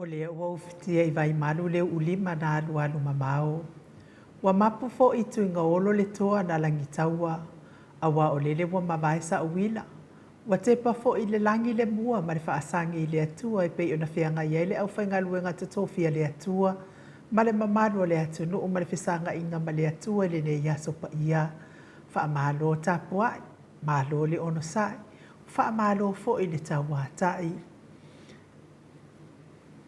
O lea ua ufitia I vai malu leo ulima na alu mamao. Wa mapu fo I tuinga olo le toa na langi taua. Awa o lele wa mabaisa uwila. Wa tepa fo I le langi le mua ma le whaasangi I le atua e pei o na whianga I ele au whaingaluenga tatofia le atua. Ma le mamalu o le atunu o ma le whisanga inga ma le atua I le ne yaso pa ia. Whaamalo tapuai, malo le ono sai. Whaamalo fo I le taua tai.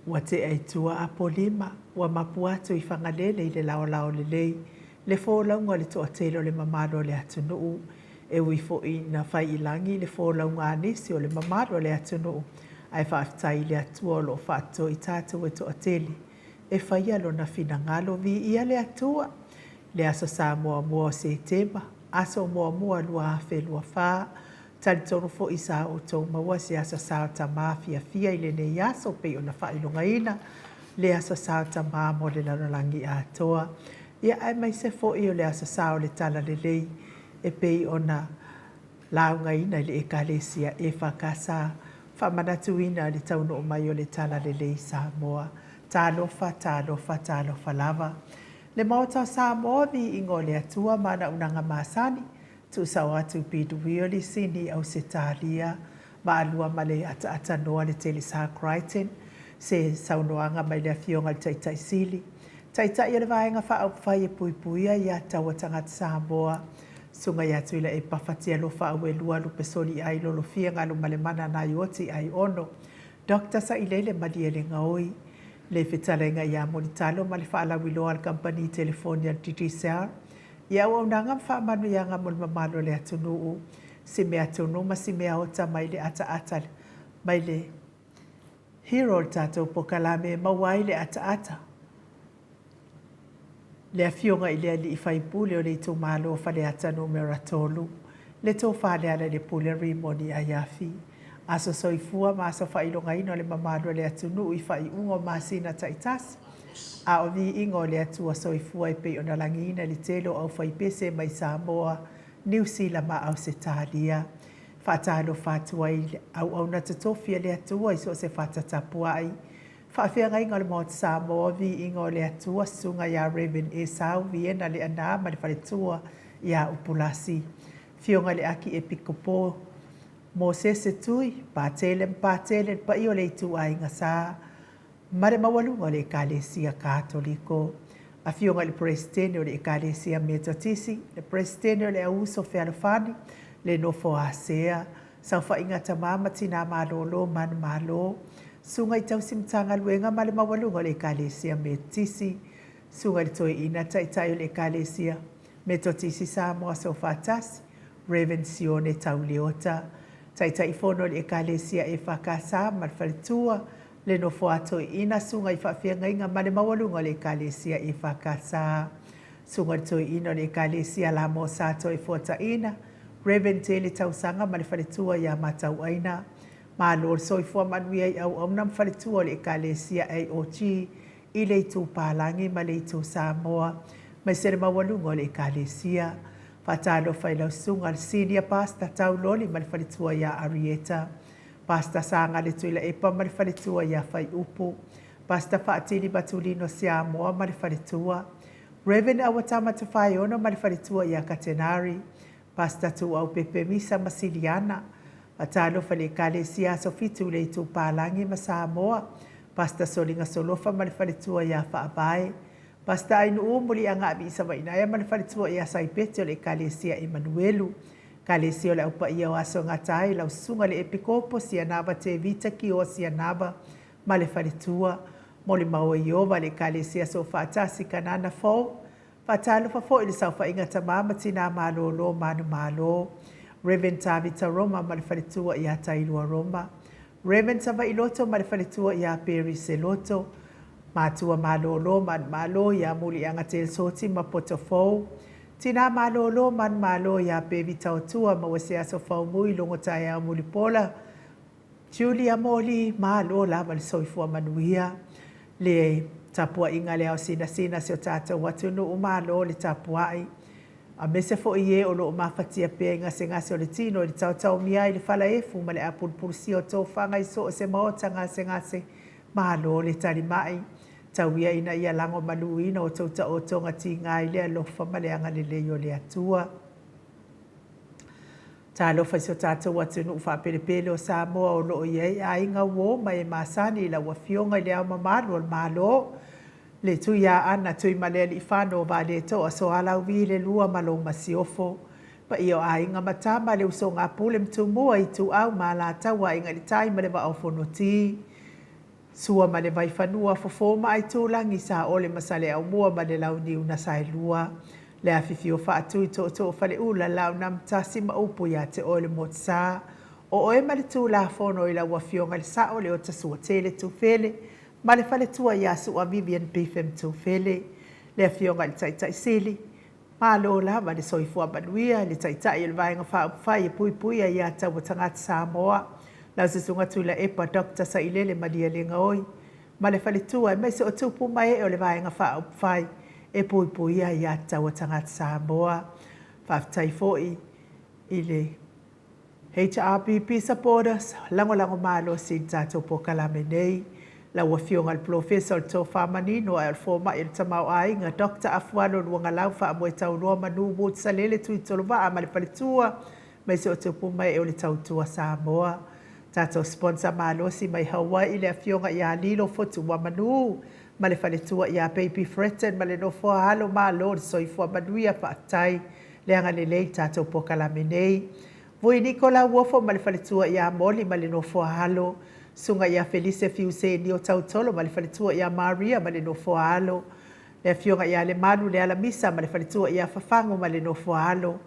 Wa te aitua a polima, wa mapuato I whangalele I le lao le lei, le fōlaunga le toa telo le mamaro le atunuu, e ui fo I na whai ilangi le fōlaunga anisi o le mamaro le atunuu, ai whaafitai le atua o lo whaato I tātou e toa tele, e whai alo na whina ngalo vi ia le atua, le aso sa mua o se tema, aso mua lua awhe lua whaa, tali tonu fo isa o tau maua se asa sao ta mafia fia ile ne yaso pe o na whailunga ina le asa sao ta maa mo le laralangi a toa. Ia ai mai se fo I o le asa sao le tala le lei e pe o na launga ina le e kalesia e whakasa whamanatu ina le tauno o mai o le tala le lei sa moa. Tālofa lava. Le maota sa moa vi ingo le atua mana unanga masani. Tu sau atu pidu violi sini au se talia ma alua male ata noa le tele sa Crichton se sau noanga mai le fionga taitai sili. Taitai le vaenga wha au whai e puipuia ia taua tangata Samoa. Sunga ia tuila e pafatia lo wha au e lua lupe soli ai lolo fianga lo male mana na ioti ai ono. Dr. Sa ilele maliele ngaoi. Le fitalenga ia monitalo male wha ala wiloa al company Telefonia TTCR. Ia au nanga whaamanu ia ngā mul mamano le atunuu, si mea tunu ma si mea ota mai le ata mai le hero tātou pokalame mawai le ata. Le afionga I lea li I whaipule o le tō malo whale atanu mera tolu, le tō whale ala le pule rimoni a iafi. Aso soifua ma aso whailonga ino le mamano le atunuu I whai ungo masina taitasi. A o vi ingo le atua soifua I pei o na langina li telo au whaipese mai Samoa, New Zealand ma au se tālia. Whaatalo whaatua I au na tatofia le atua I so se whaatatapua ai. Whaafia ingo le maot Samoa vi ingo le atua sunga ia Raven e sau viena le ana ma le whaletua ia upulasi. Fionga le aki e pikopo mo se tui, pātelen pa I o le itu ai ngasa. Mare mawalunga le ekalesia katoliko. A fionga le presidente o le ekalesia metotisi, le presidente o le auso fealofani, le nofo asea, sau whainga tamama tina malolo man malo, sunga I tau simtanga luenga male mawalunga le ekalesia metotisi, sunga le toi ina taitai o le ekalesia metotisi Samoa so fatasi, Raven Sione tau leota, taitai fono le ekalesia e whakasa malfalitua, le no foato ina sunga I whawhianga inga male mawalunga le kalesia I whakasa. Sunga to ina le kalesia la mo sato I fota ina. Raven te le tausanga male whaletua ia matau aina. Ma lor so I fua manuia I au omnam whaletua le kalesia AOG. I le tu palangi ma le tu Samoa. Mai sere mawalunga le kalesia. Whatalo whailau sunga senior pastor tau loli male whaletua ia Arieta. Pasta sanga le tuila e pa marifaletua ia whai upu. Pasta whaatili batulino Samoa marifaletua. Reven awatama te whai ono marifaletua ia Katenari. Pasta tu au pepe misa masiliana. Atalo whale kale sia sofitu le tu palangi ma Samoa. Pasta solinga solofa marifaletua ia whaabae. Pasta ainu umuli anga abisa wainaya marifaletua ia saipete le kale sia Emanuelu. Kalesio le upa ia waso ngatai lau sunga le epikopo si anaba te vita ki o si anaba ma le whaletua. Moli maua iova le kalesia so whaatasi kanana fo. Whaatalo fo ili sau whainga tamama tina malolo manu malo. Reven Tavita Roma ma le whaletua ia tailua Roma. Reven Tava iloto ma le whaletua ia peri se loto. Matua malolo manu malo ia muli anga te soti ma potofou. Tina malolo man malo ya pevi tautua ma wase aso faumui longo taia mulipola. Julia moli malo la mal soifua manuia. Le tapua inga leo sina se o tata watunu umalo le tapua ai. A mese fo ie o lo mafatia pe ngase o le tino le tau miai le fala efu ma le apulpulsi o tō whanga I so o se maota ngase Mahalo le tari mai. Tauia ina ia lango maluina o tauta o tonga tinga i lea lofa maleanga le leo le atua. Tā lofa so tātou atu nu wha pelepele o Samoa o loo iei a inga wo mai e masani la wafionga i lea mamalu al malo. Le tui a ana tui malea li whano wa le to a so alau vi le lua malo masiofo. Pa io a inga matama le uso ngā pule mtu mua i tu au ma la tawa inga li tai ma le wa au fonoti. Sua ma le vai whanua fofoma ai tūlangi sa ole masale au mua ma le lau ni una sai lua. Le awhiwhi o whaatui to whale ula lau nam tasi ma upu ia te ole mot sa. O oe ma le tū la whono i la wafionga le sa ole o tasua tele tu fele. Ma le whale tua ia su a Vivian Pifem tu fele. Le awhionga le taitai sili. Ma lo la ma le soifua manuia le taitai il vaenga whai e pui pui a ia tau tangata Samoa. Lau se sunga tula epa Dr. Sailele Madia Lenga oi. Ma le whale tua e mai se o tupu mai e o le vaenga whai. E pui pui a ia tau tangata Samoa. Whaftai foi i le HRPP supporters. Lango malo sin tato po kalame nei. La wafionga al professor to whamanino al forma il tamau ainga Dr. Afuano luanga lau wha amoe tau noa manu mūt salele tui tolova a male palitua. Mai se o tupu mai e o le tau tua Samoa. Tato sponsor malosi mai Hawaii le afionga ia lilo fotu wa manu. Male faletua ia baby threaten male no fua halo malo le soifua manuia whaatai. Leanga le lei tato poka la menei. Voi Nicola Wofo male faletua ia moli male no fua halo. Sunga ia Felice Fiuse ni o tautolo male faletua ia Maria male no fua halo. Le afionga ia le manu le alamisa male faletua ia fafango male no fua halo.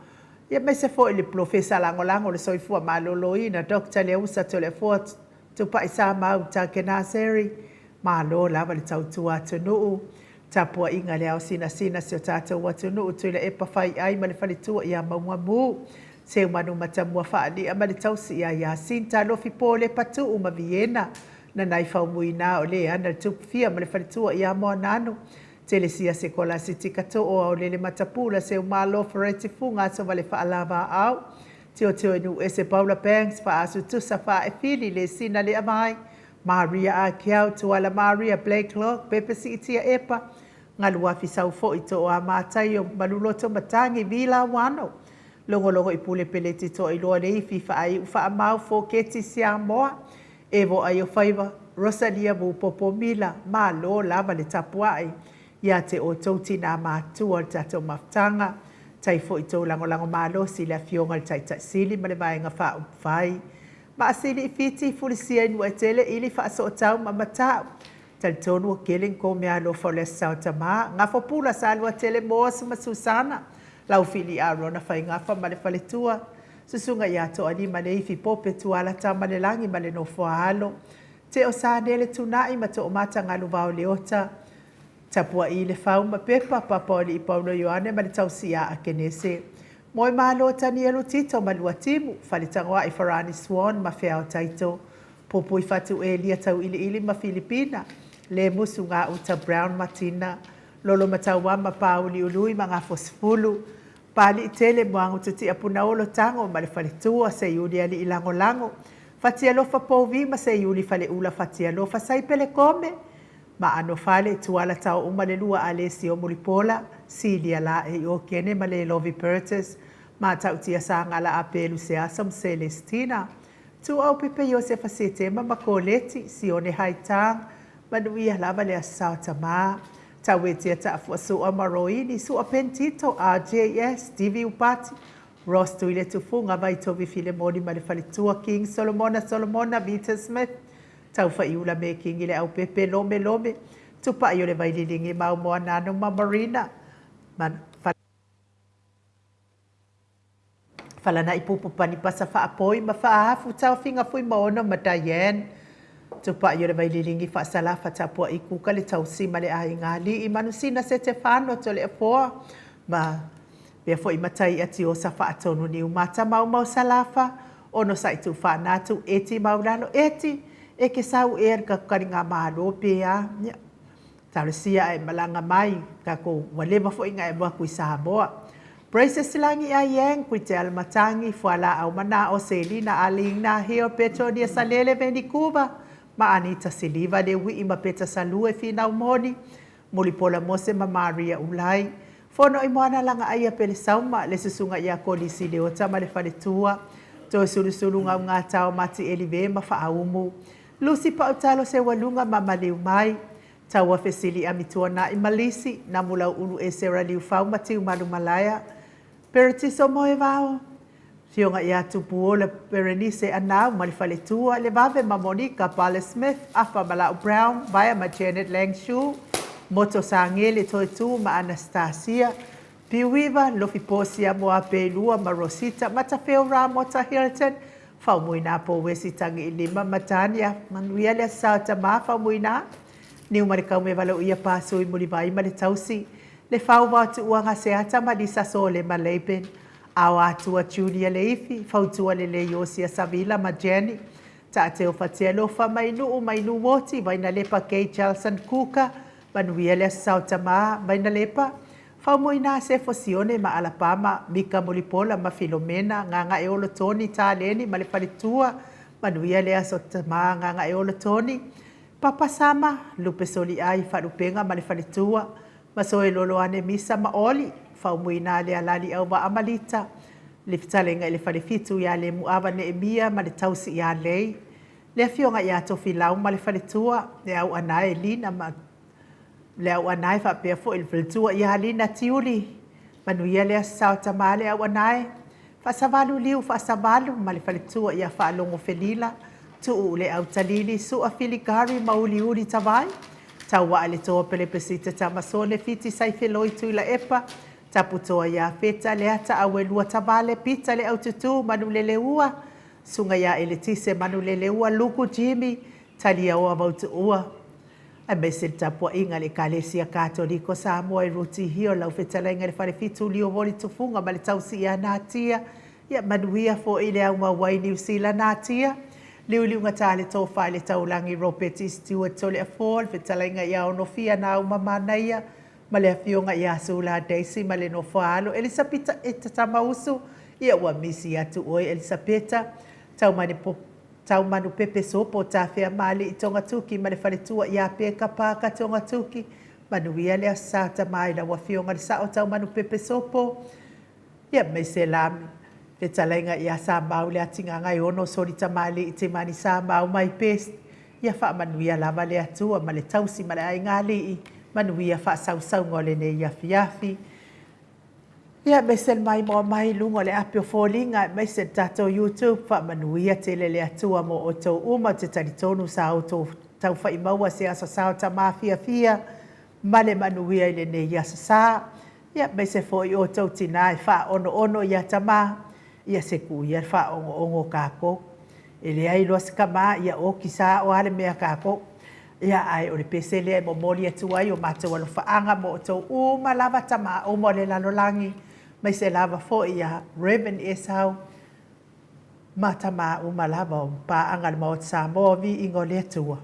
Ia mai se fo le profesa lango le soifua maloloina Dr. Leusa to le fo tu pa isa mau ta kenaseri malo lava le tautua tunu tapua inga le au sina se tata wa tunu tu le epa fai ai ma le falitua ia mamuamu se manu matamua faali ama le tausi ia sinta lo fi pole patu uma Viena na nai fa muina o le ana tu fia ma le falitua ia mo nano Telesia se kola se tikato o lele matapula se umalo foreti funga so vale fa alava au. Teo nu ese Paula Banks fa asu tu safa e fili le sina le amai. Maria a kiau tu ala Maria Blake Lock pepe si itia epa. Ngalua fi sau fo ito o amatai o maluloto matangi vila wano. Longo i pule peleti to i loa le ifi fa ai ufa amau fo keti sia moa. Evo ai o faiva Rosalia mu popo mila ma lo lava le tapuai. Ia te o tauti nā mātua o tato maftanga. Tai fo i tau lango malo si le fionga le taitai sili ma le vaenga wha upwhai. Ma asili i fiti fulisia inu e tele ili wha aso o tau ma matau. Tali tonu o killing ko mea lo fo le sao tama. Ngā fo pula sa alua tele moa suma Susana. Lau fili a rona whai ngafa ma le faletua. Susunga ia to ani ma le ifi pope tuala ta ma le langi ma le no fo halo. Te o sa nele tunai ma to o mata ngalu vau leota. Tapua i le whau ma pepa papoli i Paulo Ioane ma le tausia a kenese. Moi malo tani elu tito ma lua timu, whalitangoa i Farani Swan ma whea taito. Popo i fatu e lia tau ili ma Filipina. Le musu ngā uta Brown Martina. Lolo matauwa ma pauli ului ma ngā fosfulu. Pali i tele moangu tuti apuna olo tango ma le whalitua se yuli ali i lango. Fatia lofa povi ma se yuli fale ula fatia lofa saipele kome. Ma ano fale tuala tau umale lua Alessio Mulipola, Celia la e o kene male Lovi Pertes, ma tau tia sa ngala apelu se asam Celestina. Tu au pepe Josefa Setema makoleti, Sione Haitang, manuia lava le asau tama. Tau e tia ta afua su amaroini, su apentito, RJS, Stevie Upati, Ross tuile tufunga vai tovi Filemoni male falitua King Solomona, Vita Smith, tau whaiula me kingi le au pepe lome. Tupa i o le vaililingi mau moa nano ma Marina. Falana i pupu pani pasa whaapoi ma whaahafu tau whinga fui maona ma Diane. Tupa i o le vaililingi whaasalafa tapua i kuka le tau sima le ahi ngali i manusina se te whano to le apoa. Ma bea fo i matai ati o sa whaatonu ni umata mau salafa. Ono sa i tu whanatu eti maurano eti. E ke sau e ka karinga mahalo pea. Tau sia e malanga mai ka ko walema fo inga e waku i Samoa. Braces silangi a yang kui te almatangi fuala au mana o Selina aling na heo Petronia Salele Vancouver. ma Anita Siliva le wi ma peta salue fina umoni muli pola mose ma Maria Ulai fono i moana langa aia pele sauma le susunga ia kolisi le ota ma le faletua to sulu nga tau mati elive ma faaumu Lucy Pautalo se walunga ma maliu mai taua fesili amitua na i malisi na mula unu e sera liu fau mati umalu malaya peritiso moe vao Fionga ia tupuo le Berenice Anau malifaletua le vave ma Monica Pale Smith afa Malau Brown via ma Janet Langshu moto sangele toitu ma Anastasia Piwiva lofiposia mo apelua ma Rosita matafeo Ramota Hilton fau muina po wesi tangi lima matania manuele sauta ma fau muina niu marikau me valo ia paso i mulivai ma le tausi le fau watu uanga seata ma disaso le ma leipen Awa atua Julia Leifi, fautua le Yosia Savila ma Jenny, ta te o fatelo fa mainu woti, vaina lepa Kay Charlson Kuka, manuia le Sautama, vaina lepa, faumoina se fosione ma Alabama, Mika Molipola ma Filomena, nganga e olo Tony ta leni ma le palitua, manuia le Sautama, nganga e olo Tony, Papa Sama, lupe soli ai farupenga ma le palitua, ma soe lolo ane misa ma oli, faumoina le alali au wa amalita le fitalenga le falefitu ya le muava ne emia ma le tausi ya lei le fionga ya to filau ma le faletua le au anae lina ma le au anae fa pe fo il faletua ya lina tiuli manuia le sao tamale au anae fa savalu liu fa savalu ma le faletua ya fa longo felila tu le au talili su afiligari mauli uri tavai tawa le to pele pesita tamasone fiti sai feloi tu la epa taputoa ya feta le ata awelua tavale pita le aututu manulele ua sunga ya eletise manulele ua luku Jimmy talia oa vautu ua a mesel tapua inga le kalesia katoliko sa moe ruti hio lau feta lenga le fare fitu lio voli tufunga ma le tausi ya natia ya manuia fo ile au mawai New Zealand natia liu ngata le tofa le taulangi Robert Stewart tole a fall feta lenga ya onofia na au mamanaia ma le fionga ia sula Daisy ma le nofoalo Elisabeta etamausu ia ua misi atu oi Elisabeta tau manu pepe sopo ta fea mali i tonga tuki ma le faletua ia peka paka tonga tuki manu ia le asata mai la ua fionga le sao tau manu pepe sopo ia me se lami fetalenga ia sa mau le atinga ngai ono sori tamali i te mani sa mau mai pest ia fa manu ia lava le atua ma le tausi ma le aingali i manuia fa sau ngole ne yafi ia mesel mai mo mai lunga le apio folinga mesel tato YouTube fa manuia tele le atua mo oto uma te talitonu sa auto tau fa imaua se asa sa ta mafia fia male manuia ile ne yasa sa ia mesel fo i oto tinai fa ono ia tama ia se ku ia fa ongo kako ele ai lo skama ia o kisa o ale mea kako ia ai o le pesele mo moli atu ai o matou alo faanga mo to uma lava tama o mo le lalolangi mai se lava fo ia Reverend Esau matama uma lava o pa anga le mo sa mo vi ingo le tua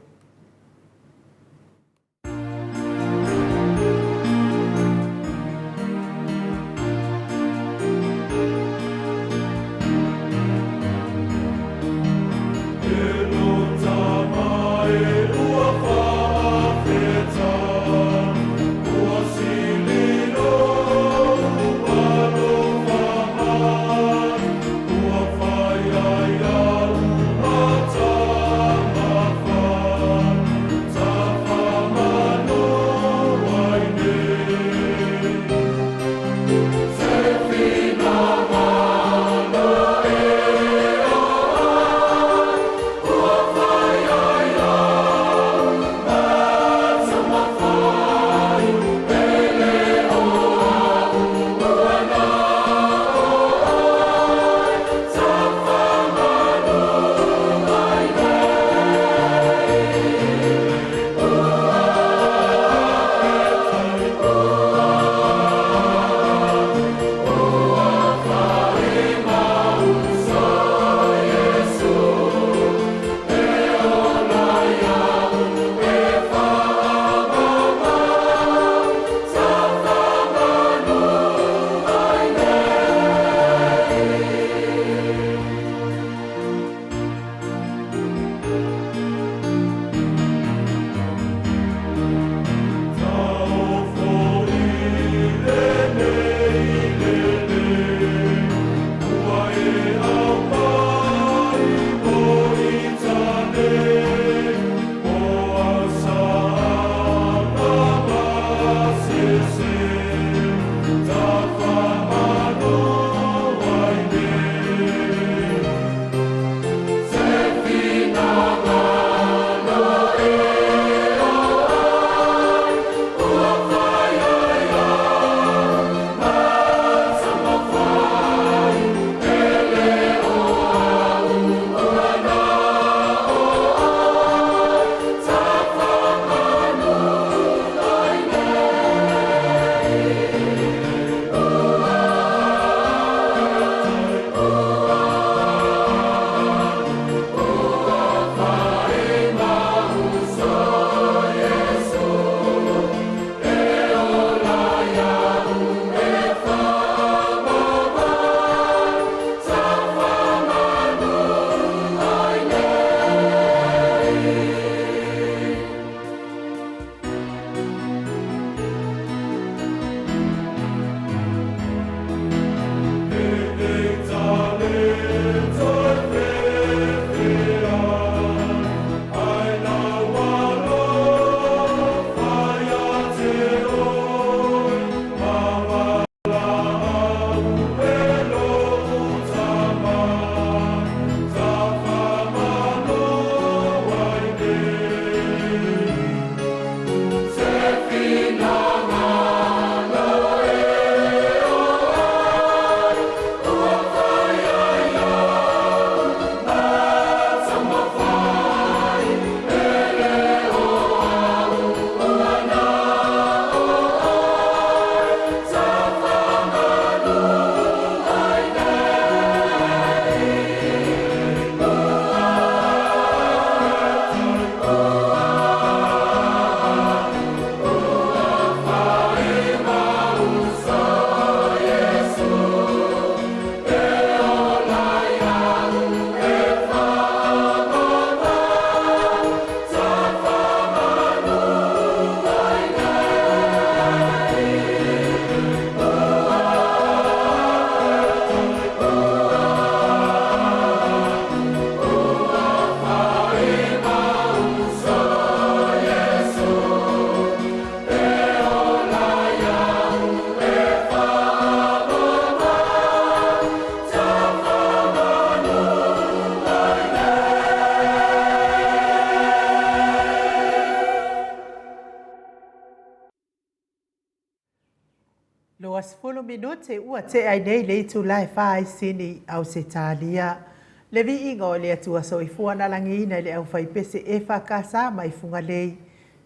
sfulu minute ua te ai nei le tu lai fai sini au se talia. Le vi inga o le atua so i fuana langi ina le au fai pese e whakasa mai funga lei.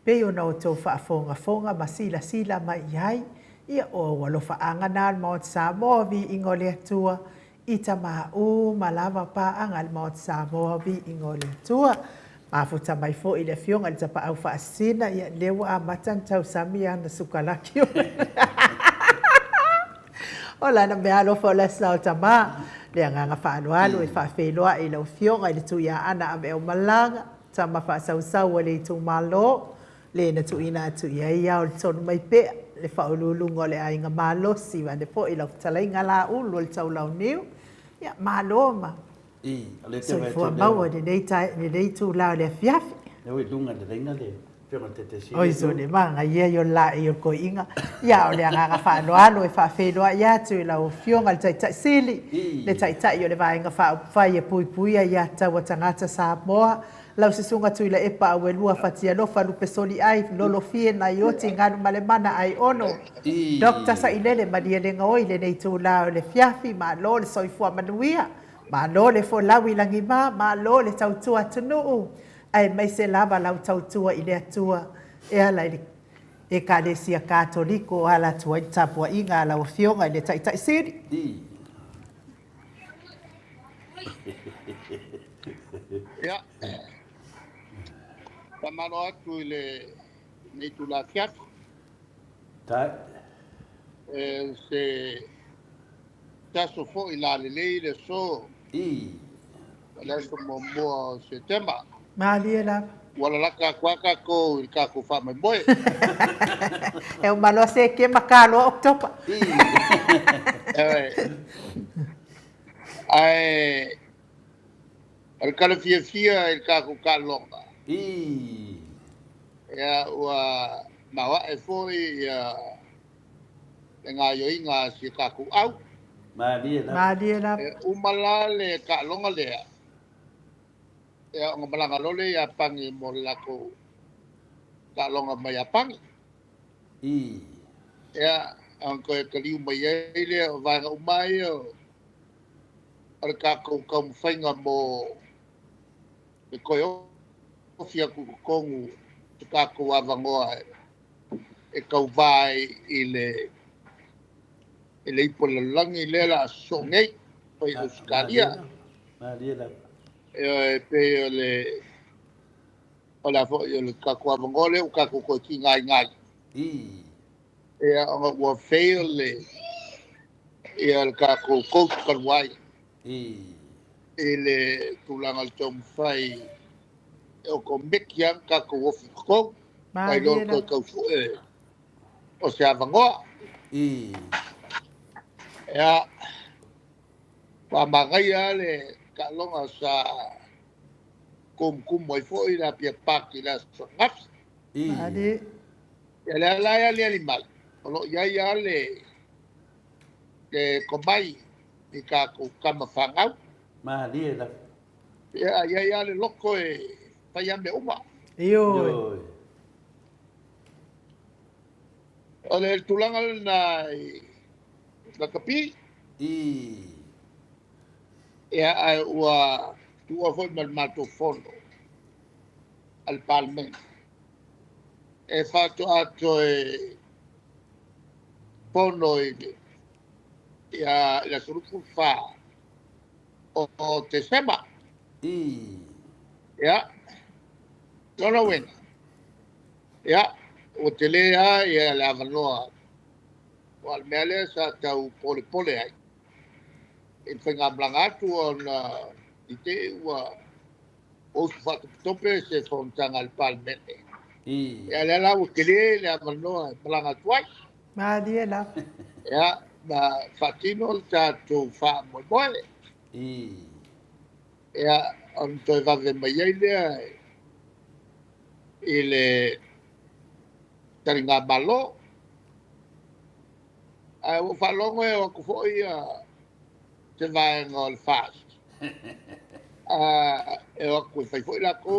Pe o na o tau whaafonga fonga ma sila mai iai. Ia o walofa anga nal maot sa moa vi inga o le atua. Ita maa u malava pa anga maot sa moa vi inga o le atua. Mafuta mai fo i le fionga le tapa au whaasina ia lewa a matan tau samia na sukalaki o Ola na mea alofa o le sao tama. Le anganga whaanualu e whaawheloa i lau fionga i le tu ia ana a mea o malanga. Tama whaasau le tu malo. Le na tu ina atu ia ia o le tonu mai pea. Le whaululunga o le ainga malo si wa ne po i lau talainga la ulu o le tau lau niu. Ia malo ma. So i fua maua ni nei tu lau le fiafi. Neu i lunga le reina le. Oi so ne manga ia yo la i ko inga ia o le anga fa no alo e fa fe no ia tu la o fionga le tai tai sili le tai tai yo le vai nga fa ia pui ia ta wa tangata sa moa la se sunga tu la e pa o lua fatia no fa lu pesoli ai lolo fie na yo tinganu male mana ai ono doctor sa ilele madia le ngoi le nei tu la le fiafi ma lo le soifua manuia ma lo le fo lawi langi ma lo le tau tua tunu ai mai se lava lau tautua i le atua e ala e ka le sia katoliko ala tua i tapua inga ala o fionga i le tai siri. Ia, tamano atu i le nei tu la fiat. Tai. Se taso fo i la lei le so. Le so mo mo September. Mali e la. Wala laka kwaka ko i ka ko fa mai boy. E o malo se ke makalo o topa. Ai al kala fia il ka ko ka longa. Ya wa mawa e foi nga yo inga si ka ku au. Mali e la. Umala le ka longa le. Ya ngomala lole ya pangi mo lako ka longa mai pangi. Ya ang ko kaliu mai le va nga umai al ka ko kom fainga mo e ko yo fia ku kongu ka ko avangoa e kau vai ile ipolangi le la songei pa i uskaria pe le ola fo yo le ka ko avangole o ka ko ki ngai e anga wa fail le e al ka ko kalwai ele tulanga tom fai o ko mekian ka ko ofi ko ai lo ko o se avangoa ya pa magai ale ka longa sa kum moi foi na pia pak la ngaps Adi ya la ya le animal lo ya le komai ni ka ko kama fangau Mali la. ya le loko e paiambe uma yo ole tulanga na kapi ya wa tu foi mal mato fondo al palme e fatto atto e fondo ya la soluzione fa o te sema ya no bueno ya o te lea ya la vanoa o al mele sa tau pole ai e whenga blanga atu na ite ua o fatu tope se fontanga al palmene ya la o te lea vanoa blanga tuai Mali e la. ya na fatino tatu fa moi ya on to va ve mai ile taringa balo ai o falongo e o ko foi te vai ngol fast e o ko foi la ko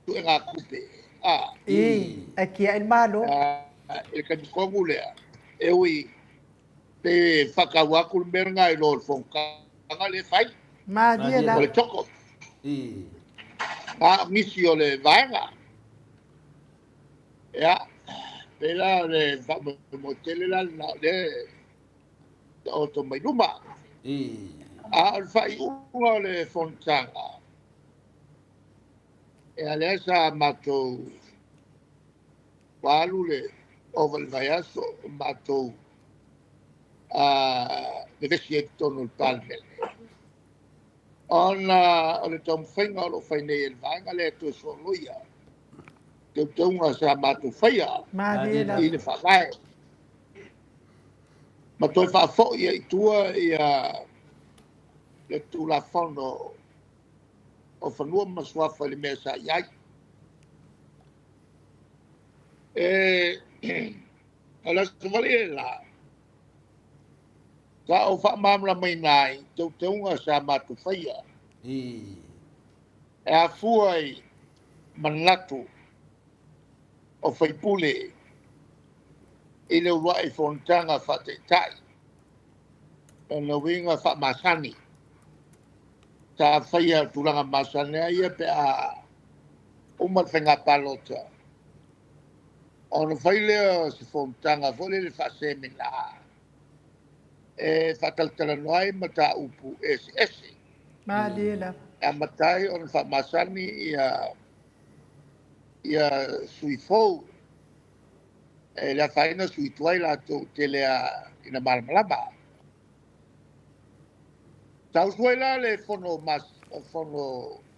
tu nga kupe ai kia el malo. E ka kongu lea. E ui, te whakawaku mera ngai lo whongkanga le whai. Madia O la. le toko. I. Misi o le vaenga. Ia, pela le whamotele la na le o to mai luma. I. Al whai unga le whontanga. E alea sa matou walu le oval vai aso matou le vesi e tonu il palmel. O le tom whainga o lo whainei el vaenga le tu so loia. Te tunga sa matou whaia Madia la. i le whakae. Ma toi whafo i tua i le tu la whono o whanua maswafa le mea sa iai. Ala se vale e la. Ka o whaamamla mai nai, tau teunga sa matu whaia. I. E a fuai manatu o whaipule i le wai fontanga whate tai. E na winga whamasani. Ta whaia turanga masane a ia pe a umat whenga palota. O na whailea si fontanga vole le whaseme la. E whataltala noai ma ta upu esi. Madia la. E matai o na whamasani ia sui fou. E la whaina sui tuai la tō te lea ina malamalama. Tau suai la le fono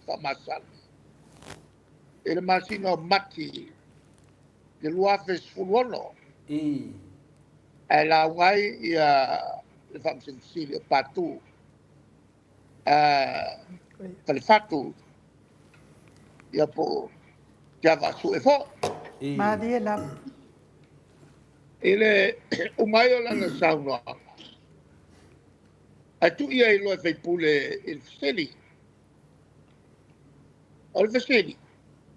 whamasani. E le masino mati le luafes fuluono. I. E la ngai ia le whamsinsili o patu. Tale fatu. Ia po kia vasu e fo. I. Madia la. Ele umai o lana sauna. A tu ia i loe whaipule il feseli. O le feseli.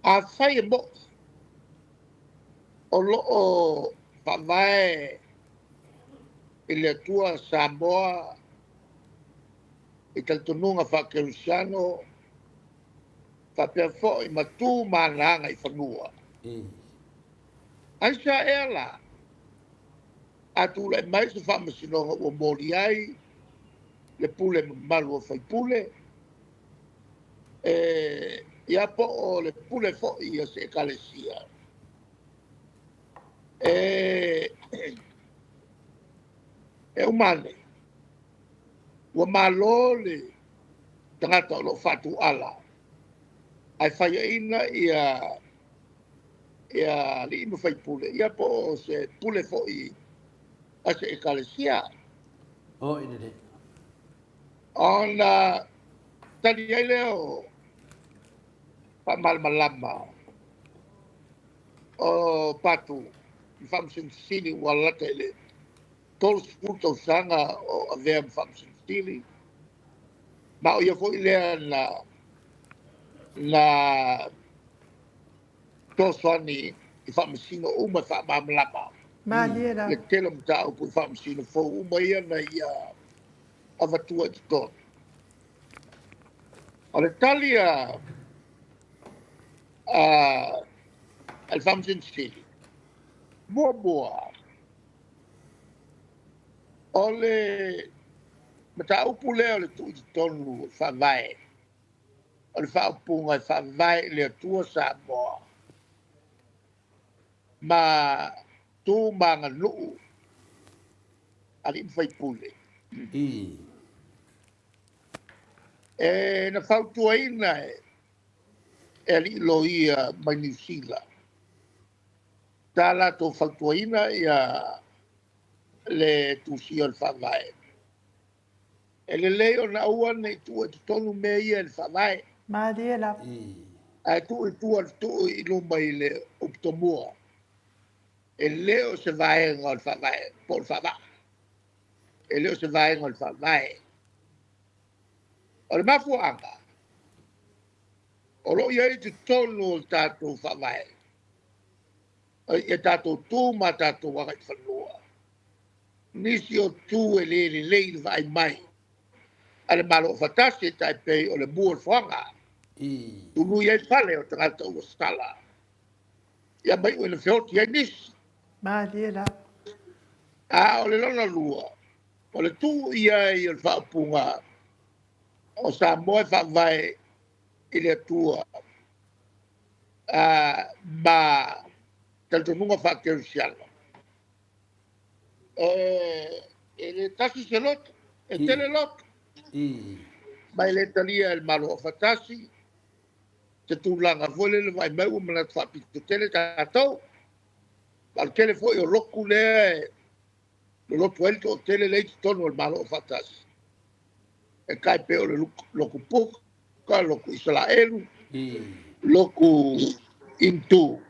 A whai e mo. O loo whavae i le atua Samoa i taltonunga whakerusiano whapea fo i matu mananga i whanua. I. Aisa e la. Atu le mai se whamasinonga ua mori ai le pule malu o whaipule. Ia po o le pule fo i a se kalesia. E umane. Ua malo le tangata o lo fatu ala. Ai whaia ina ia li inu whaipule. Ia po o se pule fo i a se ekalesia. O ina de. Ona tani ai leo malama o patu i whamsinsili ua lata ele tolu sputa o sanga o avea whamsinsili ma o ia fo i lea na tosoani i whamsino uma whamamalama Madia la. le tela mta o pu whamsino fo uma ia na ia avatua i tonu. O le talia al whamsinsili mua o le mata upu leo le tu i tonu whavae o le whaupunga whavae le atua Samoa ma tu manga nuu ali mwhaipule. I. Na whautuaina e ali loia mai New Zealand. Tā lato whautuaina ia le tusia le whavae. E le leo na ua nei tua te tonu mea ia le whavae. Madia la. I. A tu i tua tu i luma i le uptomua. E leo se vae ngā le whavae, po le whavae. E leo se vae ngā le whavae. O le mafuanga. O lo iai te tonu o tātou whavae. e tātou tū ma tātou waka i whanua. Nisi o tū e le vai mai. Ale malo fatasi e tai pei o le mua whanga. Tunu iei whale o tangata ua stala. Ia mai ua na whioti e nisi. Malia. O le lona lua. O le tū ia i o le whaapunga. O sa moe whaavai i le tua. Ma taltonunga whaakerusiana. E le tasi se loto. E tele loto. Mai le talia il malo o fatasi. Te tūlanga fole le vai mau mana whaapitu tele tātou. Al tele foi o roku le loto elto o tele leiti tonu il malo o fatasi. E kai pe o le loku puka, loku Israelu, loku intu.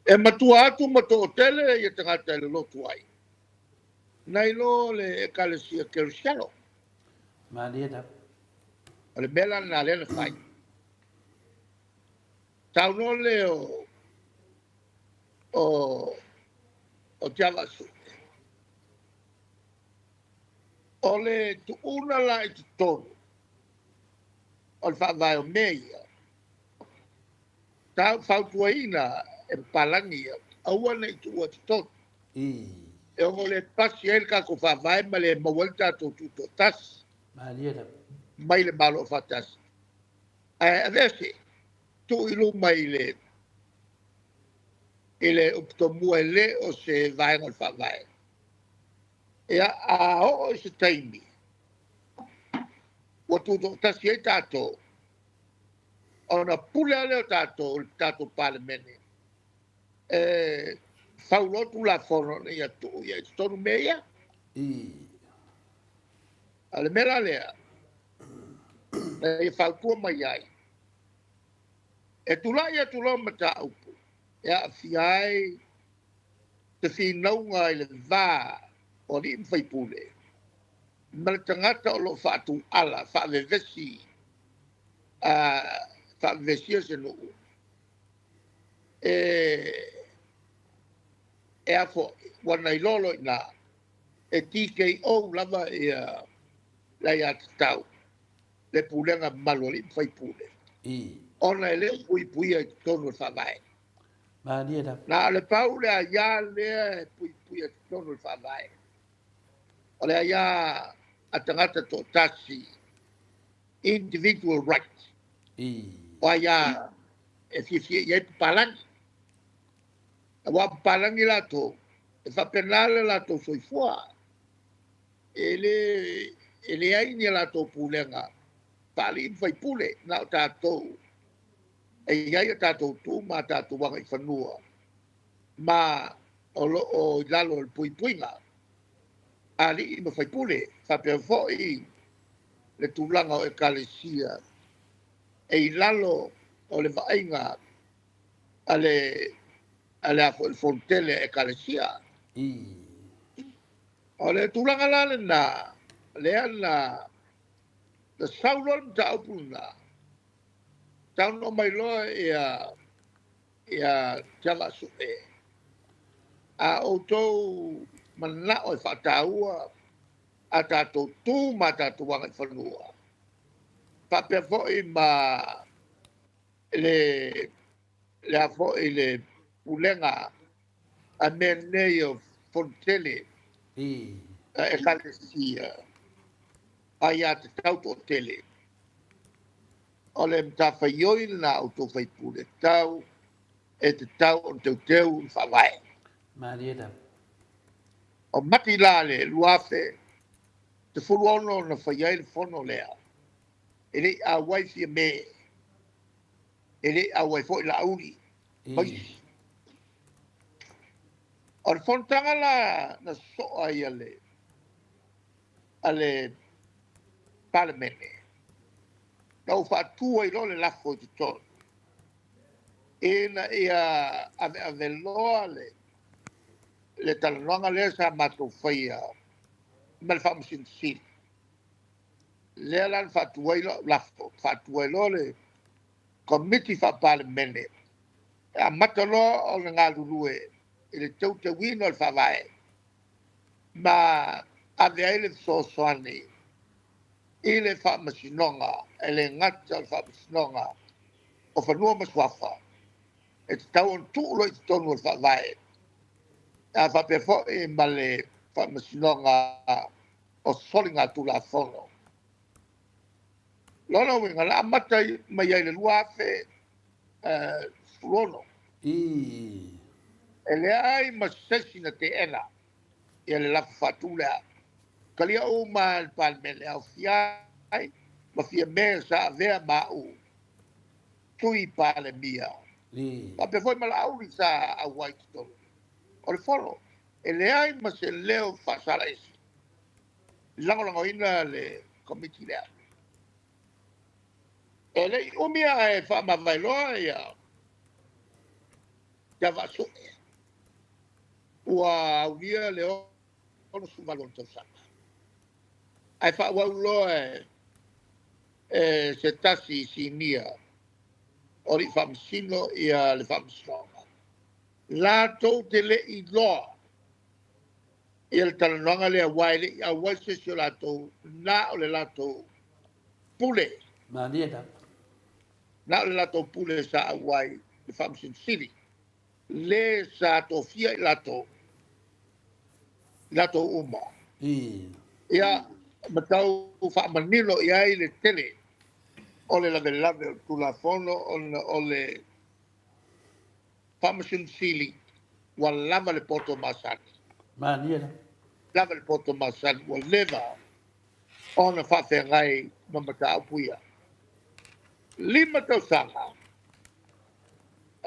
E matua atu mato o tele i tangata le lotu ai. Nai lo le ekalesia kerusiano. Malia. O le mela na le fai. Tau no le o Javasu. O le tuuna la i tonu. O le whaavai o meia. Tau whautuaina e palangi aua nei tua i tonu. E o le pasi el ka ko whaavai ma le mawalta to tuto tas. Malia. Mai le malo fatas. A vese, tu ilu mai le ele uptomua le o se vai ngol whaavai. E a o se taimi. Wa tuto tasi e tato. Ona pule leo tato parlemene. Faulotu la fono ia tu ia tonu meia. Ale mera lea. E fautua mai ai. E tula ia tula mata upu. E a fiai te whinaunga i le vā o li mwhai pule. Ma le tangata o lo whaatu ala, whaavevesi, whaavevesia se nuu. E afo, wana i lolo i nā, e TKO lava la ia tau, le pulenga malo li mwhai pule. Ona e leo pui ai tonu whaavai. Malia. Na le pau le a ia lea pui ai tonu whaavai. O le a ia a tangata to tasi individual rights. O a ia e fifie iai palangi. A wa palangi la to. E whapenale la to soifua. E le aini la to pulenga. Pali mwhai pule na o tātou. E iai o tātou tū ma tātou wanga i whanua. Ma o lalo le puipuinga. Ali i mwhai pule. Whapea fōi le tūlanga o ekalesia. E i lalo o le vainga ale afo il fontele ekalesia. O le tūlanga lale na lea na the saulol ta upuna. Tau no mai loa ia Javasu e. A outou mana o whataua a tātou tū ma tātou wanga i whanua. Whapea fōi ma le a fōi le pulenga a menei o fontele e kalesia. Ai a te tauto tele. O le mtawhaioi na o tō whaipule tau e te tau o teu whawai. Malia. O mati la le luafe te furu ono na whaiai le whono lea. E le a waifi me. E le a waifo i la auri. Paisi. O le whontanga la na soa i ale parlemene. Nau whātua i le lafo i te tonu. E na ia ave loa le talanoanga lea sa mātou whaia ma le whaamusin siri. Lea lan whātua i lo lafo, whātua i lo le komiti whaparlemene a matalo o nga lulue ile tau te wino al favae ma ave ele so soani ile fa masinonga ele ngata fa masinonga o fa no maswafa e tau on tu lo i tonu al favae a fa pe fo e male fa masinonga o solinga tu la fono lona winga la mata mai ele luafe fulono I. ele ai masesi na te ena ele la fatula kalia o mal palmele au fiai ma fia mesa vea mau tui pale mia Li. ma pe foi mala au sa a white stone o le folo ele ai ma se leo fa sala esi lango lango ina le committee lea ele o mia e fa ma vai loa ya va su ua uia le ono su malon tau sana ai fa wa loa se tasi si mia o li famsino ia le famsonga la to te le i loa ia le talanonga le awaile a waise si o la to na o le la to pule Maria da. na o le la to pule sa awai le famsin city le sa to fia i la to uma I. ia matau fa manilo ia i le tele o le lave tu la fono o le famsin city wa lava le poto masani Maria da. lava le poto masani wa leva ona fa fe ngai mamata apuia lima tau sanga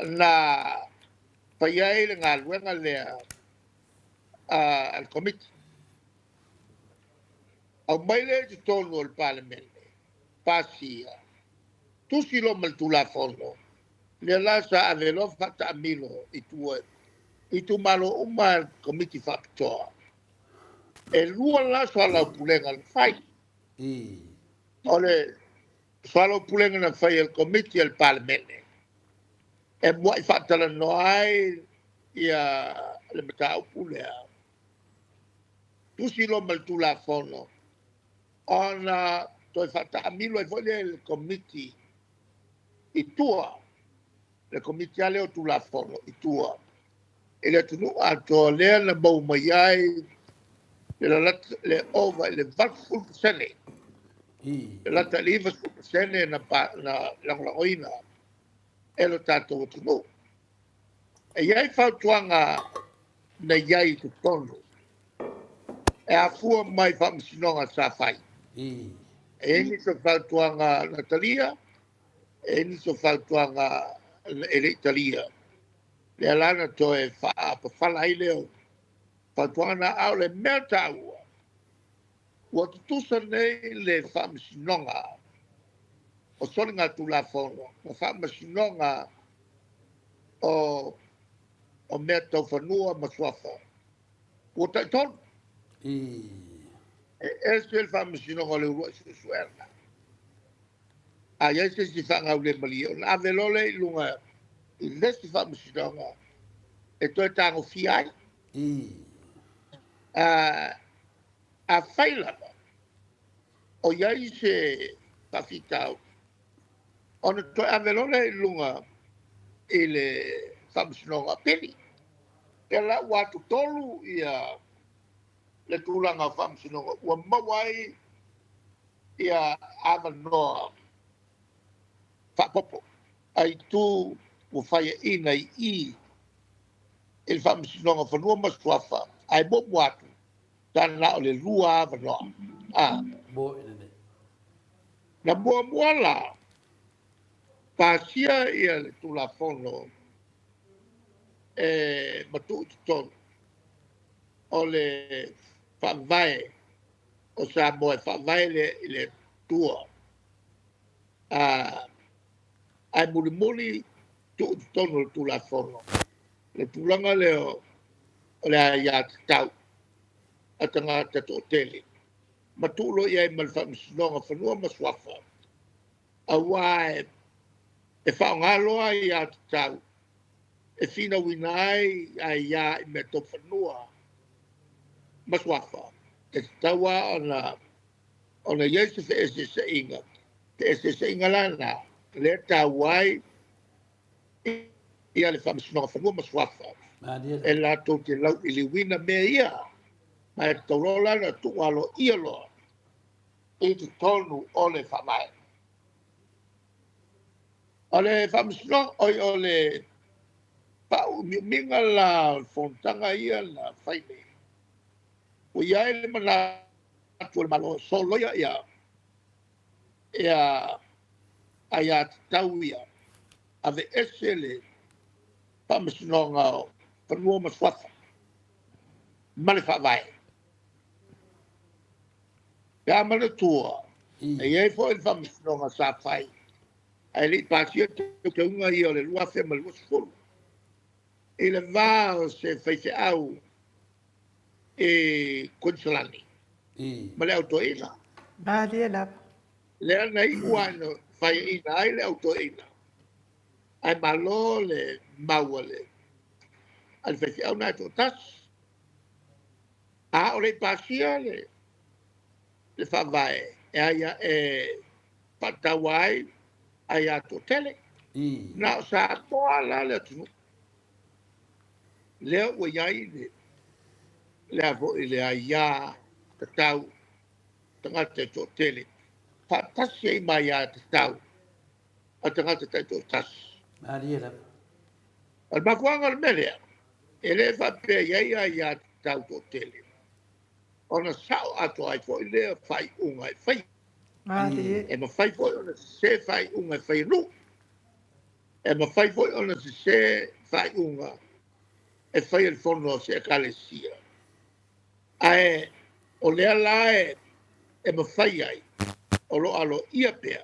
na paiai le ngā luenga lea al komiti au maile te tonu al parlamene pasia tusi lo mal tu la fono le lasa avelo fata amilo i tu malo uma al komiti faktoa e lua laso ala pulenga le fai I. ole swalo pulenga na fai al komiti al parlamene e mua i fatala no ai ia le mata pulea tusi lo mal tu la fono ona to fata amilo e vole il committee i tua le committee ale o tu la fono i tua e le tunu a to le na bo mai le over le vakful sene I. la taliva sene na la oina e lo tato tunu e ai fa tuanga na yai tu tonu e a fua mai fa msinonga sa fai I. e ni so fa tuanga Natalia e ni so fa tuanga ele Italia le alana to e fa pa fala i leo fa tuanga au le melta ua tu sa nei le fa msinonga o solinga tu la fono o fa msinonga o mea tau whanua maswafa. Ua tai tonu, I. e se el whamasino le urua se suerna. A iai se si whangau le mali, o na velole i lunga, i le si whamasino e toi tango fiai, I. a whailana, o iai se pawhitau, o na toi a velole i lunga, i le whamasino peni. E la watu tolu ia le tūlanga whamsinonga. Ua mawai ia awa noa whapopo. Ai tū ua whaia ina i il whamsinonga whanua maswafa. Ai mo watu tana o le lua awa noa. Bo ina ne. Na mua mua la pasia ia le tūla whono matu i tonu. O le whawai o sa moe whawai le tua. Ai muli muli tu tonu le tula whono. Le tulanga leo o le aia tau a tanga tato tele. Matulo iai mal whamsinonga whanua maswafa. A wae e whaongaloa i a tau e fina winai ai ia I me to whanua maswafa. E tawa ona Yesu fe se inga. Te se inga lana. Le tawai ia le whamisnoa whanua maswafa. Maria. E la to te lau ili wina me ia. Ma e taurola na tualo ia loa. E te tonu o le whamai. O le whamisnoa o le pau minga la fontanga ia la whaine. O ia ele mana atu le malo solo ia ia tau ia ave esele pamisnonga panua maswata male whawai. Ia mana tua e iei fo il pamisnonga sa whai ai li pasia te unga ia le lua whema lua sifuru i le vāo se whaise au e Kunsalani ma le autoina Maria la. le ana I ua no whai ina ai le autoina ai malo le maua le al whaise au nai to tas a o le pasia le whawai e aia e patawai ai ato tele na o sa toa la le tunu lea ua iai le avo I le aia tatau tangata to tele patasi ai mai a tatau a tangata to tas Maria. al mafuanga le melea e le whape iai aia tatau to tele ona sao ato ai fo I lea whai unga e whai Maria. e ma whai fo ona se whai unga e whai ru e ma whai fo ona se whai unga e whai el fono se kalesia ae o lea lae e ma whai ai o lo alo ia pea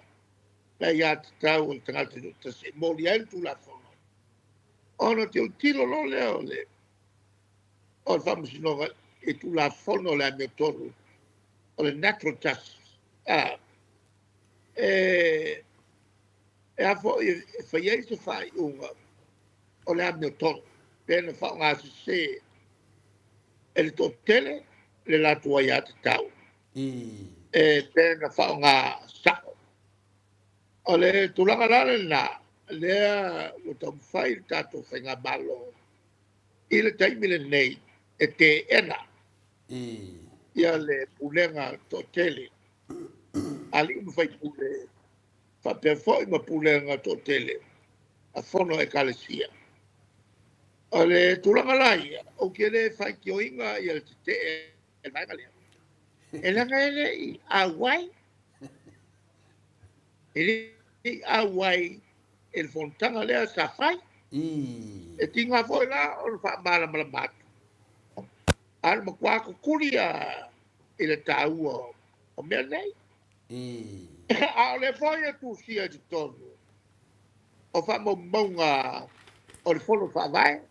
la ia tatau o tangata no tase moli ai tu la fono ona te o tilo lo lea o le o le whamusinonga e tu la fono le me toru o le natural justice e a fo e whai ai se whai unga o le me toru pena whao ngā se e le to tele le latua ia tatau e pena whao ngā sao o le tulanga lale na lea o tau whai tato whainga malo I le taimile nei e te ena ia le pulenga to tele ali mo fai pule fa pe foi ma pulenga to tele a fono e kalesia o le tulanga lai o ke le fai ki oinga ia le te e mai kale e la ngale I awai e awai el fontanga le sa fai e tinga foi la o fa mala mala mat al mo kwa ko kuria ele tau o me nei a le foi tu sia de todo o fa mo monga o le fono fa vai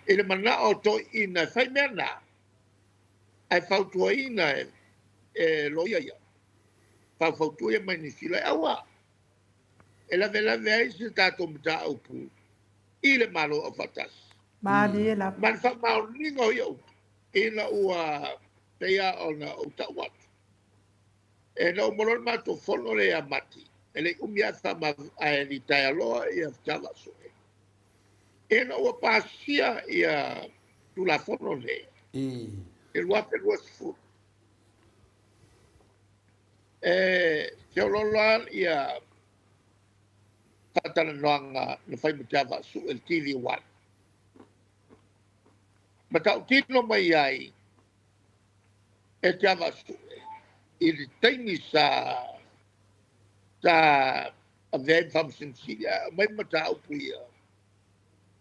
ele mana o to ina fai merna ai fa tu ina e lo ia fa tu ia mai ni sila awa ela vela vei se tato mta o pu ile malo o fatas Maria la. man fa mau ningo yo ina ua teia ona o tawat e no molon mato fono le amati ele umia fa ma a li taialoa ia tava so e no ua pasia ia tu la fono le e lua pe lua fu te olola ia fatana noanga na fai mutava su el TV1 ma tau tino mai ai e te ava su I le taimi sa a vei famsin silia mai mata au puia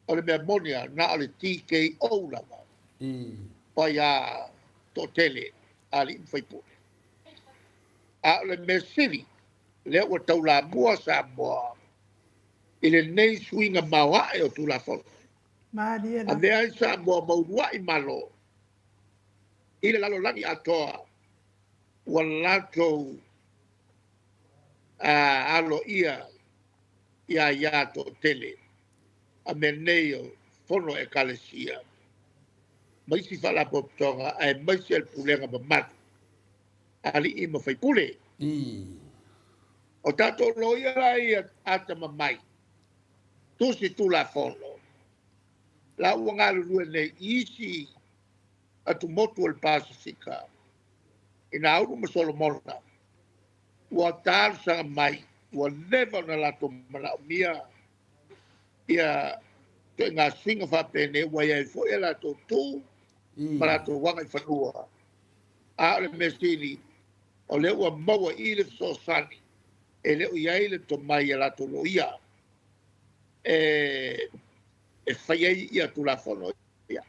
o le mea monia na o le TKO lava pa ia to tele a li mwhai pune a o le mea siri le ua tau la mua sa mua I le nei swinga maua e o tu la fono Maria a la. vea sa mua maurua I malo I le lalo langi atoa ua lato alo ia to tele a me nei o fono e kalesia. Mai si fala poptonga ai mai si el pulenga mamat. Ali I ma fai pule. I. O tato loia lai ata mamai. Tu si tu la fono. La uanga lue nei isi atu motu el Pasifika. Ina auru ma solo morna. Ua tāru sanga mai. Ua leva na lato mana mia. Ia te ngā singa whapene ua iai fo e lato tū. Ma lato wanga I whanua. A ole mesini. O le ua maua I le so sani. E le iai le to mai e lato loia. E whaiei ia tu la whono ia.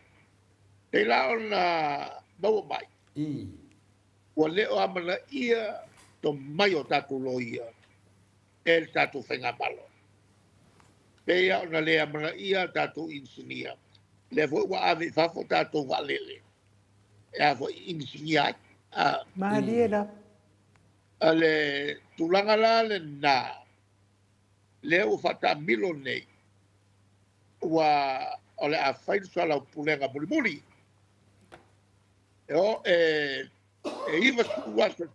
Te lao na maua mai. I. Ua leo amana ia to mai o tatu loia. E le tatu whenga malo. Pe ia ona le amana ia tatu insinia. Le fo ua ave fafo tatu walele. E a fo insinia. Maria, Ale tulanga la le na. Leo fata milo nei. Ua ole a whainu sala o pulenga mulimuli. E iwa suwasa.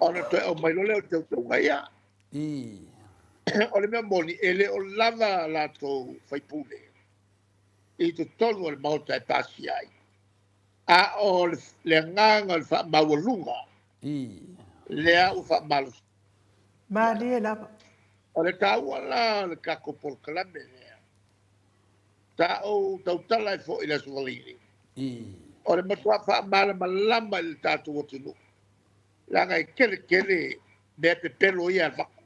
Ona toi au mailo leo te utunga ia. I. Ole mea moni, ele o lava la to whaipule. I te tonu o le mauta e pasi ai. A o le nganga o le wha mawalunga. I. Le au wha malu. Maria, O le taua la le kako por kalame lea. Ta o tautala e fo i la suvalini. I. O le matua wha mala malama i le tatu o tunu. Langa I kele mea pe pelo ia al wako.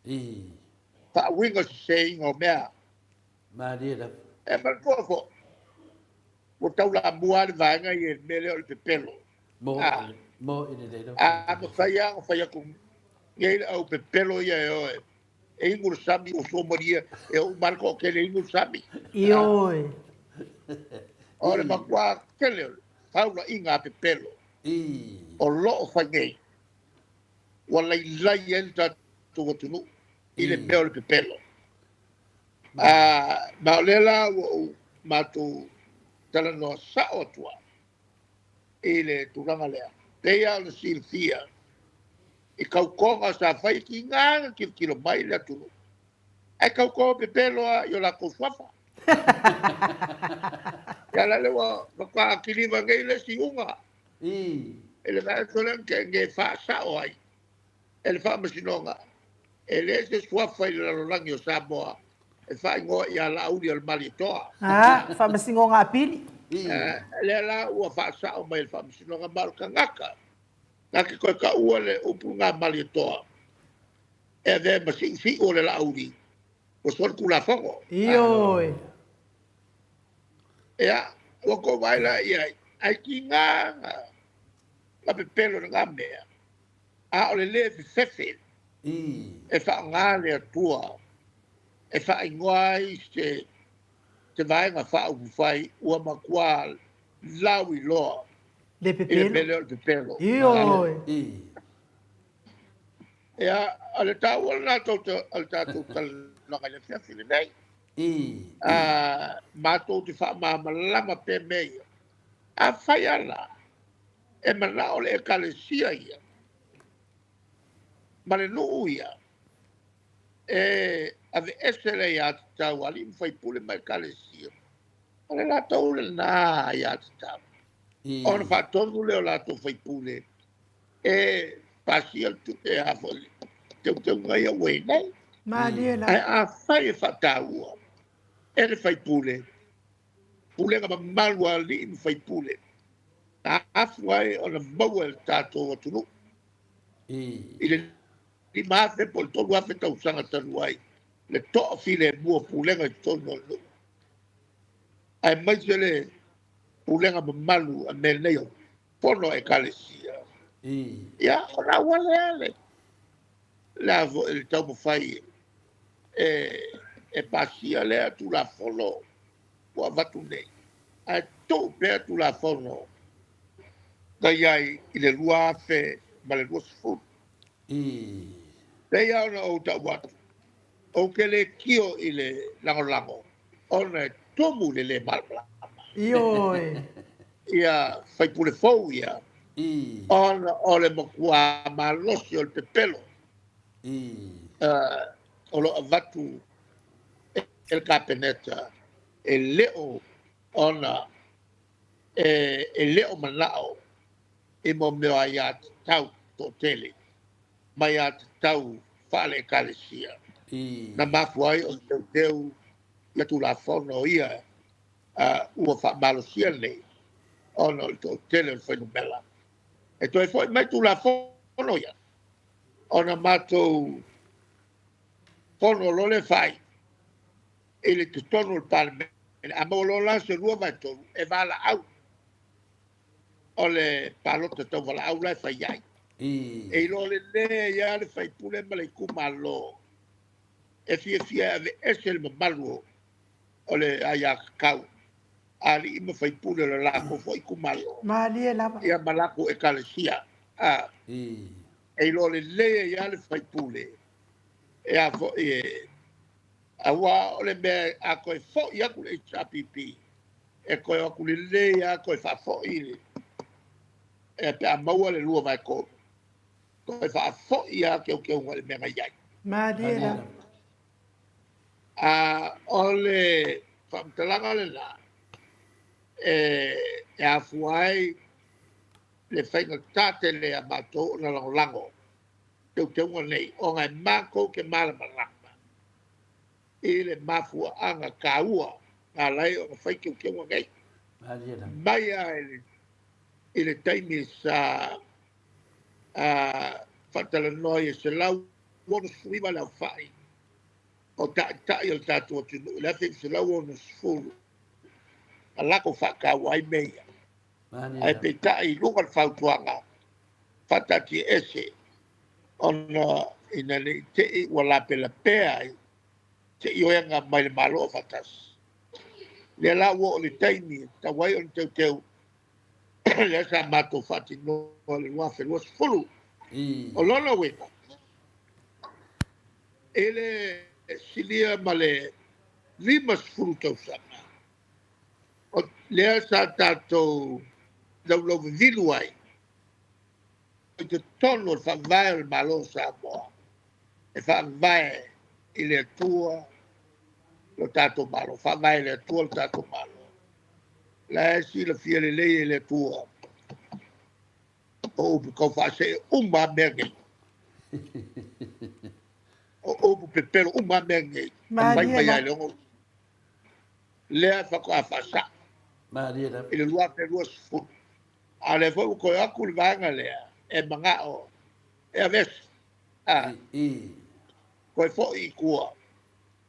I. Wha winga se ingo mea. Maria. E matua fo. Mo taula muare vaenga I e mele o le pe pelo. Mo. Ah. Mo I le dedo. A ma whaia kung. Ngei au pe pelo ia e oe. E ingur sami o so maria. E o marco kele ingur sami. Ioi. O le makua kele. Taula inga pe pelo. I. O loo whangei. Wala I lai enta tu tunu. I le meo le pe pelo. Ma o lela o matu tala noa sao atua. I le turanga lea. Teia o le silfia. I kaukonga sa whai ki nganga ki kilo mai le atunu. Ai kaukonga pe pelo a i o la koswafa. Ia la lewa makua akiliva ngei le si unga. I. E le mai solen ke nge wha sao ai. E le wha masinonga. E le se swafa I le lalolangi o Samoa. E wha ingoa I a la uri al mali toa. Whamasingo ngā pili. Le la ua wha sao mai le wha masinonga maru ka ngaka. Ngaki koe ka ua le upu ngā mali toa. E ve masing o le la uri. O son kula fongo. Ioi. Ea, ua ko waila I ai ki ngā la pe pelo na ngā mea. A ole le fi fefe. I. E wha ngā le atua. E wha ingoai te vaenga wha upu whai ua makua lau I loa. Le I le pepelo. mele o le pepelo. Ioi. I. Ea, ale tau ala tātou talanga le fiafi le nei. I. Mātou te wha māmalama pe mei. A whai ala. E mana o le e kalesia ia. Ma le nuu ia. E ave esele ia te tau ali mwhai pule mai kalesia. Ma le la tau le nā ia te tau. I. Ona whatonu leo la tau whai pule. E pasia tu e hafo te ngai a wei nei. Maria, Ai a whai e whataua. E le whai pule. Pule nga mamalua li i whai pule. A afu ai o na maua e tātou atunu. I. I le ni mafe po le tolu afe tau sanga tanu ai. Le toa file e mua pulenga i tonu anu. Ai mai se le pulenga mamalu a me leo. Pono e kalesia. I. Ia, ona wale ale. La vo le tau mo fai e pasia lea tu la fono. Ua vatu nei. Ai tau pea tu la fono. Kai ai i le lua afe ma le lua sifu. I. Pea ona o tau watu. o ke le kio i le lango ona tomu le malala Ioi. ia fai pule fou ia I. ona o le makua malosi o le pepelo I. o lo avatu el kapeneta e leo ona e leo manao e mo mea ia tau to tele mai ia tau fale kalesia I. na mafuai o teu ia tu la fono ia ua fa malosia nei ona o to tele o fenomela e toi foi mai tu la fono ia ona matou fono lo le fai e le tutono il palme a mo lo la se rua vai tonu e vala au o le palota tau vala au lai fai ai I. e lo le le ia le fai pule ma le kumalo e fia ave ese le mamalu o le aia kau ali ima fai pule le lako foi kumalo Mali e lava. ia malako e kalesia I. e lo le le ia le fai pule e a fo a wa o le me a koe fo ia ku le HRPP e koe aku le le ia koe fa fo i e pe a maua le lua vai ko koe fa fo ia ke o ke o le me ngai ai Mali e lava. a ole famtalanga le la e a fuai le whainga tate le a mato na lango te unga nei o ngai mako ke malama rama i le mafua anga kaua a lai o whaike ke unga ngai mai a i le taimi sa whatala noi e se lau wono suiva lau whai o tai o tātua tunu le awhi se lau wono sfuru a lako whakau ai meia ai pe tai lunga le whautuanga whatati ese ona ina le te i wala pela pea ai te i oenga mai le malo o whatas le la wo o le taimi ta wai on teu le sa mato whati no le lua whenua sfuru o lona wena ele silia ma le lima sfuru tau sana o lea sa tātou lau vilu ai o te tono le whawai o le malo sa moa e whawai i le atua lo tātou malo whawai le atua lo tātou malo la e si la fia le lei le atua o upu kau whaase umma mea ngai o upu pepero umma mea ngai Mali e lava. lea whako a whasa i le lua pe lua sfuru a le fo ko aku le vanga lea e manga o e aves ko fo i kua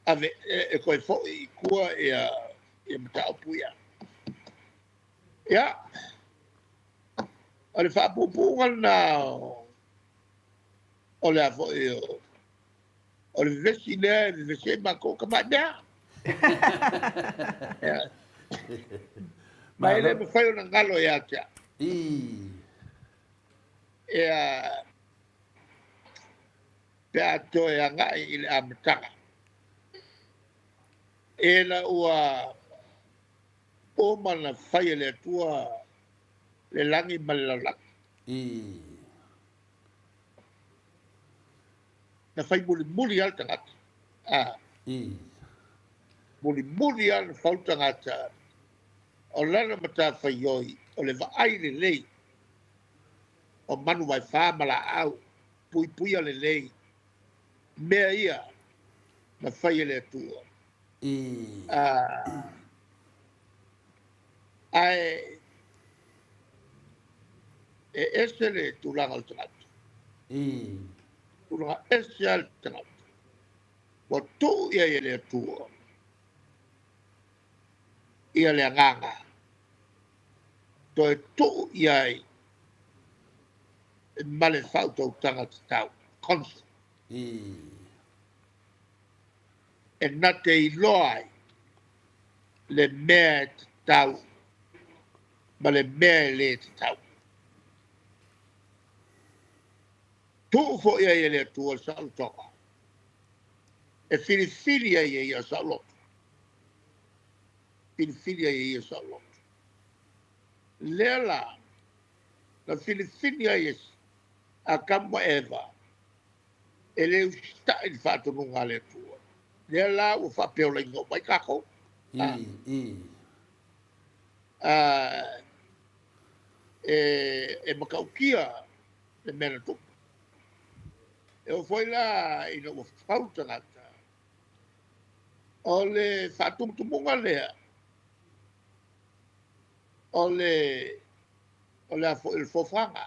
ave e ko fo i kua e mata puia ya ale fa pupu na o le fo o le vesi le vesi ma ko kama da mai le me fai una ngalo ya tia pe ato e anga i le amatanga e la ua o mana fai le tua le langi malalak na fai muli al tangata muli al fau tangata o lana mata fai oi o le vaai le lei o manu vai wha mala au pui ale lei mea ia na whai ele atua ai e ese le tulanga al tangata tulanga ese al tangata wa tu ia ele atua ia le anganga to e tu ia male fauto tangata tau constant e nate i loai le mea te tau ma le mea le te tau tu fo ia le atua sa toka e filifilia ia sa lo. Filifilia ia sa lo. Lela na filifilia ia a kama eva. Ele usta il fatto non ale tua. Lela o fa pe o lengo mai kako. E makaukia le mena tu. E o foi lá ina o falta ngata. O le whatumtumunga lea. O le il fofanga.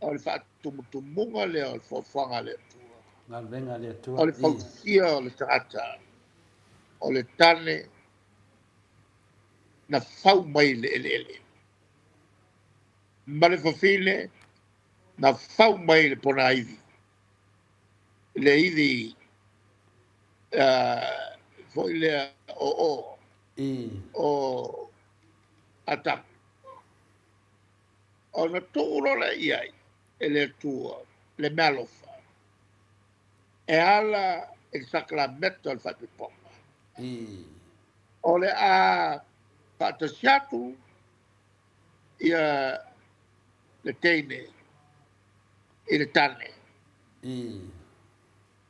O le whatumtumunga lea o le fofanga lea tua. Ngal venga le tua. O le fausia o le tata. O le tane na fau mai le ele. Ma le fafile na fau mai le pona ivi. Le ivi foi le o ata o na tūro le iai e le tua le malofa e ala il sacramento al whapiponga o le a whatasiatu ia le teine i le tane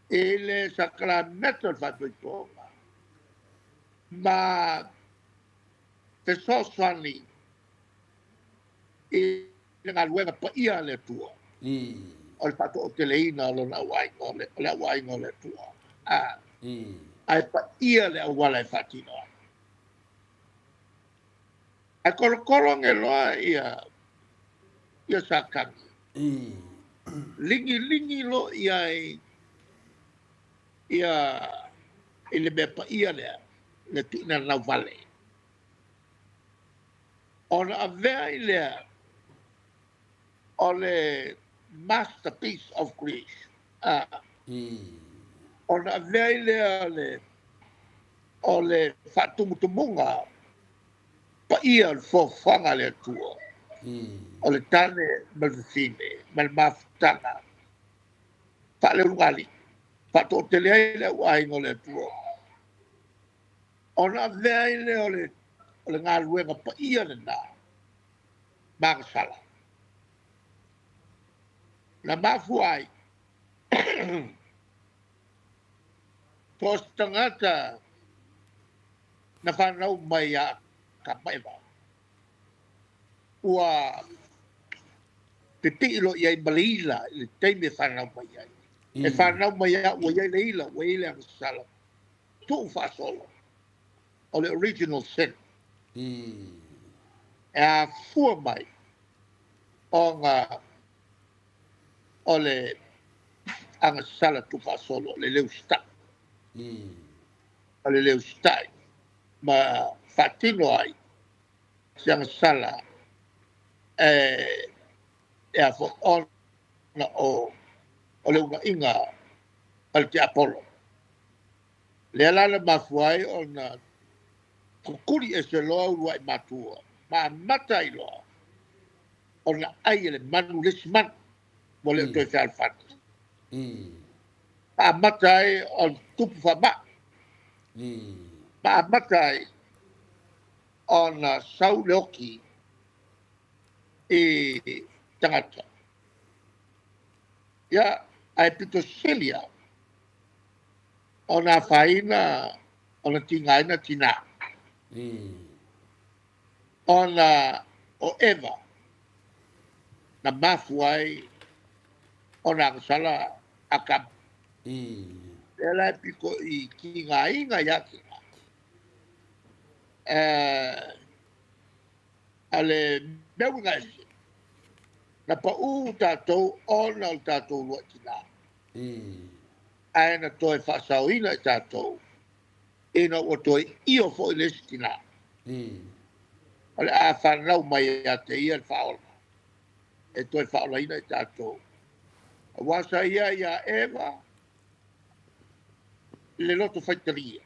e le sacramento al whapiponga ma te sosani i ngā luenga pa ia le tua. O le pato o te leina o le waingo le tua. Ai pa ia le awala e whatino. Ai kolo nge loa ia sakangi. Lingi lo ia i le mea pa ia le tina na vale. Ona avea i lea o le masterpiece of creation. Ona avea i lea o le whatumutumunga pa ia le fofanga le tua. O le tane malvifine, malmafutanga. Wha le rungali. Whato te lea i lea waingo le tua. Ona avea i lea o le ngā luenga pa ia le nā. Mākasala. Na mafuai. Tos tangata na whanau mai a ka maiwa. Ua te ilo iai malila i le teime whanau mai ai. E whanau mai a ua iai leila, ua iai ang sala. Tu whasolo. O le original sin. E a fua mai o le anga sala tu fasolo le leu sta. O le leu sta. Ma fatino ai si anga sala e a fo ona o le unga inga al te Apollo. Le alana mafuai ona kukuri e se loa urua i matua. Ma mata i loa. Ona ai le manu lesi manu. Mole o toi whare whatu. Ma mata ai on tupu whama. Ma mata ai on sau leoki i tangata. Ia, ai pito selia. Ona whaina, ona tingaina tina. Ona o Eva. Na mafuai ona ngasala akam. Ela piko i ki ngā inga yaki. Ale meu ngasi. Na pa u tātou ona o tātou lua tina. Aina toi whasauina i tātou. Ina o toi io fo i lesi tina. Ale a whanau mai a te ia whaola. E toi whaola ina i tātou. Wasa ia Eva le loto whaitalia.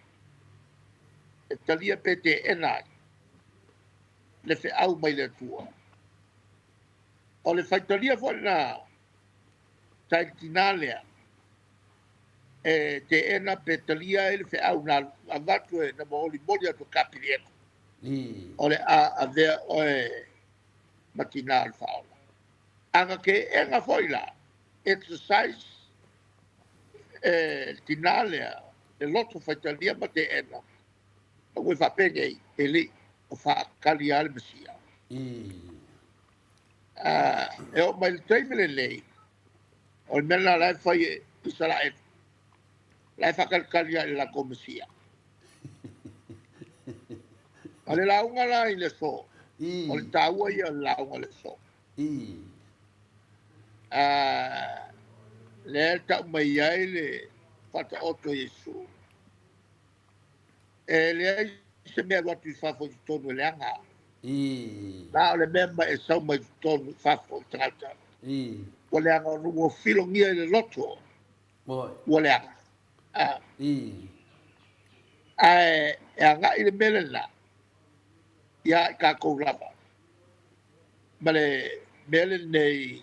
E talia pete enai. Le whi au mai le tua. O le whaitalia whana tai tinalea. te ena petalia ele fe au na avatu na moli moli to kapiliet I. ole a ve o matina al faula anga ke enga foila exercise tinalea e loto faitalia ma te ena o fa pege ele o fa kali al mesia I. e o mai taimele lei o mena la fai Israel la fa kali la komisia ale la unga la ile so o le I. taua ia la unga le so I. le ta mai ai le fata oto Yesu e le ai se mea watu fafo i tonu le anga I. la o le memba e sau mai tonu fafo tangata I. o le anga o filo ngia le loto Moi. o le anga I. e anga i le mele na ia ka kou lava ma le mele nei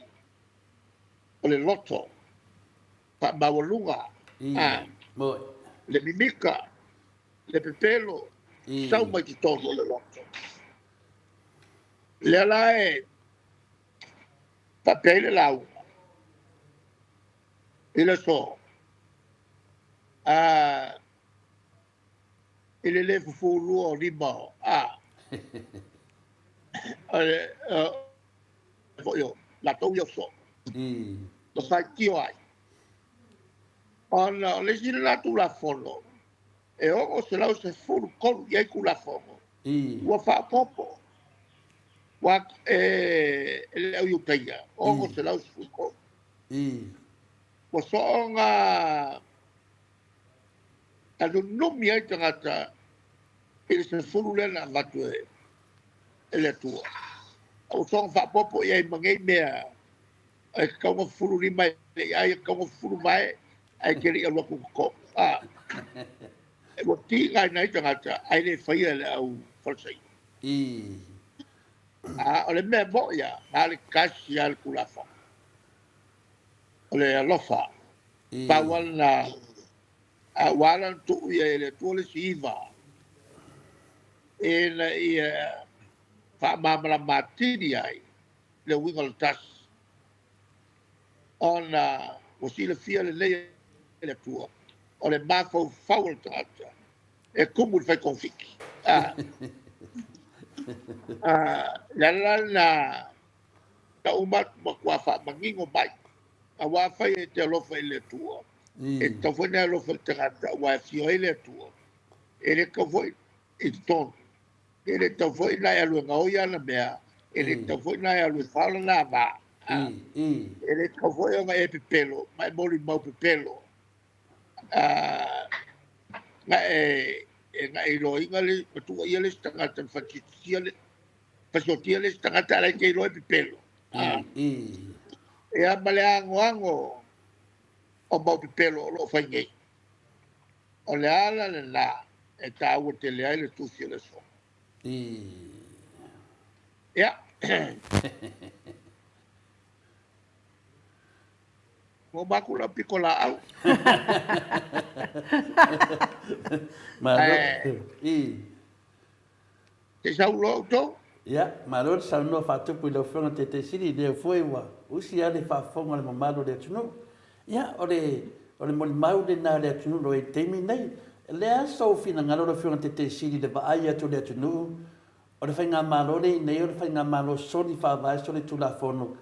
o le loto pa mawalunga I. Moi. le mimika le pepelo sau I. mai tonu le loto le ala e papele lau ile so ile le fufu o lima ale yo la tau yo so I. lo sai tio ai ona le sila la tu la fono e o se lau se furu kolu ye ku la fono I. wa fa popo wa le au yo peia o se lau se furu kolu I. wa so nga tanu numi ai tangata ele se furu le na vatu ele tua o so fa popo ye mangai mea ai ka mo furu ni mai ai ka mo furu mai ai ke ri alo ko e mo ti ga nai tangata ai le fai le au falsai I. o le me bo ya ale kasi al kulafa o le alofa pa I. wala wala tu ye le tu le siva e la fa mamla matini ai le wingal tas ona o si le fia le tua o le mafo faul tata e kumu fai konfiki la ta umat makwa fa mangingo bai a wa fai e te alofa le tua e ta foi ne alofa tata wa fio le tua e le ka foi e ton e le ta foi na ya lu ngaoya na mea e le ta foi na ya lu fala na ba I. I. ele ka foi nga e pepelo mai mori mau pepelo nga nga e lo inga le tu ia le stanga tan fatia le fasotia le stanga tala ke lo e pepelo I. I. e a male ango o mau pepelo lo fa ngai o le ala le la e ta o te le ai le tu si le so I. ya mo makula pikola au Malo. I. te sa ulo to Ya, malo sa no fatu pu lo fonga te te siri de foi wa. Usi ale fa fonga le mamalo de tunu. Ya, ore mo mau de na le tunu lo e temi nei. Le a so fina ngalo lo fonga te te siri de ba ai atu de tunu. Ore fa nga malo le nei ore fa nga malo so di fa vai so le tu la fono.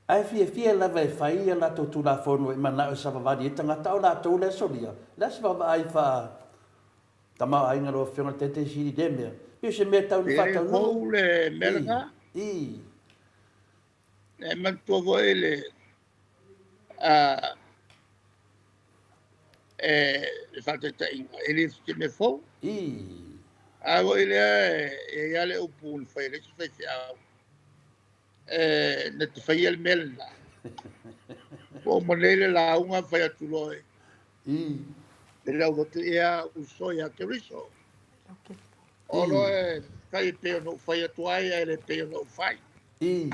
Ai fie la vai fai la to tu la fono e mana sa va di tanga tau la to le so dia. La sa va ai fa tama ai ngalo fonga te te siri de me. Io se me tau ni fa tau no. ho le melga I. e man to vo ele le fate ta inga ele se me fo I. a vo ele e ya le upun fa ele se fe a ne te fa el melna o mo le la unga fa ya tuloe I. le la vo te ya uso ya ke riso Okay. o lo e kai pe no fa ya tuai ele pe no fai I.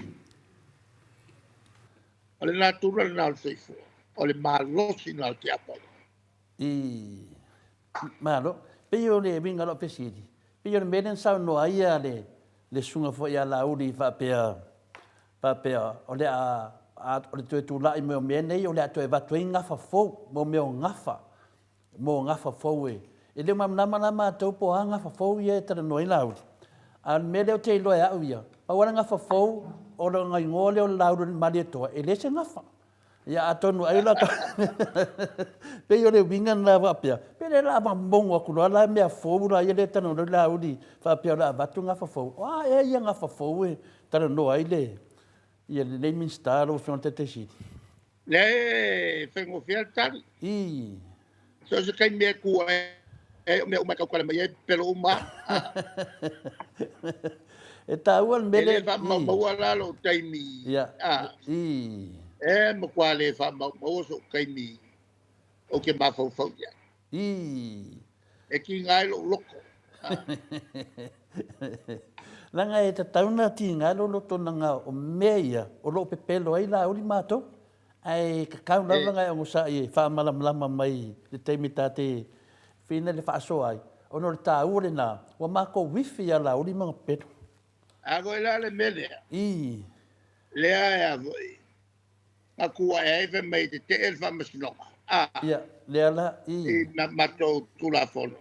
o le natural na se fo o le malosi na te apa I malo pe yo le vinga lo pesidi pe yo meden sa no ia le sunga fo ia la uri fa pe o le a o le tu la i me me nei o le to e va tu inga fa fo mo me mo ngafa fo e le mam na ma to po anga fa fo ye tra no i la uri an me le te lo ya uia pa wana ngafa fo o lo ngai ngole o la uri ma le to e le se ngafa ya atonu ai la pe yo le vinga na va pe le la ba bongo ku la me fo la ye le tano la uri fa pe la ba tu ngafa fo wa e ye ngafa fo e tra no ai le ye le min star o fon te si le fengo fiel tan i so se kai me ku me o ka kala me pelo uma e ta wan me le va ma wala lo taimi ya i mo kwale fa ma so kai mi o ke ma fo ya i e ki ngai lo loko langa e ta tauna ti nga lo tona o meia o lo pepelo ai la uri mato ai ka kau lava ngai o sa i fa malama mai le temitate fina le fa so ai ono le ta ure na wa ma ko wifi ya la uri mga peto ago la le mele i le a a ku ai ve mai te el fa masno ya le ala i na mato tu la fono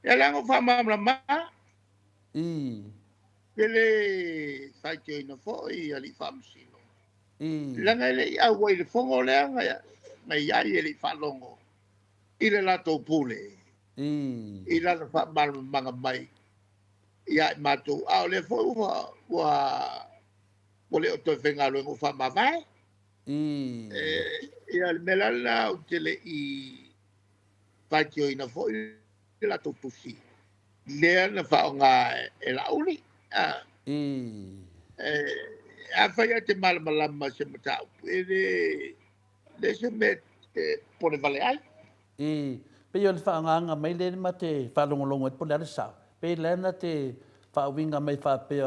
ya la ngo fa malama i ele sai ke no fo i ali fa masino i langa le a wai le fongo le nga ya mai ya ele fa longo i le la to pule i la fa mal manga mai ya mato a le fo wa le to venga lo ngo fa ma vai i al melala o tele i fa ke ina fo i la to pusi le na fa nga e la uli a fa ya te mal malama se mata le se met por vale ai pe yo le fa nga mai le mate fa longo po le sa pe le na te fa winga mai fa pe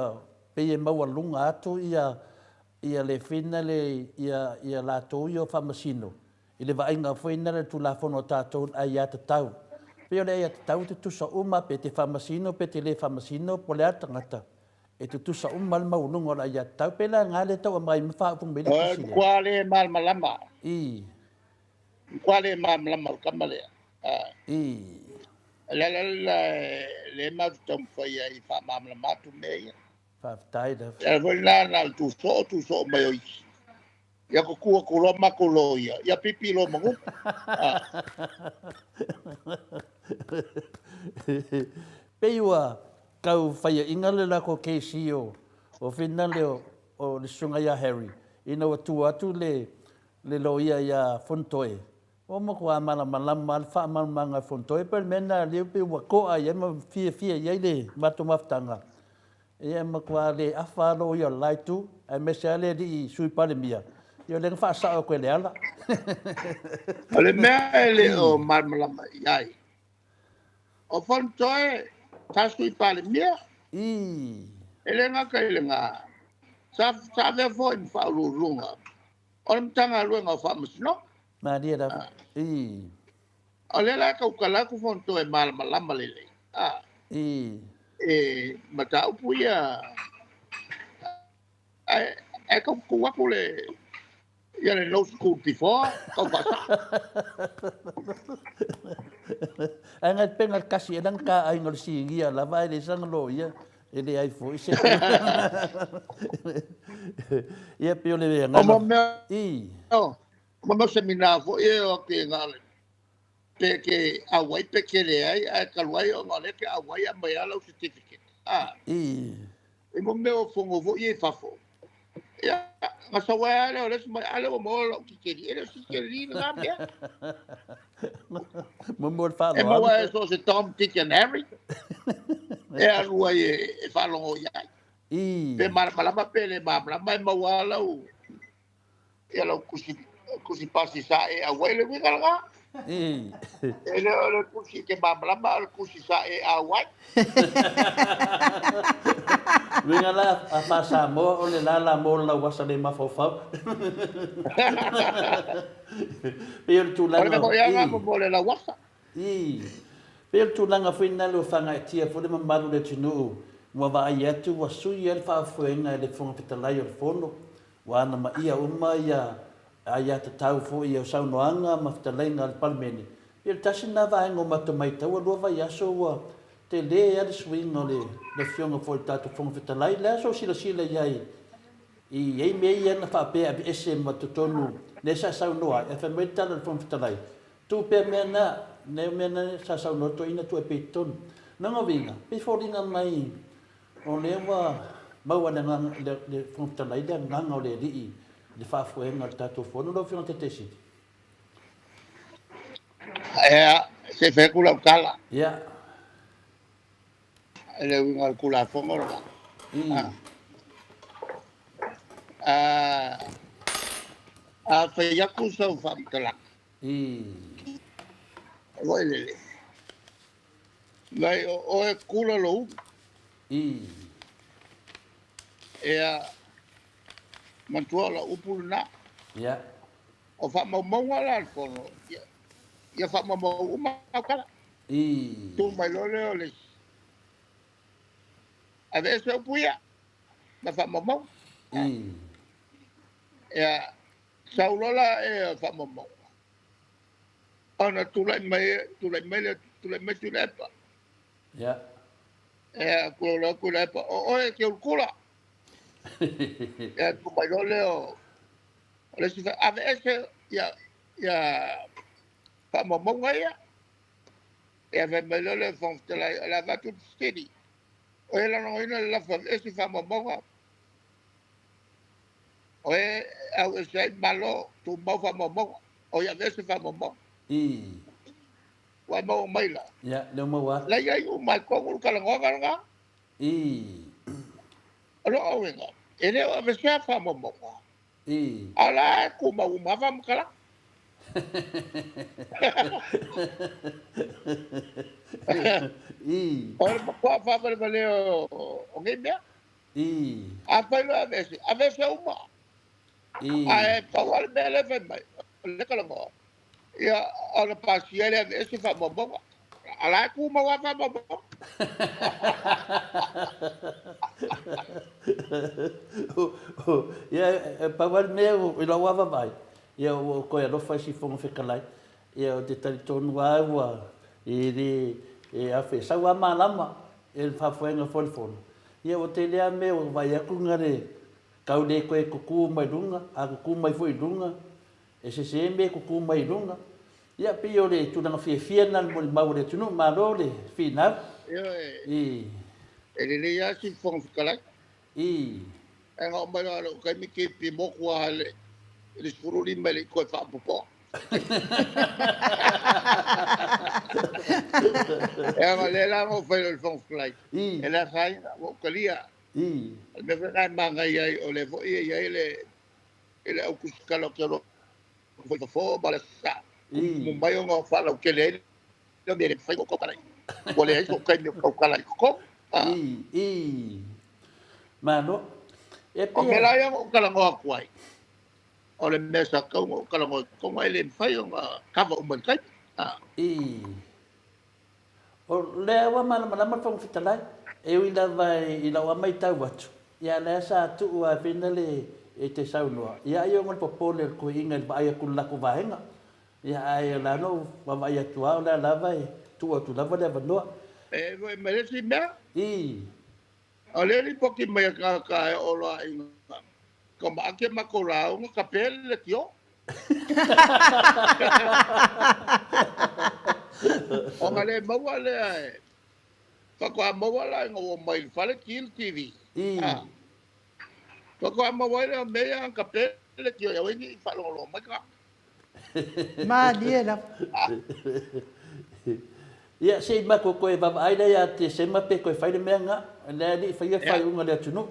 e mau lunga atu ia le fina le ia la to yo fa masino ile va inga foi na tu la fono tato ai ata tau pe yo le ia tau te tu sa uma pe te fa masino pe te le fa masino po le ata ngata e tu sa mal mau lunga la ia tau pe la ngale tau mai fa pu me le quale mal malama quale mal malama kamale le ma tom foi ai fa mal malama tu me fa tai da e voi na tu so mai oi ya ko ku lo ma ko lo ya pipi lo mo peiwa kau fai ingale la ko KCO o fina le o le sunga ya Harry ina o tu atu le lo ya fontoe o mo ko amala mal fa mal manga fontoe per mena le pe wa ko ai ma fia ya le matu maftanga e ma ko le afalo ya laitu e me sale di sui pale mia yo le fa sa ko le ala ole me o mal ai o fontoe ta sui pale mia ele nga ka ele nga sa ve fo in fa lu lunga on tanga lu nga fa musno ma dia da ole la ka kala ku fontoe mal malama le mata upuya ai ko ku wa ku le ya le no school before ko pasa angat pengat kasi edang ka ay ngol singi ala vai le sang lo ya ele ai foi se ia pio le nga mo seminar fo o ke ngale pe ke awai pe ke le ai ka wai o ngale ke awai a mai ala certificate mo me o fongo fo fa fo ya masa wa le ole ale mo lo ki ele si ke ri na ya mo fa e mo wa so se Tom Dick and Harry e a lua e fa lo ya pe mar malama pe le mai mo wa lo e lo kusi pasi sa e a wa le wi ga ele ole kusi ke malama kusi sa e a wa Ringa la a pasa mo o le la mo la wasa le mafofau. Pero tu Ora me langa. mo ia nga mo le la wasa. I. Pero tu langa fina lo fanga tia fo le mamalu le tunu. Wa va ia tu wa sui el fa fuenga le fonga fitalai o fono. Wa na ma ia uma ia ia te tau fo ia sau noanga ma fitalai na le palmeni. Pero tasina va ngo matomai tau lo va ia so wa te le ia le swing o le fionga fo tatu fonga fitalai le so sila iai. I ei me ia na fa pe a ese matutonu. Ne sa sau noa e fa me tala le fonga fitalai. Tu pe mena ne mena sa sau no to ina tu e peton. Nanga vinga, pe foringa mai o le wa mau ana le fonta lai da nganga o le ri le fa fuenga tatu fono lo fiona te tesi. Se fe kula kala. Ya. Le winga kula fongo. A fe yaku so fam tala. Lele. Lai o e kula lo. Mantua la upulna. Ya. O fa mo la fono. Ya fa mo uma kala. Tu mai lole ole. A veces eu puia. Na fa mo. Ya saulola e fa mo. Ana tu lai mai tu lepa. Ya. Kula pa. O e ke kula. Tu mai lole o. Ole si a veces ya fa mo ya. E ve mai lole fon la va tu steady. O ela no ina la fa ese fa mo. Oe au e malo tu mau fa mo. O ya veces fa mo. Wa mo mai la. Ya, le mo wa. La ya yu mai ko ku kala nga. Alo awenga. Ele o veces fa mo. Ala ku mau ma fa kala. Ora ko fa vale o ngemia. Apa lo a veces uma. Ai pawal bele fe mai. Le kala mo. Ya ala pasiele a veces fa mo. Ala ku mau fa mo. Ya pawal meu ila wa vai. Ya o ko ya lo fa si fonga fekalai. Ya o te talitonu wa e a fe sa wa malama el fa fuenga fon. Ya o te lea meu vai aku ngare kau de ko e kuku mai dunga, a kuku mai foi dunga. E se me kuku mai dunga. Ya pe yo le tu na fie na mo mau le tunu ma lo le final. Ele ya si fon kala. E nga mai lo kai mi ke pi mo kwa le. Ele furu li mele ko fa popo. Nga le la mo fa le fon kala. Ela sai mo kalia. Me fa manga ia o le vo ia ele au kuskalo ke lo foi fo bala sa. Mo mai ngo fa lo ke le lo me fa ko kala. Ko le ko kai ko kala ko. Mano. E pe me la ia ko kala ngo kwai. O le mesa ko ngo kala ngo ko mai le fa yo ka va un kai. O le wa malama fong fitalai. E ila vai ila wa mai tau watu. Ia le sa tu wa finale e te saunua. Ia yo ngon popole ko inga vai ku la ku vaenga. Ia ai la no va vai tua la vai tu la va le no. E me le si me. Ale ri poki mai ka o la inga. Ko ma ke ma ko la un kapel le tio. O ngale mau ale ai. Ko mo la ngo mai fale kil TV. Ko mo wala me ya kapel le tio ya ni fa lo mai ka. Ma diela. Ya sei ma ko e va ai da ya te se ma pe ko fai de menga le di fai unga le tunu.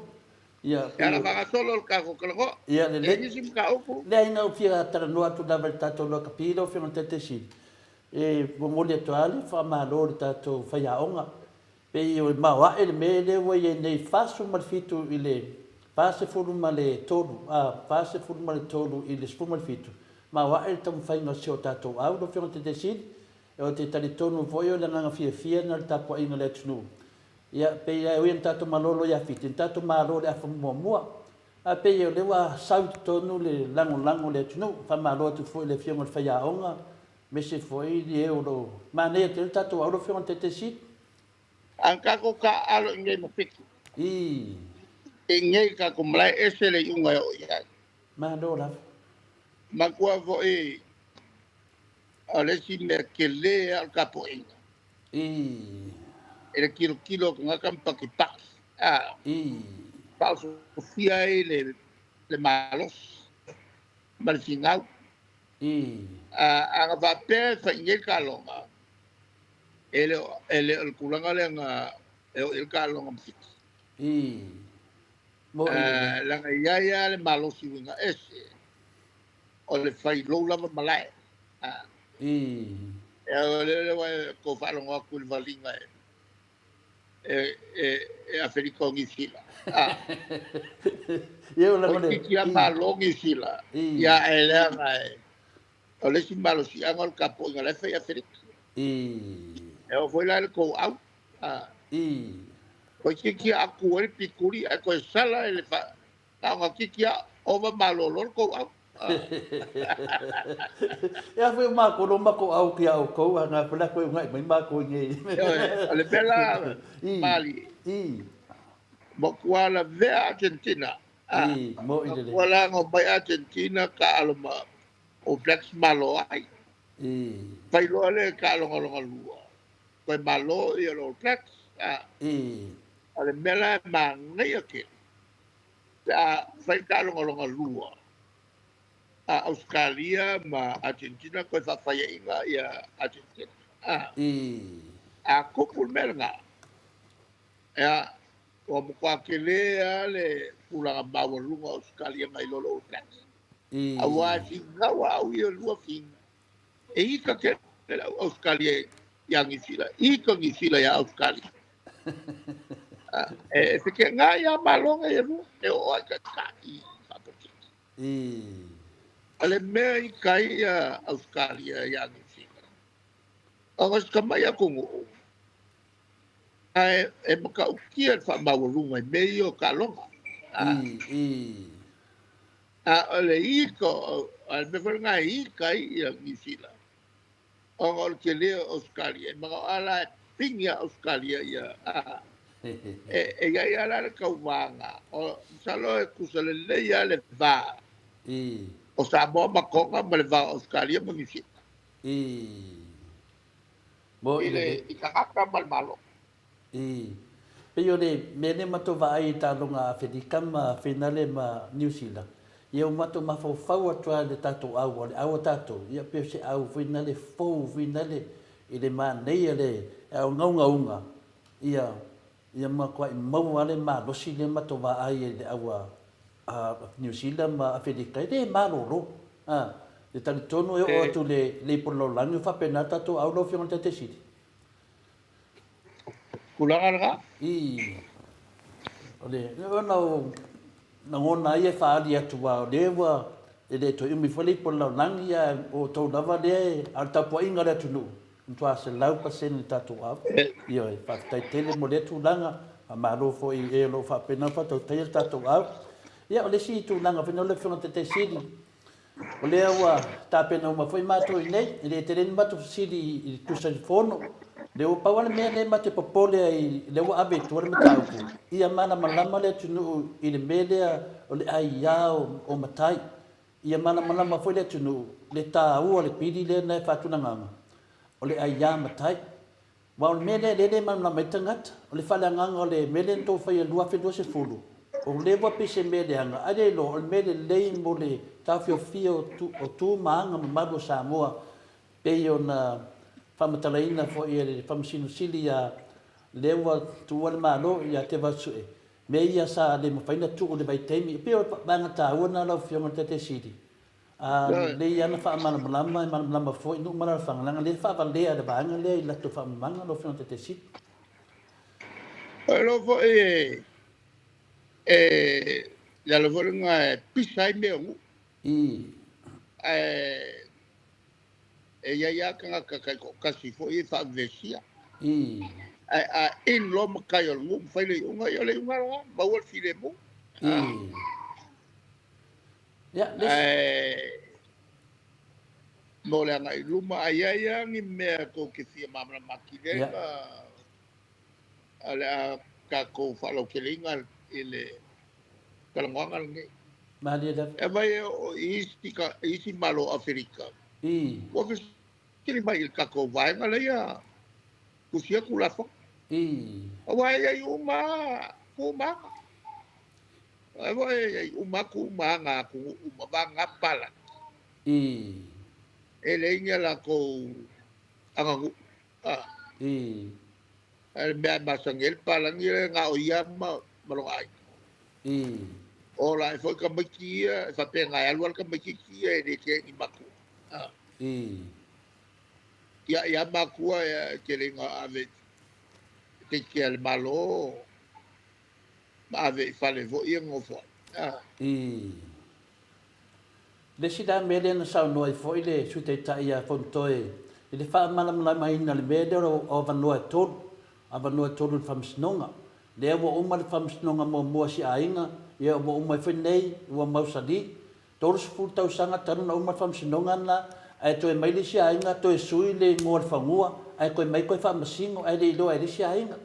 Ya. Ya va solo el cago que lo. Ya le ni sim ka o. Le ina o fia tra no atu da verta to lo capito fino te te si. E mo le toali fa ma lo ta to fai a onga. Pe o mawa ele me le wa ye nei fasu mal fitu ile pase fulu male tolu pase fulu male tolu ile spu mal fitu mawa ele tam fai no sio tato au do fiona te desid e o te tali tonu voio le nga fia na tapo inga le tunu ia pe ia o tato malolo ia fitin tato malolo le afa mua a pe ia le wa sau tonu le lango le tunu fa malolo tu fo le fiona fai a onga me se foi di euro ma ne te tato au do fiona te desid Ang kako ka alo ingay mapiki. I Ingay ka kumlay esele yung ngayon yan. Mandora. Magwa vo alesi me kele al kapo inga. Ele kilo nga kampaki pak. Pauso fia le malos. Malsingaw. Ang vape sa ingay kalonga. Ele el kulanga le nga el kalonga mfik. Lang yaya le malos nga ese. O le fai lo lava malai. Le wa ko fa lo ku le valinga a Federico Ngisila. Yo la ko ki ya malo Ngisila. Ya ele nga o le si malo si angol kapo nga le fai a Federico. Eu foi lá com au. Ko ki aku el pikuri ko sala ele fa. Ka ki over malolor ko au. Ya foi uma colomba ko au ki au ko nga pula ko ngai mai ma ko ngai. Ale bela mali. Mo kuala ve Argentina. Mo ile. Kuala ngo bai Argentina ka alma o flex malo ai. Pai lo ale ka lo lua. Ko malo i lo flex. Ale bela mangai ke. Fai ka lo lua. Australia ma Argentina ko fa fa inga ya Argentina. Ko pul melga. Ya o mo kwa kele ale pula ba lunga Australia mai lo flex. Awa singa wa u lua fin. E ika ke Australia yang isila. Ika isila ya Australia. Se ke nga ya malonga ya lu e o ka kai. Ale mea i kai a Australia yang isila. Awas kamaya kungu. E maka ukia fa mawalunga meio kalonga. Ale iko al me nga i kai yang isila. Ongol kele Australia. Maka ala pinga Australia ya. Ya la kauwanga. O salo kusalele ya le va. O Samoa makonga ma le va Australia mangisi. Mo ile ikaka mal malo. Pero le mene mato vai ta longa Afrika ma finale ma New Zealand. Ia mato ma fau atua le tato au le au tato. Ia pe se au finale fo finale ile ma nei le au ngaunga. Ia ma kwa mau ale ma lo si le mato vai le au New Zealand ma Afrika de malolo le tali tono e o tu le polo langu fa penata to au lo fiona te siti kulanga ole na ngona ia fa ali atu wa lewa ele to imi fali polo langu ia o to lava de alta po inga le tunu nto ase lau pa sen tatu a ia fa tai tele mo le tu langa a malo fo i e lo fa penata to te tatu a ia ole si tu langa fino le fiona te siti o lea ua tapena uma foi matou i nei i le tereni matu sili i tusafono le ua pauale mea le mate popole ai le ua ave tuare mataupu ia mana malama le atunuu i le mea lea o le aiā o matai ia mana malama foi le atunuu le tāua le pili lea na e faatunagaga o le aiā matai ua o le mea lea lele malama i tagata o le faaleagaga o le mea le natou faia lua felua sefulu o le ua pese mea leaga ai le lo o le mea lelei mo le tafiofia o tumaaga mamalu o Samoa pei ona faamatalaina foʻi e le famasinusili ia le ua tua le malo ia te vasue me ia sa le mafaina tuu le vaitaimi pe o vagataua na laufioga le tetesili le ia na faamalamalama e malamalama foʻi nuu malala fagalaga le faavalea le vaega lea i latou faamamaga laufioga tetesili Lo fo la lo fo nga pisai me ngu. Ya ka ka si fo I fa vesia. In lo makai o ngu fai le unga yo le unga ro ba wol fi le mo. Ya, des. No le ngai luma ya ngi me ko ke fi mamra makilenga. Ala ka ko fa lo ke linga ile kalangangal ngi. Malia da. Vai o isi malo Afrika. Wa ke kiri mai ka ko vai ngala ya. Kusia kula fo. Wa ya uma. Wa ya uma nga ku uma ba ngapala. Ele inga la ko anga el me masangel palangi nga o ya malongai. Ola foi ka makia fa pe nga alwal ka makia de ke I maku. Ya makua ya kelinga ave te ke al malo ave fale vo ia ngofo. Le sida mele na sa no foi le su te tai a fontoe. Le fa malam la mai na le mele o va no tot. Ava no tot fa msnonga. Le wo o mal fa msnonga mo si ainga. Ia wo o mai foi nei wo mau sadi. Todos fu tau sanga tanu na o mal fa msnonga na ai to mai le si ainga to sui le ngor fa ngua ai ko mai ko fa msingo ai le do ai le si ainga.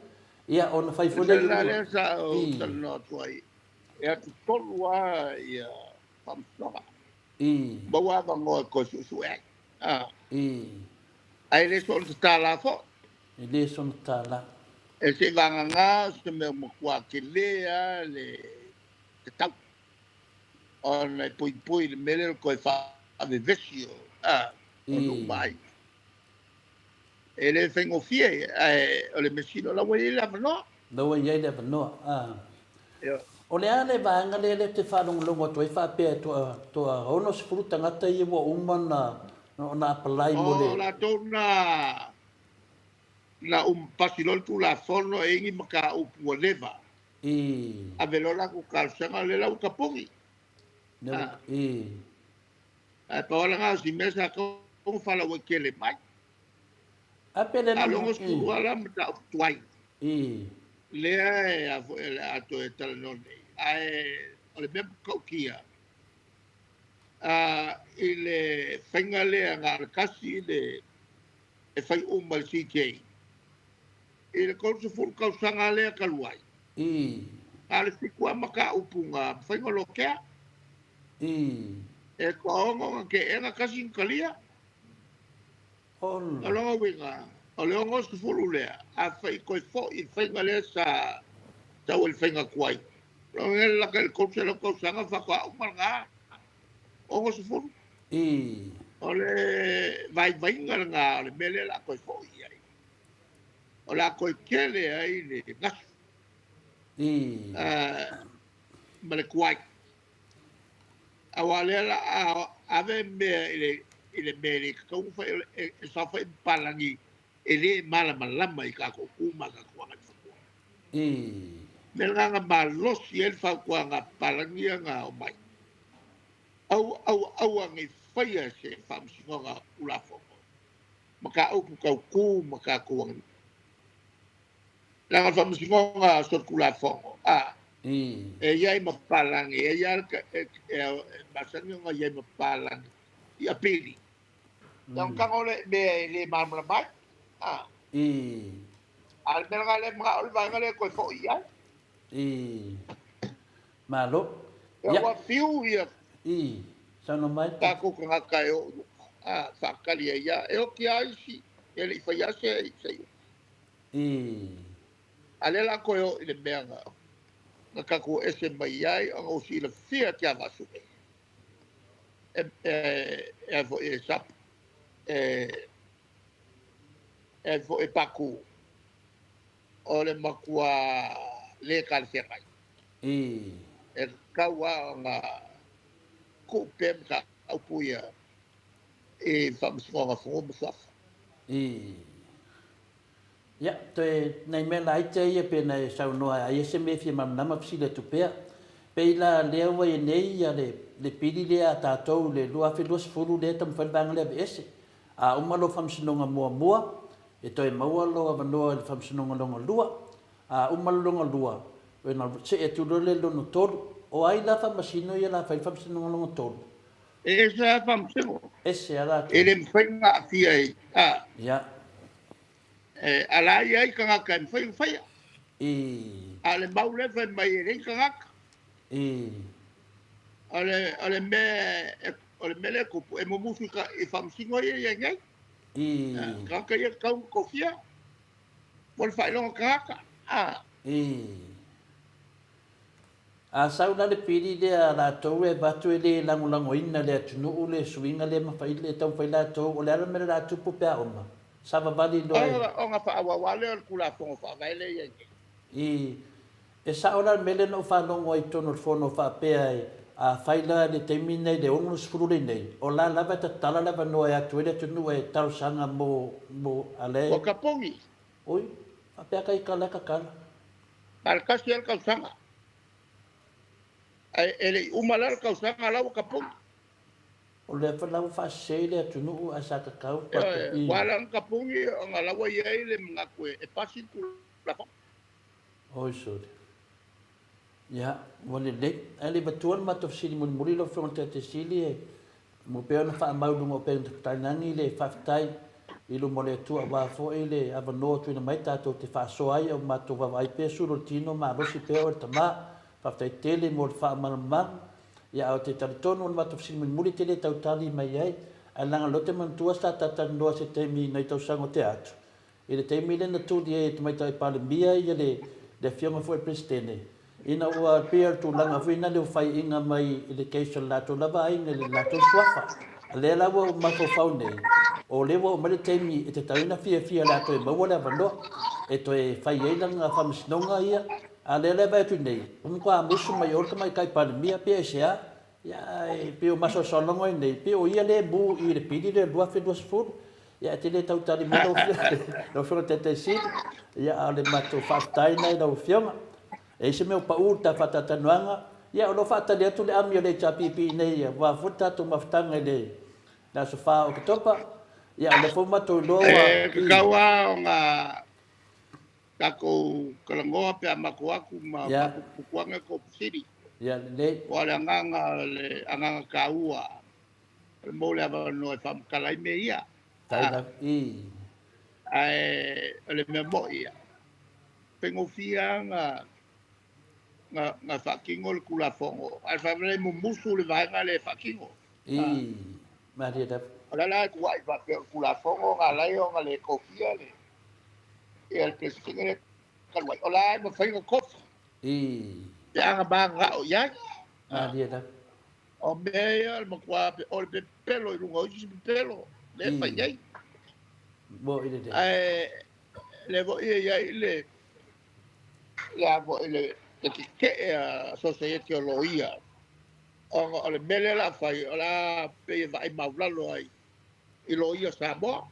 Ia ona fai foi le. La sa o tano tuai. Ya tolwa ya fa msnonga. Bawa ba ngo ko su ai le son tala fo Le son tala e se vanga se me mo kwa ke le te tau on e pui le mele ko fa ave vesio no mai ele fengo fie o le mesino la wele la no ye le no o le ale vanga le te fa longo to fa pe to ono se fruta ngata I wo umana na apply mo le la tona na pasilol tu la forno e ngi maka upu leva a velola ku kalsanga le la ukapongi a paola nga si mesa ko fala wo kele mai a pele a longo su wala mta tuai le a to e tal non ai ole be ko kia ile fengale nga kasi le e fai umal CJ ile ko su ful ka sanga le kaluai ale fikua maka upunga fengo lokea e ko ongo ke enga kasi kalia alo winga ole ongo su fulu le a fai ko fo I fenga le sa tau el fenga kuai lo ngel la ke ko se lo ko sanga fa ko umalga ongo su fulu ole vai nga le mele la ko fo ia ola ko kele ai le ngas male kuai awalela ave me ile mele ko fa sa fa palangi ele mala malama I ka ko kuma ka ko nga malos el fa ko nga palangi nga o mai au ngi faia se fa msinga ula fo maka o ku maka ko la fa msinga so kula fo e ia mapalangi e ia basanga nga ia mapalangi ia pili donc quand on les membres mai al mergale ma ol vangale ko fo ia malo ya wa fiu ia sa no mai ta ko nga kayo fa kali ia e o ki ai si ele fa ia se ale la ko ile menga na ka ko ese mai ai o si le fia tia vasu vo e sap vo e paku o le makua le kalsekai e kawa nga ko pem ka upuia e famsonga fo msaf Ya, toe nei me lai te ia pe nei sau noa a ese me fia mam nama psi le tupea. Pe ila lea wa e nei ia le pili lea tātou le lua fe lua sifuru lea tam whanbanga lea ese. A umalo whamsinonga mua mua, e toi maua loa wanoa le whamsinonga longa lua. A umalo longa lua, e na se e tulole lono tolu, o ai la whamasino ia la whamsinonga longa tolu. E sa whamsinonga? Ese ala tu. E le mwhenga a fia e. Ya. Ala ia i ka ngaka e mwhenga whaia. A le maule whai mai e rei ka ngaka. Ale me le kupu e momusu ka e whamsingo ia ngai. Kaka ia kau kofia. Wal whai longa ka ngaka. A sauna le pili lea la tau e batu e le langulango ina le atunuu le suinga le mawhaile e tau whaila tau o le ala mele la tupu pea oma. Sava vali loe. O nga whaawawale o kula whongo whaavaile ia. E sauna mele no whanongo i tono whono whaapea e a whaila le teimi nei le ongo sfurule nei. O la lava ta tala lava noa e atu ele atunuu e tau sanga mo ale. O kapongi. Oi, whapea kai ka leka kala. Alkasi al kausanga. Ele umalar kausanga lau kapongi. O le whalau whasei le atunuu a sa kakau. Walang kapungi ang alawa yai le mga kwe e pasi tu lako. Oi sore. Ya, wale le. Ale batuan matof sili mun muri lo fronte te sili e. Mo peo na wha mau lungo peo te tainani le whaftai. Ilo mo le tua wafo e le avanoa tuina mai tato te whaasoai o mato wawai pe suro tino ma rosi peo e tama. Whaftai tele mo le wha maramang. Ya o te taritono o matof sili mun muri tele tau tali mai ai. Alanga lote mantua sa tata noa se teimi nei tau sango te atu. I le teimi le na tūdi e te maita i pale mia i le fionga fo e presidente. Ina ua pia tu langa fina le ufai inga mai i le keisha lato lava inga le lato suafa. A le lawa o mako faune. O lewa o male teimi i te tawina fia lato e maua le avanoa. E to e fai eilanga whamisinonga ia. A le lewa e tu nei. Umkwa musu mai orta mai kai pale mia pia e sea. Ya pio maso solongo nei pio ia le bu i le pidi le dua fe dos fur ya te le tau tali mo no fo te sit ya le mato fatai nei no fioma e se meu pauta fatata noanga ya no fata le tu le ami le chapipi nei wa futa tu maftanga le na sofa o topa ya le fo mato lo wa kawa nga kako kalangoa pe amakuaku ma kuanga ko city. Ya le wala anganga kaua mo le ava no fam kalai me ia taina le memo ia pengo fia nga fakingo le kula fongo al favele mo musu le vainga le fakingo maria da ala ku ai va kula fongo nga lai o nga le kofia le el presidente kalwai ola mo faingo kof ya banga o ya dia da o meia mo qua o le pelo i lungo i pelo le fai ai bo ile de le vo ia le la vo le ke society o loia o le mele la fai o la pe vai maulalo ai i loia sa bo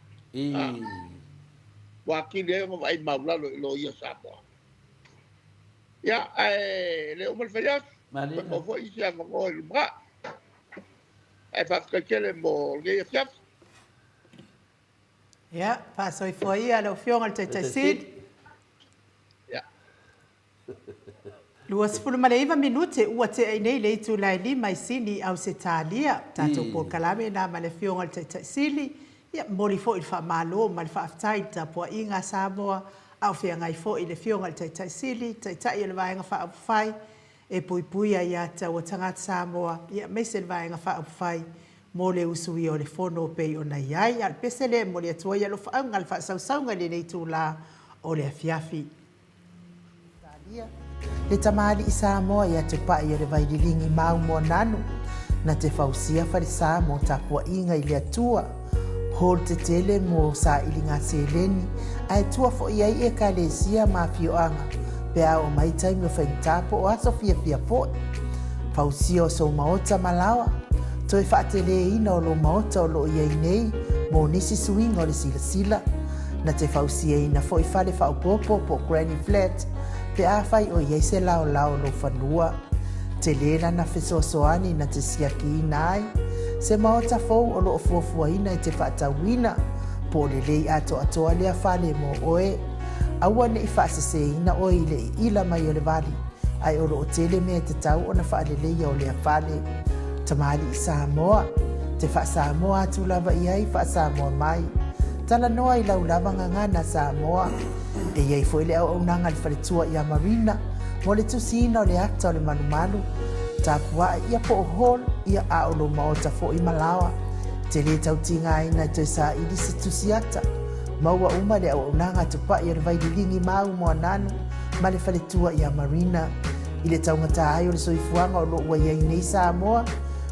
wa ki le mo vai maulalo i loia sa bo ya le umar fayas mo fo isia mo el bra fa que le mo le fiaf ya paso i foi a lo fiong al tete sid ya luas fulu maleva minute ua te ai nei le tu lai li mai sini au se talia tato por kalame na male fiong al tete sili ya mori fo il fa malo mal fa aftai ta po inga saboa au fia ngai fo i le fionga le tai sili, tai le vaenga wha apu whai, e pui ai ata o tangata Samoa, ia meise le vaenga wha apu whai, mo le usui o le whono pei o na iai, al pese le mo le atua ia lo whaunga le wha sausaunga le nei tū la o le afiafi. Le tamali i Samoa ia te pai o le vaililingi mau mo nanu, na te whausia whare Samoa tapua inga i le atua, hol te tele mo sa ilinga seleni, ai tua fo iai e ka le sia ma fioanga, pe a o mai taimi o whaintapo o aso fia po. Pausia o so maota malawa, toi whaatele ina o lo maota o lo iai nei, mo nisi suinga o le sila. na te fausiaina fo'i fale fa'aupopo po Granny Flat pe a fai o iai se lao lo fanua. Te lela na fesoasoani na te siakiina ai, se maota fou o loo fuafuaina i te whaatauina, po le lei atoa lea fale mo oe. Aua ne i whaaseseina o i le ila mai o le vali, ai o loo tele mea te tau o na whaalelei o lea fale. Tamari i Samoa, te wha Samoa atu lava i ai wha Samoa mai. Tala noa i lau lava ngangana Samoa, e iei fo ile au nanga li whaletua i a Marina, mo le tusina o le ata o le manumalu, tapua ia po hol ia aolo maota fo i malawa, te le tautinga ina toi sa ili se tusiata, maua uma le au nanga tupa i le vaidilingi mau mo ananu, ma le whaletua i a Marina, i le taungata ai o le soifuanga o lo ua iei nei Samoa,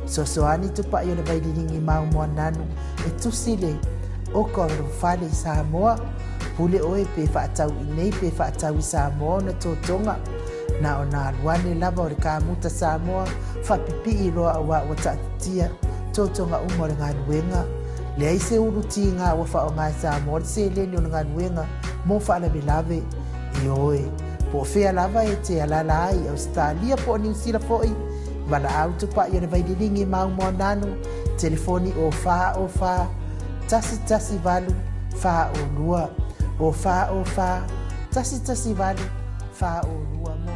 sosoani tupa i le vaidilingi mau mo ananu, e tusile, o ka fale i Samoa, pule oe pe whaatau i nei pe whaatau i Samoa na tōtonga, na o nā luane lava o le kāmuta Samoa, whapipi i roa awa o tātia, tōtonga umo le ngā nuenga. Le aise uruti ngā wa wha o ngā Samoa, le se leni o ngā nuenga, mō whaalawe lave i oe. Po whea lava e te alala ai, Australia po New Zealand foi, wala autupa i o le vaidilingi mau mo nanu, telefoni o wha, tasi valu, wha o lua, o wha, tasi valu, wha o lua mo.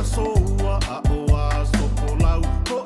Soa a o a sopo lau, ko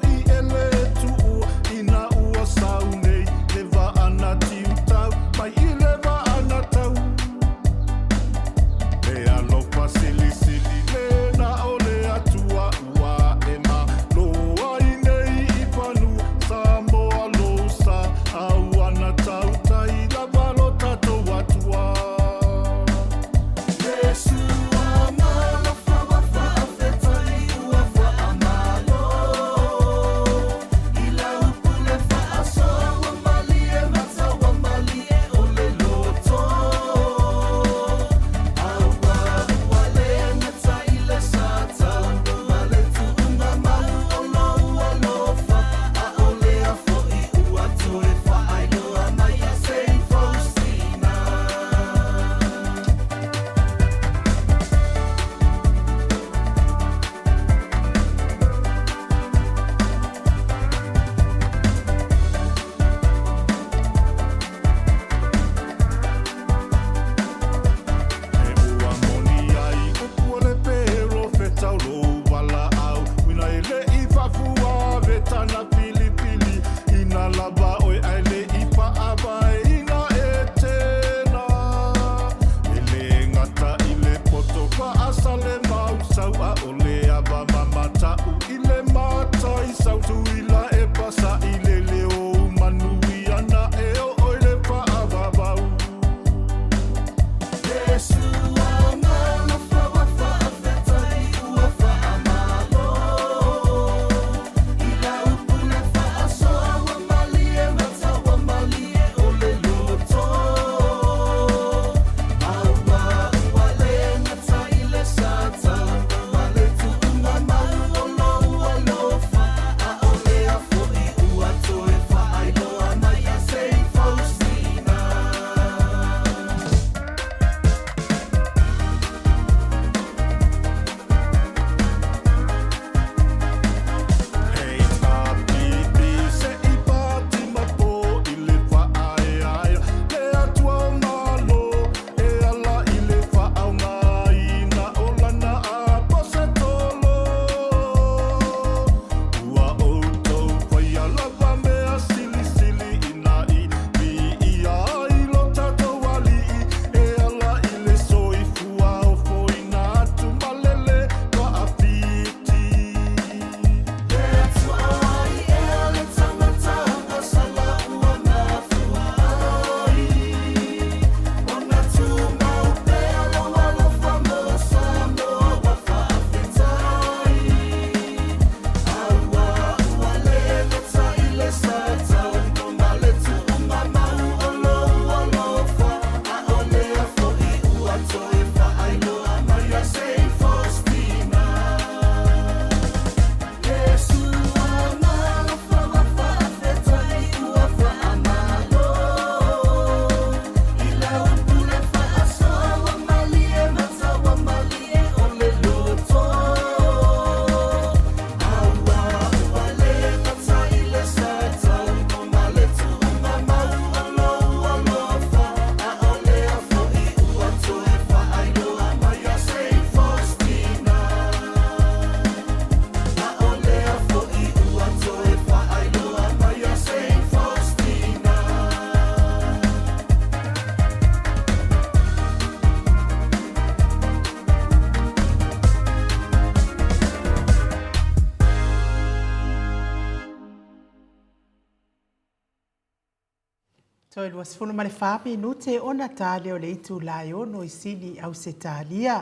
Toi lua sifunu male whapi nute ona tāle o le itu lai ono I sini au se tālia.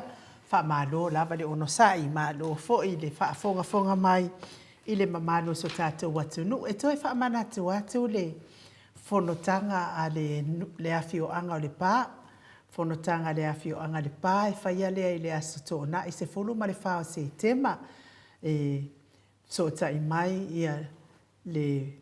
Wha malo lava le ono sai malo fo I le wha fonga mai I le mamalo so tātou watu nu. E toi wha manatu atu le fonotanga a le awhio anga o le pā. Fonotanga le awhio anga le pā e whaia lea I le asoto na I se fulu male whao se tema. So tai mai ia le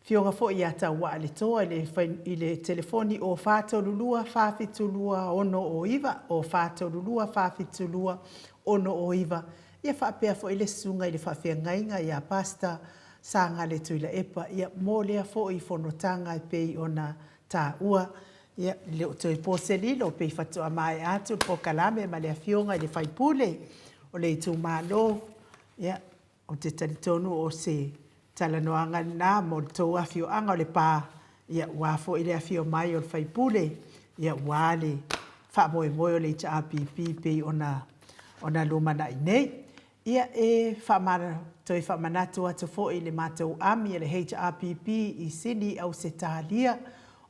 fionga fo ia ta wa le toa I le telefoni o fato lulua whawhitulua ono o iwa o fato lulua whawhitulua ono o iwa ia whapea fo I le sunga I le whawhia ngainga ia pasta sanga le tuila epa ia mōlea fo I fonotanga I pei ona tā ua ia le o toi pōselilo pei whatua mai atu po kalame ma le fionga I le whaipule o le tu malo ia o te taritonu o se talanoanga na mo tō awhio anga o le pā ia wafo I le awhio mai o le whaipule ia wale wha moe o le HRPP pei ona lumana I nei ia toi whamanatu atu fo I le mātou ami le HRPP I sini au se tālia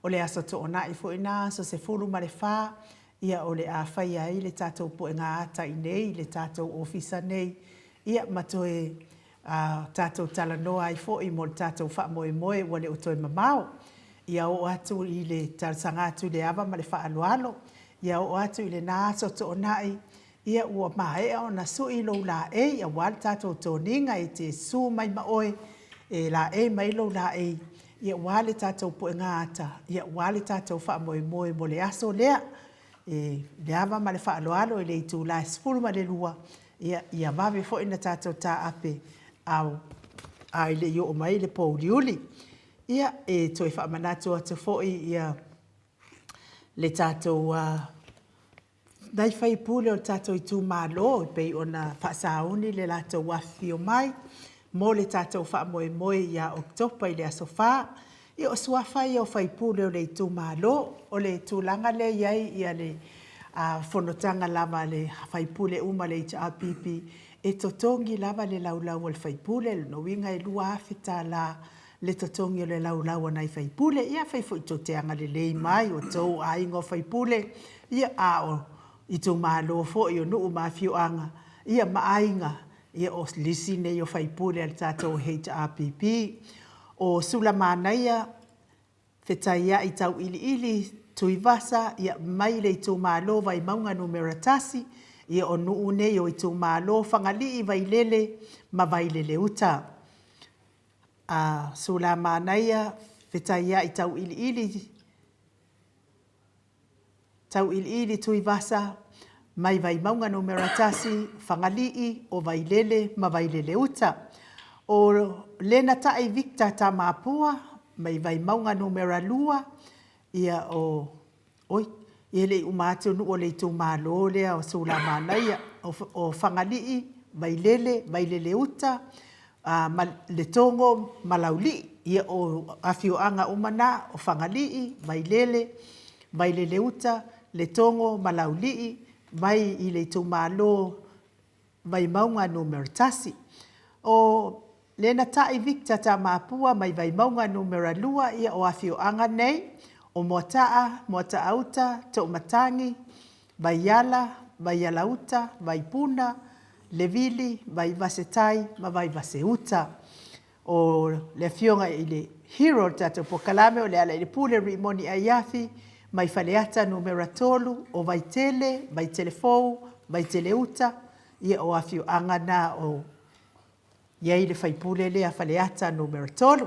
o le aso to ona I fo ina so se fulu ma le wha ia o le a whaia I le tātou po ngā ata I nei le tātou ofisa nei ia matoe tātou talanoa I fo I mo tātou wha moe wale o toi mamao. Ia o atu I le tarsanga atu le awa ma le wha alualo. Ia o atu I le nāso to onai. Ia ua maea o na sui lo la ia wale tātou tōninga I te su mai maoe la mai lo la Ia wale tātou po ngā ata. Ia wale tātou wha moe mo le aso lea. Le awa ma le wha alualo I le itu la sfuru ma le lua. Ia wawe fo ina tātou tā ape. Au ai le yo mai le pauliuli ia toi fa manatu atu foi ia le tatou dai fai pule o tatou I tu malo pe ona fa sauni le latou wafio mai mo le tatou fa moe ia oktopa I le asofa ia o swafa ia o fai pule o le tu malo o le tulanga le ia le fonotanga lava le fai pule uma le HRPP e totongi lava le laulau o le whaipule, no winga e lua awhita la le totongi o le laulau na I whaipule, ia whaifo I to te anga le lei mai o tau a ingo whaipule, ia o I to malo fo I o nuu mawhio anga, ia maainga, ia o lisi nei o whaipule al tātou HRPP, o sula manaia, whetaia I tau ili tui vasa, ia mai le I to malo vai maunga numeratasi, ia o nuu nei o I tū mālo whangali I vailele ma vailele uta. Sula mānaia whetaia I tau ili tui vasa mai vai maunga no meratasi whangali o vailele ma vailele uta. O lena tae Victor ta māpua mai vai maunga no meralua ia o Ele umate nu o le tu malo lea o sula manaia o whangalii, vailele uta, le tongo malauli, ia o awhioanga umana o whangalii, vailele uta, le tongo malauli, vai I le tu malo, vai maunga no meritasi. O lena tae Victor ta mapua mai vai maunga no meralua ia o awhioanga nei, o motaa uta, to matangi, vai yala uta, vai puna, le vili, vai vasetai, ma vai vase uta. O le fionga I le hero tato po kalame o le ala I le pule rimoni ayafi, mai faleata numera tolu, o vai telefou, vai teleuta, ia o afio angana o iai le faipule le a faleata numera tolu.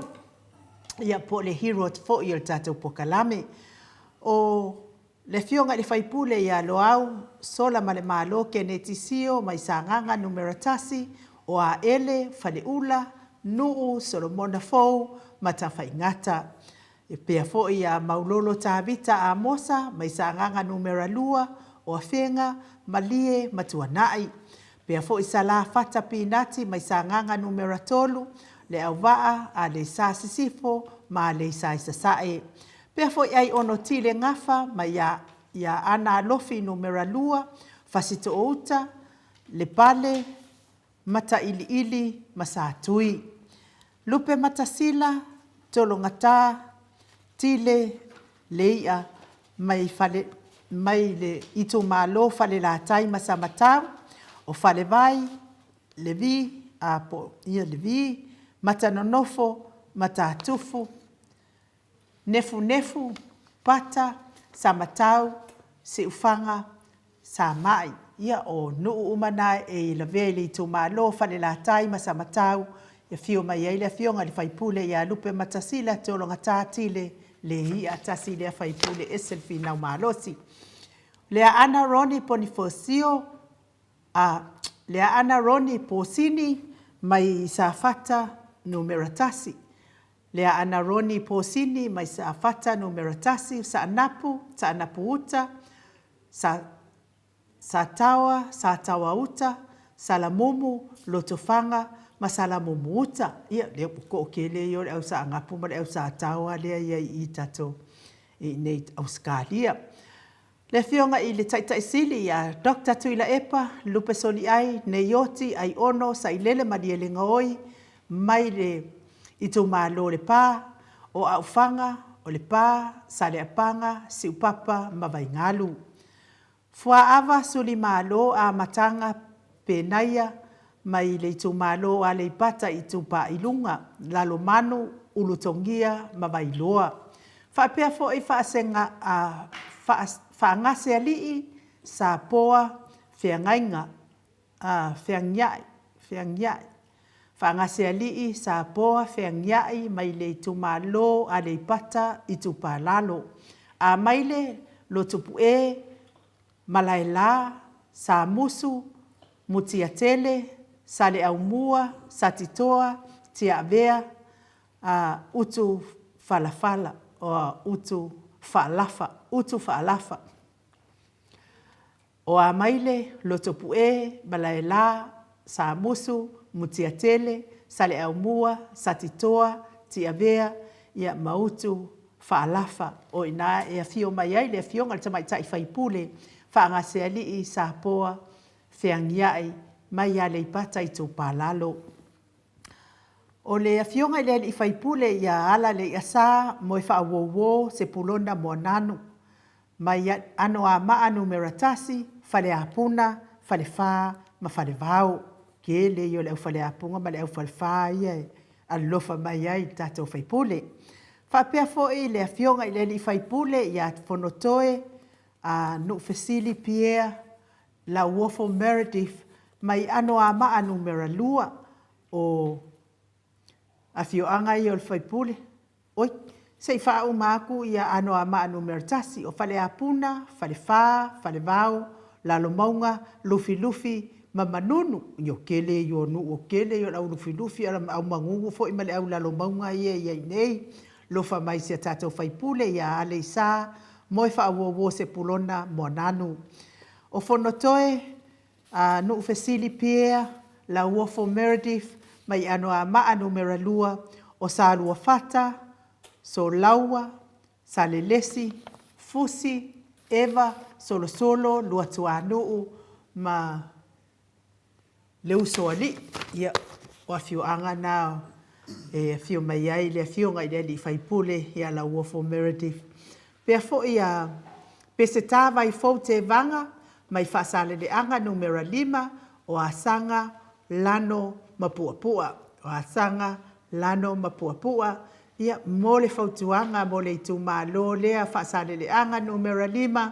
Ia po le hero fo I o tātou po kalame. O le fionga le whaipule ia loau, sola ma le malo ke netisio mai sanganga numeratasi, o a ele, whaleula, nuu, solomona fou, mata whaingata. E pea fo ia maulolo tāvita a mosa, mai sanganga numeralua, o a whenga, malie, matuanai. Pea fo I sala fata pinati mai sanganga numeratolu, le au waa a le sa sisifo ma le sa isasae. Pea fo ai ono tile ngafa ma ia ana lofi numera lua, fasito outa, le pale, mata ili masatui. Lupe matasila, tolo ngata, tile, leia mai le ito malo fale la tai masamatau o fale vai le vi a po ia le vi matanonofo matatufu nefu pata samatau se ufanga sa mai ia o nuu umana e la vele ito malo fale la tai masamatau ia fio mai ai le fionga le faipule ia lupe matasila te olonga tātile le hi atasi le faipule esel finau malosi. Lea ana Roni Ponifosio lea ana Roni Posini mai safata numeratasi. Lea ana Roni Posini mai safata numeratasi sa anapu uta, sa tawa uta, salamumu, lotofanga, masalamumu uta. Ia lea ko okele yo au sa angapu ma au sa tawa lea ia i tato i nei Australia. Le fionga i le taitaisili ia Dr. Tuila Epa, lupe soli ai, ne yoti, ai ono, sa ilele madiele ngaoi, mai le ito malo le pa, o aufanga, o le pa, sa le apanga, si upapa, mawai ngalu. Fua ava suli malo a matanga penaya, mai le ito malo a le ipata ito pa ilunga, lalo manu, ulutongia, mawai loa. Whapea fo i whaasenga a whaangase alii sa poa whiangainga, whiangiai. Whaangase alii sa poa whiangiai mai le tumalo a le pata i tupalalo. A maile lo tupu e malaila sa musu, mutiatele, sa le aumua, sa titoa, tia avea, utu falafala o utu faalafa. O a maile, lotopu e, malaela, sa musu, mutiatele, sale aumua, satitoa, tiavea, ia mautu, faalafa. O ina e a fio mai ai, le a fio ngal tamai tai faipule, whaangase alii sa poa, whiangiai, mai a le ipata i tō pālalo. O le afionga le i faipule ia ala le asa mo i whaawowo se pulona mo nanu. Mai ano a maanu meratasi, fale apuna, fale wha, ma fale vau. Ke le yo le au fale apunga, ma le au fale wha ia alofa mai ai tato faipule. Whapea fo i le afionga i le i faipule ia fonotoe a Nufesili Pierre, la Uofo Meredith, mai ano a maanu meralua o a fioanga i o le faipule. Oi, sei whao māku ia ano a maanu meratasi o fale apuna, fale wha, fale vau, lalo maunga, lufi, mamanunu. Io kele io nu o kele io au lufi, au mangungu fo ima le au lalo maunga ia nei. Lofa mai sia tātou faipule ia ale isa, moi whaawowo se pulona mo nanu. O fonotoe, Nufesili Pierre, la Uofo Meredith, mai ano a maanu meralua o sa lua fata, so laua, sa lelesi, fusi, eva, solo, lua tuanuu, ma leu soali. Ia, o a fio anga nao, e fio mai ai, le fio ngai le li faipule, ia la Uofo Meredith. Pea fo ia, pese tāwa i fau te vanga, mai whaasale le anga numera 5, o a sanga, lano, mapuapua. O a sanga, lano, mapuapua. Ia, mo le fautuanga, mo le itu malo lea, whaasale le anga numera 5,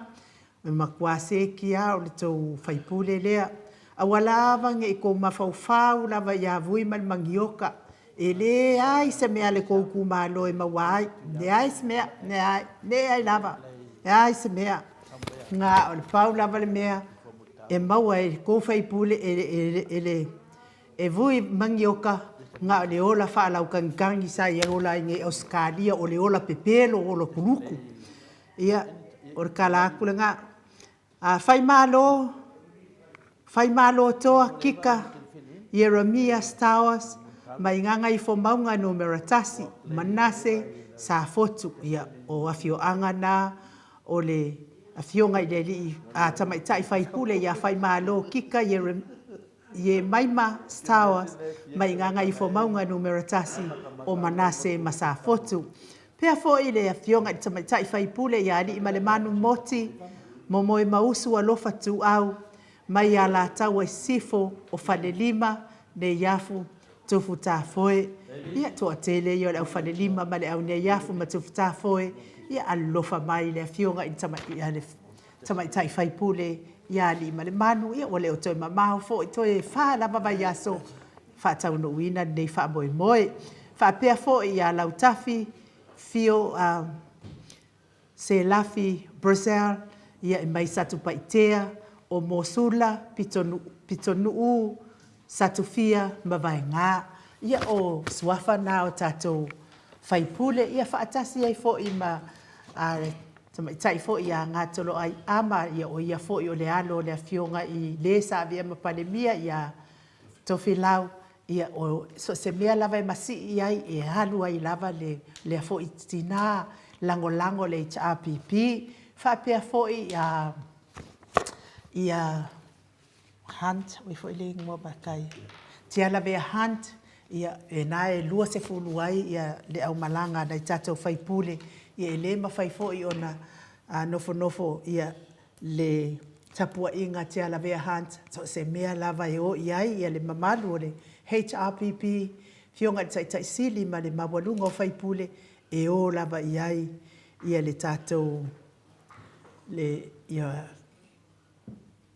makuase kia o le tau faipule lea. Awalawa nge iko mafaufau lava ia vui mal mangioka. E le ai se mea le kouku malo e mawai. Ne ai se mea, ne ai lava. Ne ai se mea. Nga o le pau lava le mea. E maua e kou faipule e vui mangioka. Nga o le ola whaalau kankangi sa ia ola inge Australia o le ola pepelo o le kuluku. Ia, o le kalakule nga. Fai malo toa kika Jeremia Stowers mai nganga i fomaunga no meratasi manase sa fotu ia o afio anga na o le afio ngai le li a tamai tai fai pule ia fai malo kika ye maima Stowers mai nganga i fomaunga no meratasi o manase masa fotu Pea fo i le afionga i tamaitai whaipule i ali i male manu moti, mo moe mausu alofa tu au, mai a la tau ai sifo o whanelima ne iafu tufu tā foe. Ia toa tele i o le au whanelima ma le au ne iafu ma tufu tā foe. Ia alofa mai le afionga i tamaitai whaipule i ali i male manu. Ia o le o toi mamaho fo i toi wha lava vai aso. Wha tau no wina nei wha moe moe. Wha pea fo i a lautafi. Fio se lafi Brazil ia mai satu paitea o Mosula pitonu satu fia mawai ngā ia o suafa na o tatou whaipule ia whaatasi ai fo i ma tai fo i a ngā tolo ai ama ia o ia fo i o le alo le afionga i le sa via ma palemia ia tofilau ia o so se mea lava e masi i ai e halu ai lava le fo i tina lango le HRPP whapea fo i hunt we fo i le ngua bakai tia lave a hunt ia e nae lua se fulu ai ia le au malanga na tatou whaipule ia e le mawhai fo i ona nofo ia le tapua inga tia lave a hunt so se mea lava e o i ai ia le mamalu o le HRPP, fionga tai sili ma le mawalunga o whaipule, e o lava i ai, ia le tātou,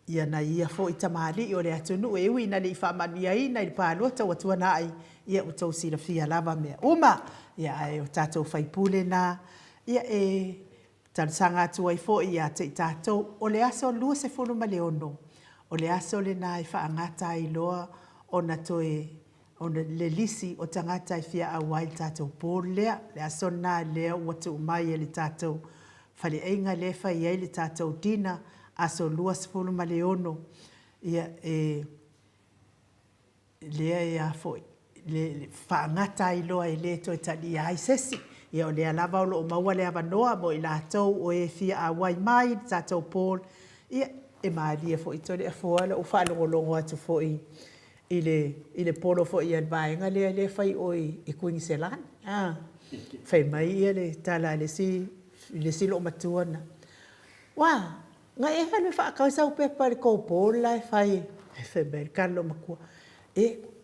ia na ia fo i tamari o le atunu, e ui na le i whamanu i na i pāluata o tuana ai, ia o tau sila fia lava mea. Uma, ia ai o tātou whaipule na, ia e tansanga atu ai fo i a te tātou, o le aso lua se fono ma le ono, o le aso le na i whaangata i loa, ona toe ona le lisi o tangata i fia awai tātou pōlea, le asona lea ua tu mai e le tātou whale einga le whai ei le tātou dina, aso lua sifuru ma le ono, ia lea e a foi, le whaangata i loa e le toi tani ai sesi, ia o lea lava o lo o maua lea wanoa mo i lātou o e fia awai mai tātou pōl, ia e maari e foi tole a foala o whalongolongo atu foi, i le polo fo i advaenga le fai o i Queensland. Fai mai ia le tala le si lo matuana. Wa, nga e hale whaakau sau pepa le kōpola e fai mai kalo makua.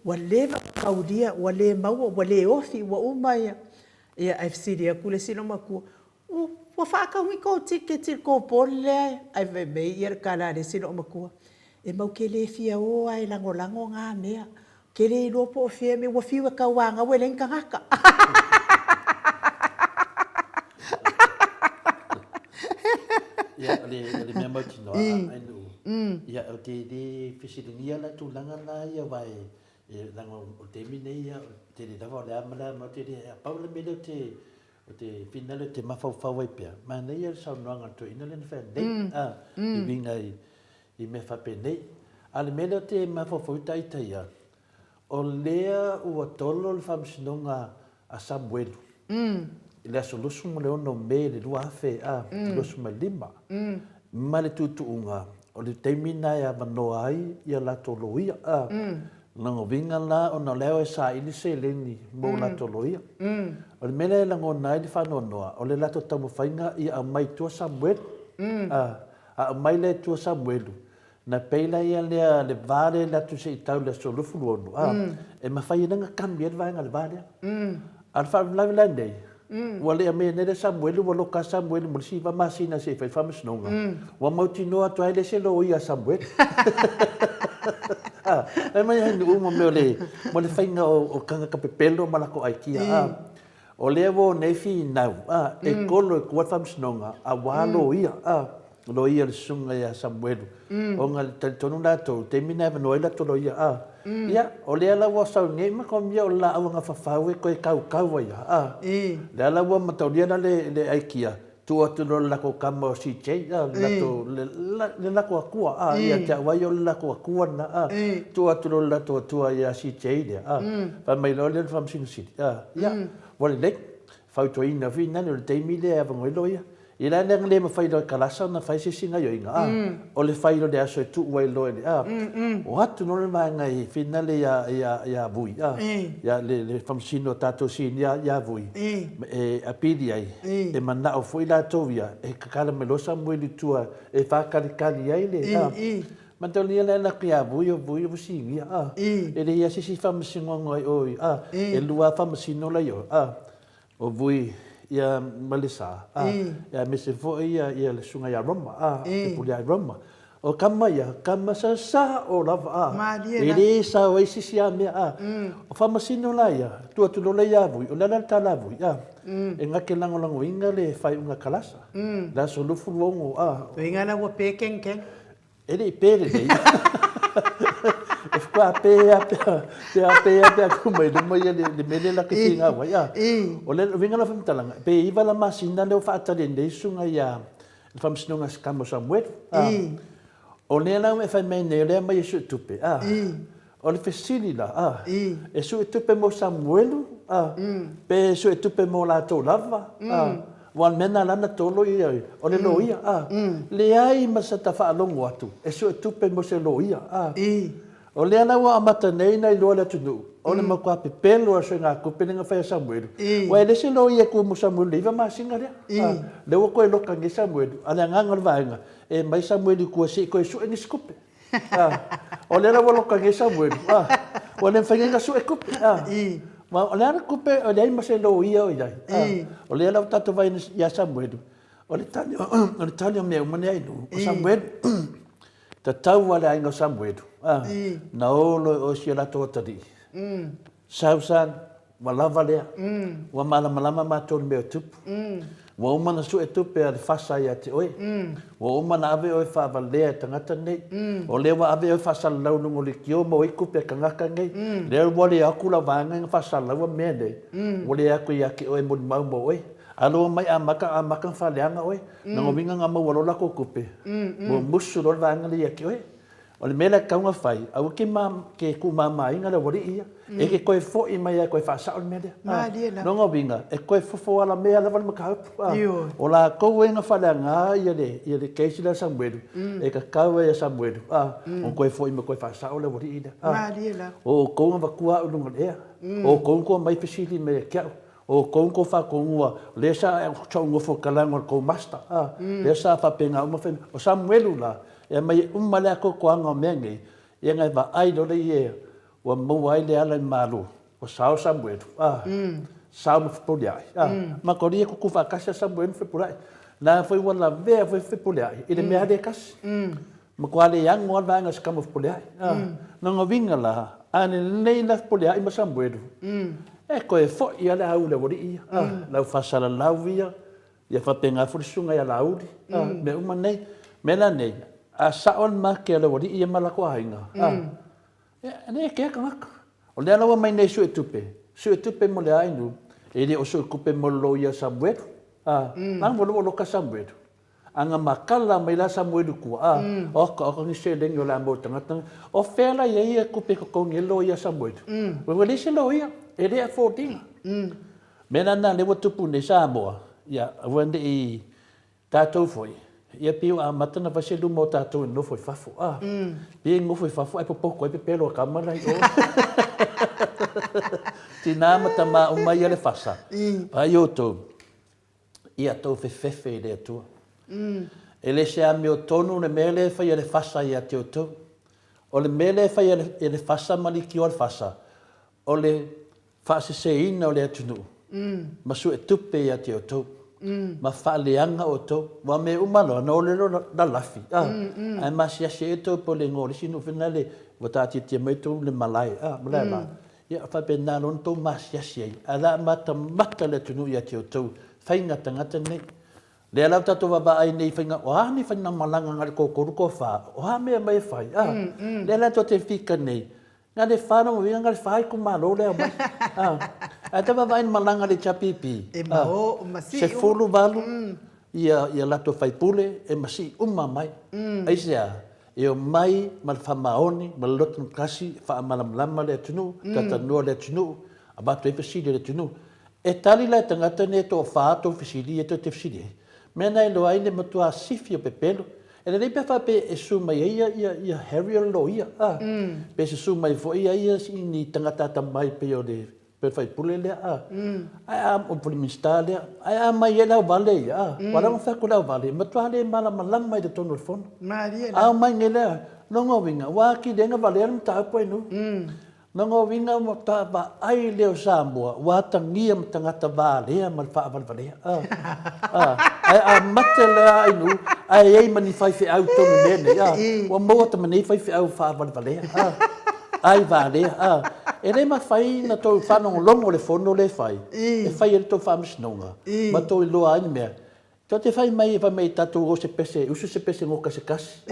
Wa le kaudia, wa le maua, wa le ofi, wa umai ia FCD a kule silo makua. Wa whaakau i kō tiketi kōpola ai fai mai ia kala le silo makua. E mau ke le fia o ai lango ngā mea. Ke le lopo o fia me wa fiwa ka wanga we lenka ngaka. Ia, le mea mau tino ai nu. Ia, o te whisiringia la tu langa la ia vai. Lango o te mine ia, te le dawa o le amala, ma te le paula mele o te finale te mawhau ai pia. Ma nei ia sau noanga to ina lena whea nei. I winga I me whape nei. Ale mele te mawhawhauta i taia. O lea ua tolo le whamsinonga a Samuelu. I lea solusu mo le ono me le lua awhe losu ma lima. Ma le tutuunga. O le teimina e a manoa ai i a la tolo ia. Lango vinga la o na leo e sa ini se leni mo la tolo ia. O le mele e lango nai di whanonoa. O le lato tamu whainga i a mai tua Samuelu. A mai le tua Samuelu. Na peila ia lea le vare la tu se itau le solufu luonu. E mawhai nanga kambi e vaenga le vare. Al whaamlawe la nei. Wa lea mea nere Samuelu, wa loka Samuelu, mo si wa masina se whai whamasnonga. Wa mauti noa tu aile se lo ia Samuelu. E mai hainu umo meo le, mo le whainga o kanga kapepelo malako aikia. O lea wo nefi nau. E kolo e kuat whamasnonga, a walo ia. Lo ia le sunga ia Samuelu. O ngā tonu nātou, te mina e wanoe la tolo ia. Ia, o lea la wa sau ngai ma kom ia o la awa ngā whawhaue koe kau ia. Lea la wa matauria na le aikia. Tua tulo lako kama o CJ, le lako akua. Ia te awai o le lako akua na. Tua tulo lato tua ia CJ lea. Pa mai lo le whamsinu siti. Ia, wale nek, whautua ina whina, le teimi lea e wangoe lo ia. I la nang le ma fai do kalasa na fai singa yo inga. O le fai do de aso tu wai lo ni. O atu no le mai ngai finale ya vui. Ya le famsino tato sin ya vui. E apidi ai. E mana o foi la tovia e kakala melosa mo li tua e fa kali ai le. Ma te lia le na kia vui o singi. E le ia sisi famsino ngoi oi. E lua famsino la yo. O vui ia malisa ia mese fo ia le sunga ia Roma te pulia Roma o kama sa o lava ele sa o isi sia me o famasino la ia tu lo ia vui o la tala vui e ngake lango inga le fai unga kalasa la so lu fulongo o inga na wo pe ken ele pere dei e fa pe kuma le mo ia le mele la que tinga wa ya o le vinga la fam talanga pe iva la masina le fa ta le sunga ya fam snunga skamo Samuel o le la me fa me le ma yesu tupe o le fesili la e su tupe mo Samuel pe su tupe mo la to lava wan mena lana tolo ia o le lo ia le ai masata fa longo atu e su tupe mo se lo ia o le ana wa amata nei na lo la tunu o le makwa pe pelo a senga ku peninga fa Samuel wa le se lo ia ku mo Samuel iva ma singa le wo ko lo kan Samuel ala nganga vainga e mai Samuel ku se ko su ni skupe o le la wo lo kan Samuel o le fainga su e kupe ma o le ana kupe o le ma se lo ia o ia o le la tatu vai ya Samuel o le tani me o mane ai no Samuel ta tau wala ingo Samuel na olo o si la to tadi sausan wala vale wa malama ma to me tup wa uma na su e tupe al fasa ya te oi wa uma na ave o fa vale tangata nei o le wa ave o fasa lau no le kio mo i kupe kangaka nei le wale akula vanga fasa lau me nei wale aku ya ki o mo mau oi alo mai amaka fa leanga oi na ngovinga ngama walo la ko kupe mo musu lo vanga le ya ki oi o le mela kaunga fai au ke ku mama inga le wori ia e ke koe fo i mai koe fa sa o mele no ngovinga e koe fo ala me ala val maka o la ko inga fa nga ia le keisi la Samuel e ka kawe ya Samuel o koe fo i me koe fa sa o le wori ia o ko nga kua o lunga le o ko mai pesili me kia o ko fa ko ngua le sa chongo fo kalango ko master le sa fa penga o Samuel la e mai umale ko anga mengi e ngai va ai do le wa mo ai le ala malu o sao Samuel sao mo fuliai ma ko ri ko ku fa kasa Samuel fuliai na foi wala ve foi fuliai ile me ade kas ma ko ale yang mo va ngas kam fuliai no ngovinga la ane nei la fuliai ma Samuel e ko e fo ia la au le wori la fa sala la via ia fa penga fulisunga ia la uri me uma nei mena nei a saon ma ke le wori ia mala ko ainga ne ke ka o le ala mai nei su tupe mo le ainu e le o su kupe mo lo ia Samuel nang mo lo ka Samuel anga makala mai la Samuel ku o ko ni se le ngola mo tanga o fela ia kupe ko ngelo ia Samuel we le se lo ia e le 14 mena na le tupu ne sa mo ia wende i tatou foi ia piu a matana va selu mo tatou no foi fafo pi ngo foi fafo ai popo ko pe pelo kamera i o tina mata ma uma ia le fasa ai o to ia to fe de tu ele se a meu tono le mele fa ia le fasa ia te to o le mele fa ia le fasa mali ki o fasa o le fasa se ina o le tunu ma su e tupe ia te to ma fa leanga o to wa me umalo no le da lafi ai ma sia se to po le ngori sinu finale vota ti mai to le malai malai ia fa pe na non to ma sia sia ala mata le tunu ia te to fainga tangata nei le ala to va ai nei fainga wa ni fainga malanga ngal ko fa wa me mai fai le ala to te fika nei nga le fa no vi ngal fai ku malo le mai ata va vai malanga le chapipi e mo masi se fulu valu ia la to fai pule e masi mai ai sia e o mai mal famaoni mal lot kasi fa malam lama le tunu kata no le tunu abato e pesidi le tunu e tali la tangata ne to fa to fisidi e to te fisidi Me nei lo ai le matua sifi o pepelo. E le pe fa pe e su mai ia Harry lo ia. Pe se su mai fo ia si ni tangata tamai pe o de pe fai pule le Ai am o prime minister le. Ai am mai ela vale ia. Wala mo fa ko la vale. Matua le mala malam mai de tonu fon. Maria. Au mai ngele. No ngovinga wa ki denga vale am ta po no. No ngovinga mo ta ba ai leo Samoa wa tangia mo tangata vale ma fa vale. Ai a matela ai nu ai mani fai fe au tonu nene ya wa mo ta mani fai fe au fa vale ai vale e le ma fai na to fa no longo le fono le fai e fai el to fa msnonga ma to lo ai me to te fai mai va mai tatu o se pese usu se pese ngoka se kas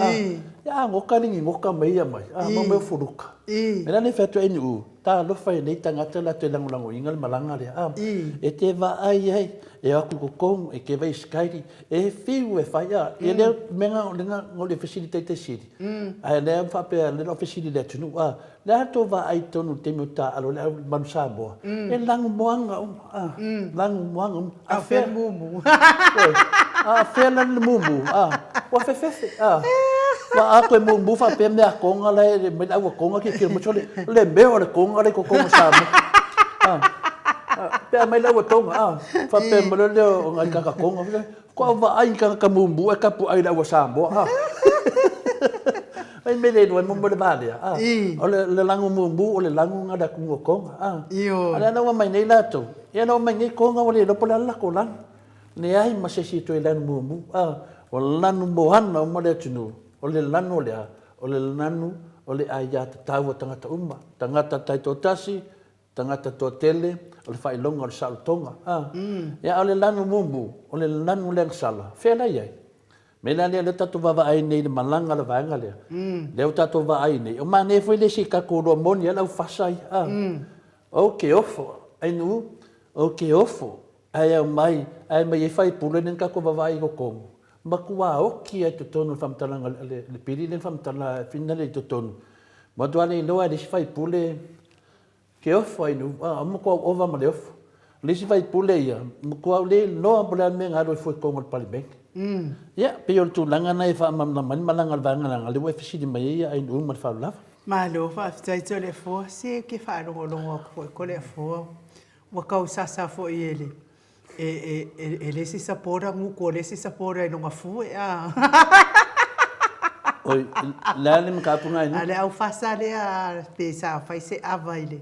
ya ngoka ni ngoka mai mai mo me furuka e la ne fa to eni u ta lo fai nei tangata la te lango ingal malanga le e te va ai e aku ko kong e ke vai skairi e fiu e fai e le menga ngole facility te siri ai le fa pe le facility le tunu le to va ai tonu te muta alo le man sabo e lango moanga lango moanga A fer mumu. a fer lan mumu wa fe wa ako mo bufa pe me konga le me la konga ki mo chole le meo le konga le ko konga sabo pe mai la tonga fa pe mo le o ngai ka konga ko va ai ka mumbu e ka pu ai la sabo ai me le no mo le bale o le lango mumbu o le lango ngada ku konga ala na mai nei la to e no mai nei konga o le lo pola la ko lan ne ai ma se si to le mumbu o lanu mohana o le tunu o le lanu le o le lanu o le ai ya tau tangata uma tangata taito tasi tangata to tele o le fai longa o le saltonga ya o le lanu mumbu o le lanu le sala fela ia me la le tatu va ai nei le malanga le vanga le le tatu va ai nei o mane foi le sika ko ro moni la fasai okay ofo ai nu okay ofo ai mai e fai pule nen ka ko va ai ko kom makua oki ai tonu famtalanga le pili le famtala finale tonu ma doane loa le fai pule ke ofo ai nu mo ko ova ma le ofo le fai pule ia mo ko le no bla me ngaro foi ko ngol palibank ya pe yo tu langa na fa mam na man malanga vanga nga le fisi di mai ai nu ma fa la Ma lo fa tai to le fo se ke fa no ko le fo wa ka usasa fo ele le si sapora ngu ko le si sapora no ngafu oi la le ka punga ni ale au fasa le a pe sa fai se availe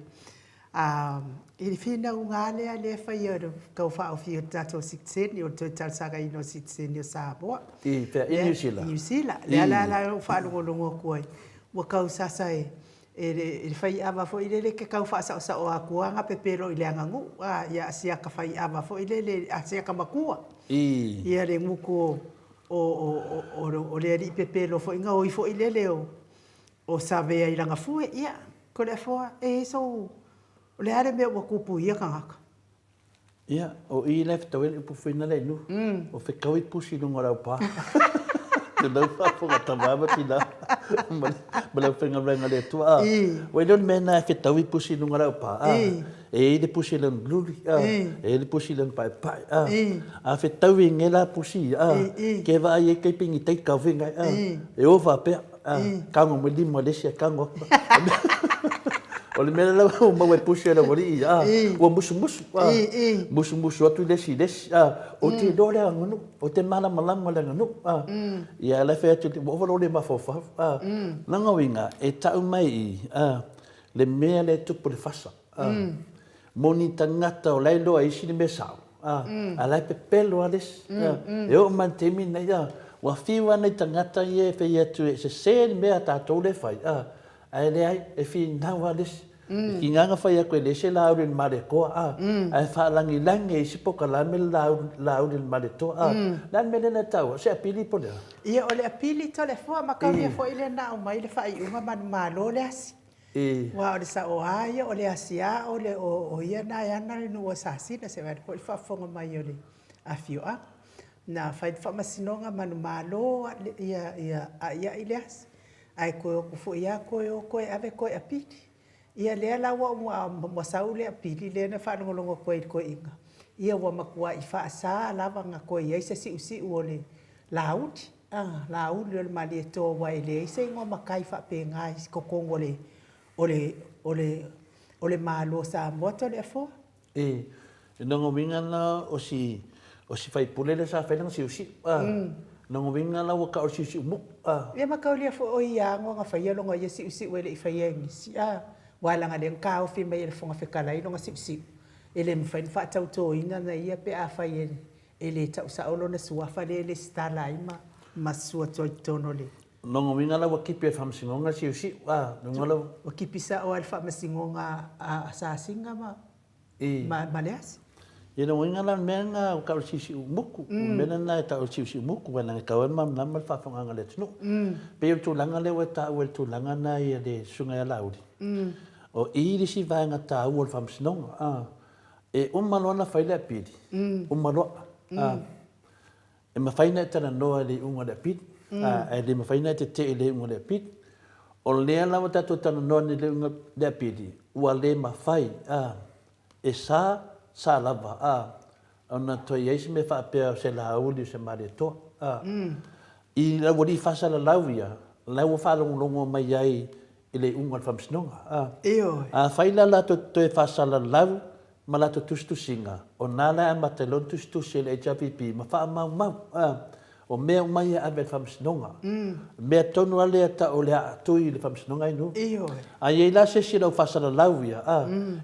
il fina ungale ale fai yo ka fa o fi tato 16 yo to tal saga ino 16 yo sa bo pe New Zealand le la fa lo ko wa ka usasa ele fai ava fo ile le ke kau fa sa o akuanga pepero ile ngangu ya sia ka fai ava fo ile le asia ka makua ia le nguko o le ri pepero fo inga o fo ile le o sabe ai langa fu ia ko le fo so le are me o kupu ia kanga ia o i left to el pu fina le nu o fe kau i pusi no ngora pa não fa fo ta baba tina bala fenga brenga le tua we don't mena fe tawi pusi no ngara pa e de pusi le gluri e de pusi le pai a fe tawi ngela pusi ke va ye ke pingi te ka venga e o va pe kango mo di mo le sia kango o le mena la o mo pusi le mori o musu tu desi o te dole ngunu o te mana malanga le ngunu ia la fe tu mo vo le mafofa nanga winga e tau mai le mea le tupu le fasa moni tangata o lailo ai sini me sao ala pe pelo ales e o mantemi na ia wa fiwa nei tangata ye fe ia tu se se me ata to le fai ai le ai e fi na ales ki nganga fai ko le se la uri mare ko ai fa langi langi si poka la me la uri mare to lan me na tau se apili po le ia o le apili to le fo ma ka ia fo ile na o mai le fai uma man malo le asi wa o sa o ai o le asia o le o ia na ia na no sa sina se vai ko fa fo mai o le afio na fai fa masinonga man malo ia ile asi ai ko fo ia ko ave ko apili ia le la wa mo saule apili le na fa no longo ko inga ia ua makua I whaasa lava ngā koe iai sa si o le laudi. Laudi o le mali e tō wai le isa ingo makai whapengai kokongo o le malo sa moto le afo. E nongo winga na o si fai pule le sa whenang si. Nongo winga na waka o si umu. Ia makau le afo o iango ngā whaia longa ia si wele I whaiengi si. Walanga le ngāo fi mai le fonga whekalai longa si. Ele mwhain whaatau tō ina na ia pe a whaiengi. Ele tau sa olo na suafa le stala ima masua toi tono le. Nongo winga la wakipi e whamsingonga si. Wakipi sa o al whamasingonga a sasinga ma leasi. Ia nongo winga la mea ngā ukau si umuku. Mena na e tau si umuku wana nge kawan mam nama le whawhanganga le tunu. Pe iu tūlanga le wa tau e tūlanga na ia le sunga ia lauri. O iri si vaenga tau o le whamsingonga. E umaloa na whaile a piri. Umaloa. E mawhaina e tana noa le unga le piri. E le mawhaina e te te le unga le piri. O lea lawa tato tana noa le unga le piri. Ua le mawhai. E sa lava. Ona toi eisi me whaapea se la auli se mare toa. I la wadi whasa la lauia. Lau whalongolongo mai ai i le unga le whamsinonga. Eo. Whaila la toi whasa la lau. Ma lato tustusinga. O nala e matalon tustusi le HPP. Ma wha mau. O mea umai a ave whamsinonga. Mea tonu ale ta o le atui le whamsinonga inu. Iyo. A iei la se si lau whasara lauia.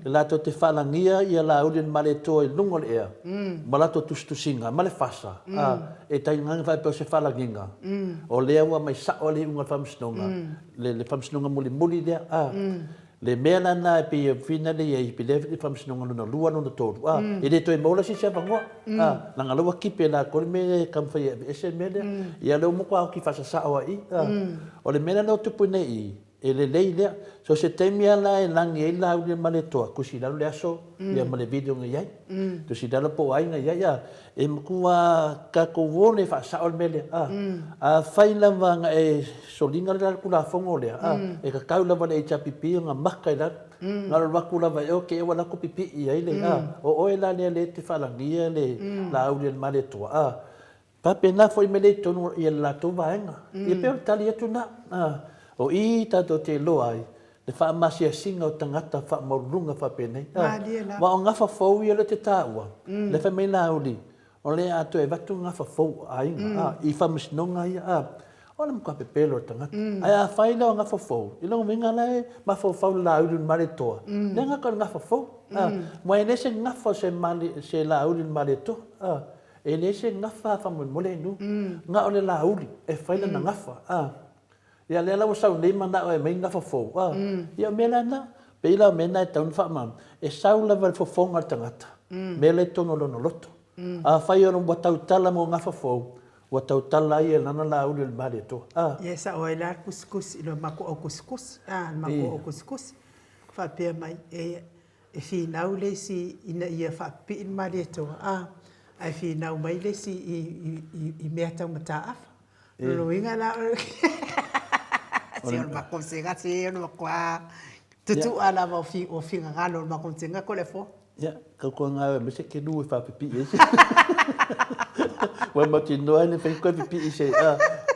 E lato te whalangia i a la aulien ma le toa i lungo le ea. Ma lato tustusinga. Ma le whasa. E tai ngang whai peo se whalanginga. O lea ua mai sa o le unga whamsinonga. Le whamsinonga muli lea. Le mea lana e pia whina le iei pi lewe i whamsinonga luna lua luna tōru. E le toi maula si se vangoa. Nanga lawa kipe la kore me kamwhai e ese mele. Ia leo moko au ki whasa saoa i. O le mea lana o tupu nei i. E le lei lea. So se teimia la e langi e lau le male toa. Kusi lalu le aso. Ia male video nga iai. Tu si dala po ai nga iai. E mkua kako wone whasa o le mele. A whai lava nga e solinga le kula fongo lea. E ka kau lava le HPP nga makai la. Nga raku lava e oke e wala ko pipi i ai le. O oe la le te whalangia le la au le male toa. Pape na foi mele tonu i la to vaenga. I peo tali atu na. O I tato te loa ai. Le wha amasia singa o tangata wha maurunga wha penei. Wa o ngafa fau i ala te tāua. Le wha mei la uli. O le ato e watu ngafa fau a inga. I wha misinonga ia. O le mkua pepelo o tangata. Ai a whaila o ngafa fau. I longa minga lai ma fau la uli mare toa. Le ngaka ngafa fau. Mo e lese ngafa se la uli mare toa. E lese ngafa wha mole nu. Nga o le la uli. E whaila na ngafa. Ia le lawa sau nei mana o e mei ngafa fau. Ia mela na, peila mena e taun wha mam. E sau lava le fofonga tangata. Mela e tono lono loto. A whai ono wa tau tala mo ngafa fau. Wa tau tala i e lana la uli le mare to. Ia sa o e la kuskus, ilo mako o kuskus. Mako o kuskus. Whapea mai e whinau le si ina ia whapi in mare to. Ai whinau mai le si i mea tau mata afa. Loinga la Siya makumsinga siya makwa tutu ala mo o finga ngalo makumsinga ko le fo. Ya, kau ko nga me se ke du fa pipi ese. Wa matino ane fe ko pipi ese.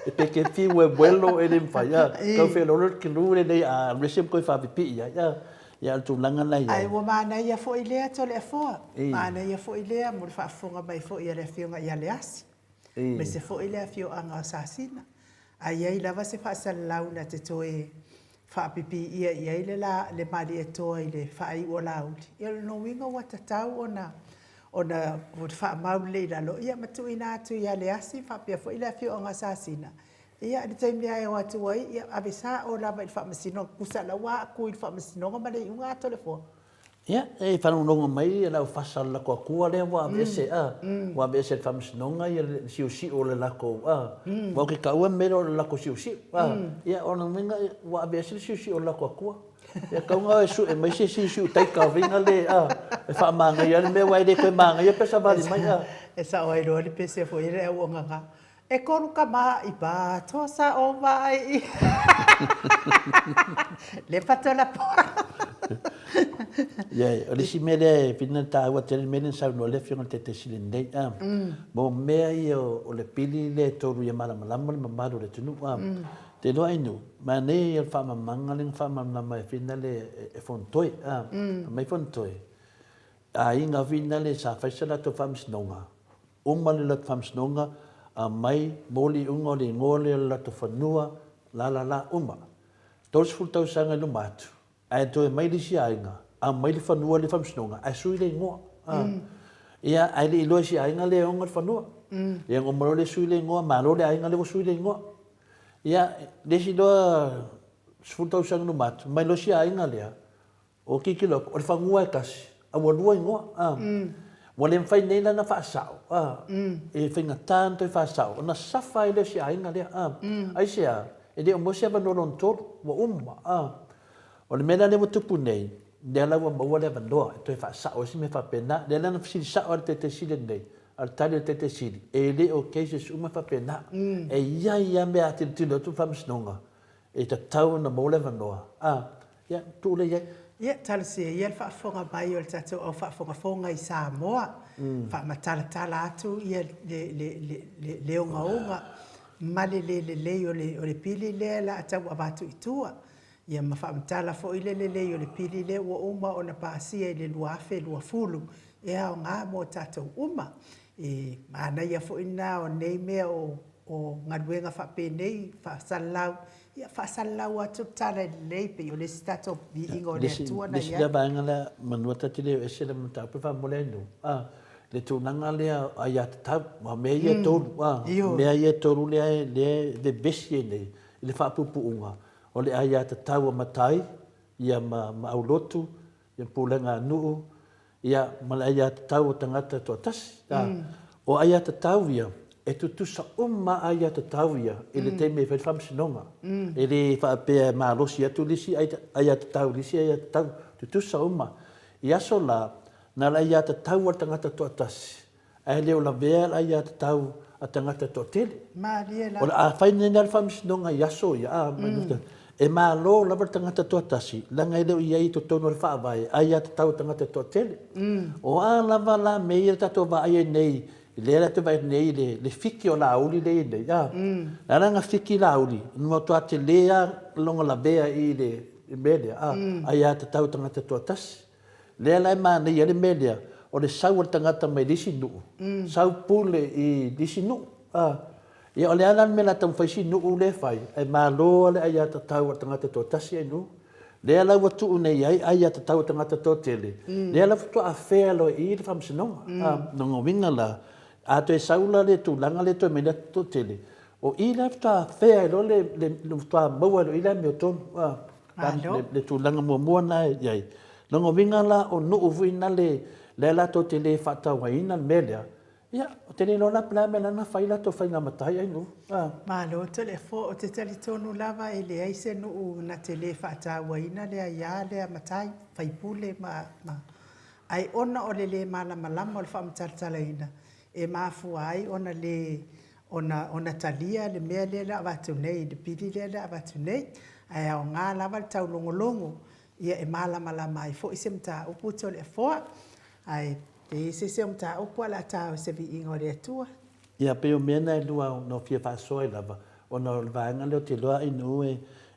E pe ke fi we vuelo e le falla. Kau fe lo ke lu le a receive ko fa pipi ya. Ya tu langa la ya. Ai wo mana ia fo ile to le fo. Mana ia fo ile mo fa fonga mai fo ia le finga ia le as. Me se fo ile fio anga asasina. Ai ai lava se fa salau na te toe fa pipi ia ia le mali e toe le fa ai o lauli. Ia no winga wa tatau ona o fa maule la lo ia matu ina tu ia le asi fa pia fo ile fio anga asasina. Ia de taimi ai o atu ai ia avisa o lava il fa masino kusa la wa ku il fa masino ma le unga to le fo. Ia, e whanonga mai e lau whasal la kua kua lea wa abese Wa abese whamsinonga i siu o le lako Wa ke kaua mera o le lako siu. Ia, ona minga wa abese siu o le lako kua. Ia kaunga e su e mai se siu taika vinga le E whamanga ia le mea wai le koe manga ia pesa vali mai E sa oi roa le pese fo i le au nganga. E koru ka maa i ba tosa o vai. Le patola po. Ia, o le si mele pina ta ua tele mele sa no le fiona te sili nei a. Mo mea i o le pili le toru ia malama le mamalu le tunu a. Te loa inu, ma nei il fa mamanga le fa mamama e fina le e fontoi a. Mai fontoi. A inga fina le sa faisala to famsnonga. Uma le la famsnonga a mai moli unga le ngole la to fanua la uma. Tos fultau sanga no matu. Ai to mai le si ainga. A mai le fanua le famsnonga. Ai sui le ngoa. Ia ai le ilo si ainga le onga fanua. Ia ngomoro le sui le ngoa, malo le ainga le sui le ngoa. Ia le si doa fultau sanga no matu. Mai lo si ainga le. O kikilo, o le fangua e kasi. A walua ngoa. Wale mfai nei lana whaasau. E whainga tānto i whaasau. Na safa i le si ainga le. Ai sea, e le o mosea wanoron tolu, wa umma. O le mena le watupu nei, le la wa maua le wanoa, e toi whaasau, e si me whapena, le lana sili sao al te sili nei, al tali al te sili. E le o cases uma whapena. E ia mea te tilo tu whamsnonga. E ta tau na maua le wanoa. Ia, tu le iai. Ia talasi ia le whaafonga mai o le tatou au whaafonga i Samoa. Whaamatala atu ia le onga male le o le pili le la atau avatu itua. Ia ma whaamatala fo i le o le pili le ua uma o na paasia i le luafe lua fulu. Ia o ngā mo tatou uma. Maana ia fo ina o nei mea o ngaluenga whaapenei, whaasalau. Ia whaasalau atu tala lei pe o le stato bi ingo le tua na ia. Lesi la vanga la manua tati le ese le mata pe fa moleno. Le tunanga le a ia tau, ma me ia tolu. Me ia tolu le besi nei, le whaapupu unga. O le a ia tau matai, ia ma aulotu, ia pulenga nuu, ia ma le a ia tau tangata to tasi. O a ia tau ia, e tu sa umma ai ata tauia ele te me fa famsinonga ele fa pe malosi atu lisi ai ata tau lisi ai ata tau tu sa umma ia sola na la ia ata tau tangata to atas ai le ola bel ai ata tau tangata to tele Maria o a fa ni na famsinonga ia so ia e malo la tangata to atasi la ngai le ia i to tono fa vai ai ata tau tangata to tele o a la vala me ia to va ai nei le la te vai nei le fiki o la uli le nei ya la nga fiki la uli no to ate le longa la bea i le media ai ata tau tangata to tas le la ma nei le media o le sau tangata mai disi nu sau pule i disi nu ia o le ala me la tam fai si nu le fai ai ma lo le ai ata tau tangata to tas ai nu le ala watu nei ai ata tau tangata to tele le ala to a felo i le famsino no winga la a to saula le tu langa le to mena to tele o i la ta fe lo le to mo lo i la me to le tu langa mo na ai longo vinga la o no uina le la to tele fa ta wa ina media ia o tele lo la pla me na fa ila to fa na matai ai no ma lo tele fo o te tele tonu lava e le ai se no na tele fa ta wa ina le ia le matai fai pule ma ai ona o le malama o fa mtartala ina e mafu ai ona le ona talia le mea le la watu nei le pili le la watu nei ai o ngā lava le tau longo ia e malama mai fo i se mta upu to le foa ai te se mta upu ala tau se vi ingo le atua ia pe o mena e lua no fia fa soe lava ona o vanga le te loa inu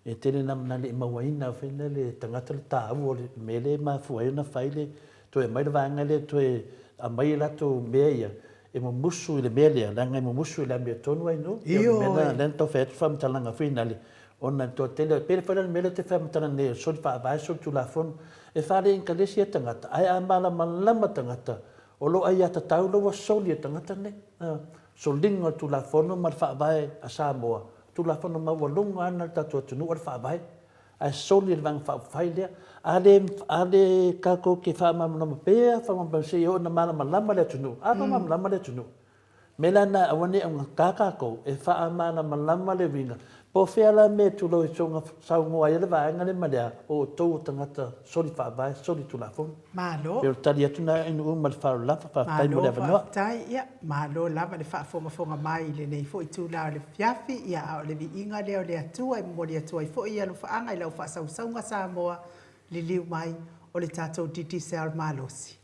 e tele na le mawaina fena le tangata le tau o le mele mafu ai na faile to e mai vanga le to e a mai la to meia e mo musu le melia la ngai mo musu le me tonu ai no mena lento fet fam talanga finale ona to tele per fa le mele te fam talanga so fa vai so tu la fon e fa le inkalesi tangata ai amala malama tangata o lo ai ata tau lo so le tangata ne so linga tu la fon ma fa vai a Samoa tu la fon ma walunga ana ta to tu fa vai a so le vang fa faile ale kako ke fa ma no pe fa ma se yo na mala malama le tu a ma malama le tu melana awani ang kaka ko e fa ma na malama le vinga po fe ala me tu lo songa sa ngo ai le va ngale malia o to tangata soli fa vai soli tu la fon malo per talia tu na in mal fa la fa tai mo le no tai ia malo lava le fa fonga mai le nei fo i tu la le fiafi ia le vi inga le atua e mo le atua i fo ia lo fa anga i lo fa sa nga sa moa le liu mai o le tātou TTCR malosi.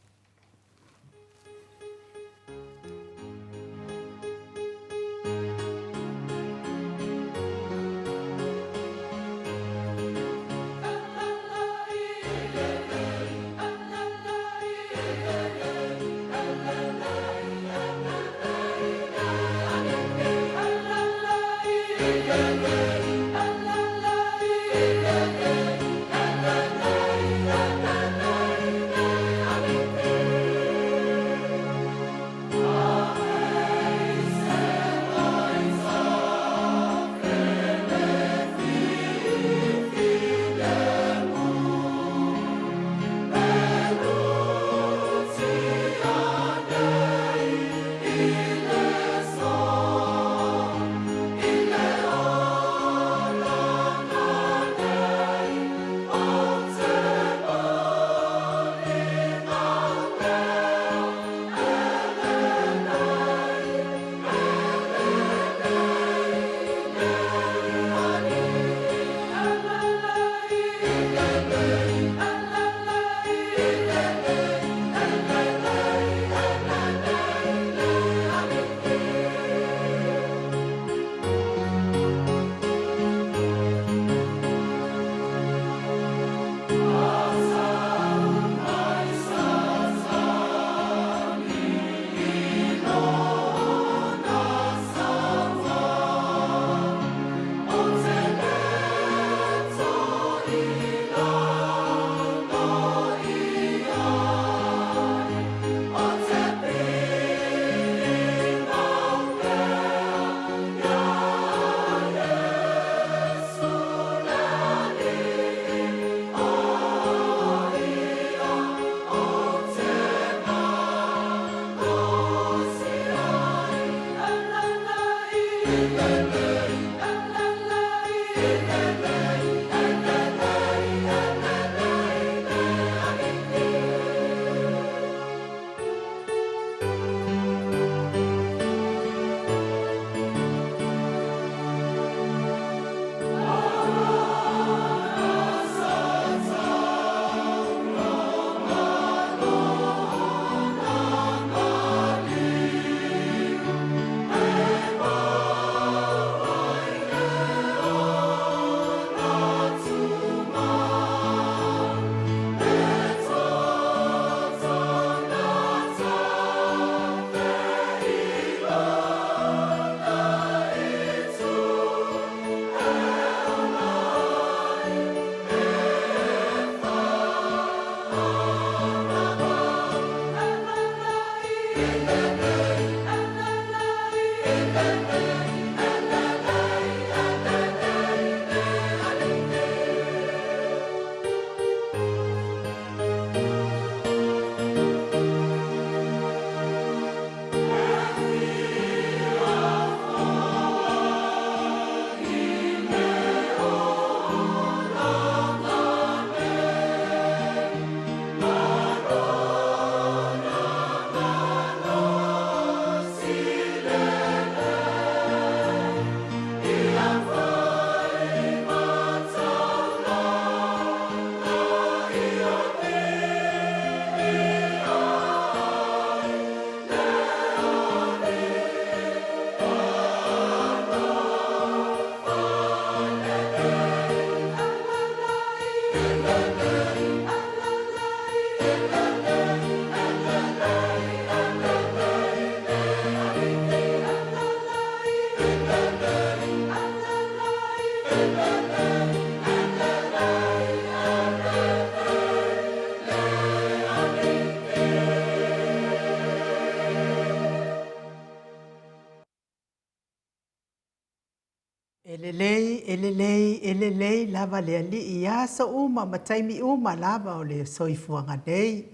Elelei lava le ali ia sa uma mataimi uma lava o le soifuanga nei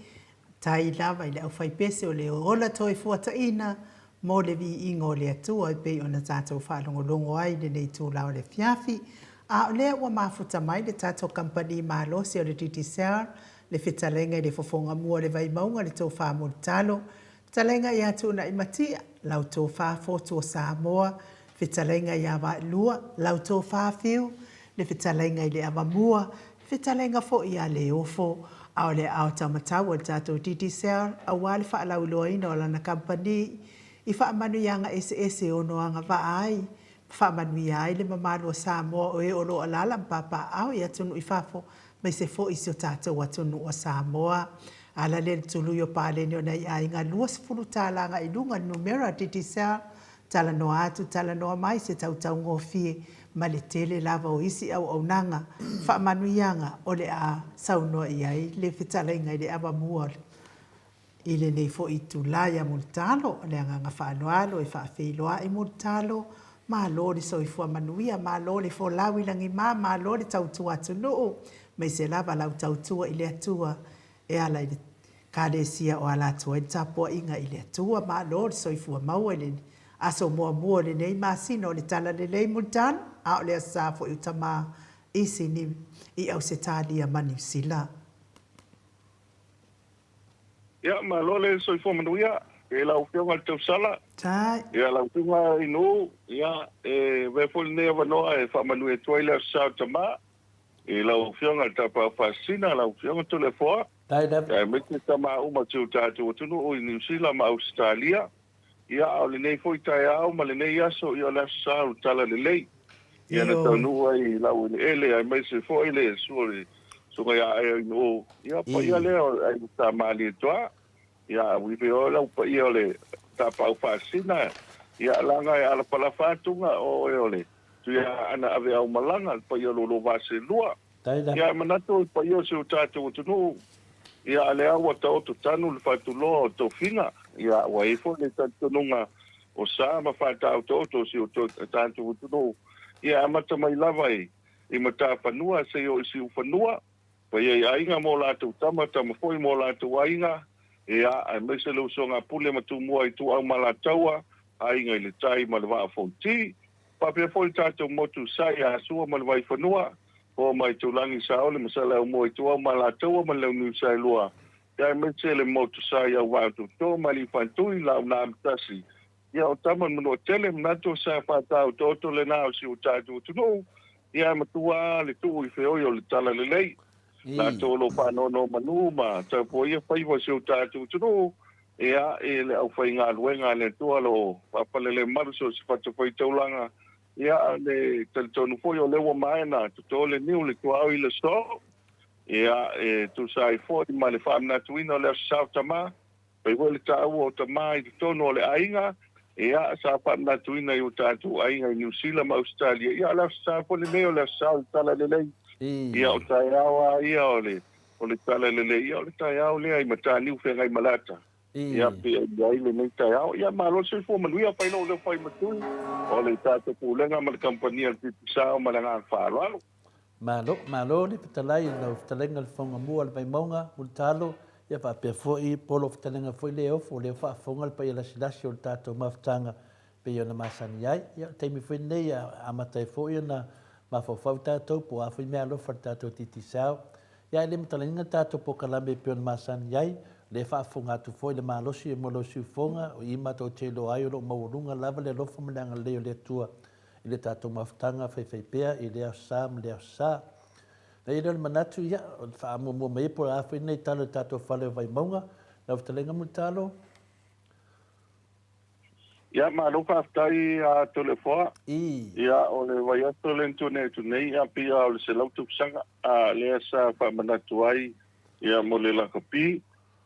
tai lava i le au fai pese o le ola toi fuataina mo le vi ingo le atua i pei ona tātou whaalongolongo ai le nei tū lao le fiafi a o lea ua mafuta mai le tātou company mahalosi o le TTCR le whitalenga i le fofonga mua le vai maunga le tō wha talo talenga i atu na i matia lau tō wha fotu o Samoa whitalenga i awa lua lau tō wha whiu le whitalenga i le awa mua Whitalenga fo ia le ofo, au le au tamatau o tātou TTCL, a wale wha alau loa ina o lana company, i wha amanu ianga ese o noanga wa ai, wha amanu ia le mamalu o Samoa o e o loa lala mpapa au i atunu i whafo, mai se fo isi o tātou atunu o Samoa. Ala le tulu yo pale ni o nei ai ngā luas fulu tālanga i lunga numera TTCL, tala noa atu, tala noa mai se tautau ngofie, ma le tele lava o isi au au nanga, wha manuianga o le a saunoa i ai, le whitala inga i le awa mua. I le nei fo i tu laia multalo, le anga ngā whaanoalo, e wha whiloa i multalo, ma lo le soifua manuia, ma lo le fo lawi langi ma lo le tautua atu nuu, mai se lava lau tautua i le atua, e ala i le kādesia o ala atua i tapua inga i le atua, ma lo le soifua maua i le aso mua le nei masino le tala le lei multan a o le asafo i utama isi ni i au se talia mani sila. Ia, ma lole soifua manuia, e lau whionga le tausala. Tai. Ia, lau tunga inu, ia, e wefoli nea wanoa e whamanui e tuaila sao tama. E lau whionga le tapa whasina, lau whionga tole foa. Tai da. Ia, meke tama uma tiu tātou tunu o i New Zealand ma Australia. Ia, au le nei foi tai au, ma le nei aso i o le sao tala le lei. Ia, na tau nua i lau i ele, ai mai se foi le suori. Sunga ia e ino, ia, pa ia leo, ai ta mali e toa. Ia, wipe o lau pa ia le tapa au whasina. Ia, langa e ala pala whatunga o e ole. Tu ia, ana ave au malanga, pa ia lolo vase lua. Tai da. Ia, manato, pa ia se o tātou tunu. Ia, ale awa ta oto tanu le whatuloa o tō whina. Ia, wa e fo le tātununga o sā ma whatau tō oto si o tātou tunu. Ia, amata mai lava e. I mata whanua, se o isi u whanua. Pa ia, ainga mō lātou tamata, ma foi mō lātou ainga. Ia, ai mai se leu so ngā pule ma tu mua i tu au malataua. Ainga i le tai ma le waa fonti. Pa pia foi tātou motu sai a sua ma le vai whanua. O mai tu langi sa ole masala o mo i tu au malataua ma leu niu sai lua. Ia, mai se le motu sai au wātu tō ma li whantui lau nā mtasi. Ia, o taman mano tele mnato sa whātau tōto le nāo si o tātou tunu. Ia, matua le tu i whioi o le tala le lei. Nā tōlo whanono manu ma tau po ia whaiwa si o tātou tunu. Ia, e le au whai ngā luenga le tualo whapalele maruso si whatawhai taulanga. Ia, le talitonu foi o lewa maena, tuto le niu le tua au i le so. Ia, e tu sai foi ma le whamna tuina o le asau tama. Pai hoi le tau o tama i tutono o le ainga. Ia, sa whamna tuina i o tātou ainga i New Zealand ma Australia. Ia, le asau foi le neo le asau tala le lei. Ia, o tai awa ia o le tala le lei. Ia, o le tai au lea i matani u whengai malata. Ia, pe ai le nei tai au. Ia, malo se fo manuia pai no le whai matui. O le tātou pūlenga ma le kampania le pipisao ma le ngā whāroalo. Malo ni patalai na ftalenga le fonga mua le maunga multalo ia pa pe foi polo ftalenga foi le ofo le fa fonga le pa ia la silasi o tātou maftanga pe ia na masani ai ia teimi foi nei a matai foi na ma fo fa tātou po a foi me alo fa tātou titisao ia le mtalenga tātou po kalambe pe na masani ai le fa fonga tu foi le malosi e molosi fonga o ima to telo ai o maurunga lava le lofa manga le tua i le tātou maftanga whaiwhaipea i lea sā ma lea sā. Na i reo manatu ia, o le whaamumua mai po a whai nei talo tātou whale o vai maunga, na whatalenga mu talo. Ia, ma lo whaftai a tole wha. Ia, o le vai ato le tu nei, a pia o le se lautu psanga, a lea sā whamanatu ai, ia mo le lakapi,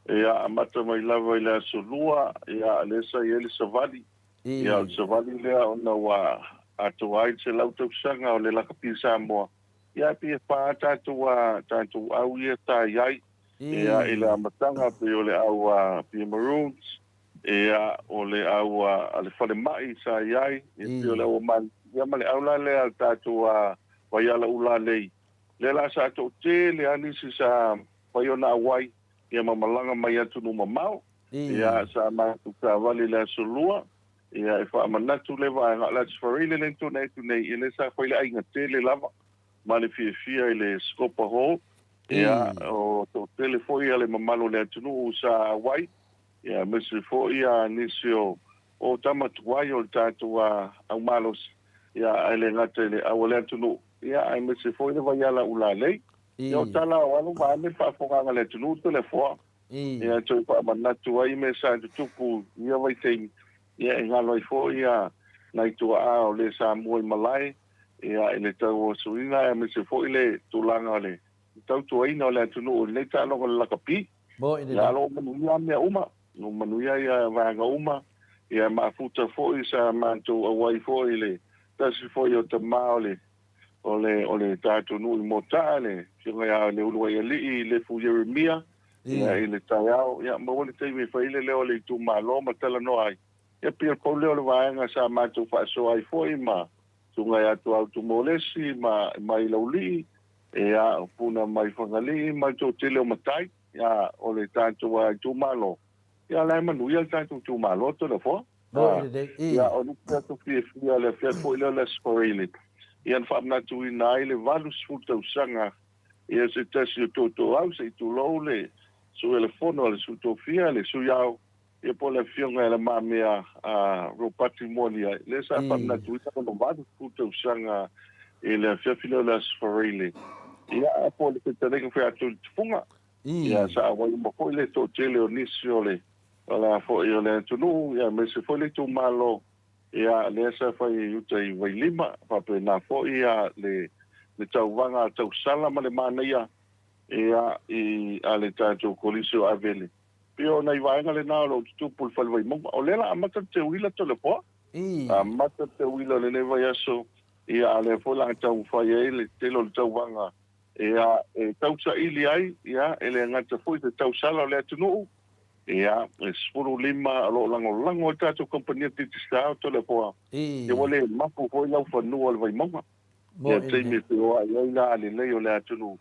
ia amata mai lava i lea solua, ia le sa i ele savali. Ia, o savali lea o na wa atu ai se lautu sanga o le lakapi Samoa. Ia pia pa tātou au ia tā iai. Ia i le amatanga pe o le au pia Maroons. Ia o le au a le whale mai sa iai. Ia pia o le au man. Ia ma le au la le al tātou waiala ula lei. Le la sa tō te le anisi sa waiona awai. Ia mamalanga mai atu no mamau. Ia sa mātu ka wali le solua. Ia e whaamanatu le wa ngā lati wharile le tūnei tūnei i le sa whaile ainga tele lava ma le fia i le skopa ho ia o tō tele foi a le mamalo le atunu u sa wai ia mesi foi a nisi o tamatuai o le tātou au malos ia ai le ngata le au le atunu ia ai mesi foi le waiala ula lei Yo tala wanu mane pa fonga le tunu to le fo. Ia to pa manatu ai me sa tupu ia vai te ia ngalo fo ia nai tu a o le sa mo malai ia ele tau o suina e me se fo ile tulanga le tau tu ai no le tunu le ta lo la kapi Mo ine ia lo manu ia me uma no manu ia va nga uma ia ma futa fo isa ma tu a wai fo ile ta si fo yo te maole ole ta tu nu mo tale singa ya le ulu ia le fu Jeremia ia ile tayao ia mo le te me fa ile le ole tu malo ma tala no ai ia pia ko le va nga sa ma tu fa so ai fo ma tunga ya tu auto molesi ma ilauli ia puna mai fangali ma tu tele o matai ia ole tanto wa tu malo ia la manu ia tanto tu malo to le fo ia o lu tu fia le fia fo ile le spoile ia fa na tu ina ile valus futa usanga ia se tasi to au se tu lole su ele fono le su to fia le su yao e pole fionga le mamea ro patrimonia le sa fa na tu sa no valus futa usanga ele fia filo le spoile ia pole te tele fia tu funga ia sa wa mo ko le to tele o nisiole ala fo ia le tu no ia me se fo le tu malo ia le sa fa i utai vai lima pa pe na fo ia le tau wanga tau sala ma le mana ia i ale tato kolisio avele pio nei vaenga le na lo tu pul fal vai mo o le la amata te wila to le po amata te wila le vai aso ia ale fo la tau fa ia le telo tau wanga ia tau sa ili ai ia ele ngata fo te tau sala le tunu ia spuru lima lo lango tato kompania titista to le po ia wale mapu fo la fa nu al vai mo ia te me te o ia la le le o le tunu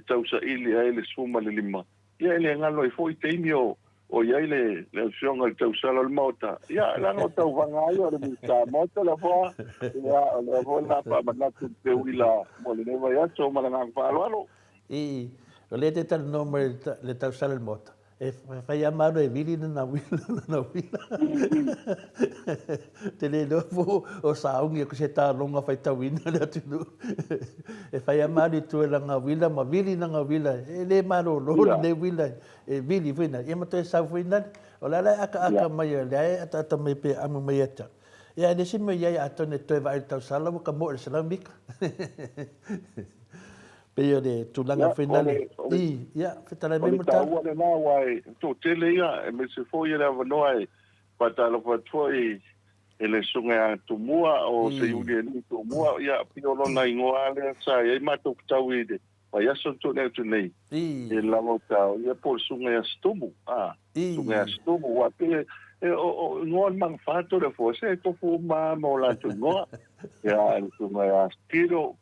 tau sa ili ai le suma le lima ia ele ngalo i foi te mio o ia le fionga tau sala le mota ia la no tau vanga ia le mita mota la fo ia le vola pa na tu te wila mo le vai ato ma na fa lo o le te tal nombre le tau sala le mota e fai amaro e vili na wila te le novo o saungi ko se ta longa fai tawina le atu e fai amaro tu la nga wila ma vili na nga wila e le maro lo le wila e vili vina e mato e sa vina o la aka mai le ata mai pe amu mai ata ia le sima ia ato ne to vai tau sala mo ka mo le salamik Peo de tulanga finale. Ia, fetala me mata. O le na wai to tele ia e me se foi era vanoi patalo foi ele sunga tumua o se uni ni tumua ia pio lona ingoa le sa ia mato tawide. Pa ia so to ne to nei. E la mota ia por sunga stumu. Sunga stumu wa pe o no man fato de forse to fu ma mo la to no. Ia sunga stilo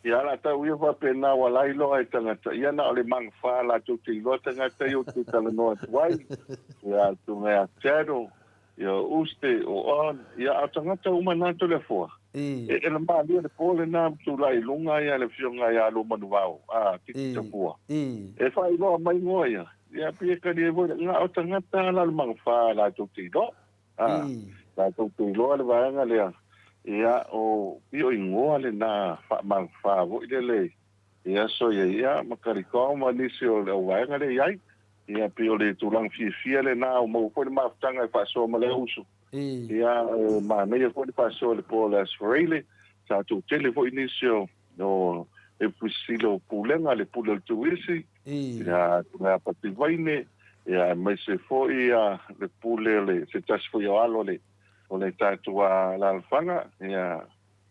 ia la tau ia whapena wa lailo ai tangata. Ia na ole mang wha la tu te ilo tangata i o te tala noa tuai. Ia tu mea tero, ia uste o on, ia a tangata umanato le fua. E la maa lia le pole na tu lai lunga ia le fionga ia lo manuao. Tiki ta fua. E wha ilo mai ngoa ia. Ia pia kari e voida, ngā o tangata la le mang wha la tu te ilo. La tu te ilo le vaenga lea. Ia o pio ingoa le na mang fa vo ile ia so ia makariko ma nisi o le waenga le ai ia pio le tulang fia le na o mo foi ma tanga fa so ma le usu ia ma me foi fa so le polas really sa tu tele foi inisio no e pusilo pulenga le pulo tu wisi ia na pativaine ia me se foi le pule le se tas foi alo le o le tatua la alfanga ia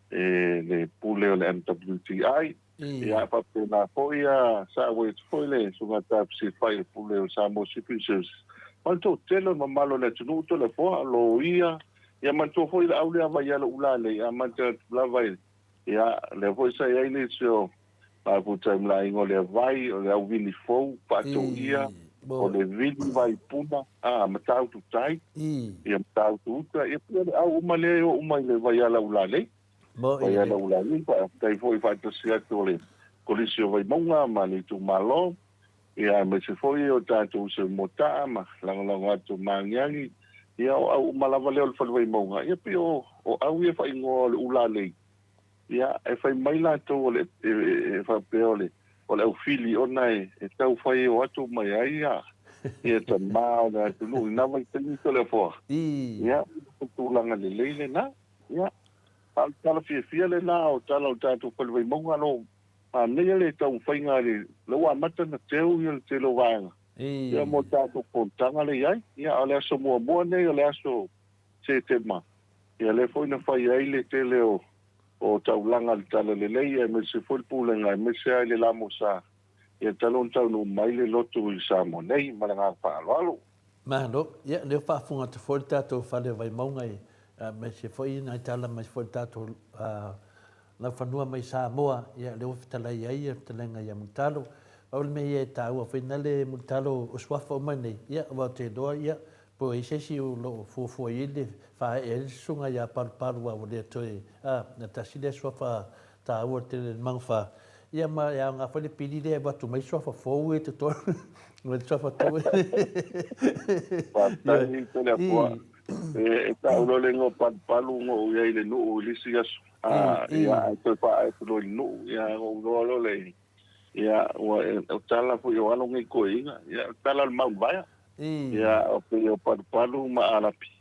le pule o le MWTI ia papena foia sa we foile sunga tapsi fai pule o sa mo sipinses manto telo mamalo le tunu to le fo lo ia manto foile aule vai ala ulale ia manto lavai ia le foi sa ia ni so pa puta mla ingo le vai o le vini fo pato ia o le vini vai puna matau tu tai ia matau tu ta ia pia au umale o umale vai ala ulale vai ala ulale pa tai foi fa to sia to le kolisio vai monga mani tu malo ia me se foi o tanto se mota ma lang tu mangiangi ia au malava le o vai monga ia pia o au ia fa ingo ulale ia e fai mai la to le e fa peole o le aufili ona e tau fai o atu mai ai ia. Ia tan mao na tunu ina mai tani tole fo. Ia tu langa le leile na. Ia. Al tala fia le na o tala o tatu pal vai monga no. A nei le tau fai nga le lo a mata na teu ia le te lo vanga. Ia mo tatu pontanga le ai. Ia ale aso mua nei ale aso se te ma. Ia le foi na fai ai le te leo o tau langa le tala le leia me se foi pulenga me se ai le lamo sa. Ia talon tau no mai le lotu i sa mo nei malanga pa alo. Mano, ia le fa funga te foi tato fale vai maunga i me se foi na tala mai foi tato na fanua mai sa moa ia le ofitala ia te lenga ia mutalo. Au me ia tau foi na le mutalo o swafa mai nei ia wa te doa ia po e se si o lo fo ile fa e sunga ia par wa le toi na tasile swafa ta o te mangfa ia ma ia nga fa le pili le ba tu mai swafa fo e te to no te swafa to Pa tai te le po e ta ulo le ngo palu ngo ia ile no lisi as ia to pa e lo no ia ngo lo le ia o tala fo yo alo ngi ko ia tala ma vai ia o pe o palu ma alapi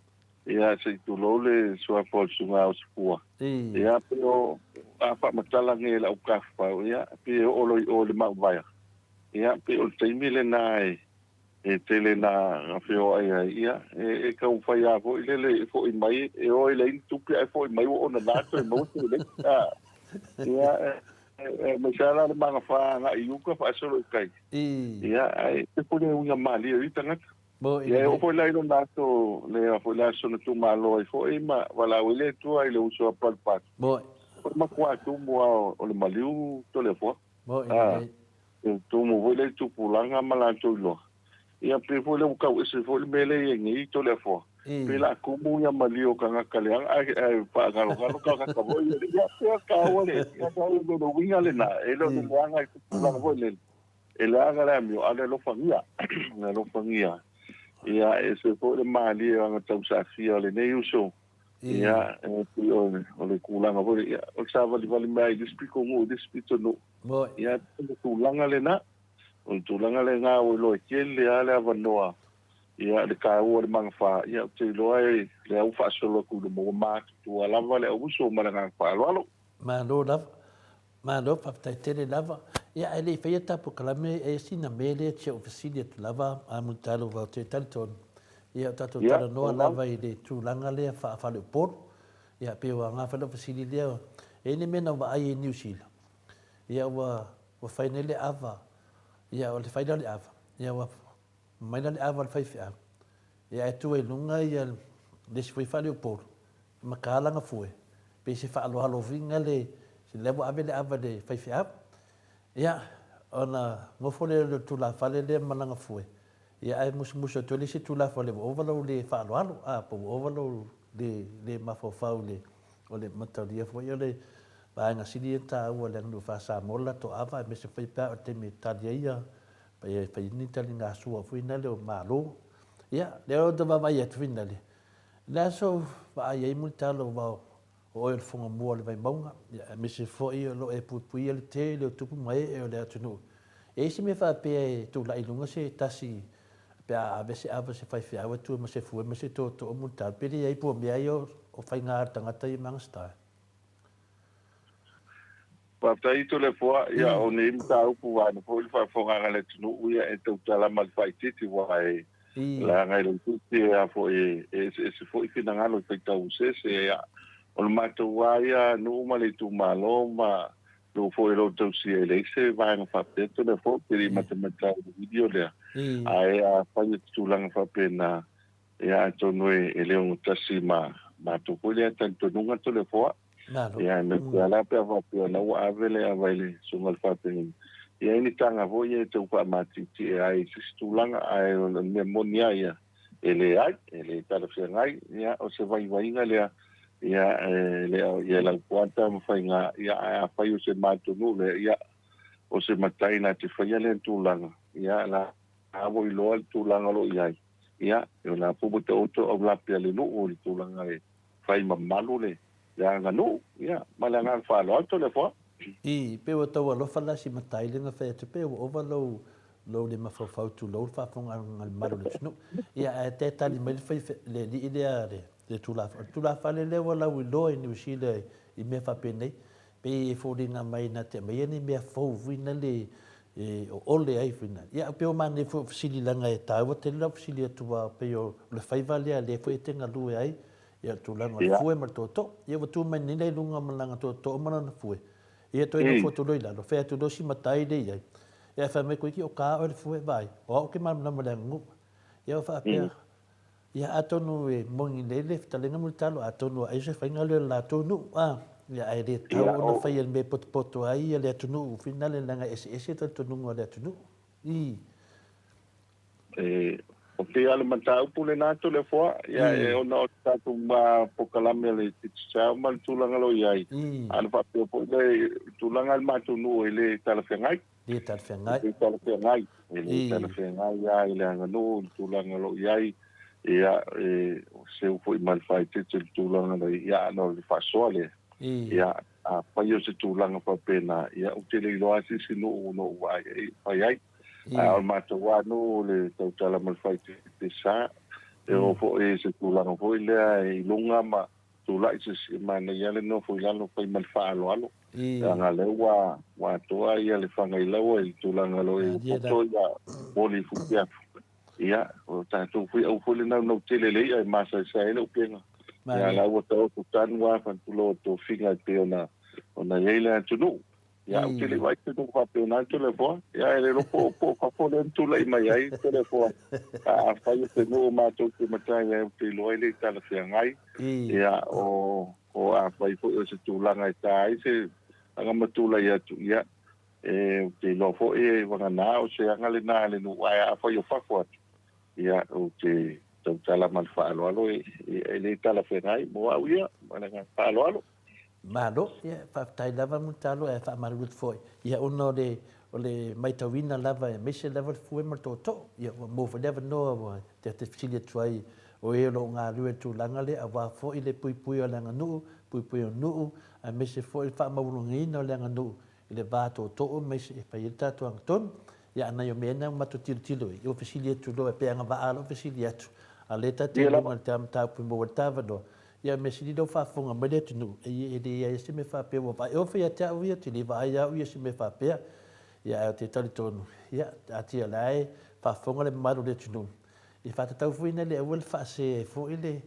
ia se tu lo le so po sunga o spua ia pe o apa matala ngi la o kafa ia pe o le ma vai ia pe o te mile nai e tele na feo ai ia e ka u fai a fo ile fo i mai e o ile tu pe fo i mai o na na to mo tu le ia me sala le manga fa na i uka fa so kai ia ai te pone unha mali i tanga ia o foi lá no nato le foi lá so no tu malo i fo i ma wala ile tu ai le uso pa pa ma kwa tu mo o le maliu to le fo tu mo vole tu pulanga mala to lo ia pe foi le ka se foi mele ngi to le fo pe la kumu ya malio kanga kaleang ai pa galo ka voi ia ka ole ia ka no winga le na elo no wanga tu pulanga vole ele aga la mio ale lo fangia ia ese foi le mali anga tau sa fia le nei uso ia o le kulanga vole ia o sa vale mai dispiko ngo dispito no ia tu langa le na o tu langa le nga o lo kele ale avanoa ia le ka o le mangfa ia te lo ai le au fa solo ku le mo ma tu ala vale o so malanga fa lo ma lo pa tele lava ia ele fe ta po kalame e sina mele che oficina tu lava a mutalo va te tanton ia tato tala no lava i le tu langa le fa le por ia pe wa nga fa le oficina le e ni mena va ai New Zealand ia wa finally ava ia o le finally ava ia wa mai le ava fai fia ia e tu e lunga ia le foi fa le por ma kala nga foi pe se fa lo halo vinga le se levo ave le ava de fai fia ia ona ngofo le tu la fa le malanga foi ia ai mus to le se tu la fa le overload le fa lo halo po overload le ma fo fa o le mataria foi le ba nga sidi ta o le ndu fa sa mola to ava me se fai pa te me talia pa ni tali nga sua foi na le malo ia le o de va ia twina le la so va ia multa lo va o el fonga mo le vai bonga me se foi lo e pu le te le tu mai e le atu e se me fa pe tu la ilunga se tasi pe a vese ava se fai fia tu me se fu me se to multa pe le ai pu me ai o fai nga tanga tai mangsta Pa tai to le fo ia o nei ta upu wa no foi fa fonga ngale tunu ia e tau tala mal fai titi wa e la ngai lo tuti a fo e se fo i fina ngalo te tau se ia o mato wa ia no male tu malo ma lo fo lo tau si ele se va no fa te to le fo pe matemata video le ai a fa tu lang fa pena ia to no e le un tasima ma to ko le tanto nunga to le fo ia me ala pe va pe na wa avele avele sungal fatin ia ni tanga vo ia te pa mati ti ai sistulanga ai me monia ia ele tala se ngai ia o se vai le ia la kwanta mo fainga ia a fai o se matu no le ia o se matai na te fai le tulanga ia la avo i lo tulanga lo ia la pu te auto o la pe le no o tulanga e fai mamalu le ya nganu ya malanga fa lo alto le fo I pe o tau alofa la si matai le nga whea te pe o ova lo le mawhawhau tu lo whafonga ngal maru le tunu. Ia e te tali mai le li idea le tula whale le wala ui loa i New Zealand i mea whapenei. Pe e fōringa mai na te mai ni mea fau vina le o ole ai vina. Ia pe o mane fo fisili langa e tau te lau fisili atua pe o le whaivalea le fo e tenga lue ai. Ia tūlanga le fue mar tō. Ia watu mai nina i lunga malanga tō mana na fue. Ia toi no foto loi la, lo fea tu dosi matai le ia. Ia fa me koiki o ka o le fue vai. O au ke mam na mole ngu. Ia fa pe. Ia atonu e mongi lele talenga multalo atonu ai se fainga le la tonu. Ia ai le tau no fai el me poto ai le atunu finale langa ese tonu ngole atunu. O te ala matau pule nātu le fua, ia e ona o tātou mā pokalame le titsau ma le tūlanga lo iai. Ana whapea po le tūlanga le mātou nuu e le talawhengai. Le talawhengai. Le talawhengai. Le talawhengai ia i le anga nuu le tūlanga lo iai. Ia se ufo i malwhai te le tūlanga lo ia no le whasoa le. Ia a pai o se tūlanga papena. Ia o te le iloa si si nuu no uai e pai ai. Al mātou wānu le tautala malwhai te sā. E o fo e se tūlanga fo i lea i lunga ma tūlai se si mana ia le no fo i lalo pai malwha alo alo. Nga le wā toa ia le whanga i laua i tūlanga lo e poto ia poli fukia. Ia, o tātou fui au fo le nau tele le ia i masa i sa ele upenga. Ia lau o tau tu tānu wā whantulo o tō whinga i pe ona iei tunu. Ia o tele vai te tu whapeo nā tele fua. Ia e le ropo o whapole tula i mai ai tele fua. A whai o te nuu mātou te matai e o te loa le tala whia ngai. Ia o a whai fo o se tūlanga i tā ai se anga matula i atu. Ia e o te loa fo e wanga nā o se anga le nā le nuu ai a whai o whakua. Ia o te tau tala man whaalo alo e le tala whia ngai. Moa au ia, mana ngā whaalo alo. Malo, ia, whaftai lava mutalo e whamaruut foi. Ia ono o le maitawina lava e mese lava fue mar tō. Ia mo fa leva noa te whisilia tuai o e lo ngā rue tūlanga le a wā foi le pui o langa nuu, pui o nuu, a mese foi whamaurungina o langa nuu. I le vā tō mese e pai tātou ang ton. Ia anai o mena matu tilo i o whisilia tulo e peanga vā alo whisilia atu. A le tātou lunga te amtau pui mo tāwa no. Ia me sili do whafonga mai le tunu. E ia se me whapea wa vai. O whai te au ia, te li vai au ia se me whapea. Ia te tali tonu. Ia, a tia lai, whafonga le maru le tunu. I whatatau fuina le awel whaase e fo ile.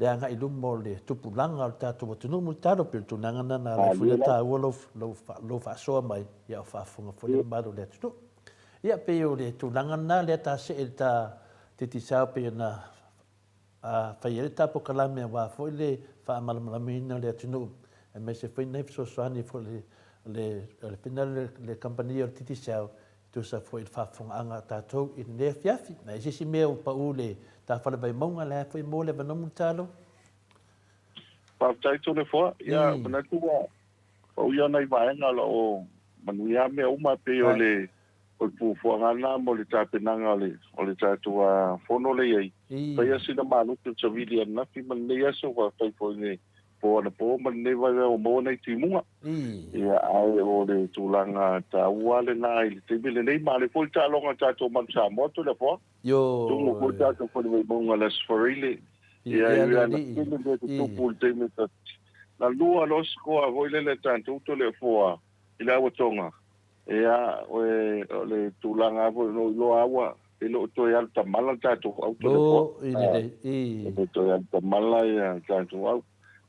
Le anga i lumo le tupulanga o tātou tunu mu taro pil tunanga na le fuina tā ua lo whaasoa mai. Ia o whafonga fo le maru le tunu. Ia pe o le tunanga na le tā se e tā te tisao pe na a whaiere tapo kalame wa foi le whaamalamalami le atunu. E me se whai nei soani fo le pina le company o titi sao tu sa foi whaafonga anga tātou i ne fiafi. Na isi si mea pa ule tā whale bai maunga le foi mo le vanomu talo. Pātai tō le fua. Ia, mana tua o ia nei vaenga la o manuia mea uma pe o le o pu fuangana mo le tāpenanga o le tātua whono le iei. Pai asina manu te tawili ana fi man nei aso wa pai po ne po ana po man nei vai o mo nei timunga. Ia ai o le tūlanga tā ua le nā i le tebile nei ma le po i tā longa tātua man sa moto le po. Tungo po tātua po le monga le sfarile. Ia i ana kile le te tupu le teme ta. Na lua los koa voile le tātua to le foa i le awa tonga. Ia o le tūlanga po no lo awa. E lo to ya tamala tātou au to le po. E to ya tamala ya tātou au.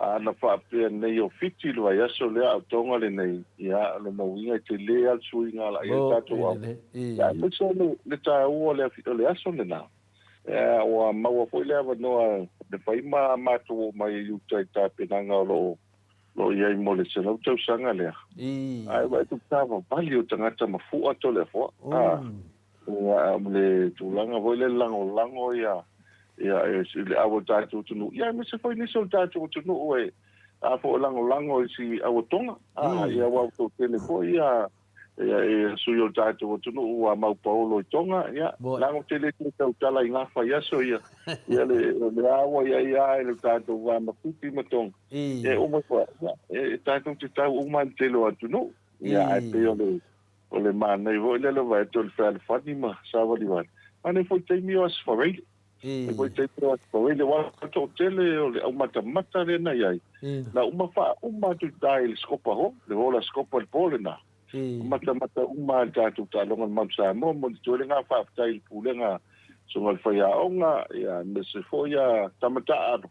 Ana whapea nei o fiti lua ia so lea au tonga le nei. Ia le mawinga te lea al suinga la ia tātou au. Ia me so le tā ua le aso le nā. Ia o maua foi lea wanoa le whaima mātou mai i utai tā penanga o lo iai mo le senau tau sanga lea. Ai wai tu tāwa bali o tangata mafua to le fua. Ia le tūlanga voi le lango ia le awa tātou tunu. Ia me se whai niso tātou tunu oe a fo lango i si awa tonga. Ia wau tō tele po ia e sui o tātou tunu ua mau paolo i tonga, ia. Lango te le te tau tala i ngā whai aso, ia. Ia le awa ia e le tātou wā makuti matong. E uma kua, e tātou te tau uman te lo atunu. Ia, ai pe o le mānei vo, le lo vai tol whai whani ma, sāwari wani. Ane foi teimi o asfareile. E foi teimi o asfareile, wā tō tele o le au mata le na iai. Na uma tu tai le skopa ho, le hola skopa le pole na. Mata uma tātou tālonga le mamsa mo, mo te tuele ngā whaafitai le pūlenga sunga le whaia onga, ia me se foia tamata aro.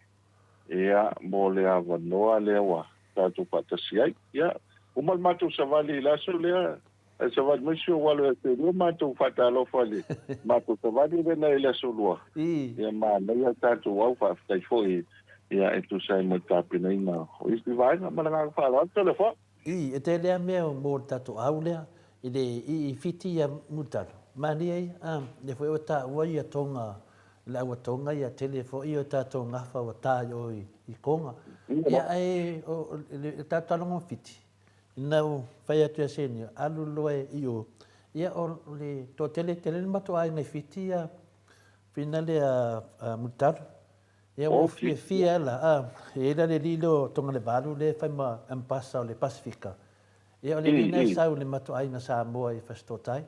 Ia, mo le awa noa le awa, tātou patasi ai. Ia, uma le mātou savali i laso lea, savali maisio walo e te rua mātou whatalofa le, mātou savali le na i laso lua. Ia, nei tātou au whaafitai foi, ia e tu sai mo tāpina ina. O isti vaenga, malanga whaala, telefon. E te lea mea o mō tato au lea, i le i fiti ia mutaru. Mani ei, le fo i o tā ua i a tonga, le au a tonga i a tele fo i o tātou ngawha o tā i konga. Ia ai, le tātou alonga fiti. Nau whai atu a seni, alu loe i o. Ia o le tō tele mato ai ngai fiti ia, whina le a mutaru. Ia o fia la, e la le lilo tonga le valu le whai ma ampasa o le Pasifika. Ia o le lina i sau le mato ai na Samoa i Fastotai.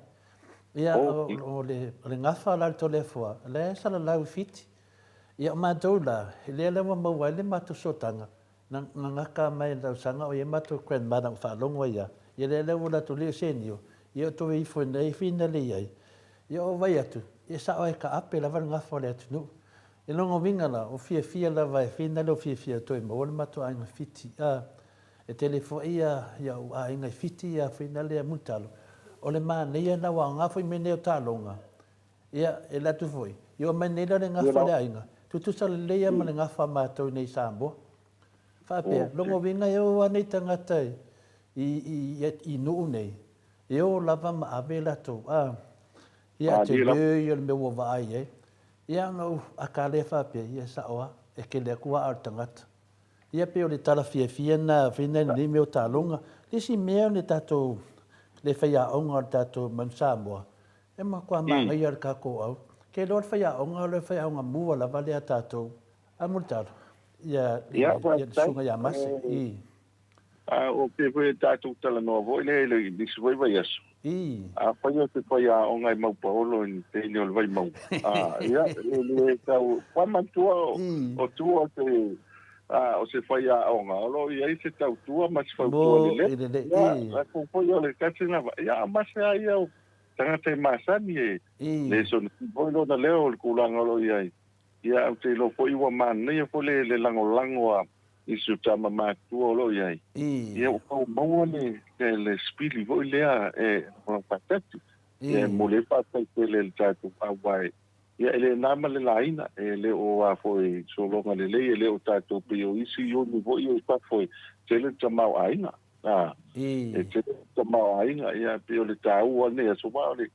Ia o le ngawha la to le fua, le sala lau fiti. Ia o mātou la, le lewa maua le mātou sotanga. Na ngaka mai lau sanga o ia mātou grandmother o whaalongo ia. Ia le lewa la to leo senio. Ia o towe i fwena i whina le iai. Ia o vai atu. Ia sa oe ka ape la wala ngawha le atu nu. E longo winga la, o fia la vai, whina leo fia toi ma o le mātou ainga fiti. E telefo ia o ainga fiti ia whina lea mutalo. O le mana ia na wa nga foi meneo talonga. Ia e la tu foi. Ia meneo le nga fa le ainga. Tu sa le ia ma le nga fa ma to nei sambo. Fa pe longo vinga yo ani tanga tai. I no nei. Yo lava ma avela to. Ia te le ia me wo vai e. Ia no akale fa pe ia sa oa e ke le kua ar tangata. Ia pe o le tala fia na fina ni me o talonga. Lisi mea le tato le whaia onga tātou man Samoa. E ma kua maa ia ka ko au. Ke lor whaia onga le whaia onga mua la vale a tātou. A murtaro. Ia sunga ia masi. O pepe tātou tala noa voi le nisi voi vai aso. A whaia te whaia onga i mau paolo ni te ni o le vai mau. Ia, le tau whamantua o tua te... o se fai a onga, olo i ai se tau tua, ma se fai tua le. Ia, ko foi o le katinga, ia, ma se ai au, tangata i masani e, le son, foi lo na leo le kulanga olo i ai. Ia, au te lo foi ua mana, ia foi le lango a isu tama mātua olo i ai. Ia, o kau maua le spili, foi lea e, o patati, e mo le patai te le tātu awai. Ia ele nama le laina ele o a foi solonga le le o tato pe o isi o ni vo i pa foi tele tamau aina e tele tamau aina ia pe o le tau o ne so ba le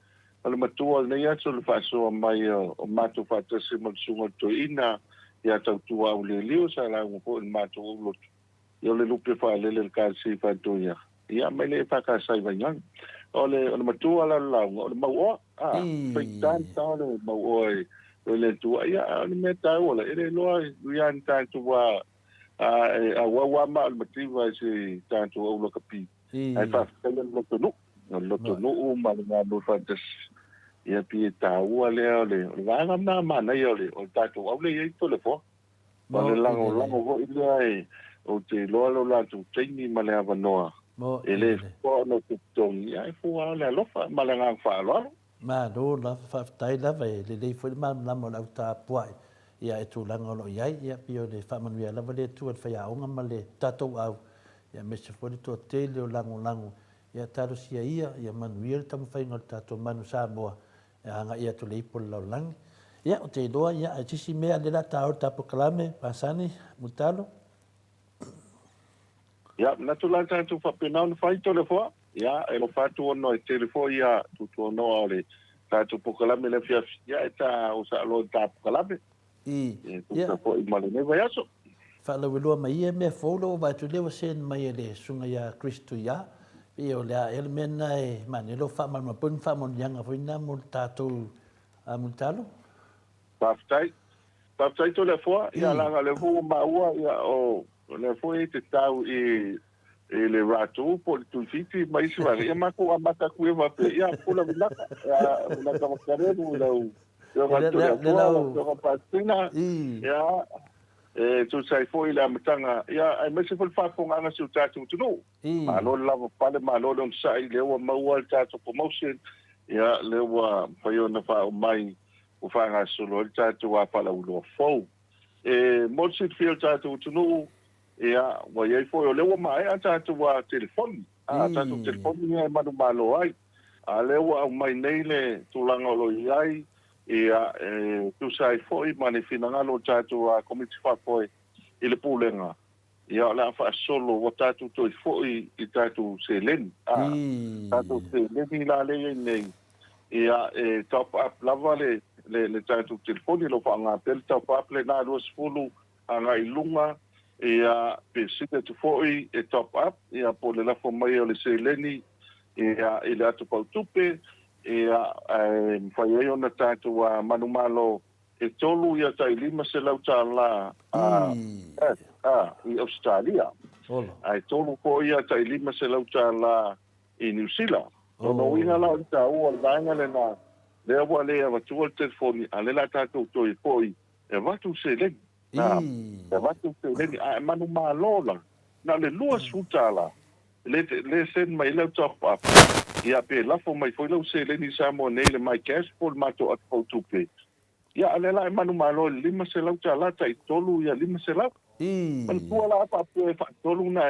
matua ne ia so le fa so mai o mato fa te se mo sunga to ina ia tau tu au le leo sa la mo ko mato o lo yo le lupe fa le ka si fa to ia me le fa ka sai va yang ole matua la o le mau tan le mau le tu ia le meta ola ele loa rian tanto wa wa ma le motiva se tanto o lo capi ai fa lo to no ma na no fantas ia pi ta wa le va na ma na yo le o tanto o le to le fo le lango vo ile o te lo la tu tini ma le avanoa ele fo no te tong ia fo ala lo fa ma le ngang fa lo Ma do la fa tai la vai le foi ma la mo la ta puai ia e tu langa lo ia ia pio le fa manuia la vale tu fa ia onga ma le tato au ia me se foi to te le lango ia taro sia ia manuia tam fa ngol tato manu Samoa anga ia tu le pol lo lang ia o te doa ia a tisi mea le la ta o tapo kalame pasani mutalo ia na tu la tu fa pena no fai to le fo ia e lo fatu no e telefo ia tu no ole ta tu pokalame le fia ia ta o sa lo ta pokalame ia po i male ne vai aso fa lo lo mai e me folo va tu le sen mai le sunga ia Cristo ia Pio le ele mena e mani lo fa mal mapun fa mon yanga foi na multato a multalo. Papai to le fo ia langa le fu maua ia o le foi te tau le rato po tu fiti mai se va ia mako amata ku va pe ia pula vinaka una kama kareru eu gato le fo patina ia tu sai foi la matanga ia ai me se foi fa ko nga su tatu tu no ma lo lava pale ma lo don sai le wa maua tatu promotion ia le wa fa yo na fa mai o whanga solo i tātou a pala uloa fau. Mosit whio tātou tunu, wa iei fo o lewa mai a tātou a telefoni. Tātou telefoni ia manu malo ai. A lewa au mai nei le tūlanga lo i ai, tu sai foi mani finangalo tātou a komiti whapoi i le pūlenga. Ia la wha solo wa tātou toi foi i tātou se leni. Tātou se leni la lei nei. Ia top up lava le tātou telefoni lo whaanga pel top up le nā rua sifulu anga i lunga ia pe sita tu foi top up ia po le lafo mai o le seileni ia i le atu pautupe ia whai e ona tātou a manumalo tolu ia tai lima se lau tā la i Australia. Ai tolu po ia tai lima se lau tā la i New Zealand. No winga la ta o danga le na le wa le wa tu o telefoni ale la ta to poi e va tu se le na e va tu se le a manu malola na le lua sutala le sen mai le top up ia pe la fo mai foi lo se le ni sa mo nei le mai cash por mato at po tu pe ia ale la manu malo lima se la ta tai tolu ia lima se la man tu la pa fa tolu na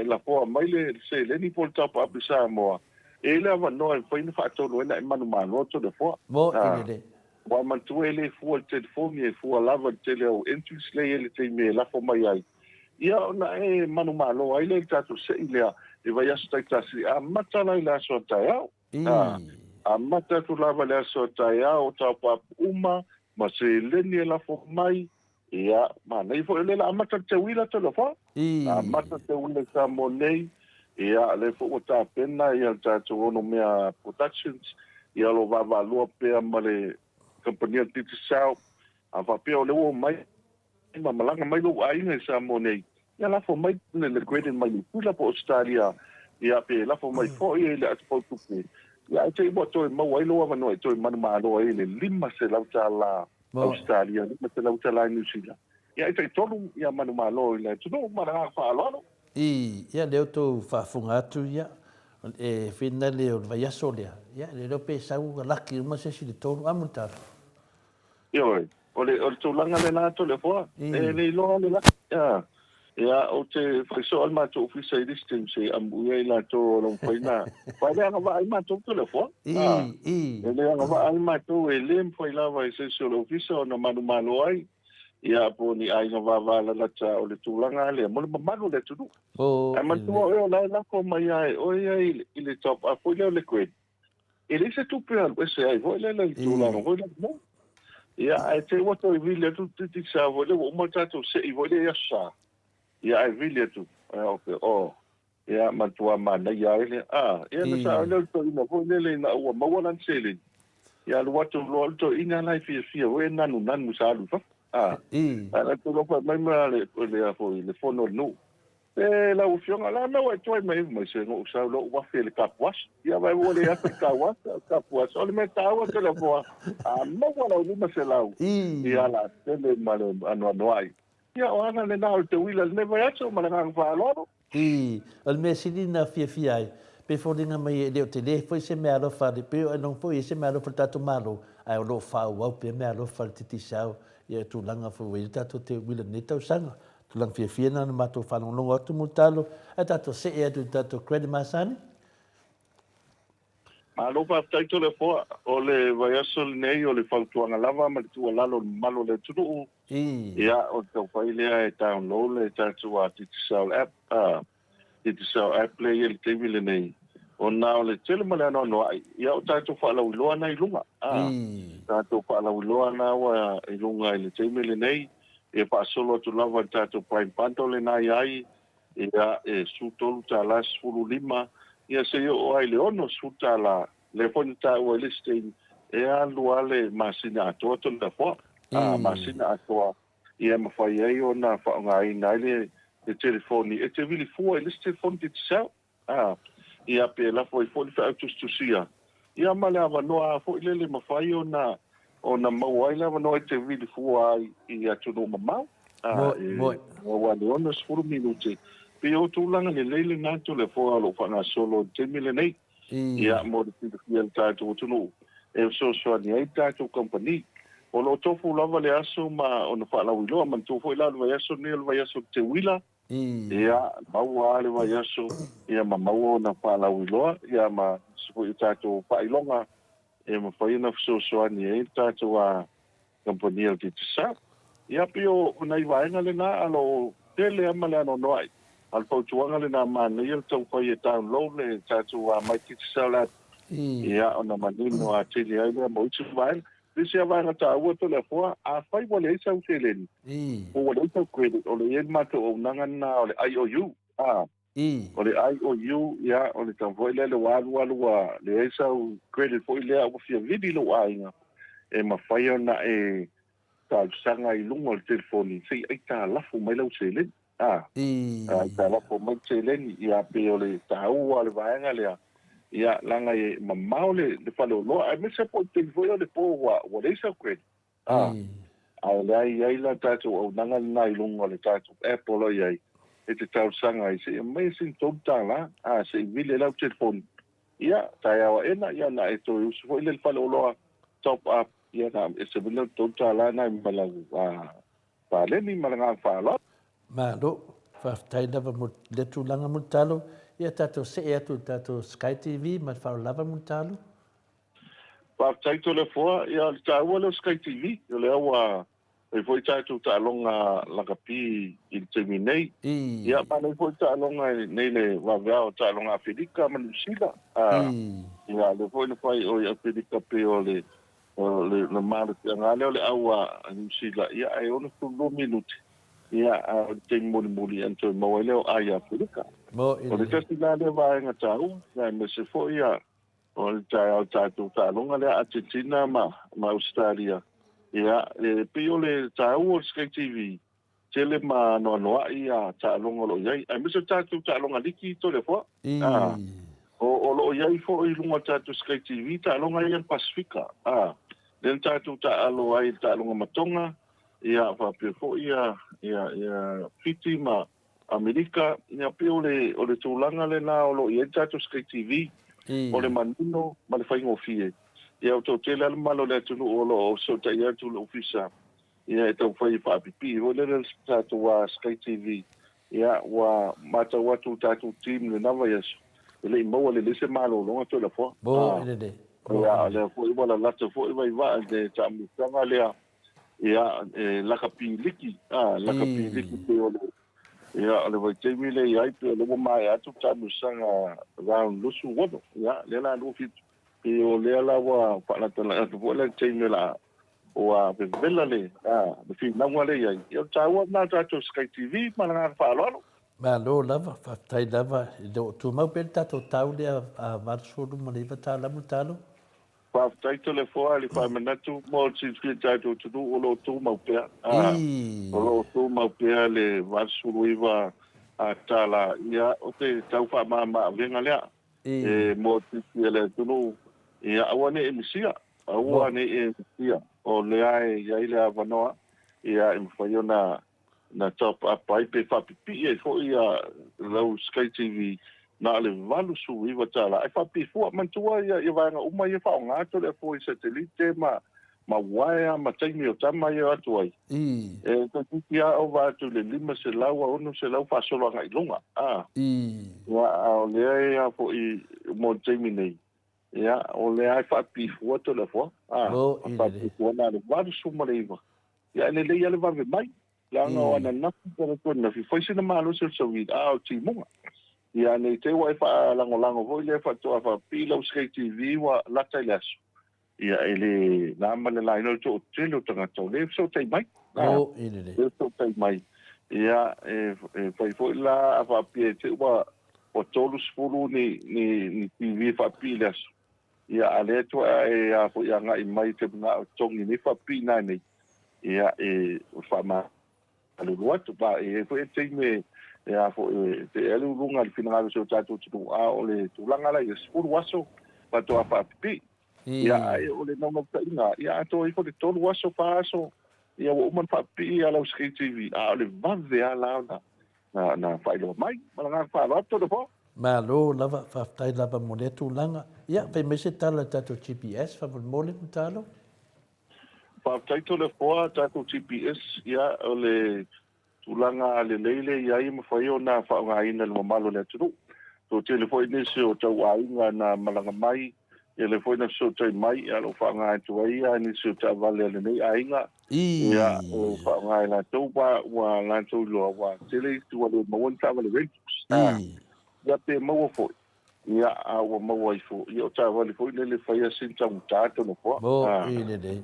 la fo mai le se le ni por top up sa mo ele va no en foi fa tolu na manu malo to de fo Mo ele wa man tu ele fu el telefoni e fu lava tele o entus le ele te me la fo mai ai ia na manu malo ai le tatu se ile e vai asta tasi a mata la ila so taya a mata tu lava le so taya o ta pa uma ma se le ni la fo mai ia ma nei fo ele la mata te wila to lo fo a mata te wila sa mo nei ia le fo o ta pena ia tatu ono mea productions ia lo va valua pe ma le compagnia titi sao a va pe o le o mai ma malanga mai lo ai nei sa mo nei ia la fo mai le great mai pula po Australia ia pe la fo mai fo ia le atpo tu pe ia te mo to ma wai lo va no to ma ma lo ai le lima se la la Australia lima se la New Zealand ia te tolu ia ma ma lo le tu no ma nga fa lo ia leo to fa funga tu ia e fina leo vai asolea ia le pe sa u laki ma se si to amutar Yo, o tu langa le na to le fo le lo le la ia o te faiso al ma to ofisa distance ambu ia la to lo faina pa le nga vai ma to le fo le nga vai al ma to le foi la vai se so ofisa no manu malo ai ia po ni ai nga va la cha o le tu langa le mo le manu le tu ai ma to o la ko mai ai o ia ile top a foi le quid ele se tu pe al se ai voi le tu la no voi no ia ai te o to vile tu ti sa voi le o mo ta to se i voi le sa ia ai vile tu okay ia ma tu ma na ia ile ia na sa le to ina voi le na o ma wala sele ia lo to lo to ina lai fi o na nu nan sa lu fa ana tu lo fa mai ma le fo le fono no la ufiona la no e toi mai se no sa lo wa fe le kapwas ia vai o le kapwas o le meta o te le fo mo wala ni ma se la ia la tele malo ano ai ia o ana le na te wila le vai ato ma nga fa lo al mesini na fia ai pe folinga mai le tele foi se me alo fa de pe non foi se me alo fa tato malo ai lo fa o pe me alo fa titi sao ia tu langa fo we tato te wila ni tau sanga tu lang fia na mato fa no longo tu mutalo e tato se e tu tato credit masani ma lo pa tai to le fo o le vai aso nei o le fa tu anga lava ma tu lalo malo le tu ia o te fai le e download le tato a titi sao app titi sao app play el te wile nei o na le tele mala no ai ia o tato fa la uloa na ilunga tato fa la uloa na wa ilunga ile te wile nei e pa solo tu lava tato prime panto le nai ai ia su tolu ta las fulu lima ia se o ai le ono suta la le fo ta o le stein e alu ale masina to to le fo masina to ia ma fai ai ona fa ngai nai le telefoni e te vili fu e le telefoni te sa ia pe la fo fa tu sia ia mala va no a fo le ma fai ona mawai la va no e te vili fu ai ia tu no ma wa le ono sfuru minuti pe o tu langa le na tu le fo alo fa na solo te mile nei ia mo de fiel ta tu no e so ni ai ta tu company o lo tofu lava le aso ma ona fa la wilo man tu foi la vai aso ni vai aso te wila ia mau ale vai aso ia ma mau na fa la wilo ia ma so ta tu pa ilonga e ma fa ina so ni ai ta tu a company o te sa ia pio nai vai ngale na alo tele amale no noi al po tuanga le na man ia tau fa ia download le ta tu a mai te sa la ia ona manino a tele ai le mo tu vai Disse vai na ta o to le fo a fai wale sa u tele ni o wale sa credit o le yen mato o nanga na o le IOU o le IOU ia o le tan foi le wa le sa credit foi le o fia vidi lo ainga e ma fai ona e ta sanga I lungo le telefoni sei ai ta la fu mai lo tele ta la fu mai tele ia pe o le ta o le vaenga le ia langa e mamaule le falo lo ai me se po te voio le po wa le sa credit ai ai la tato o nanga nai lungo le tato Apple lo ai e te tau sanga I se amazing total se vile la telefon ia ta ia ena ia na e to usu foi le falo lo top up ia na e se vile total na mala pa le ni mala fa lo ma do fa tai na mo le tu langa mo talo ia tato se e atu tato Sky TV ma fa lava mo talo pa tai to le fo ia ta o le Sky TV le wa e foi tato ta longa la capi il terminei ia ma le foi ta longa nei le va va ta longa Filica ma sila ia le foi le fai o ia Filica pe o le mare nga le awa sila ia ai ono tu 2 minuti ia te moli anto mo leo ai Filica o le tasi la le va nga tau na me se fo ia o le ta longa le Argentina ma Australia ia e pio le tau o Sky TV tele ma no ia ta longa lo ia ai me se ta longa liki to le fo o lo ia fo I lunga ta Sky TV ta longa ia Pacifica den ta alo ai ta longa matonga ia fa pe fo ia fiti ma Amerika ia pio le o le tulanga le na o lo ia ta Sky TV o le manino ma le fai ngofie ia o to tele al malo le tunu o lo so ta ia tu lo ofisa ia to fai fa pipi o le ta wa Sky TV ia wa mata wa tu team le nava yes le mo le se malo lo to la fo ile ia le fo wala la to fo va de ta mi tanga le ia la capi liki la capi liki pe o le ia le vai te mi le ai pe le mo mai atu ta mi sanga round lusu wodo ia le la no fit pe o le la wa pa la tala fo le te mi la o a pe bella le de fi na wale ia ta wa na ta Sky TV ma na fa lo ma lo lava fa tai lava do tu mau per tato tau le a varso do mo leva ta la mutalo pa tai tele fo ali fa manatu mo si fi ta tu o lo tu mau pe o lo tu mau pe le varso ruiva a tala ia o te tau fa ma venga le e mo si le tu no ia awane emisia o le ai ia ile avanoa ia im faiona na top up ai pe fa pipi e fo ia lo Sky TV na le valu su iwa tala ai fa pi fo man tua ia va nga uma ia fa nga to le fo satellite ma waia ma taimi o tama ia atu ai e to kia o va tu le lima se laua ono se lau fa solo nga ilunga wa o le ia fo I mo taimi nei ia o le ai fa pi fo to le fo fa pi fo na le valu su ma le iwa ia le ia le va mai langa ona na ko na fi foi sina malo se so vid o ti mo ia nei te wa fa lango vo le fa to fa pilo Sky TV wa la tailas ia ele na mala la no to telo tanga to le so tai mai ile so tai mai ia foi la fa pi te wa o tolu spulu ni TV whapi le asu. Ia ale tua e a fo ia ngai mai te nga tongi ni whapi nai nei. Ia o whama aluru atu pa e fo e teime e a fo te elu runga li whina ngaro se o tātou tunu a o le tūlanga lai e spulu waso pa toa whapi. Ia e o le nama tainga. Ia ato i fo le tolu waso pa aso. Ia o uman whapi a lau Sky TV. A o le vave a lau na whailo mai. Malanga whaarato le po. Ma lo lava whaftai lava mo le tūlanga. Ia, pai mese tala tātou GPS, whafol mole mo tālo? Whaftai to le poa tātou GPS, ia o le tūlanga le leile, ia i mawhai o nā whaonga ina le mamalo le aturu. Tō te le fwoi nese o tau ainga na malanga mai, ia le fwoi na so tai mai, ia lo whaonga atu aia, nese o tau vale le nei ainga. Ia o whaonga ina tau wa ngā tau loa wa tele, tua le mawanta wale rentus. Ia pe maua foi. Ia awa maua i foi. Ia o tā wale foi le whaia sintang tātou na poa.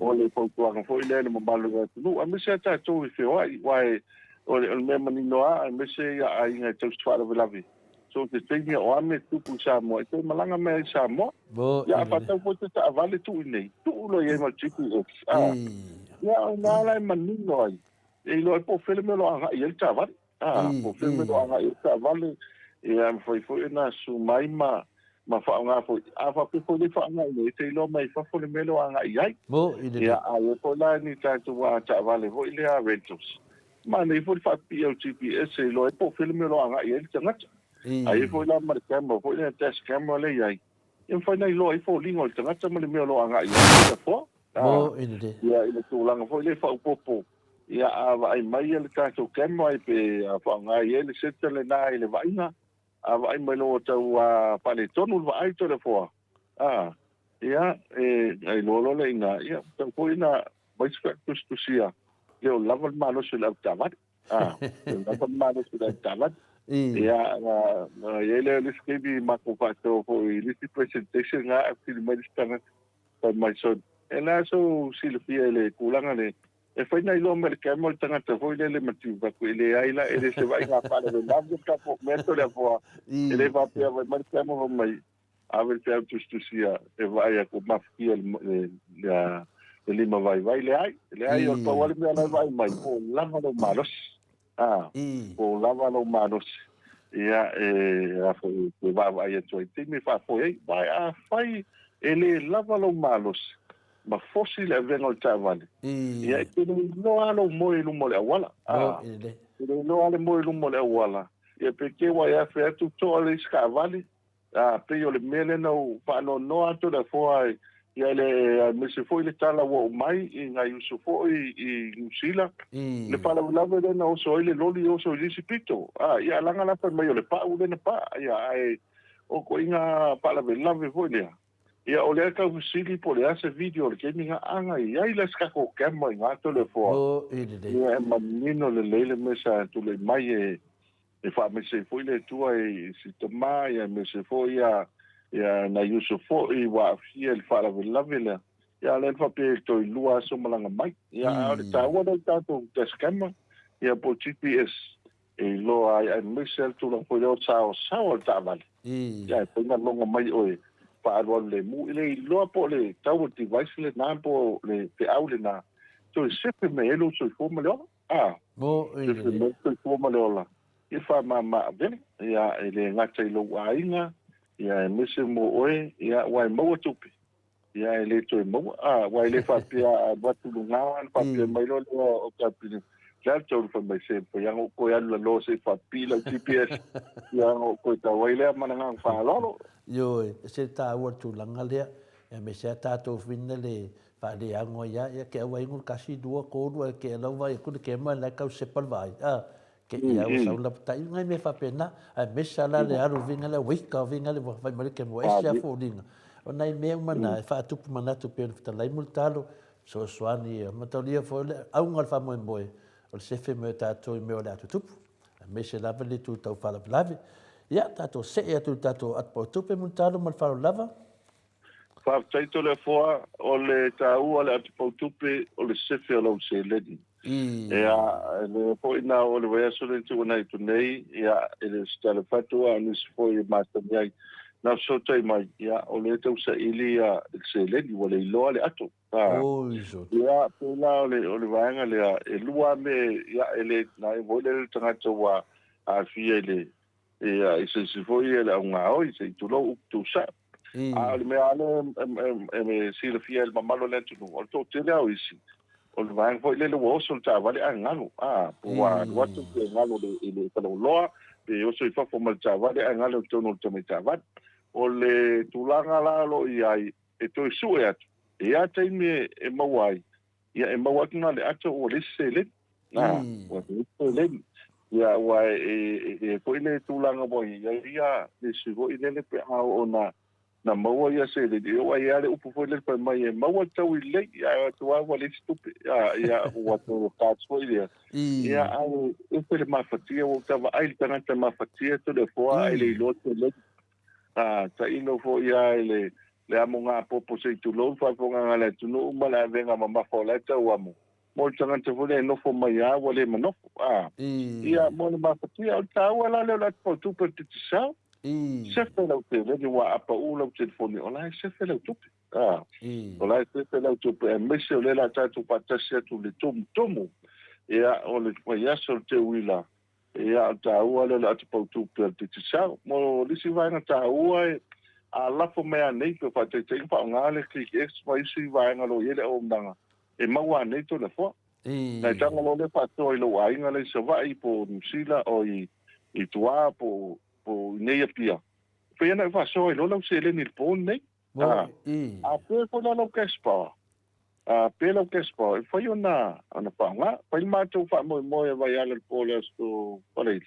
O le pautuanga foi le mamalu ngā tunu. A mese a tātou i whioa i wai o le mea maninoa, a mese ia a inga i taustu whara vilavi. So te teimia o ame tupu sa moa. I te malanga mea i sa moa. Ia a patau po te ta avale tu i nei. Tu ulo i ema GPS. Ia o nāla i maninoa i. E ilo e po whele me lo anga i el ta avale. Po whele me lo anga i el ta avale. Ia foi na su mai ma whaonga foi. A whape foi le whaonga i nei. Te ilo mai whafole melo anga i ai. Ia a e foi la ni tātou wa ta avale foi le a rentals. Ma nei foi whapi au GPS e ilo e po whele melo anga i ai tangata. A e foi la mara camera, foi le test camera le i ai. Ia foi na ilo e foi lingo i tangata ma le melo anga i ai. Ia ilo tūlanga foi le whaupopo. Ia a ai mai le tātou camera i pe a whaonga i ai le seta le nā i le vainga. Ai mai lo tau pale tonu wa ai to le foa. Ia ai lo le ina ia tau ko ina vai spectus to sia. Yo lava malo se la tavat. Lava malo se la tavat. Ia le skibi mako pato ko i lisi presentation nga akili mai stanga pa mai son. Ela so silfia le kulanga le e foi na ilo mercamo tanga te foi le matu va ko le ai la e se vai nga pala de lavo ka po meto le po ele va pe vai mercamo mai ave te tu sia e vai a ko mafia le lima vai le ai o pa wale me la vai mai po lava lo malos po lava lo malos ia a foi vai a tu te me fa foi vai a fai ele lava lo malos ma fosi le vengo o tavale. Ia e no alo moi lumo le awala. No alo moi lumo le awala. Ia peke wa ia fe atu to le skavali. Pe yo le mele no pa no ato da foi ia le me se foi le tala wo mai i nga yusu foi i Nusila. Le pala lava de no so ile loli o so disipito. Ia langa la pa mai le pa u le pa ia ai o ko inga pala ve lave foi le. Ia o lea kau sili po lea se video le kemi nga anga i ai la skako kema i ngato le foa. Ia e manino le leile mesa tu le mai e wha me se foi le tua i si tama ia me se foi ia na yusu foi wa fia le wha lawe lawe lea. Ia le wha pe to i lua so malanga mai. Ia le taua le tato te skema ia po GPS e loa ai mesa tu la foi leo sao sao ta vale. Ia e penga longa mai oe. Pa alwa le mu ile loa po le tau device le na po le te au le na to sepe me elo so fo me lo ile so fo me lo la e fa ma ben ya ele ngata ilo ainga ya mese mo oe ya wa mo tupi ya ele to mo wa ile fa pia wa tu nga fa pia mai lo o ka pili ya to fa mai se po yang ko ya lo se fa pila GPS yang ko ta wa ile mananga fa lo Yo, se ta wa tu langa lea, e me se ta to finne le fa le ango ya ke wa ngul kasi dua ko dua ke la wa ku ke ma la ka se pal vai. Ke ia o sa la ta ngai me fa pena, a me sa la le aru vinga le wi ka vinga le va mai ke mo esa fo dinga. O nai me mana fa tu mana tu pe ta lai multalo so swani ma ta lia fo le au ngal fa mo boy. O se fe me ta to me o la tu. Me se la le tu ta fa la lave. Ia, tato se e atu tato atpo tupe muntalo mal faro lava? Fa taito le foa o le tau o le atpo tupe o le sefe o lau se ledi. Ia, le po ina o le wea sole tu na tu nei, ia, ele stale fatua ni sfo i matami ai. Na so tai mai, ia, o le tau sa ili a se le ni wale iloa le ato. O iso. Ia, pula o le vaenga le e lua me, ia, ele na e vole le tangata wa a fia ele, ia, i se sfo i ele au ngā oi, se i tu lo up tu sa. A le me ale, me si le fia ele mamalo le tu, o to tele au isi. O le vaenga foi le wo so ta vale a ngalo wa tu ke ngalo le ka loa pe o so i fa formal ta vale a ngalo to no to me ta va o le tulanga la lo i ai e to su e ate me e mawai ia e mawai na le ato o le sele o le le ia wa e ko ile tulanga boy ia le su go ile le pe a ona na maua ia se le o ai ale upu foi le pa mai e maua tau i le ia tu wa le stupi ia wa to ka so ia ia ai e pe mafatia o tava ai tana te mafatia to le fo ai le lo te le ta ino fo ia le amonga popo se tu lo fa ko nga le tu no mala venga mama fo le ta wa mo tanga te fo le no fo mai a wa le mano ia mo le mafatia o ta wa le la po tu pe te sa se fe lau te vedi wa apa u lau telefoni o lai se fe lau tupe o lai se fe lau tupe e mese o le la tatu patasi atu le tomu ea o le wai aso te wila ea o ta ua le la atu pau tupe al te tisau mo lisi vaenga ta ua e a lafo mea nei pe fa te pa ngale klik ex pa isi vaenga lo yele o mdanga e maua nei to le fo na tanga lo le pato i lo ainga le se vai po nusila o i tua po nei pia pe na fa so i lo se le ni po nei a pe ko lo kespa a pe lo kespa fa yo na ana pa nga pa il mato fa mo e vai al polo sto pare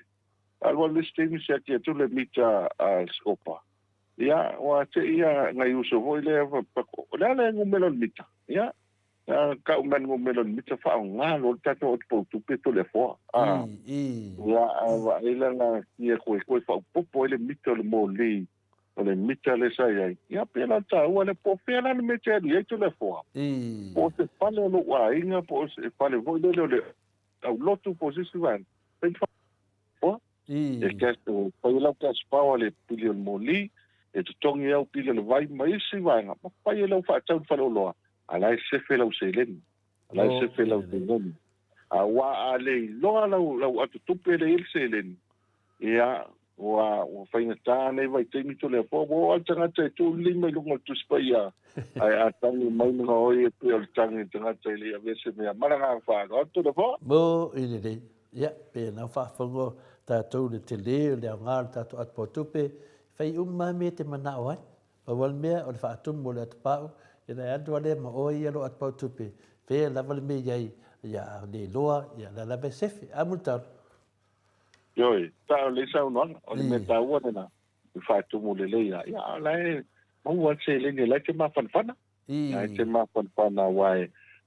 algo le stemi se ti tu le mita al scopa ia wa te ia ngai uso voi le pa le ngumelo mita ia ka umen ngumelo mita fa nga lo tato po tu pe to le fo ia wa ila na ia ko fa popo le mita le mo le mita le sai ia pela ta o le po pela le mita le to le fo po se pale lo wa inga po se pale voi le au lotu posisi van pe fo e que pa ila ka spa le pilio moli e to tongi au pilio le vai mai si vanga pa ila fa tau fa lo ala se fe lau se len ala se fe lau te len a wa ale lo atu tupe le il se len ia wa fa inga ne vai te mito le po bo tanga te tu lima lu tu spaia ai atangi mai no e pe o tangi tanga te le a vese me malanga fa go to le po mo ile le ia pe na fa fongo ta tu le te le ngal ta tu at po tupe fai umma me te mana oi o wal me o fa tu mo le pa ina atu ale ma o ia lo at pa tupe pe la val me ia le loa ia la be sefi amutar yoi ta le sa non o le meta wa na fa tu mo le ia la mo wa se le la ke ma fan fana ia ke ma fan fana wa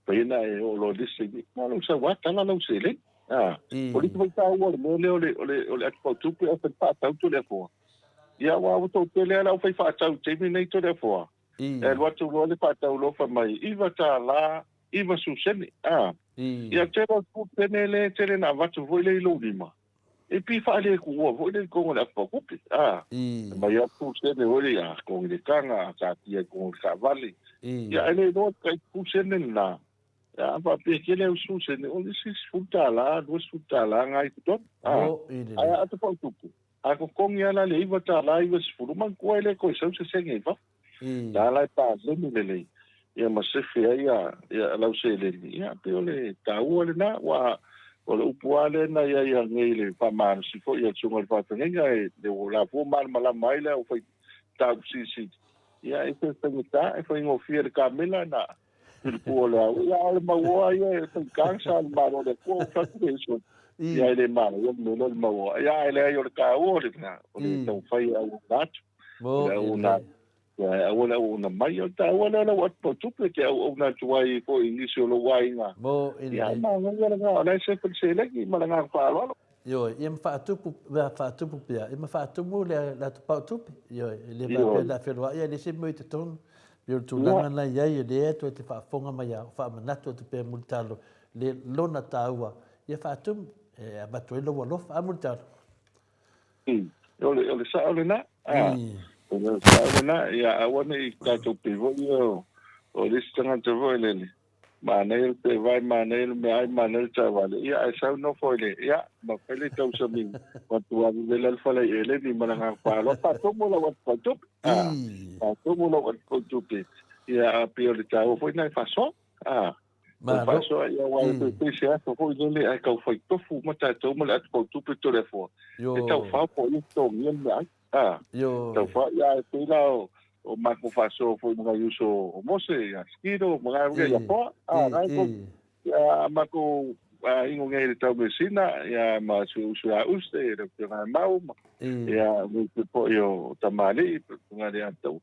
pe ina e o lo disi ma lo sa wa ta lo se le o le ta wa mo le at pa tupe o fa ta tu le fo ia wa to te le la fa ta te mi nei to le fo e watu le patau lo fa mai iva ta la iva suseni ia te ro pu penele te na watu voile lo lima e pi fa le ku voile ko la pa ku mai ia pu sene voile a ko le kanga ta tia ko ka vale ia ele no kai pu sene na ia pa pe ke le suseni o le sis futala do futala ngai to ia atu pa tu a ko kongia la le iva ta la iva sfuru man ko ele ko se se ngai la la pa le ia ma se fia ia lau se le ia pe ole ta u le na wa o le upuale na ia ngai le pa man si fo ia tsunga pa tenga e de la fu mal mala mai le o foi ta si ia e pe ta e foi ngo fia de camela na il puole ia le ma wa ia e cansa al maro de ko fa eso ia le maro ia no le ma wa ia le ia le ka o le na o le tau fai au nat una wala una mai o ta wala la wat po tupe ke o na tuai ko inicio lo wainga mo ya ma ngala na se pe se le ki malanga fa lo yo ia fa tupu pia ia fa tupu le la pa tupe yo le va la felwa ia le se mo te ton yo tu langa na ia le to te fa fonga mai fa manato te pe multalo le lona taua ia whātum e amatoi lo walofa amutalo. Ole sa ole na. Ole sa ole na ia awane I tātou pivo ia o listanga te voile. Manel te vai manel me ai manel tawale ia ai sau no foile ia ma pele tau sa mi watu wa le la fala ele ni malanga pa lo pa to mo la wat pa to pa to mo la wat pa to ia pio le tau foi na fa so ma fa so ia wa pe se a ko le ai ka foi to fu ma ta to mo la pa to to le fo te tau fa po I to mi ai yo tau fa ia pe la o Marco Faso foi mga yuso o mose ya skido mga ya po ko ya Marco ingo ngai tau mesina ya ma su a uste de mau ya mo po yo tamali nga de atau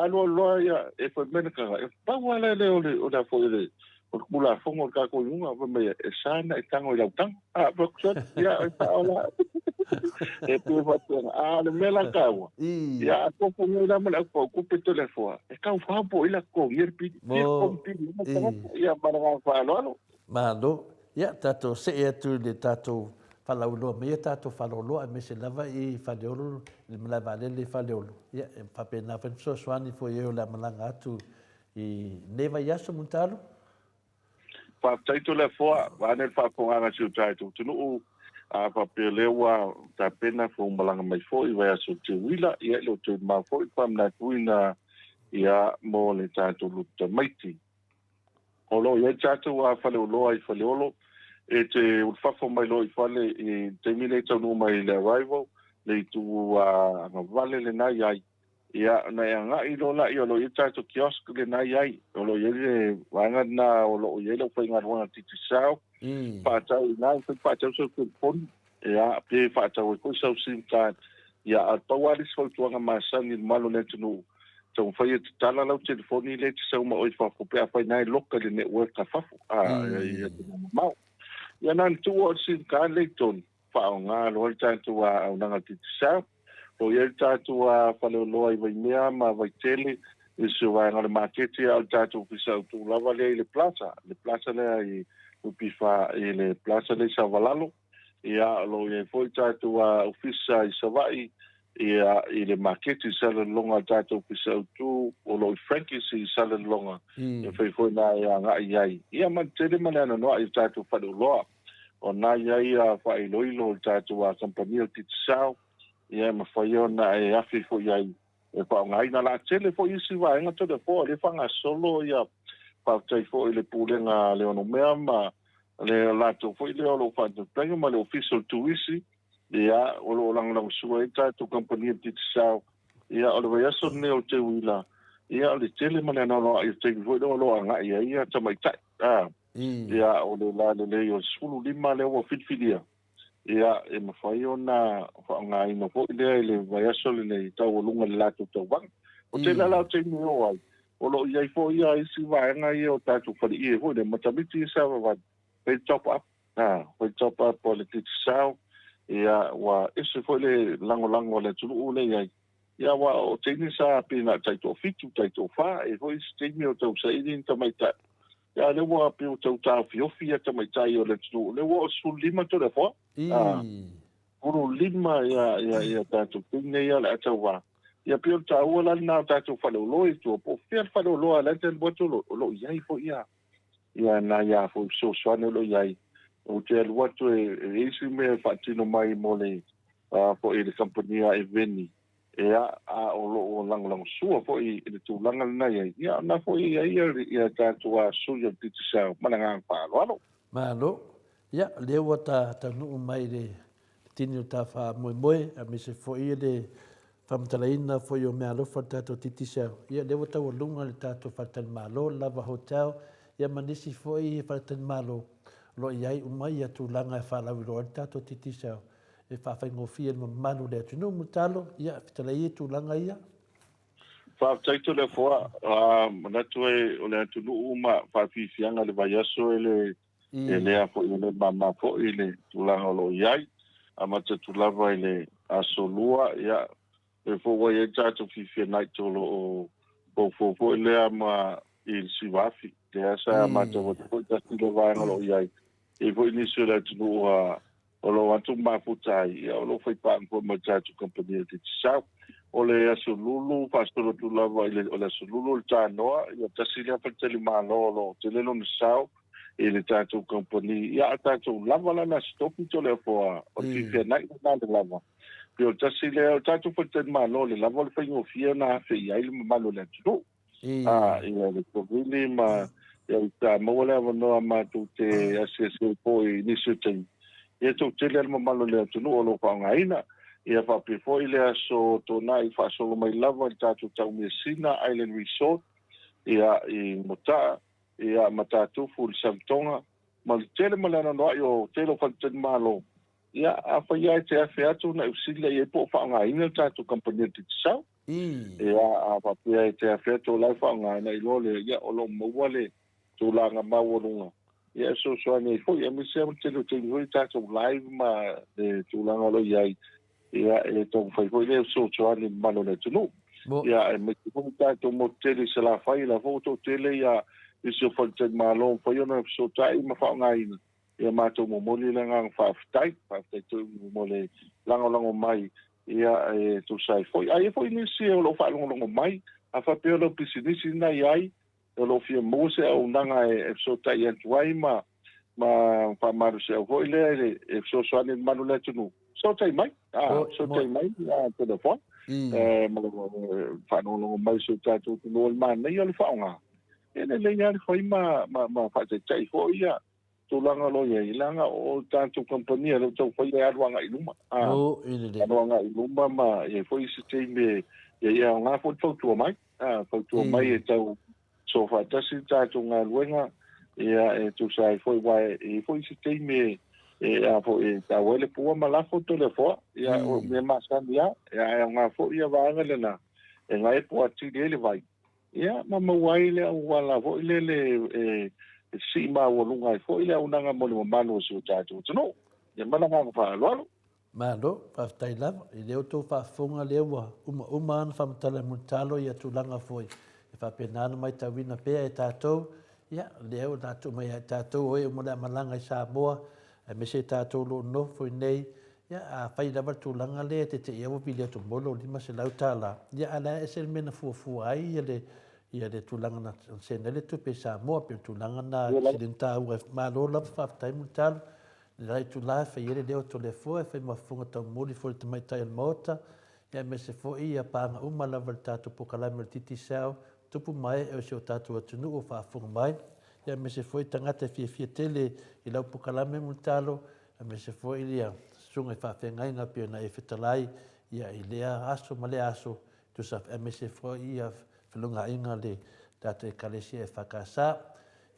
lo ya e foi menaka e pa wala le o da foi le o kula fongo ka ko yunga va me e sana e tango ya tang boxer ya pa ola e tu va le mela kawa ya ko ko mela mela ko telefone e ka fa po ila ko yerpi ya para fa lo malo ya tato se e tu de tato falaulo me tato falaulo a me se lava I faleolo le lava le faleolo ya pa pena fen so swani fo eu la malanga tu I neva yaso muntalo pa taito le foa wa ne fa ko nga su taito tunu a pa pelewa ta pena fo malanga mai fo I va su te wila ia lo te ma fo I pam na tuina ia mo le taito lu te maiti o lo ia taito wa fa le lo ai fa le olo e te u fa fo mai lo I fa le e te mile tonu mai le arrival le tu a vale le na ia ia na nga I lo la ia lo ia taito kiosk le na ia o lo ia wanga na o lo ia lo fa nga wana titi sao pa tau na pa tau so pon ia pe pa tau ko so sim ka ia a tawali so tuanga masani malo le tunu so fa ia tala lo telefoni le so ma o fa ko pe fa na local network ka fa ia mau ia nan tu o sim ka le ton fa nga lo ta tu a nga titi sao o ia tatu a fale loa I vai mea ma vai tele I se vai ngale marketi au tatu pisa tu lava le plaza le I upifa I le plaza le Savalalo ia lo ia foi tatu a ofisa I savai ia I le marketi sala longa tatu pisa tu o lo Frankis I sala longa ia foi na ia nga ia man tele manana no I tatu fale loa o na ia fa I lo tatu a company titsao ia ma faiona e afi fo ia e pa ngai na la tele fo isi va nga to de fo le fanga solo ia pa tai fo le pulenga le ono mea ma le la to fo le lo fa de tango ma le official to isi ia o lo lang sueta to company tit sao ia o le vai so ne o te wila ia le tele ma no I te fo lo nga ia tamai tai ia o le la le yo sulu lima le o fitfilia ia e mafai ona whaangai no po le vai aso le tau lunga le latu tau wang. O te la te mi o ai. O lo iai fo ia isi vaenga i o tatu whari i e hoi le matamiti I sa wa pay top up. Pay top up politics sao. Ia wa isi fo le lango le tulu le iai. Ia wa o te ni sa pina taito fitu taito wha e hoi isi te mi o tau sa idin tamaita. Ia le wa pe o tau tau fiofi a tamaitai o le tulu. Le wa o su lima to le fo. Kuru lima ia tatu pinga ia le atau wa. Ia pio tau ala na tatu whaleu loi tu po fiat whaleu loa le ten boto lo iai fo ia. Ia na ia fo so swane lo iai. O te alua tu e isi me whatino mai mo le fo i le kampania e veni. Ia a o lo o lang sua fo i le tūlanga na iai. Ia na fo ia tatu a suya titisau manangang palo alo. Malo. Ya, lewa ta nuu mai le tini ta wha moe a me se fo ia le whamtalaina fo i o mea lofa tato titi sao. Ia lewa ta walunga le tato whatan malo, lava hotel, ia manisi fo i whatan malo lo iai umai atu langa e whalawi roa tato titi sao. E whawhaingofia ma manu le atu numu talo, ia whitalai tu langa ia. Whaaftaito le foa, manatu e o le atu nuu ma whawhiwhianga le vaiaso e le e lea po i le mama po i le tulanga lo iai a mata tulava i le asolua ia e fo wai e tatu fifia nai tolo o po i lea ma i siwafi te asa mātou o te tilo vāenga lo iai. E fo inisio la tunu o lo atu maputai, o lo fai pāngo ma tātu kompania te tisau. O le aso lulu, pastoro tu lava, o le aso lulu le tānoa, ia tasi lea whaitali mālo lo te lelo ni sau, e le tātu kompani, ia tātu lava lana stopi to lea poa, o fifia nai na le lava. Pio tasi lea, tātu whaitali mālo, le lava le whaingo fia na fe iai le mamalo le tunu. Ia le kovili ma, ia ta maua lea wanoa mātu te asiasi po i nisio tei. Ia tau te lea le mamalo le tunu o lo whaongaina, ia whapifoi lea so tōna i whaasolo mai lava i tātou tau Messina Island Resort, ia i Mota, ia matatufu i Samtonga, ma le tele malana noa i o telo whantani malo. Ia a whaia te awhi atu na usila i e po whaongaina tātou kampania te tisau. Ia a whapia te awhi atu o lai whaongaina i lole, ia o lo maua le tūlanga mawarunga. Ia so soane i fwoi, a misi am telo te ngoi tātou live ma tūlanga lo iai. Ia e tō whaikoi leo so choani malo le tunu. Ia e me te kumita tō mo tele se la whai la fō tō tele ia i se whaitani malo whai ona so tai ma whaongaina. Ia mātou mo moli le ngang whaafitai tō mo le lango mai. Ia e tō sai whoi. Ai e whoi nisi e o lo whaalongo mai. A whapeo lo pisinisi na iai. E lo fia mose au nanga e so tai antuai ma whamaru se au whoi le e so soani malo le tunu. So tai mai, so tai mai, telefon. Whanongo mai so tātou tino o mana i ale whaonga. E ne lei ari whai ma whatetai hoi ia. Tūlanga lo ia ilanga o tātou kompania lo tau whai e aruanga i luma. Aruanga i luma ma e whai se tei me ia ngā whai whautua mai. Whautua mai e tau so whaitasi tātou ngā luenga. Ia e tu sai whai wai e whai se tei me a fo e ta wele pua malafo to le fo ia o me masandia ia nga fo ia vanga le na e nga e po ati le vai ia mama wai le wala fo le si ma wo lunga fo ile una nga mo le mano so tatu no ia mana nga fa lo mano fa tai la i le to fa fonga le wa uma an fam tala mutalo ia tulanga foi e fa penana mai tawina pe e tatou ia le o tatu mai tatou e mo la malanga sa boa e me se tātou lo no foi nei ia a whai lava tūlanga le te ia wapili atu molo lima se lau tāla ia ala e se mena fuafua ai ia le tūlanga na sena le tupe sa moa pe tūlanga na silinta ua malo lava whaftai mutalo le rai tūla whai ele leo to le fua e whai mafunga tau mori fo le tamaitai al maota ia me se fo ia panga uma lava le tātou pokalai me le titi sao tupu mai e o se o tātou atunu o whaafunga mai ia me se foi tangata fia tele i lau pukalame mutalo me se foi ia sunga whawhengai ngā pia na e whetalai ia i lea aso ma le aso tu sa me se foi ia whelunga inga le tata e kalesia e whakasa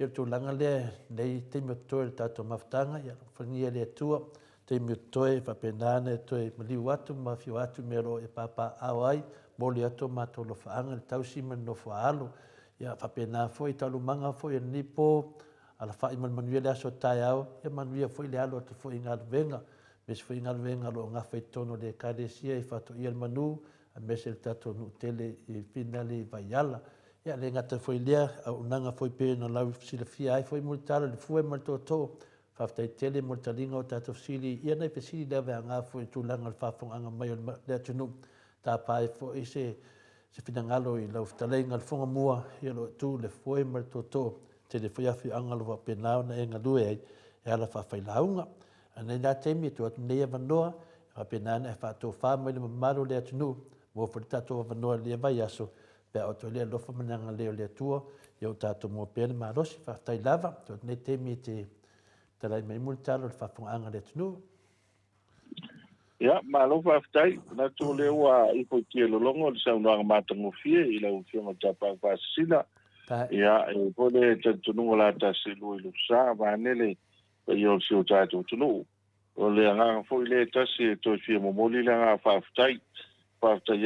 ia tu langa le nei te miotoe le tato maftanga ia whangia le tua te miotoe whapenane toe maliu atu ma fio atu mero e papa awai moli atu mato lo whaanga le tausima no whaalo ia whapena foi talu manga foi nipo ala whai manuia le aso tai au ia manuia foi le alo atu foi ngā venga mes foi ngā venga lo ngā whai tono le karesia i whato ia manu a mes el tato nu tele i finali vai ala ia le ngata foi lea au nanga foi pe na lau sila fia ai foi multala le fue maltoto whaftai tele multalinga o tato sili ia nei pe sili lewe a ngā foi tūlanga le whafonga mai le atunu tā pai foi se finangalo i lau talai ngal fonga mua i lo tu le foi mal toto te le foi afi angalo wa penao na e ngalue ai e ala whawhai launga anei nā teimi tu atu neia vanoa wa penana e whato whamai le mamaru le atunu mo furi tato wa vanoa lea vai aso pe o to lea lofa mananga leo lea tua i o tato mo pene marosi whaftai lava tu atu nei teimi te talai mai multalo le whafonga anga le atunu ia malo whaftai na tō leo a i koi tia lolongo le saunoanga matangofie i lau whionga tapa whasina ia e kone tantununga la tasi lui lusa vanele i o si o tātou tunu o le anga foi le tasi e toi whia momoli le anga whaftai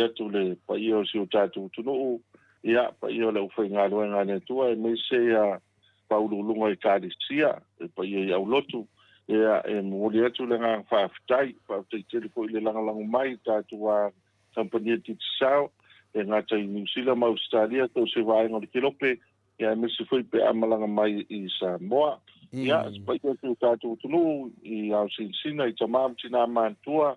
atu le pa i o si o tātou tunu ia pa i o le ufai ngā ruenga ne tua e me se a paululunga i kārisia e pa i au lotu ia e muli atu le ngā whaafitai tele ko i le langalango mai tātua kampania titisao e ngā tai New Zealand ma Australia tau se vaenga le kilope ia me se foi pe amalanga mai I Samoa ia pai tu tatu tunu I au sina I tamam tina mantua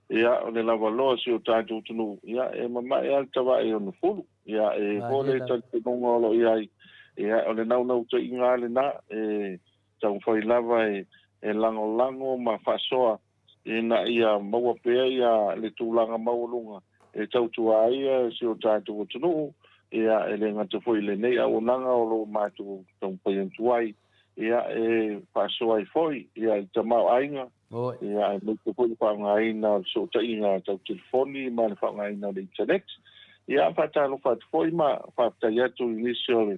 ia o le lava loa si o tatu tunu ia e mama ia tawa e onu fulu ia e vole tatu ngolo ia o le nau te inga le na e tau foi lava e lango ma fasoa ina ia maua pea ia le tūlanga maulunga e tau tua ia si o tatu tunu ia e le ngata foi le nei au nanga o lo matu tau payantuai ia e fasoa I foi ia I tamau ainga ia e me te foi whangaina so ta inga tau telefoni ma le whangaina le internet ia whatalo whatu foi ma whatayatu initial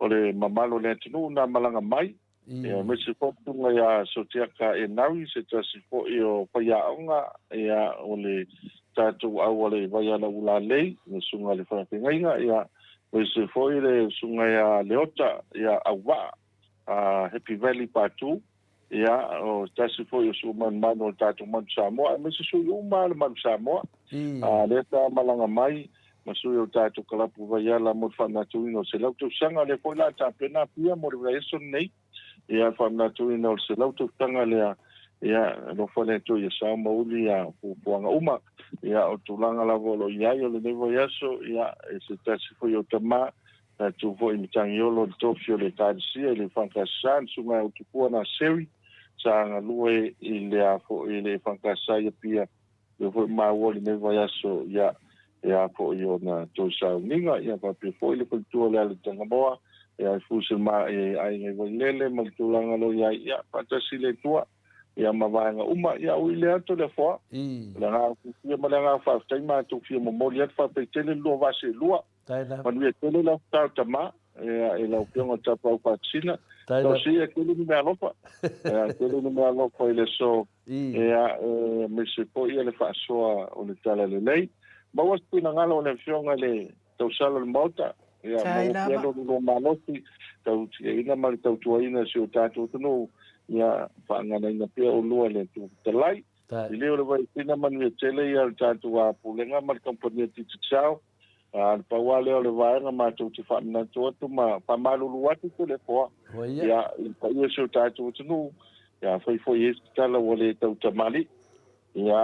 o le mamalo le tunu na malanga mai ia me se fotunga ia so tiaka e naui se tasi fo I o paiaonga ia o le tatu au le vai ala ula lei me sunga le whanapengainga ia me se fo I le sunga ia leota ia awa Happy Valley Patu ia o tasi fo I o suman mano o tatu manu Samoa me se sui uma le manu Samoa le ta malanga mai masui o tatu kalapu vai ala mo whanatuina o se lau tu sanga le fo la ta pena pia mo le eso nei ia whanatuina o se lau tu tanga lea ia no fane tu ia sa mauli ia puanga uma ia o tulanga la volo ia o le nevo yaso ia se tasi fo o tama tu fo imitangiolo to fio le tadisia le fankasan sunga o tupua na seri sa nga lue I le afo I le fankasa ia pia le fo maua le nevo yaso ia fo I ona to sa ninga ia pa pe fo le kultua le tangamoa ia fusil ma ai ngai lele ma tulanga lo ia patasi le tua ia mawanga uma ia uile ato le fo la nga ia ma nga fa tai ma tu fia mo molia fa pe tele lo va se lua ma ni tele la ta ma ia la opionga ta pa patsina to si e tele ni ma lopa tele ni ma lopa ile so ia me se po ia le fa so o le tala le lei ma was pina ngalo le fionga le to sala le mota ia mo lo maloti tau ina ma tau tuaina si o tatu tunu ia whaangana ina pia o lua le tu talai. I leo le vai pina manu e tele ia le tatu a pulenga ma le kompania titi tsao. Al paua leo le vaenga ma tau te whaamina tuatu ma pamalulu atu te le poa. Ia i paia si o tatu tunu ia whaifoi e tala wale tau tamali. Ia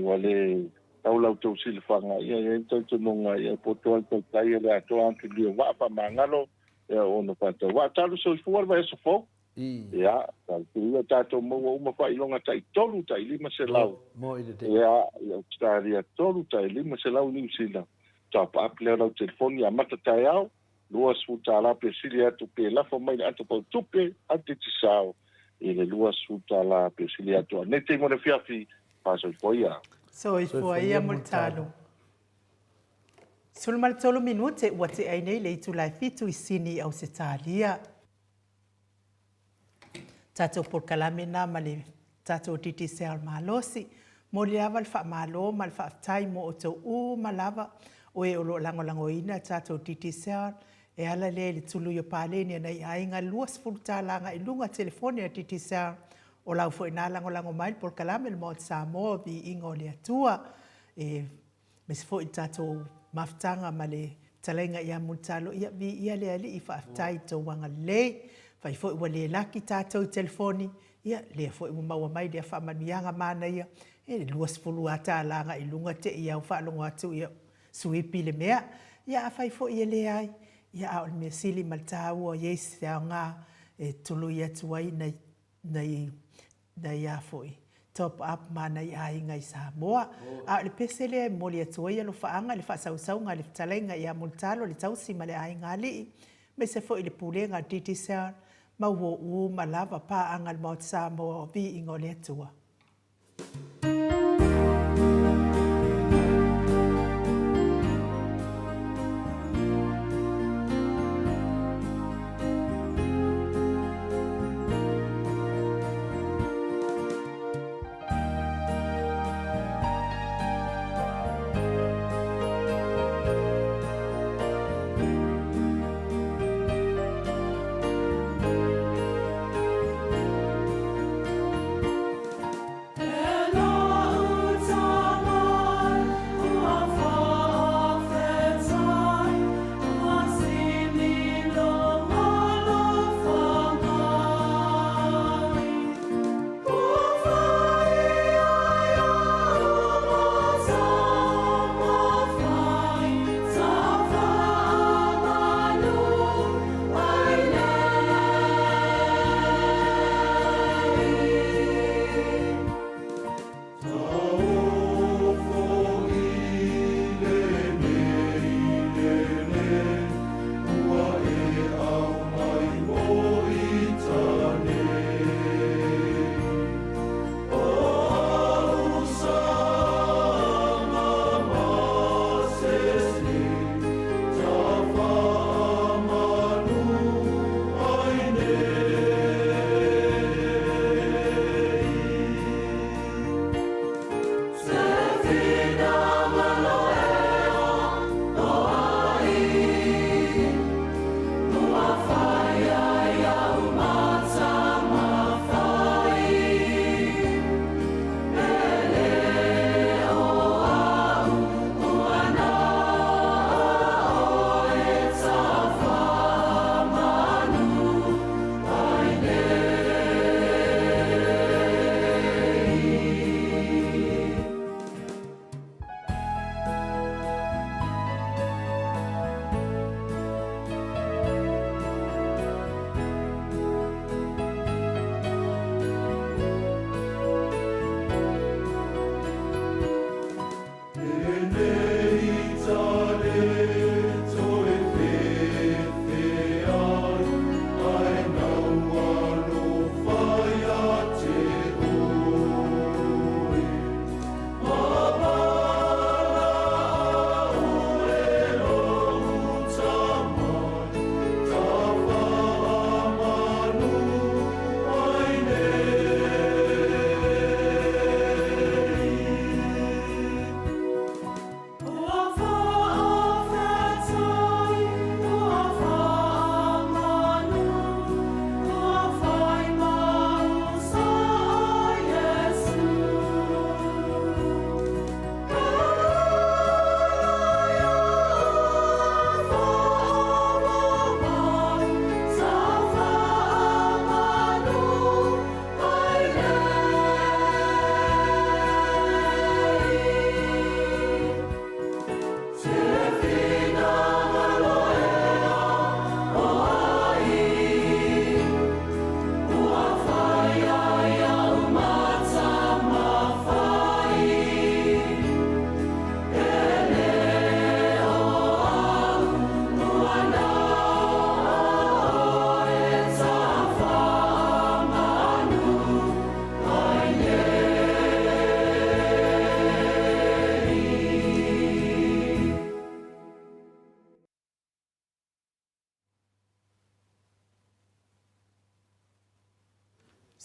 wale tau lau tau sili whanga ia e tau tununga ia potoa tau tai le atoa antu lia wapa mangalo ia ono pata. Wa talu so i fuar vai so fo. Ia, ia tātou maua uma whailonga tai tolu tai lima se lau. Ia, tāria tolu tai lima se lau New Zealand. Tāpa apelea lau telefoni a mata tai au, lua suta la pe sili atu pe lafa mai atu pau tupe ate tisao. I le lua suta la pe sili atu a nete mo le fiafi paso I foia. So I foia mo talo. Sul mal tolo minute ua te ainei le itu lai fitu I sini au se tālia. Tato por kalamena male tato titi se al malosi mo le ava fa malo mal fa tai mo to u malava o e lo lango ina tato titi se e ala le tulu yo pale ni nei ainga luas fulta langa I lunga telefoni a titi se o la fo ina lango mai por kalamel mo sa mo bi ingo le tua e mes fo tato maftanga male talenga ia mutalo ia vi ia le ali fa tai to wanga le fai foi ua le laki tātou telefoni, ia le foi ua maua mai le wha manuianga mana ia, e le luas fulu ata langa I lunga te ia au whaalongo atu ia suipi le mea, ia a fai foi ia le ai, ia au le mea sili maltau o yes te au ngā e tulu ia tuai nei a foi. Top up mana I ai ngai Samoa. A le pesele mo le tuai alo whaanga, le whaasau ngā le talenga ia multalo, le tausi ma le ai ngā li, me se foi le pulenga titi sa ma wo ma lava pa angal mo sa mo vi ingole tua.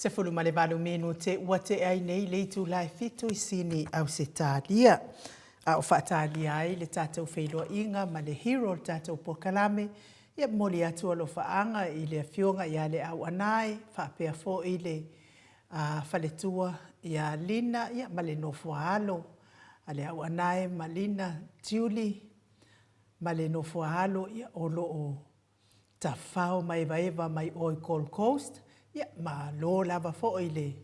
Se fulu ma le valu menu te ua te ai nei le tu lai fitu I sini au se tālia. A o whaatalia ai le tātou whailoa inga ma le hero le tātou pokalame. Ia moli atu alo whaanga I le fionga I ale au anai. Whaapea fo I le whaletua ia lina ia ma le nofua alo. Ale au anai ma lina tiuli ma le nofua alo ia olo o ta whao mai vaeva mai oi Gold Coast. Ia ma lo lava fo I le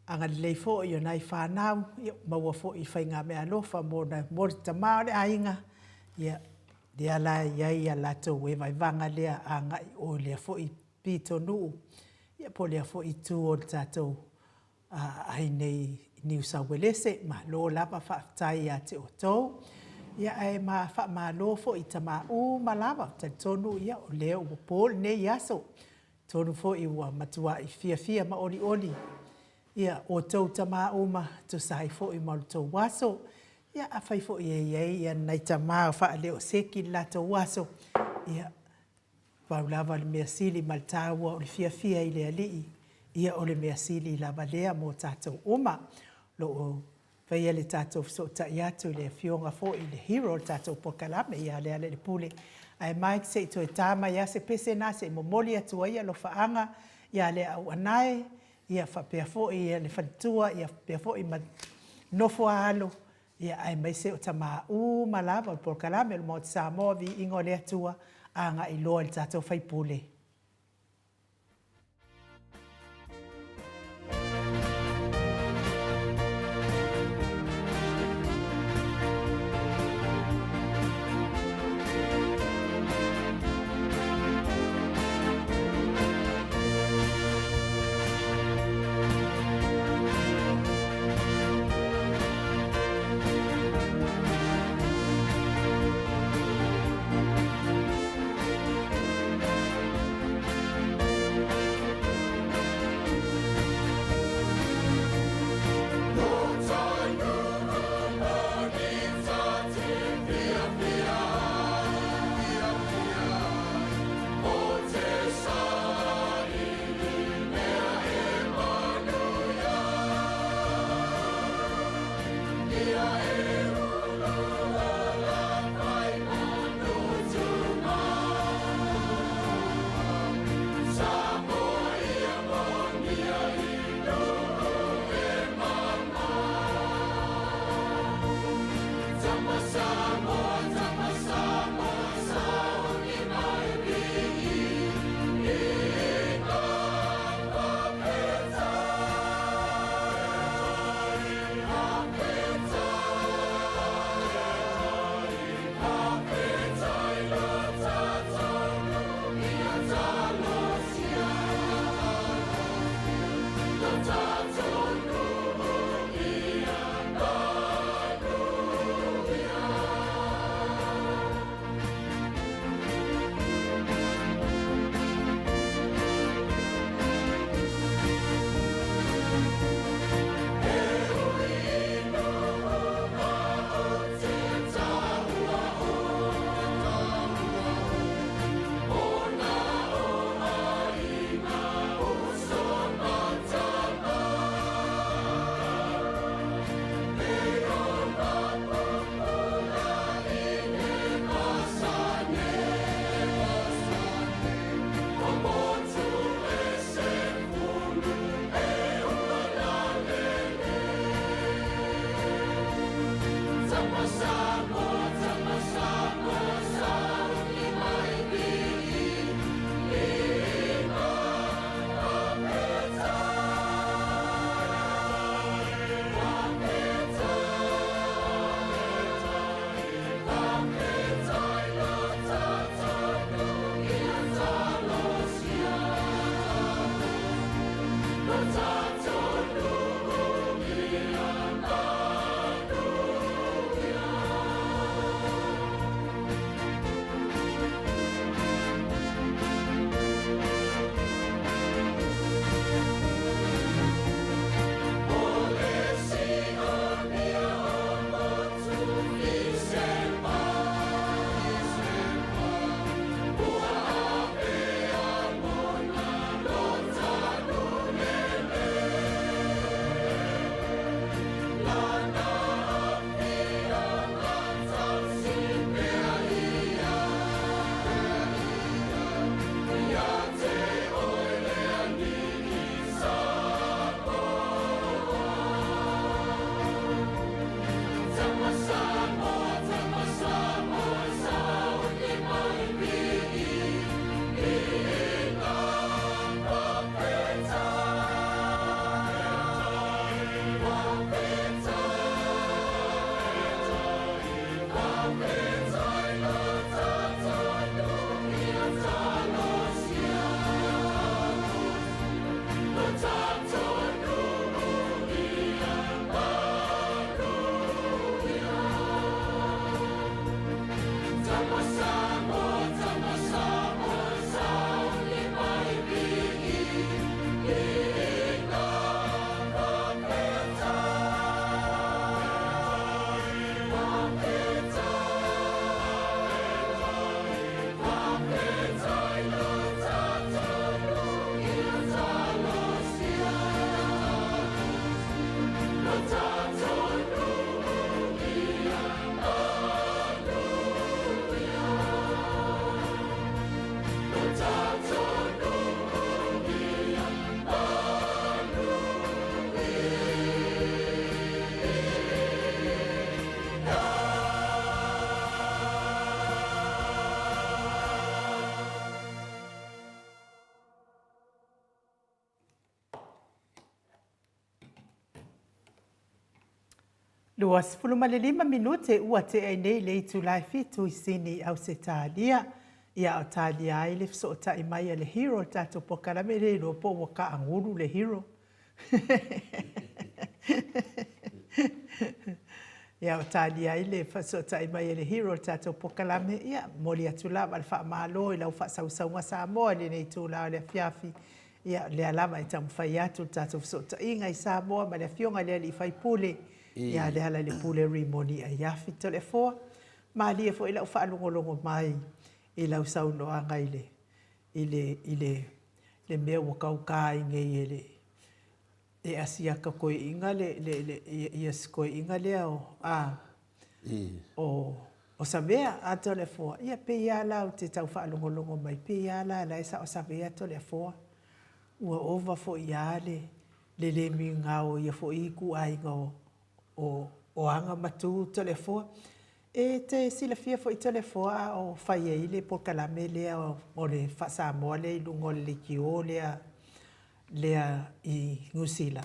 anga le fo I nai whanau. Ia maua fo I whainga mea lofa mo na mori tamao le ainga. Ia Dea la iai a lato e vai vanga lea a ngai o lea fo I pito nuu. Ia po lea fo I tu o tatou ai nei New South Wales ma lo lava whaatai a te o tau. Ia e ma wha ma lo fo I tama u ma lava. Ta tonu ia o lea o pol ne yaso. Tonu fo I ua matua I fia ma oli oli. Ia o tau tama u ma tu sahi fo I malu tau waso. Ia a whai fo I ia nei tama o wha leo seki la tau waso. Ia wau lava le mea sili mal taua o le fia I lea lii. Ia o le mea sili lava lea mo tātou uma. Lo o whaia le tātou so ta iatu le fionga fo I le hero tātou pokalame ia lea le pule. Ai mai se I toi tāma ia se pese na se momoli atua ia lo whaanga ia le au anai. Ia whapea fo I le whalitua ia whapea fo I ma nofo alo. Ia ai mai se o tama malava o pokalame lo mo te Samoa vi ingo le atua anga I loa le tātou whaipule. 25 minute ua te ai nei le itu lai fitu I sini au se tālia. Ia o tālia ai le so ta I mai le hero tato po karame le ro po waka anguru le hero. Ia o tālia ai le so ta I mai le hero tato po karame ia moli atula wal fa malo I lau fa sausaunga sa mo le nei tu la le fiafi. Ia le alama I tamu fai atu tato so ta inga I sa mo ma le fionga le li fai pule. Ia le ala le pule rimoni a iafi tole foa. Ma li e fo ila ufa alongolongo mai I lau saunoanga le mea wakau ka inge ele. E asiaka koe inga ia koe inga lea o savea a tole foa. Ia pe ia lau te tau fa alongolongo mai. Pe ia la esa o savea tole foa. Ua ova fo ia le mi ngao ia fo iku ainga o anga matu tole foa. E te sila fia fo I tole foa o fai e ile por kalame lea o le fasa moa le ilungo le kio lea I ngusila.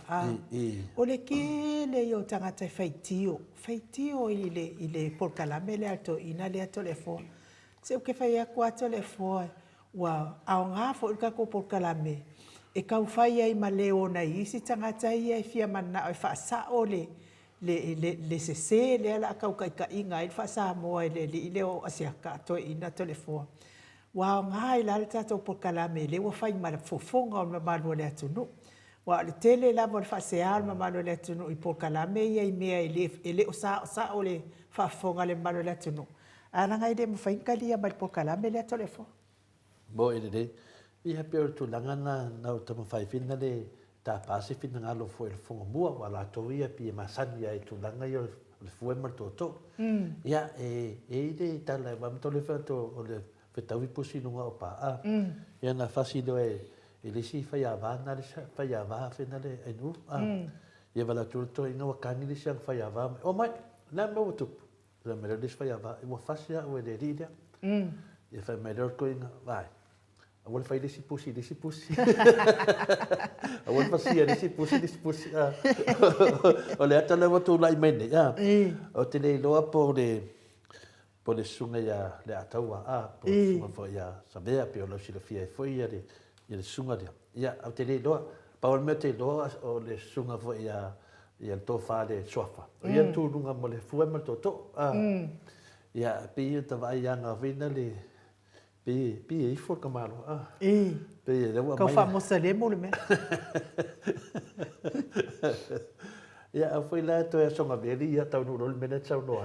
O le ke le yo tangata faitio. Faitio I le por kalame lea to ina lea tole foa. Se o ke fai a kua tole foa wa ao ngā fo ilka ko por kalame. E kau fai ai ma leo na isi tangata ia I fia mana o fasa o le se le ala kau kai ka inga I fa sa mo le o asiaka to ina telefon wa ngai la tato por kalame le wa fai ma fofonga o ma lo le tunu wa le tele la mo fa se alma ma lo le tunu I por kalame ia I mea ele o sa o le fa fonga le ma lo le tunu ana ngai de mo fai kalia ma por kalame le telefon Bo ele ia pe tu langana na to mo fai fina le ta pasi fina ngalo fo el fonga mua wala to ia pi masani ai tu langa yo le fo mar to ia de ta la vam to le fa to le feta vi posi no nga pa ia na fasi do ele si fa ya va na le fa ya va fina le enu ia wala tu to ina wa kani le siang fa ya va o mai na mo tu la me le fa ya va o fasi o le rida ia fa me ko ina vai Awal fai desi pusi. Awal fasi desi pusi. Oleh ata le watu lai mene ya. O te le loa po le sunga ya le ataua po sunga fo ya sabea pe o lo sila fia fo ya le sunga dia. Ya o te le loa pa o me te loa o le sunga fo ya to fa le sofa. O ya tu lunga mo le fo ma to. Ya pe ta vai ya nga vina le Pe I for kamalo pe le wa kau fa mosa le mo le me ya foi la to so nga beli ya tau no le mena tau no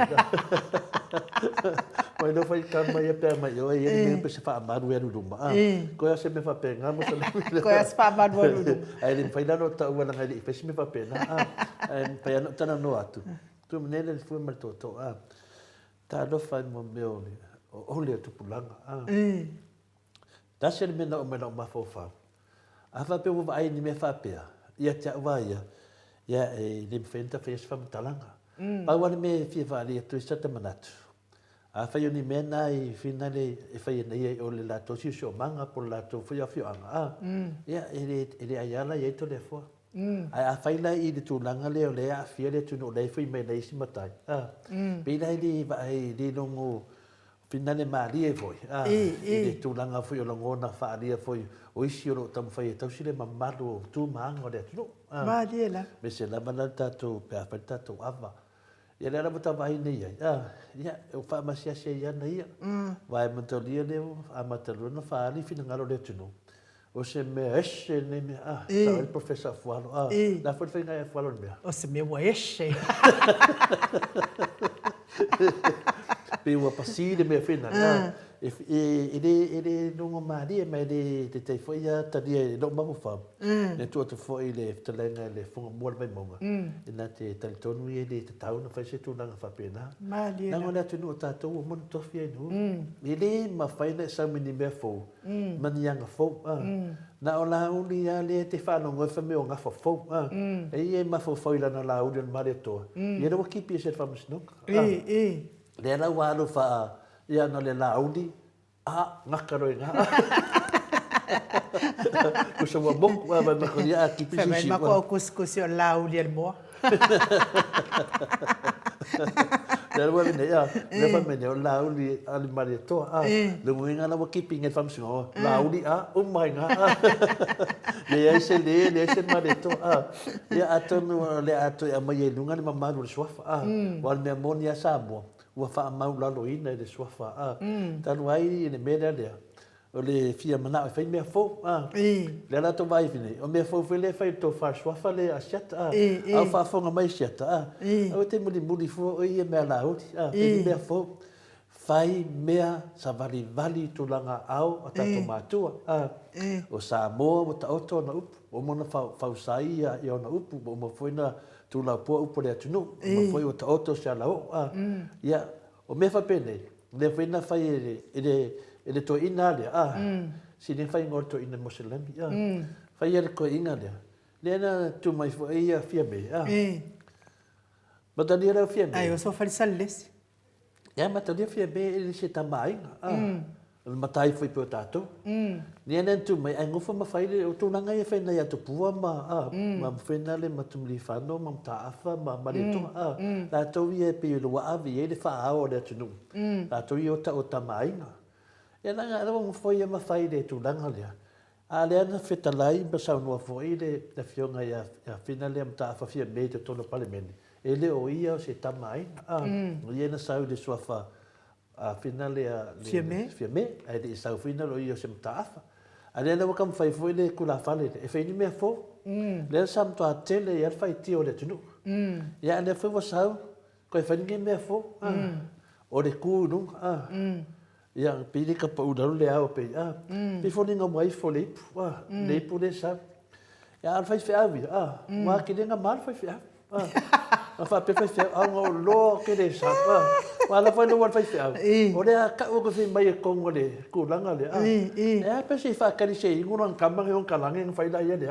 Mai no fai kan mai pe mai yo e me pe se fa maru e lu ma ko ya se me fa pe nga mo se ko ya se fa maru e lu ai le fai la no tau wa nga le pe se me fa pe na pe ya no tana no atu tu me le fu ma to ta lo fai mo me o le tu pulanga ta se me no ma fo fa a fa pe wa ai ni me fa pe ia ta wa ia le fenta fe fa talanga pa wa me fi va le tu sa te manatu a fa yo ni me na I finale e fa nei o le la to si so manga por la to fo ya fi anga ia ele ayala ia to le fo a fa ila I le tu langa le o le a fi le tu no le fi me nei si matai pe la I va ai le longo Finale maria foi. E tu langa foi o longona faria foi o isi o tam foi tau sile mamalo tu mango de tu. Maria la. Me se la malata tu pe aperta tu ava. E era bota vai nei. Ya eu fa masia se ya nei. Vai montolia le a matalona fa ali fina ngalo de tu no. O se me esce ne me sa il professor fualo. La foi fina e fualo me. O se me wa esce. Pe ua pasile me fina ele no mari me de te foi ya tadi no mamu fa ne tu foi le telenga le fonga mo le monga ina te tonu ele te tau na fai tu na fa pena na ngona tu no tato o mon to fie no ele ma fai na sa mini me fo man yang fo na ola uni ya le te fa no ngofa me o nga fo e ma fo ila na la uni ma le to ye no ki pi se fa msnok le la walu fa ia no le laudi ngakaro nga kusa wa bok wa ba ko ia ki pisi ma ko kus yo laudi el mo Le wa me ya le fa me ne la uli ali mari to le winga na wa keeping it fam singo la uli o mai nga le se mari to ya atonu le ato ya mai lunga ni mama lu swafa wal me monia sa mo wa fa mau la lo ina de swafa tan wai ne me le o le fia mana fai me fo le la to vai fine o me fo le fai to fa swafa le asiata a fa fo nga mai siata o te muli fo o ia me la o me fo fai mea sa vali tu langa au o tato matua o sa mo o ta oto na upu o mona fa usai ia o na upu o mo foi na tu la po upu le atunu o mo foi o ta oto sa la o ia o me fa pene le foi na fai ele to ina le si ne fai ngor to ina moselami fai ele ko ina le na tu mai fo ia fia me ma dani era fia me ai o so fai salles ma tania fia me ele se tamai o matai foi pe tato ni nen tu mai ai ngofa ma fai le o tu nanga ia fai na ia to pua ma fai na le matumli fano ma taafa ma le to la to ia pe lo wa avi ele fa ao le tunu la to ia o tamai ia langa era mo foi ma fai le tu langa le ale ana fetalai ba sa no foi le fionga ia fina le mta fa fia me te tono palemeni ele o ia se tamai ia na sau de sofa a finale fia me ai de sau finale o ia se mta fa ale na kam fai foi le kula fale e fai ni me fo le sam to atele ia fai ti o le tunu ia ne foi sau ko fai ni me fo o le ku nu ia pili ka pa udaru le au pe pe fo ninga mai fo le le sa ia fai fe avi ma ki ninga mal fai fe ma fa pe fai fe au lo ke le sa ma la fai no fai fe o le ka o ko fe mai ko ngole ku langa le pe se fa ka ni se nguro ka ma ngon ka langa fai da ia le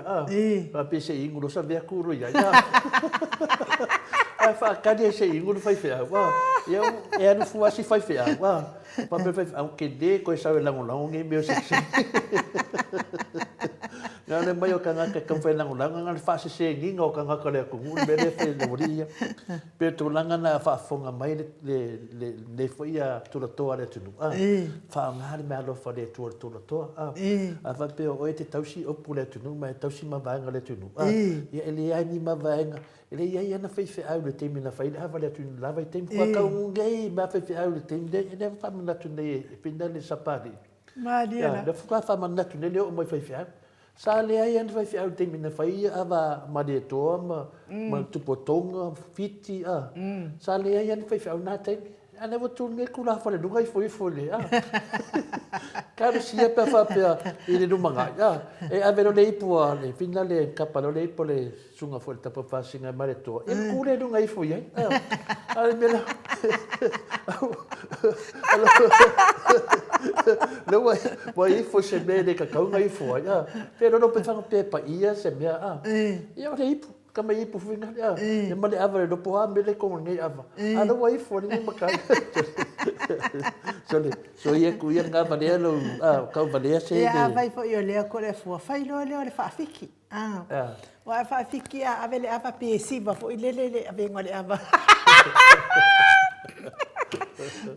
pa pe se nguro sa ve ku ro ia fa ka ni se nguro fai fe ia no fu asi fai fe pa pe fai au ke de ko sa lango ngi me se na le mai o ka ngaka ka fai lango nga fa se ngi ngo ka ngaka le ku me le fe le moria pe tu langa na fa fonga mai le foi a tu la toa le tunu fa ngari me alo fa le tu la toa a fa pe o te tausi o pu le tunu mai tausi ma vanga le tunu ia ele ai ni ma vanga ele ia na fai fe au le temi na fai ha le tunu la vai tem kwa ka ngai ma fai fe au le temi ele fa ma tu ne pinda le sapari ma dia le fa ma na tu ne le o mai fai fe sa le ai an fai fi au te mina fai ava ma de to ma tu potonga fiti sa le ai an fai fi au na te ana vo tu nge kula fa le dunga foi le ka si e pa fa pe i le dumanga e ave no le pu le fina le kapa no le po le sunga fo ta pa fa singa ma le to e kule dunga foi ale mena no vai foi se bene ka kaunga i foi pero no pensang pe pa ia se mea ia le ipu kama ipu finga e ma le ava do po me le ko ngai ava ana vai foi ni maka so ia ku ia nga va le lo ka va le se ia vai foi o le ko le fo fai lo le fa fiki wa fa fiki ave le ava pe si va foi le ave ngole ava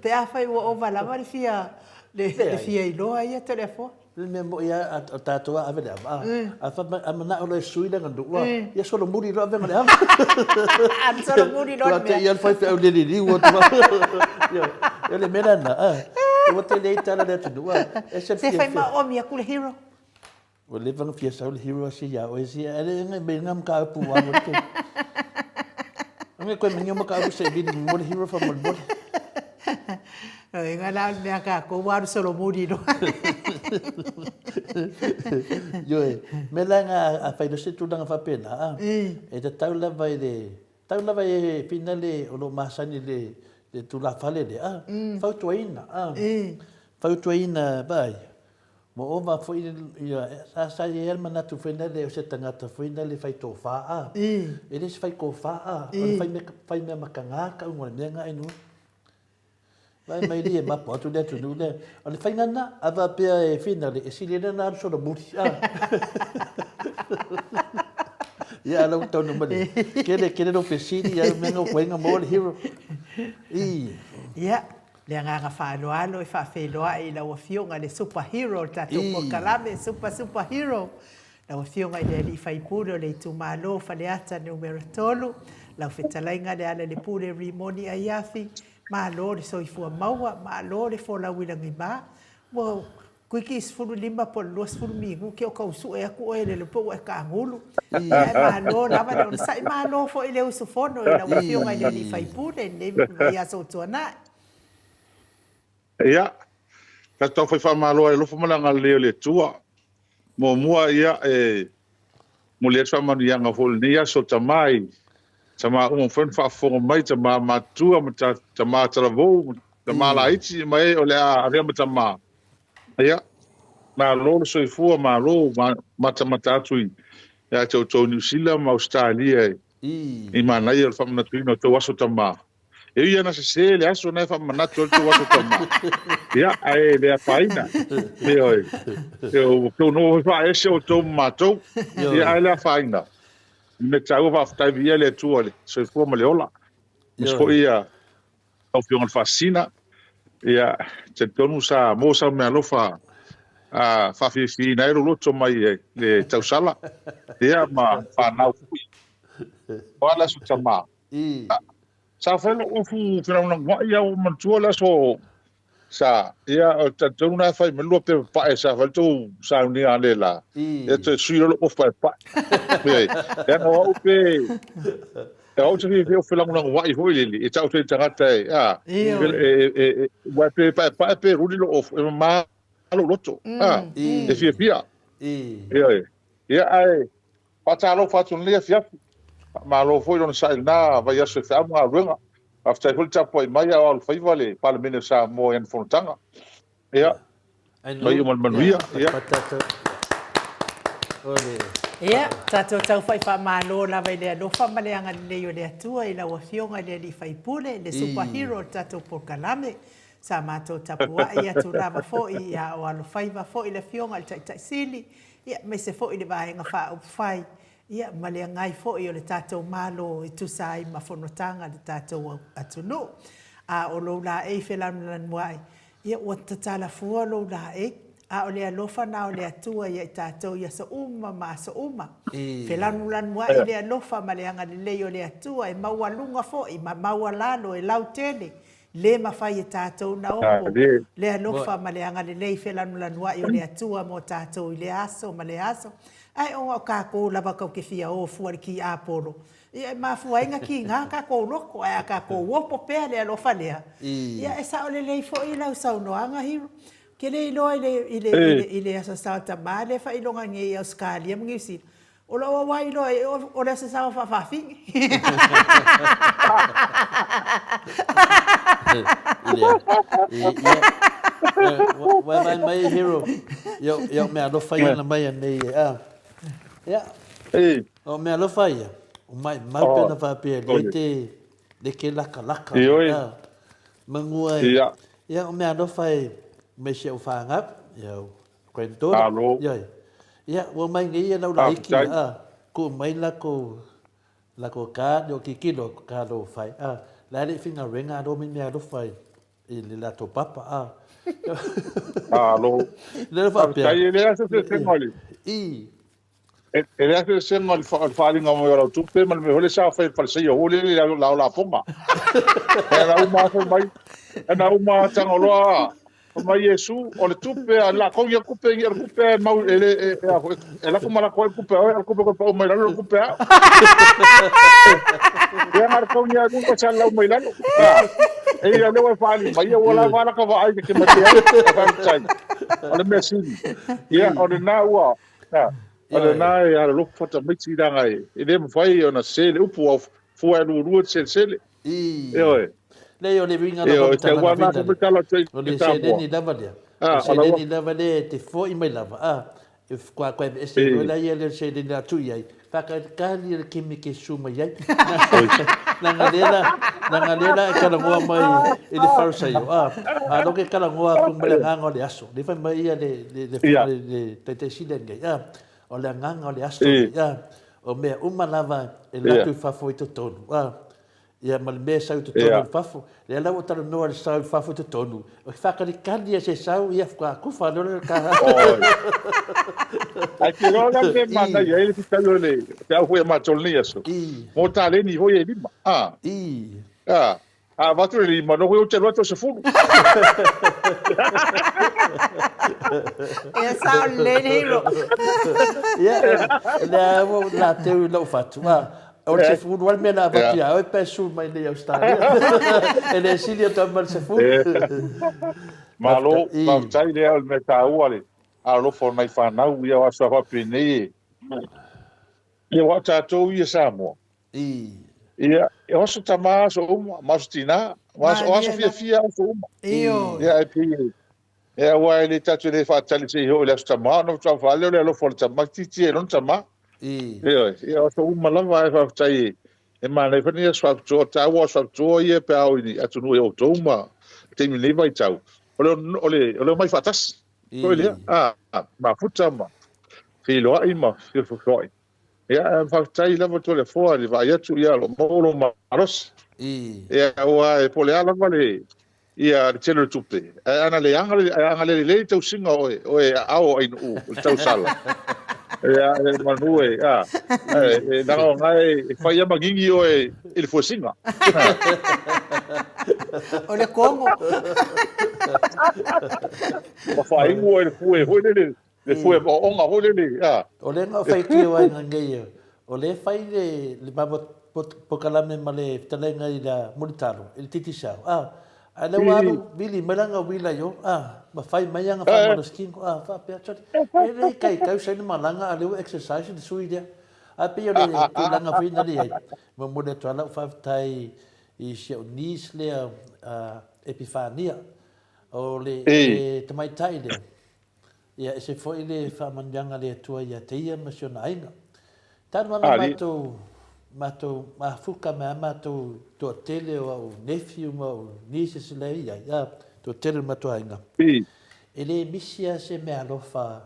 pe a fai o vala mari fia le fia i loa ia telefo le me mo ia a tatua ave le ava a fa amana o le sui le ngandu wa ia solo muri lo ave ngale ava solo muri lo me ia fai fe o le li o tu ia le mena na o te le tala le tu wa e se fai ma o mi akule hero o le vang fia sa o le hero si ya o si ele ngai me ngam ka pu wa mo te ngai ko me ngam ka pu se bi mo le hero fa mo mo ngala me aka ko waru solo muri no yo me langa a fai do se tu langa fa pena e te taula vai finale o lo masani le tu la fale le fa tu ina bai mo o va foi ia sa ia mana tu finale o se tanga tu finale fai to fa ele se fai ko fa fai me makanga ka ngol me nga inu vai mai dia ma po tu le tu le ale fai ngana ava pe e finale e sile na so do muri ya lo to no male kele no pesini ya me no wenga mo hero Ia, le nganga whaaloalo e whawheloa i lau whionga le superhero tatou po kalame, superhero. Lau whionga i le ali whaipure o le tu malo whaleata numero tolu. Lau whetalainga le ala le pure rimoni a iafi. Malo le soifua maua, malo le wholauirangi mā. Wow, kuiki sfuru lima po lua sfuru mingu ki o kausu e aku oe le po e ka angulu. Malo lava le sai malo fo ile usufono e lau whionga i le ali whaipure ne mai aso tuana. Ia, ka tau whai whamaloa e lofo malanga leo le tua. Mo mua ia mo le whamanu ianga hol ni aso tamai. Tama unga when whaafonga mai, tama matua, tama taravou, tama la iti mai o le a rea matama. Ia, ma lolo soifua, ma lo, matamata atui. Ia tau New Zealand, ma Australia. I manai al whamana tuino tau aso tama. E ia na se le aso na whamana tau aso tama. Ia, ai le a whaina. Me oi. E o tau no wha ese o tau matou. Ia, ai le a whaina. Me tau whaftai via le tuale. Soifua ma le ola. Misko ia au whionga whasina. Ia, te tonu sa mo sa me alofa whawhiwhi na ero loto mai le tausala. Ia ma whanau fui. Wala su tama. Sa whelo ufu whinauna ngwai au mantua la so sa ia o te tonu na whai me lua pe pae sa whaltou sa unia ale la. E te sui lolo of pae pae. Ia na wau pe e au te whiwheo whilauna ngwai hoi lili. E tau te tangata e wai pe pae pe ruli lo of e maa alo loto. E fia fia. Ia ai patalo fatun lia fiafi. Ma lo foi don sai na vai aso fa ma runga after hul tapo mai al faiva le parliament sa mo en fontanga ia mai o manuia ia Ia, tatou tau whai whamalo la vai lea no whamaleanga leo lea tua i lau whionga lea li whaipule le superhero tatou pokalame sa mātou tapua ia tu lava fo i a o alo whaiva fo i le whionga le tai sili ia me se fo i le vahenga wha upu whai ia malea ngai fo i o le tātou malo i tusai ma whanotanga le tātou atunu. A o lo la e whelanu lan muai. Ia o tatala fua lo la e. A o le alofa na o le atua ia i tātou ia sa uma ma sa uma. Whelanu lan muai i le alofa maleanga le lei o le atua e maua lunga fo i ma maua lalo e lau tele. Le mawhai e tātou na opo. Le alofa maleanga le lei whelanu lan muai o le atua mo tātou i le aso ma le aso. Ai o kako lava kau ke fia o fuari ki apolo. Ia ma fuainga ki ngā kako loko ai kako wopo pea le alofa lea. Ia e sa o le lei fo i lau saunoanga hiru. Ke le ilo i le asa sauta ma le fa ilonga nge i Australia mga usir. O la wa ilo o le asa sau fafafingi. Wa mai hero. Yo me alofa ia mai nei ia. O me alofa ia. O mai pena va pe le ke laka. Mangua. Ia o me alofa me se ufanga. Ia kwento. Ia o mai ngai na la iki ko mai la ko ka yo kikilo ka do fai. La le finga renga do me alofa i le la to papa Alo. Le fa pe. Kai le asa se ngoli. Ele asa se ngoli fa ngamo yo tu pe mal me hole sa fa se yo le la ponga. Era uma fa mai. Ana uma tangoloa. Mai Yesu o le tupe la ko ya kupe ya kupe mau ele la ko mala ko kupe o kupe ko mai la kupe. Ya mar ko ya ko cha la mai la. E ia le fa ni mai wala wala ka vai ke mate ya. Ole mesin. Ia ole na wa. Ole na ya lo fota mai ti danga e. Ele mo fai ona se le upu fu e lu se. E le yo le vinga no te wana ko tala te se deni lava dia se deni lava le te fo i mai lava if kwa e se la ia le se deni la tu ia fa ka ni le kimi ke suma ia na ngalela ka la mai e le farsa yo lo ke kala ngoa ku mele nganga le aso le fa mai ia le te siden ia o le nganga le aso ia o me uma lava e la tu fa foi to tonu ia ma le mea sau te tonu le fafo. Le ala o tala noa le sau fafo te tonu. O ki whakalikani e se sau ia whakakuwha lora le kaha. Ai ki rola me mana ia ele pitalo le. Te au hoi matolni aso. Mo tale ni hoi e lima. Watu le lima no hoi o te roto se fulu. Ia sao le hiro. Ia, le mo la teu lau fatu. O le se fulu wal mea na avati a. O e pesu mai nei Australia. E le sili o tamal se fulu. Malo, tai le al me taua le. A lofo mai whanau ia wa sa whapinei. Ia wa tātou ia Samoa. Ia, e oso tamā so uma, masutina. O aso fia so uma. Ia e pii. Ia wa ele tatu le whaatali se iho le aso tamā. No tau whale le alofo le tamā. Titi e non tamā. Ia oso uma lava e whaptai. E mana e whani aso whaptoa. Tāua aso whaptoa ia pe au ini. Atunu e o tōuma. Te mine vai tau. Ole mai whatas. Koe lea. Ma futa ma. Whiloa ima. Whiloa. Ia, whaktai lava tole fōa, li vai atu ia lo mōlo maros. Ia, ua e pole ala wale, ia tele tupe. Ana le anga le tau singa oe ao ainu tau sala. Ia, manu e, nanga o ngai, whai ama gingi oe ili fua singa. O le kongo. Ma whai ingo e le fue, hoi lele. Le fue o onga hoi lele, O le ngā whai kia wai ngā ngeia. O le whai le mama pokalame ma le talenga i la Muritaro, i le titi sao. A le waru, bili, malanga wila yo. Ma whai mai anga whai mara skingo. Wha pia chori. E rei kai saini malanga a leo exercise le sui dea. A pia le langa whina le ai. Ma mune tuala u whawtai i Sio Nis lea Epifania. O le tamaitai lea. Ia e se foi le whamanyanga le atua ia te ia masiona ainga. Tanu ana matou mafuka mea matou toa tele o au nephew ma o nise se lei ia. Ia toa tele matou ainga. E le misia se mea alofa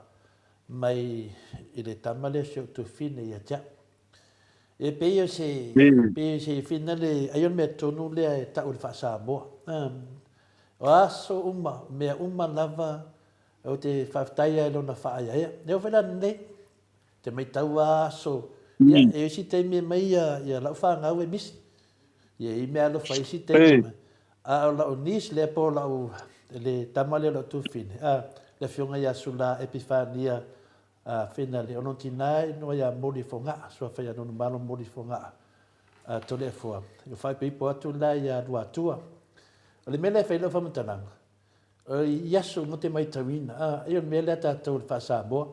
mai i le tamale se o tu fine ia tia. E peio se fina le aion mea tonu lea e tau le whaasa moa. O aso mea lava o te whaftaia e lona whaaia. Neo whela nei, te mai tau aso. E si te me mai ia lau whangau e misi. Ia i mea lo whai si te me. A o lau nis lea po lau le tamale lau tu fine. Le whionga ia sula Epifania whina le ono tinai no ia mori fonga. Sua whai anonu malo mori fonga. Tole e fua. Ia whai pipo atu la ia rua atua. O le mele whai lau whamutananga. Iaso mo te mai tawina. Ia me lea tātou le whaasamoa.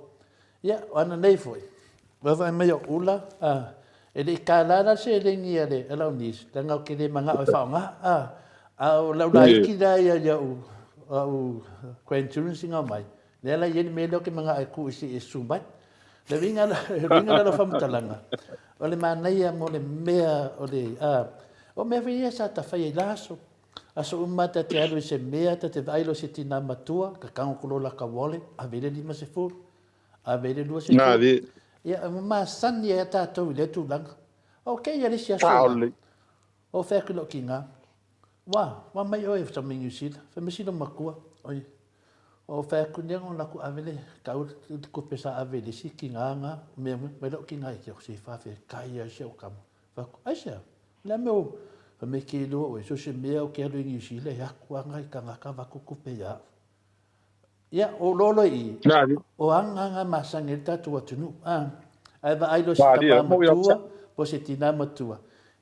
Ia, ana nei foi. Wawa mai o ula. E le kālana se rengi ale, e lau nis. Le ngau ke le manga o whaonga. O lau la iki la ia au kwenturun singa mai. Le ala ieni me leo ke manga e ku isi e sumbai. Le ringa la whamutalanga. O le manaia mo le mea o le... O mea via sa ta whai e laso. Aso umata te alu se mea te vailo se tina matua, ka kango kolola ka wole, a vele lima se furu, a vele lua se furu. Ia, ma sani e tātou i le tūlanga. Ok, ia risi aso. O whekilo ki ngā. Wa mai oe sa mingi sila, whamesino makua. O whekunea o naku avele, kau ko pesa avele si ki ngā, me lo ki ngā i kia si whawhe, kai a se o kamu. Aisea, le meo, me ke lo o so se mea o ke alo i sile ya kwa ngai ka ngaka va ku pe ya ya o lolo i o anga masange tatu atunu ai va ai lo se ta matua po se tina matua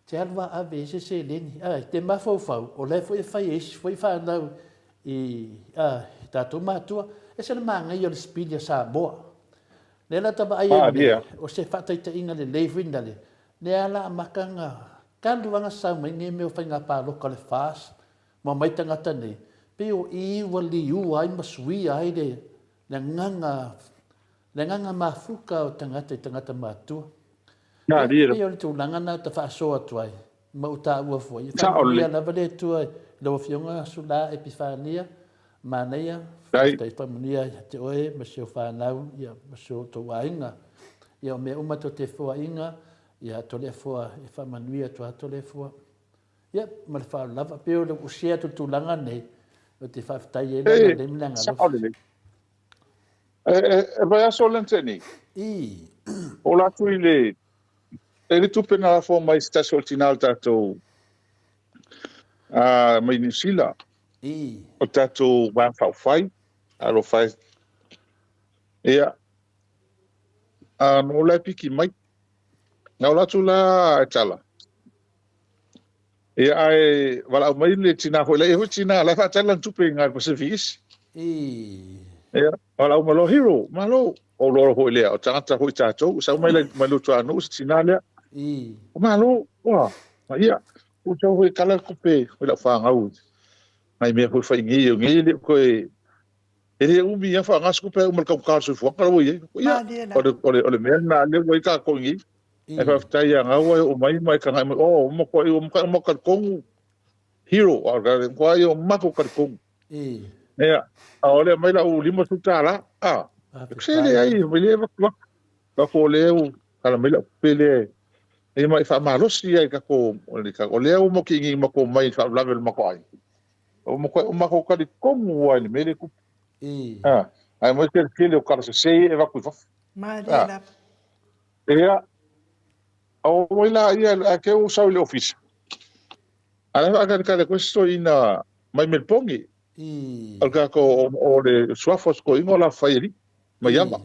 te alwa a vese se leni te mafo fau o le foi foi fa na i tatu matua e se manga i o spidia sa boa le la taba ai o se fa tai inga le levin dale le ala makanga Kalu wanga sa mai nge meo whainga pālo ka le whaas, ma mai tangata nei, pe o i wali u ai masui ai le nganga mafuka o tangata mātua. Pe o le tūlanga nā ta whaasoa tuai, ma uta ua fwoi. Ia na vale tuai, lawa whionga sula Epifania, māneia, tai whamunia te oe, ma seo whanau, ia ma seo tō ainga, ia o mea umato te fua inga, ia tole fua e whamanuia tua tole fua. Ia, ma le whaalava, peo le usia tu tūlanga nei, o te whawhtai e lana le minanga Sa lofi. ole le. Vai aso lenteni. I, O la tu ile. E le tupe na fo mai sta soltinal tato. Mai New Zealand. i, O tato wan fai. Alo fai. Ia. No la piki mai. Na la tu la tala. Ia ai wala mai le tina ho le ho tina la fa tala tupe ngai Pacific. i, Ia. Wala malo hero, malo. O lo ho le o tata ho tato. Sa mai le malo tu anu tina le. i, O malo, wa, ia, o tau hoi kala kupe, hoi la whangau. Ngai mea hoi whai ngi le koe, e re umi ia whangas kupe, umal kau kāsu whakara woi, ia, ole mea na le woi kā kongi, e whaftai a ngau o mai ka ngai, o mo kongu, hero, o kare koe o mako kare kongu. i, Ia, a ole mai la u lima sutara, kusele ai, wile wako leu, kala mai la pele, e mai fa malosi ai ka ko o leo mo ki ngi mo ko mai fa level mo ko ai o mo ko ka di komu ai me le ku i, ai mo ke le o ka se e va ku fa Mariela. ia o mo la ia a ke o sa le office ala ka ka ko sto ina mai me pongi i, al ka ko o le swafos ko ingo la fairi mai yama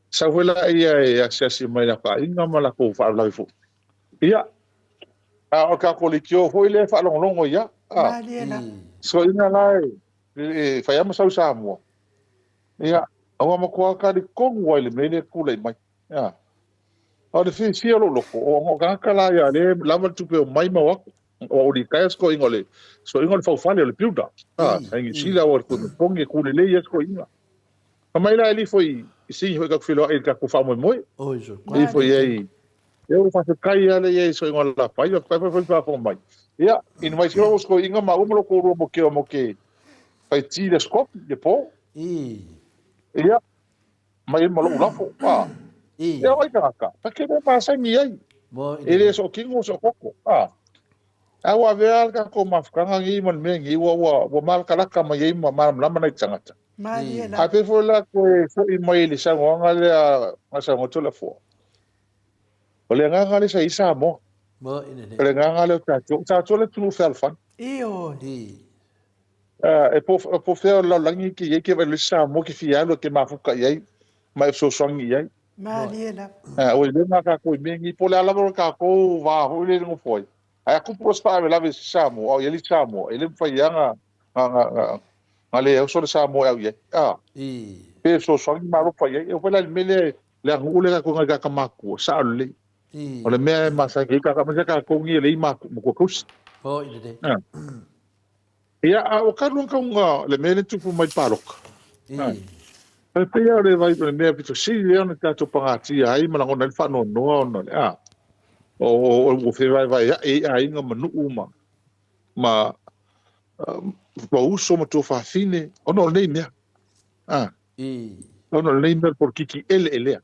sa wela ia e access mai la pa inga mala ko fa la fu ia o ka ko le kio foi le fa longo ia Mariela. so ina lai e fa yama sa mo ia o mo ko ka di kongu ai le mele ku le mai ia o de fi si lo o ka ka la ia le lava tu pe mai ma o di ka sko ingole so ingole fa fa le piuta ngi si la o ko pongi ku le le sko inga mai la li foi si ho ka filo e ka ku fa mo o iso. e foi ai eu faço kai ale e so ingol la pai fa fa mai ia in mai sio sko inga ma umo ko ro mo ke fai ti de skop de po I, ia mai mo lo lafo i, ia vai ka ke me pasa ni ai mo ele so kingo so koko awa veal ka ko mafkanga ngi mon me ngi wa mal kala ka mai ma lama na tsangata Mariela. a pe fo la ko so i mai le sa nga le a sa mo to la fo o le nga le sa isa mo mo ina ne, le nga le ta to le tu fel fan Io. i, e po fe la langi ki ye ke le sa mo ki fia lo ke mafuka ye mai so songi ye Mariela. o le nga ka ko me ngi po la la ka ko va ho le ngo foi a ku prospa la ve sa mo o ye li sa mo ele fa yanga ale o so sa mo ye i, pe so songi ma ro fa ye o la mele le ngule ka ko nga ka maku sa le i, o le me ma sa ki ka ka ko ngi le ma ko kus mo ina ne, ia o ka lu ka nga le me le tupu mai parok i, pe pe ya le vai le me pito si le ona ka to pangati ai ma ngona le fa no no le o fe vai ai nga manu ma ba uso mo to fa fine o no le me i, o no le me por kiki ele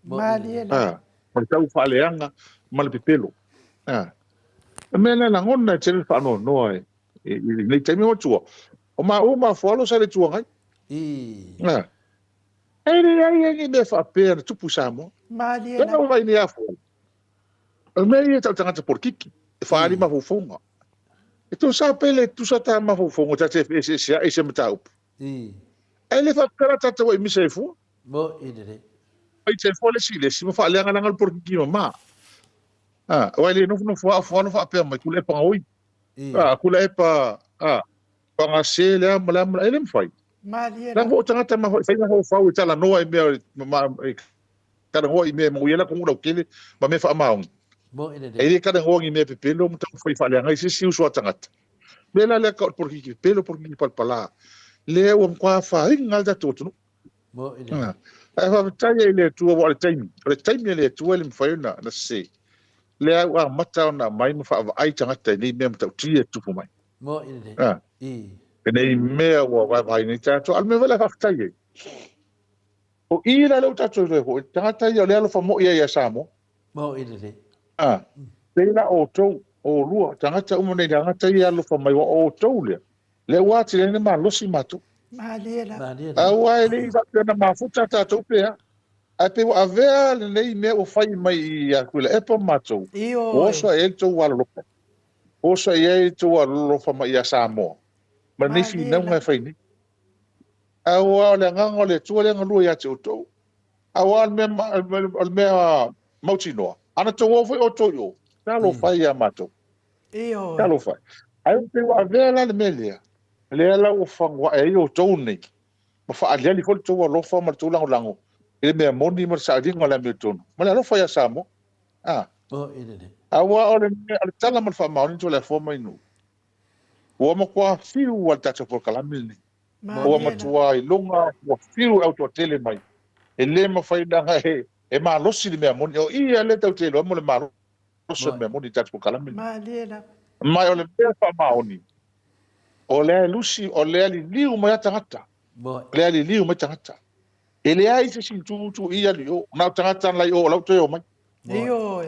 Mariela. ma tau fa le anga ma le pepelo me na ngona tele fa no ai nei te me o tua o ma fo sa le tua ngai i, ai me fa per tupu sa mo Mariela. não vai nem a fome. O meio tá tanga por kiki. Fari ma fofonga. E tu sa pele tu sa ta ma fofonga ta te ese mata up. i, Ele fa kara ta to mi se fu. mo ina ne, Ai se fo le sile si mo fa le ngana ngal por kiki ma. O ele no fa pe ma kule pa oi. i, Kule pa pa nga se le ma ele me fai. Mariela. Na vo tanga ta ma fa na fa o tala no ai me ma kada ngoi me mo yela ko ngula kele ma me fa ma mo ina ne, ele kada ngongi me pelo mo tau foi fale ngai se siu so tangata bela le ka por ki pelo por ki pala le o kwa fa ngal da totu mo ina ne, ai fa tai le tu o le time le tu le fa na se le wa mata na mai mo fa ai tangata ni me mo tau ti tu fu mai mo ina ne, i, nei me o va ni tato al me vela fa tai o ira le tato le ho tangata ya le fa mo ia ya samo mo ina ne, Pela o tau o lua tangata uma nei tangata ia alofa mai wa o tau lea le ua te lene malosi matou Malela. Maria. aua e lei faapena mafuta tatou pea ae pe ua avea lenei mea ua fai mai i akule epa matou Io. osa e le tou alolofa osa ia e tou alolofa mai ia Samoa ma nei finauga e fai nei aua o le agaga o le atua le agalua iā te outou aua o le mea mautinoa ana tou o foi o toi o talo fai ia matou Io. talo fai ai pe ua avea la le mea lea lau o fagaʻe ai outou nei ma faaliali foi le tou alofa ma le tou lagolago i le mea moni ma le saʻaliga o le amea tonu ma le alofa ia Samoa O ine ne. aua o le tala ma le faamaoni to le afua mai nu ua makuā fiu a le tatou polokalami lenei ua matua i loga ua fiu autoatele mai e lē mafainaga e malosi le mea moni o ia le tautele mo le malosi o le mea moni tatou polokalami Malela. mai o le mea faamaoni o le aelusi o le aliliu mai a tagata Bo. le aliliu mai tagata e leā i se situtu ia li o na tagata lai o lau toe o mai Io.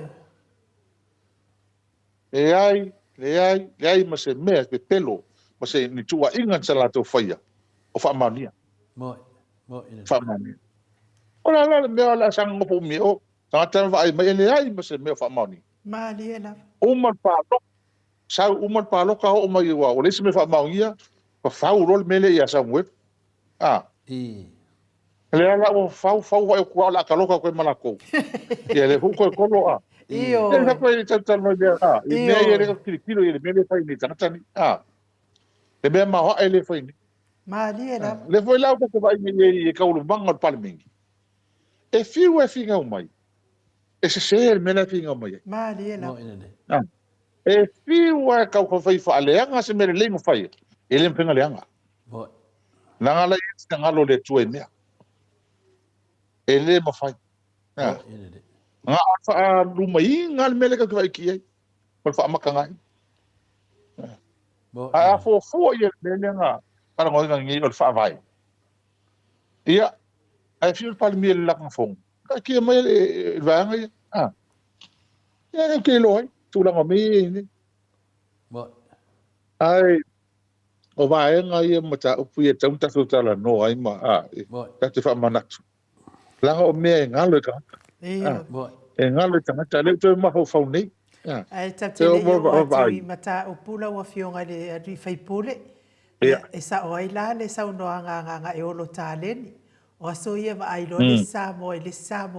le ai ma se mea pe pelo ma se ni tuaʻiga sa latou faia o faamaonia Bo. Bo ine. faamaonia o la le mea o le asaga gopo umia o tagata vaai mai e leai ma se mea o faamaonia Malela. uma le paloka sau uma le paloka oo mai ua o lesi me faamaogia fafau lo le mea leʻi a samuel I. lea la ua fau vai o kua o le akaloka koe ma lakou ia le hukoe kolo Io. e sa koe i tautala mai lea i mea ia le kilikilo ia le mea le fai ni tagata ni le mea mahoaʻe le fai ni Malela. le foi lau ka vai me e kaulumaga o le palemingi e fiu e figau mai e se le mea le figau mai Malela. Bo ine ne. e fiu e kaukafai faaleaga se mea le leigo fai e le mapega leaga Bo. naga lai e tagalo le atua e mea e lē mafai Bo ine ne. ga faaalumaiga le mea le kakavaikia ai ma le faamakagai Bo. ae afuafua ia le mea leaga kalagoiga gigei o le faavae ia ae fiu le palemia le lagafogo kakia mai le vaega ia ia kelo ai tulaga mai nei Bo. ai o vaega ia ma taupu ia tau tatou talanoa ai ma Bo. tate faamanatu laga o mea e galo e tagata Io. Bo. e galo e tagata leu toe mafaufau nei Ai tatele Te o i o atu vai. i mata o pula ua fionga le atu i faipule. Ia. E sa o ai la le sa unoa nganga e olo tāleni. O aso ia va ai lo le sa mo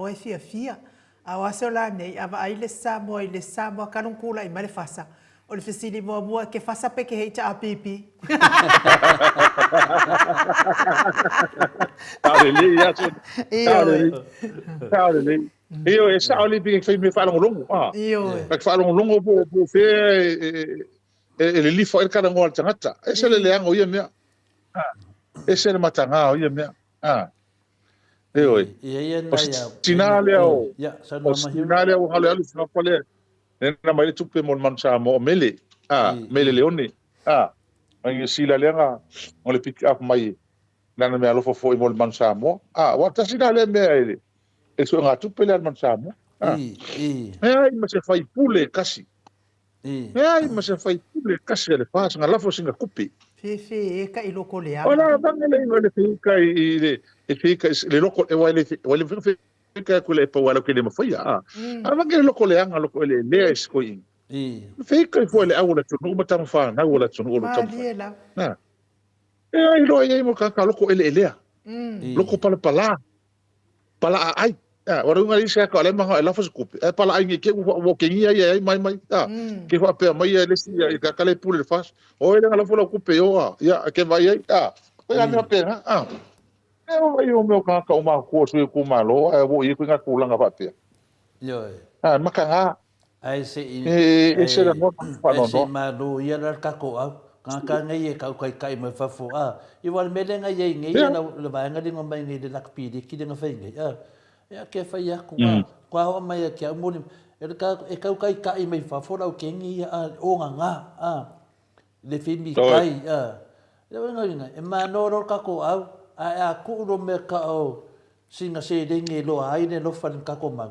e fia fia. A o aso la nei a va ai le sa mo kanungkula i male fasa. O le fesili mua ke fasa pe ke heita a pipi. Tāleli ia so Io. tāleli io e sa oli bi fai me whaalongolongo Io. Ka whaalongolongo po fe e le lifa e kana ngoa tangata e se le leanga o ia mea e se le matanga o ia mea e oi Ia ia o na ia. sinale au Ya, sa o no ma hiu. sinale au hale alu whapale e na mai le tupe mo man sa mo mele mele leone ai sila leanga o le pick up mai nana mea lofo fo i mo man sa mo wa ta sinale mea ele e so nga tupe le man sa mo I. ai ma se fai pule kasi I. ai ma se fai pule kasi le pas nga lafo singa kupi Fefe e ka i loko le Ola ama. banga le fika i le fika le loko e wale fika ko le pa wala ke le mafia banga le loko le anga loko le sko in I. fika fo le awala tunu mata fa na wala tunu o tam Maliela. na e ai lo ye mo ka loko ele elea loko pala ai ora unga isa ka le manga la fos kupe e pala ai ke wo ke ngia ai mai ke fa pe mai le si ka kale pule fas o ele la fola kupe yo ya ke vai ai ko ya me pe e o vai o meu ka o ma ko su ku ma lo e wo i ku nga ku langa pa pe Yo. makanga Ai se i. e se la mo pa no Se ma do ia la ka ko au. Ka ngai e ka kai me fa fo I wal me le ngai ngai na le va ngai ngo mai ngai de la pi de ki de ngai ngai ya ke fa ya ku kwa o mai ke mo ni e ka kai me fa fo la ke ngi o nga le fi mi kai le ngai ngai e ma no ro ka ko au a ku ro me ka o singa se de ngai lo ai ne lo fa ka ko ma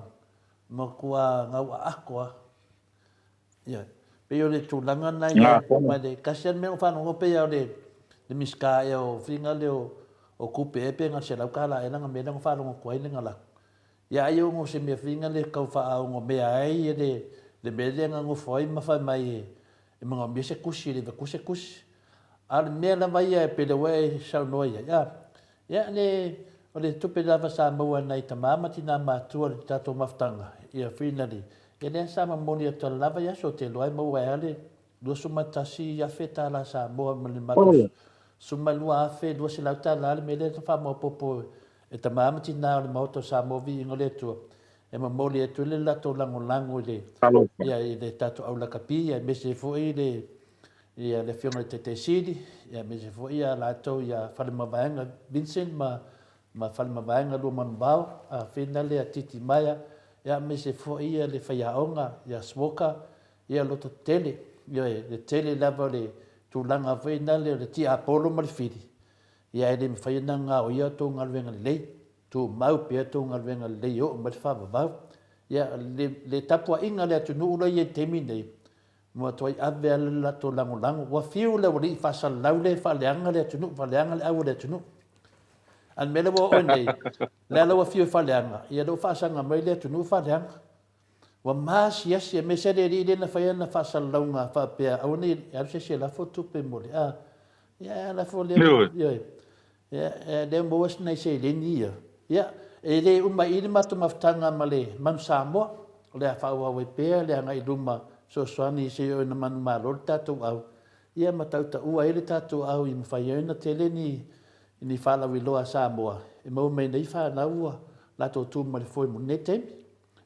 mo kwa nga a ko ya pe o le tūlanga nai Ngā o mai le kasian mea o whanongo pe au le miska e o whinga le o kupe e pe ngā se lau kala e langa mea o whanongo kuai le ngala. Ia ai o ngō se mea whinga le kau wha au ngō mea ai e le mea le ngā ngō whai mawhai mai e mga mea se kusi le kuse kusi. A le mea la mai e pe le wai sau noa ia. Ia o le tupe lava sa maua nei ta mamati nā mātua le tato maftanga ia whina li. Ia lea sa mamoni a tala lava ia so te loai maua e ale lua sumatasi ia wheta la sa moa mani matus. Sumalua a whe lua se lau ta la le me le ta wha popo e ta mamati nā o le mauto sa movi ingo le tua. E mamoli e tu le lato lango le. Ia i le tato au la kapi ia me se fo ia le fionga te sidi ia me se fo ia lato ia whale mawaenga Vincent ma whale mawaenga lua manubao a whina le a titi maia ia me se fo ia le whaiaonga ia swoka ia loto tele ia le tele lava le tūlanga whina le ti apolo ma le whiri ia ele me whaina ngā o ia tō ngalwenga le lei tō mau pia tō ngalwenga le lei o ma le whawawau ia le tapua inga le atu nuula ia temi nei mo toi ave ala la to lango wa fiu le wori fa sal lau le fa leanga le tunu fa leanga le au le tunu an mele wo onei la wa fiu fa leanga ia do fa sanga mai le tunu fa leanga wa mas yes me se de ri na fa na fa sal lau nga fa pe au ni ya se la foto pe mo ya la fo le ya de mo was nei se le ni ya e le uma i ma to maftanga male man samo le fa wa we pe le nga i duma so swani se o na manu malo tatou au ia matau ta ua ele tatou au i mwhai na tele ni whala wiloa Samoa e mau mei nei wha na ua la tō tū ma le foi mo ne temi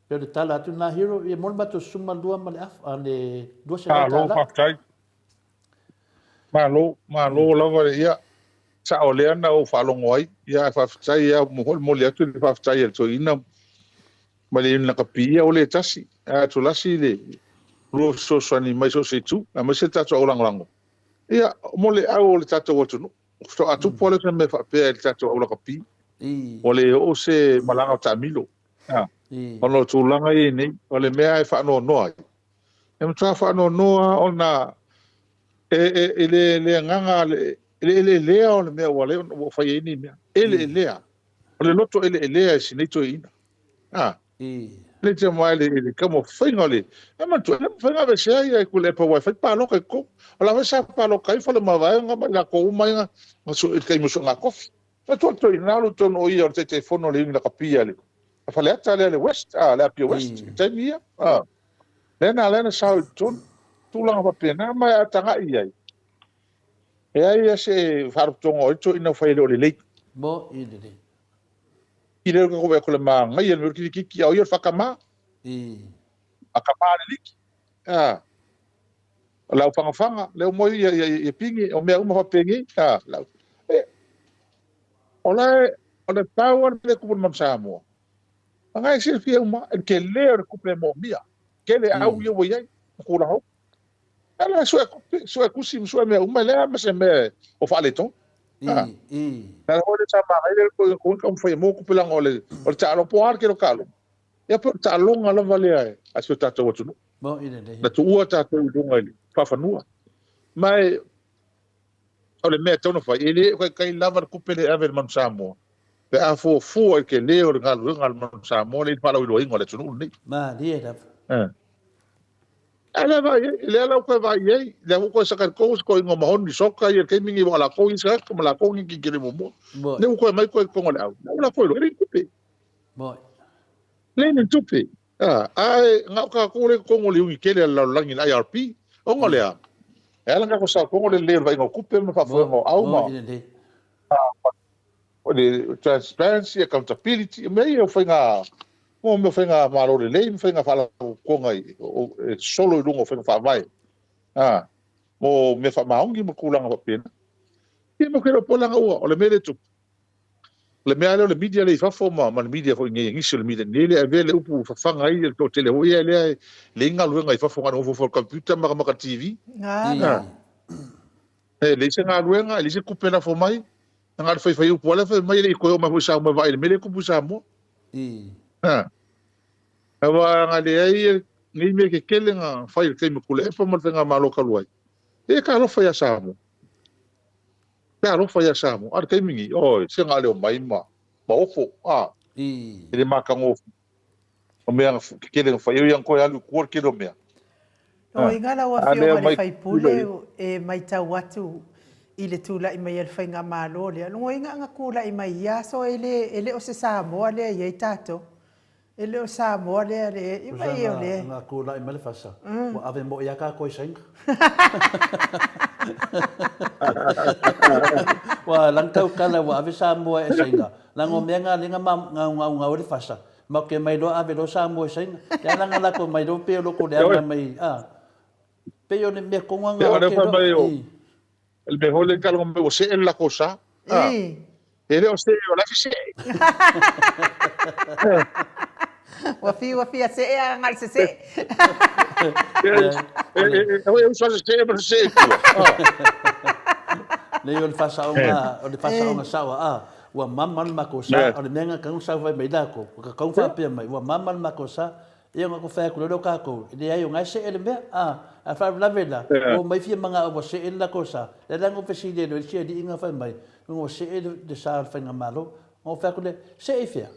pero le tala atu na hero e mon mato suma lua ma le af a le dua se la tala malo lava le ia sa o lea na o whalongo ai ia whaftai ia mo le atu le whaftai el to ina ma le ina kapia o le tasi a to lasi le ro so swani mai so se tu a mai se tato o lango ia mo le au le tato o tunu so atu pole se me fa pe le tato o la kapi o le o se malanga tamilo ono tu langa i nei o le mea e fa no ai e mo fa no ona e le nganga le o le mea o le o fa i ni mea le o le loto le si nei to ina le te mai le kamo whainga le e mantua le whainga ve sea ia ku le pa wifi pa loka i ko o la vesa pa loka i whale mawaenga ma la ko umainga ma so i kai muso ngā kofi ma to i nalo tono i o te telefono le inga kapia le a whale ata le west le apia west te mia lena sao i ton tūlanga pa pena mai a tanga i ai e ai a se wharutonga o ito ina whaile o le lei mo i le lei i leo ko ko le manga i le ki au i whakama akama le liki lau whangawhanga leo moi i pingi o mea uma whapengi lau o le tau an le kupun mam Samoa anga i silfia uma ke leo le kupe mo mia ke le au i o iai kura hau ala so e kusi so mea uma lea ma se mea o whaale tong na hore sama ai le ko foi mo ku pela ngole o talo poar ke lo kalo ya po talo ngala vale ai aso tato watu mo ine nei na tu ua tato do ngai fa fanua mai o le me tono fa ele ko kai lava ku pele ave man Samoa pe a fo ke le o ngal man Samoa le pala wi ngole tunu ni ma dia da ala vai le ala ko vai ye le ko sa ko ngo mahon ni soka ye ke mingi wala ko isa ko la ko ngi ki mo ne ko mai ko ngole au la ko lo ri kupe mo le ni tupe ai nga ko le ko ngole wi ke le la langi na IRP o ngole a ala nga ko sa ko ngole le vai ngo kupe ma fa fo ngo au ma o le transparency accountability me yo fa nga mo me fenga malo le le fenga fala ko ngai solo i lungo fenga fa vai mo me fa maungi mo kulanga pa pena e mo kero polanga o le mele tu le mele le media le fa forma ma media fo ngi ngi le media le avele upu fa fanga i to tele o ia le ngalu ngai fa fonga no fo computer ma ma TV le se ngalu ngai le se kupela fo mai ngal fa fa upu le fa mai le ko ma fo sa ma vai le mele ku pu sa mo awa ngale ai ngi me ke kelenga fai ke me kule e pa mo tenga malo kaluai e ka lo fa ya samu ka lo fa ya samu ar ke mingi o se nga le mai ma ofo I. ele maka ngo o mea ke kelenga fai eu yang ko ya lu kur ke do mea O ingala wa ale fionga le mai faipule e mai tau atu i le tula i mai el whainga malo lea. Lungo inga anga kula i mai ia so ele o se Samoa lea i ei tato. Ele o Samoa lea le i mai eo le. Nga kula i mele fasa. Wa ave mo ia ka koi sainga. Wa lang tau kala wa ave Samoa e sainga. Lango mea nga linga nga ori fasa. Ma ke mai do ave do Samoa e sainga. Ya langa lako mai do peo loko le anga mai. Peo ne mea konga nga o ke do. I. El mejor le encargo me você en la cosa. Ele o se o la se. Wafi a se e a ngal se se. Eu só se para se. Le yo le fasa o sawa wa mamal makosa o le menga kang sa vai mai dako ka kang fa pe mai wa mamal makosa e nga ko fa ko do ka ko le ayo nga se ele me a fa la vela o mai fi manga o se ele la cosa le lang o feside no se di inga fa mai o se ele de sa fa nga malo o fa ko le se e fia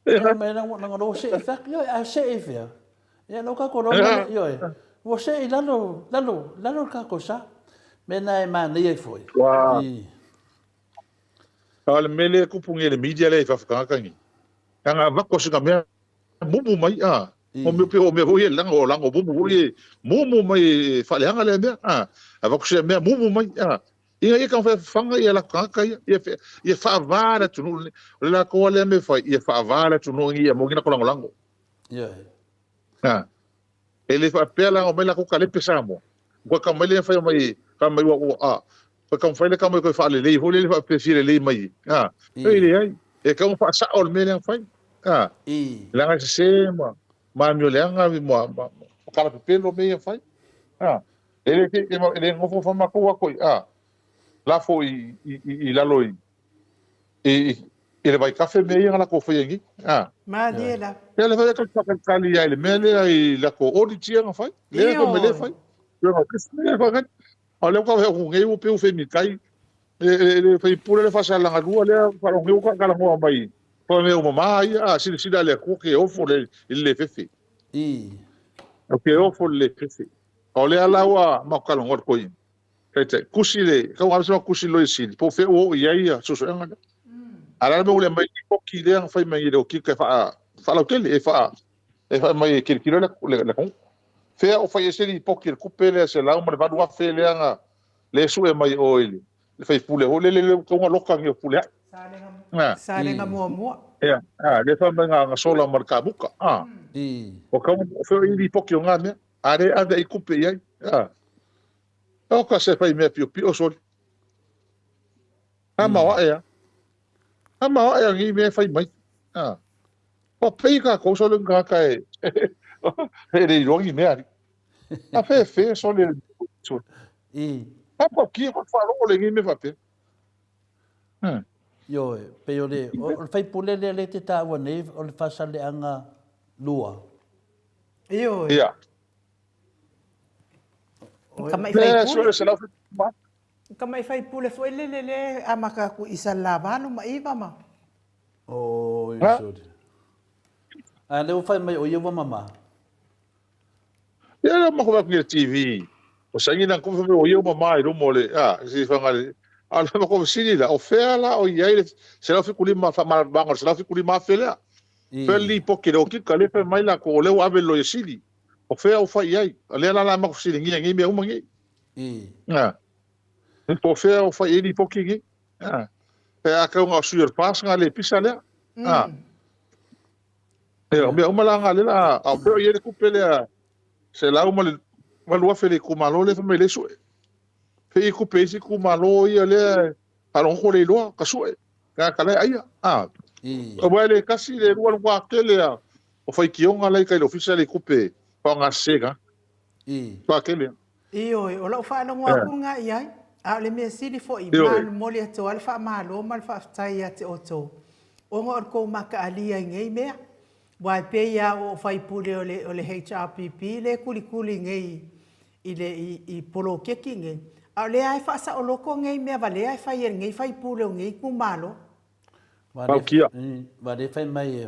ya me na no se e fa yo a se e fia ya no ka ko no yo o se e lalo ka cosa mena e mani e foi. Al mele ku pungi le media le fa ka kangi. Nga va ko singa me mumu mai o me pe o me voi lango mumu ye mumu mai fa le nga le me va ko se me mumu mai Inga e kan fa fanga ia la ka ka ia fa vara tu no la ko le me fa ia fa vara tu no ia mo gina ko lango. Ele fa pela o me la ko ka le pesamo. Ko ka mai le fa mai ka mai wa ko ka fa le ka mai ko fa le ho le fa prefere le mai ele ai e ka fa sa o me le fa la nga se ma mi le nga mo ka pe lo me fa ele ke ele ngo fa ma ko la fo i la loi ele vai café me ia la ko fa yengi Ma diela. ele vai ka kali ai le me le ai la ko odi tia nga fa le ko me le fa yo ka se fa Olha o que eu pego femikai ele foi pura ele faz lá na rua ele para o meu cara não vai para meu mamãe se dá o que eu for ele fefe o que eu for ele fefe olha lá o mau calor ngor coi kusile kau harus mau kusilo isi po fe o ia susu yang ada ala me ule mai ko ki le fai mai o ki ka fa lo que ele fa mai que le com Fea o fai ese li poki ku pele se la umar va fe le anga le su e mai o ele le fai pule o le ko nga loka ngi pule Sale nga mo. le fa nga sola mar ka buka o ka fe li poki o nga me are anda I ku pe ai o ka se fai me pio sol ama wa ngi me fai mai o pe ka ko so le nga kai ele rongi me ari a fe só le Papa aqui eu falo o lengi me vape yo pe yo le o fai pule le te ta wa nei o le fasa le anga lua Yo. Kamai fai pule Kamai fai pule foi le amaka ku isa lavano ma iva ma oh isso le o fai mai o yo mama Ia ma ko va TV. O sangi na ko o eu mamai ro mole. Si fangale. Ala ma ko sini la o fela o ia se la fiku lima fa mal bango se la fiku lima fela. Feli poke o ki kale fe mai la ko le o ave lo sini. O fe o fa ia. Ale la ma ko sini ngi me o mangi. Po fe o fa ia poke ngi. Pe aka nga suer pas ngale pisale. Me o malanga le la o pe ia ku pele se la uma malua fele ku malo le me le su fe ku pe si ku malo ia le alon ko le lo ka su ka kale ai o vale kasi le ruan wa kele o fai ki onga le kai official ku pe pa nga sega pa kele o lo fa no wa ku nga ia a le me si fo I mal mo le to alfa malo mal fa tai ate oto o ngor ko maka alia ngei me Wai pe ia o fai pule o le HRPP le kuli ngei i le i polo keki ngei. A le ai fa sa o loko ngei mea vale ai fai ngei fai pule o ngei kumalo. Paukia. Vale fai mai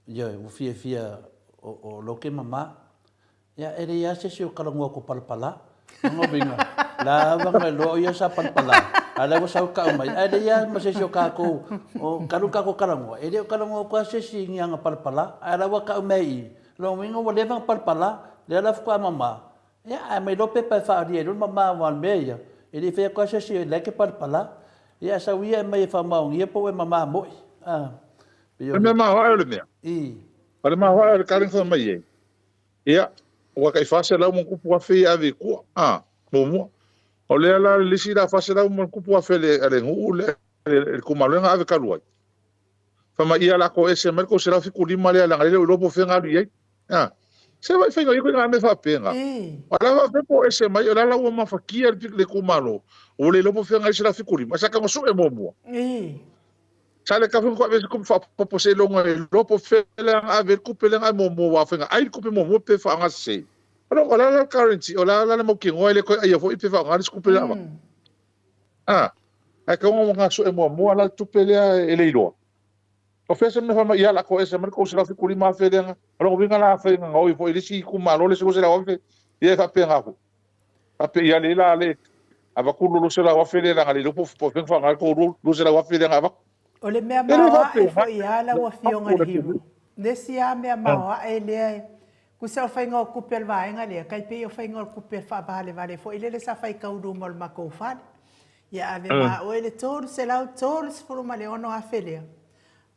ia o fia o loke mama. Ia ere ia se o kalangoa ko palpala. Ngo binga. La vanga lo ia sa palpala. Ala ko sa ka mai. Ere ia ma se o ka ko o kaluka ko kalangoa. Ere o kalangoa ko se si ngianga palpala. Ala wa ka mai. Lo mingo wa levang palpala. Le ala ko mama. Ia mai lo pe pa fa ri lo mama wan meia. Ere fe ko se si le ke palpala. Ia sa wia mai fa mau ia po mama mo. Me ma wa le mea. Pare ma wa le kaling fa mai. Ia o ka fase la mo kupu afi ave ku mo o le ala le sira fase la mo kupu afi le ngu le ku malenga ave kaluai fa ma ia la ko ese mer ko sera fi ku lima le la le lo po fenga li se vai fenga iko nga me fa penga ala va pe po ese mai la la ma fa kia le ku malo o le lo po fenga sera fi ku lima sa ka mo so e mo Sale ka ko ave ko fa po se lo ngai lo po fela ave ku pele ngai mo wa fenga ai ku pe mo pe fa nga se Alo la currency o la mo ki ngoi le ko ai fo ipe fa ngai ku pele ma ai ka mo nga so e mo la tu pele e le ilo o fese me fa ma ia la ko ese mer ko se la fi ku ma fe nga alo vinga la fe nga ngoi fo ile si ku ma lo le se ko se la wa fe ia fa pe nga ko a pe ia le la le ava ku lo se la wa fe le nga le lo po fa ngai ko lo se la wa fe nga va O le mea mawa e fo i ala wa fionga le himu. Nesi a mea mawa e lea ku sa whainga o kupel vaenga lea. Kai pe o whainga o kupel whaapahale vale fo i lele sa whai kauru mo le mako whale. Ia ave maa o ele tōru se lau tōru sifuru ma le ono a whelea.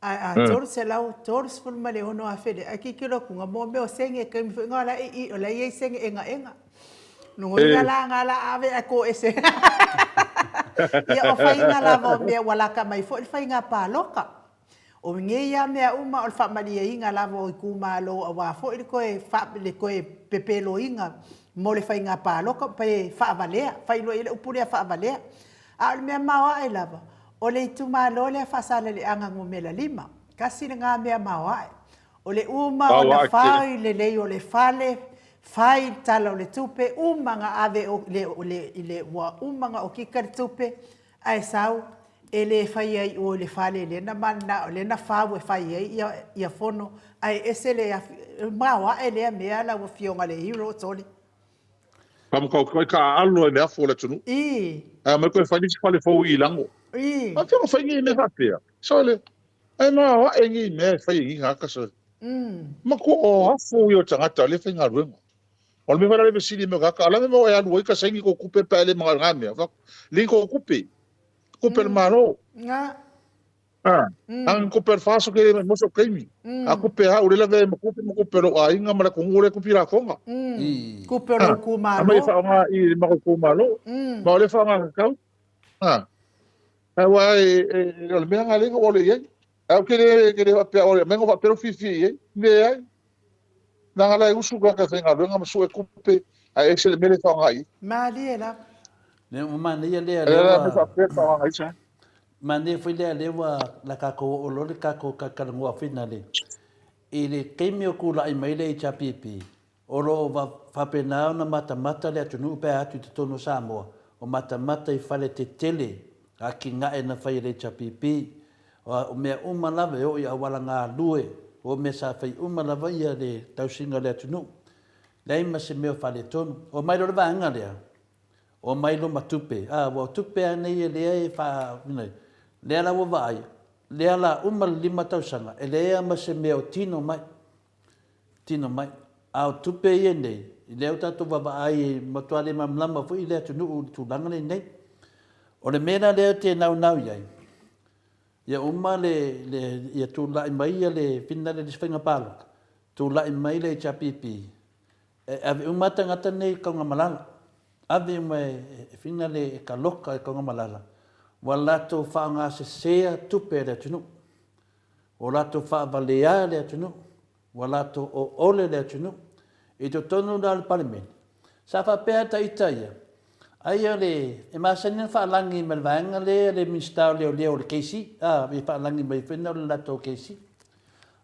Tōru se lau tōru sifuru ma le ono a whelea. A ki kiro kunga mo meo senge kai mi whainga la i o la iei senge enga. Nungo inga la ngala ave a ko ese. Ia o whainga lava o mea walaka mai fo, il whainga pāloka. O nge ia mea uma o whamalia inga lava o i kumalo a wafo, il koe pepelo inga mo le whainga pāloka, pae whaavalea, whailo ile upure a whaavalea. A o mea mawa e lava, o le itumalo le whasala le anga ngumela lima, kasi le ngā mea mawa e. O le uma o na whai le lei o le whale, fai tala o le tupe, umanga ave o le umanga o kika le tupe, ai sau, e le fai ai o le fale le na mana, o le na fau e fai ai ia fono, ai ese le mawa e le mea la o fionga le hiro toli. Pam koe ka alo e mea fo le tunu. Ma koe fai nisi fale fau i lango. Ma fionga fai ngi me hapea. So le, ai mawa e ngi me fai ngi haka so. Ma ko o hafo i o tangata le fai ngā ruenga. O me wala le sili me kaka ala me mo e alu ka sengi ko kupe pa le mga ngame fa li ko kupe le maro ang kupe faso ke mo so kemi a kupe ha ule la ve mo kupe lo a inga mala ko ngule kupe la konga kupe lo ku malo ma fa nga i ma ko malo ma le fa nga ka wa le me nga le ko le ye a ke le pa o le me ngo pero fifi le ai nanga lai usu ka whenga runga masu e kupe a excel mele whangai. Mali e la. Ne mani e lea lewa. Mani e whai lewa la kako o lori kako ka karangua whina le. I le keimi o kula i maile i chapipi. O lo wa whapenao na mata le atunu upe atu te tono Samoa. O mata i whale te tele a ki ngae na whai le chapipi. O mea umalawe o i awala ngā lue. O me sa fai umalawa ia le tausinga le atunu. Lei ma se meo whale tonu. O mailo le vanga lea. O mailo matupe. Wa tupe anei e lea e wha... Lea la wawai. Lea la lima tausanga. E lea ma se meo tino mai. Tino mai. O tupe i nei. I leo tatu wawai e matuale mamlama fu i lea atunu u tūlanga nei. O le mena lea te nau iai. Ia uma ia tūlai mai ia le whina le whainga pālo. Tūlai mai le chapipi. Ave uma tangata nei kaunga malala. Ave uma whina le ka loka e kaunga malala. Wa lato whaanga se sea tupe le atunu. O lato whaavalea le atunu. Wa lato o ole le atunu. I to tonu na le palimeni. Sa whapea ta itaia. Aia le, e maasani whaalangi me vaenga le ministau leo le keisi, me whaalangi mai whena le lato keisi.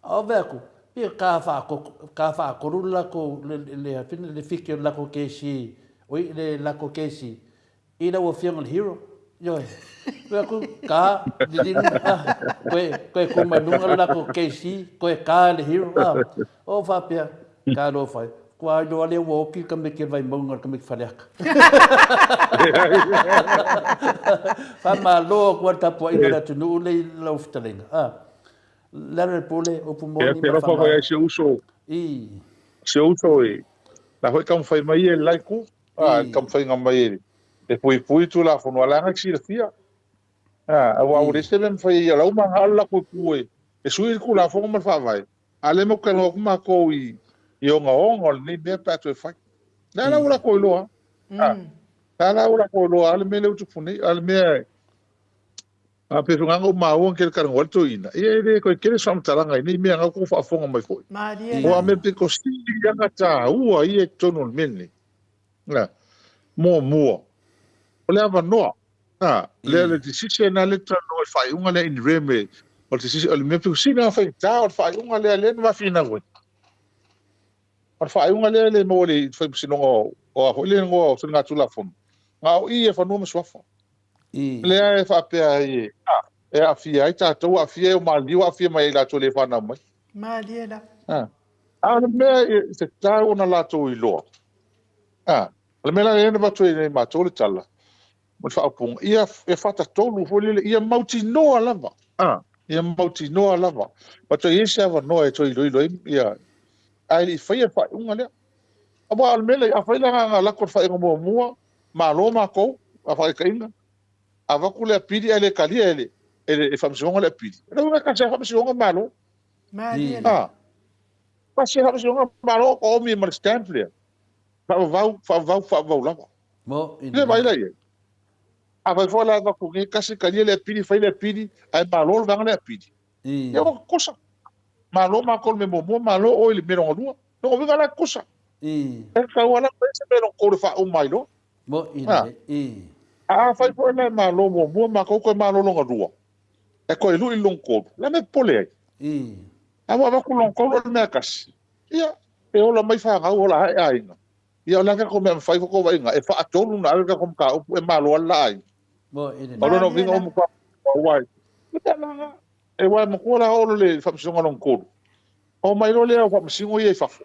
O veaku, Ia ka whaakorula ko le whikio lako kesi, oi le lako kesi, ina ua whianga le hero. Yoi, aku ka, koe kumanunga lako kesi, koe ka le hero. O whapea, ka lo whai. Kua ilo ale woki ka meke vai maunga ka meke whareaka. Whama loa kua tapua ina la tunu ule lau whitalenga. Lera pole upu moni ma fa fa se uso e la hoi kam fai mai e laiku kam fai nga mai e pui tu la fono ala nga si fia wa o rese ben fai ya la uma hala ku pui e sui ku la fono ma fa vai ale mo ka no ma ko i o nga o ni be pa tu fai la ula ko lo la ula ko lo ale me le tu funi ale me a peso nganga mau ke ka ngol to ina e ko ke sam taranga ni me nga ko fa fonga mai foi o me pe ko sti nga ta u ai to no meni na mo o le ava no le si na le tra no fai unga le in reme o si o me pe si na fai ta o fai unga le ma fina go o fai unga le mo le fai si no o le ngo so nga tu la fon nga o i e fa no me swafa le e fa pe ai e a fia ai tātou a fia o maliu a fia mai la tole whana mai. Malia la. Le mea se tāu na lātou i loa. Le mea la ene watu e mātou le tala. Mo te whaapunga. Ia e whata tolu hoi ia mauti noa lava. Ia mauti noa lava. Pato i ese awa noa e toi loilo ia. Ai li whaia whai unga lea. Awa ale mea a whai langa ngā lakor whai ngā mua. Mā lo mā kou. A whai ka inga. A waku lea piri ele kalia ele. E whamsionga le piri. E rau ka se whamsionga malo. Pa se whamsionga malo o mi mar stamp lea. Whavau lava. Le mai lai e. A vai whala waku nge kasi kalia le piri, whai le piri, ai malo le vanga le piri. E o kosa. Malo makol me momo, malo o ili meronga lua. No vinga la kosa. E kau ala pese meronga kore wha o mai lo. A whai po ele malo momo, makau koe malo longa lua. E koe lui longkolo, la me pole ai. Awa waku longkolo le mea kasi. Ia, e ola mai whangau ola hae ainga. Ia ola ka ko mea mwhai whako wainga, e wha atolu na alga kom ka upu e malo ala ai. Olo no vinga omu kwa wai. Ita langa, e wai makuola olo le whamsinga longkolo. O mai lo lea whamsingo i e whako.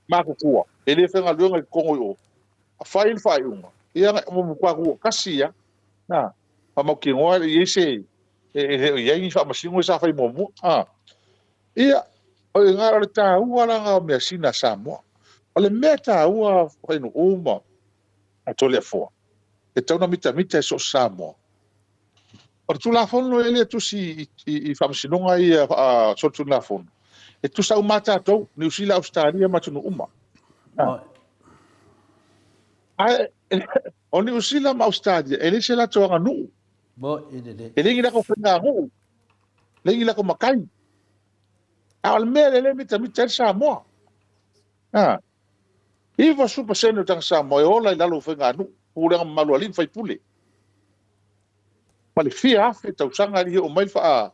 Mako kua, e le whenga luenga i kongo i o. A whai unga. Ia omu kwa kua kasi ia. Na, pa mau ki ngoa i ese ia ni fa masingo sa fai momo ia o ngara le ta ua la me sina Samoa o le meta ua fai no uma a tole fo e tau na mita so Samoa o tu la fono ele tu si i fa masinonga i a so tu la fono e tu sa mata to New Zealand Australia ma tu no uma o New Zealand Australia ele se la toanga nu e lengi lako whenga ngu. Lengi lako makai. Al mea le mita Samoa. Iwa super seno tanga Samoa e ola i lalo whenga ngu. Pūrenga malu alin whai pule. Male fia afe tausanga li o mai wha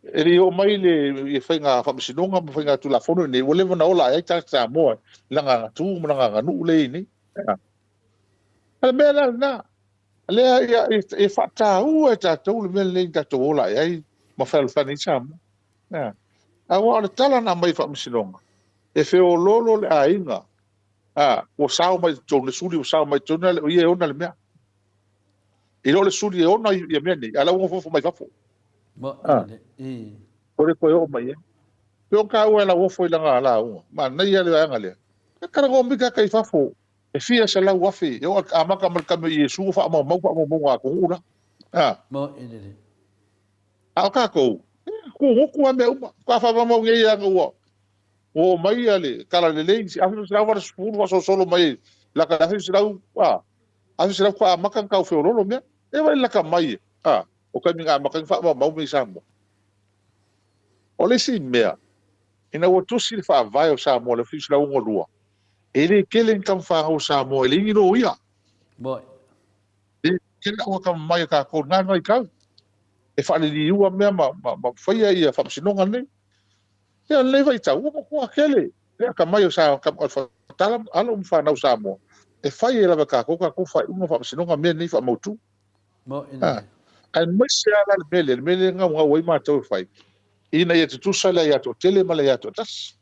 e li o mai le whenga whamisinonga ma whenga tu la fono ne walewa na ola ai tanga Samoa. Langa ngatu mga nganu le ni. Al mea la na. Lea e whata ua e tātou le mele nei tātou ola e ai ma whalwhani Samoa. Awa ale tala na mai whamisinonga. E wheo lolo le a inga. O sao mai tōne suri o sao mai tōne o ie ona le mea. I lo le suri e ona i mea ni. Ala unga fofo mai whafo. Kore koe o mai e. Peo ka ua e la wofo i langa ala unga. Ma nei ale a anga lea. Karango mika kai whafo. E fia se lau wafi, e o amaka malkame i Yesu wha mau ngā kuhura. Ao kākou, kuhuku a mea uma, ka wha mau ngei anga ua. O mai ale, kala le lein, si afiru sirau wara spuru waso solo mai, laka afiru sirau, afiru sirau ka amaka ngau whiorolo mea, e wai laka mai, o kai minga amaka ngā mau mei Samoa. O le si mea, ina ua tusi le wha vai o Samoa, le fiu sirau ngolua. Ele kelen kam whangau Samoa, ele ngino ia. E kelen ua kam mai ka kō ngā ngai kau. E whaale li ua mea ma whaia ia whamsinonga nei. Ia le vai tau ko akele. Le ka mai o sa ka o tala ala umfa sa mo. E fai e lava ka ko fai uma fa sinonga me ni fa motu. Mo Ah. ina. Ai mai se ala le mele nga wai ma tau fai. Ina ia tu sala ia to tele mala ia to tas.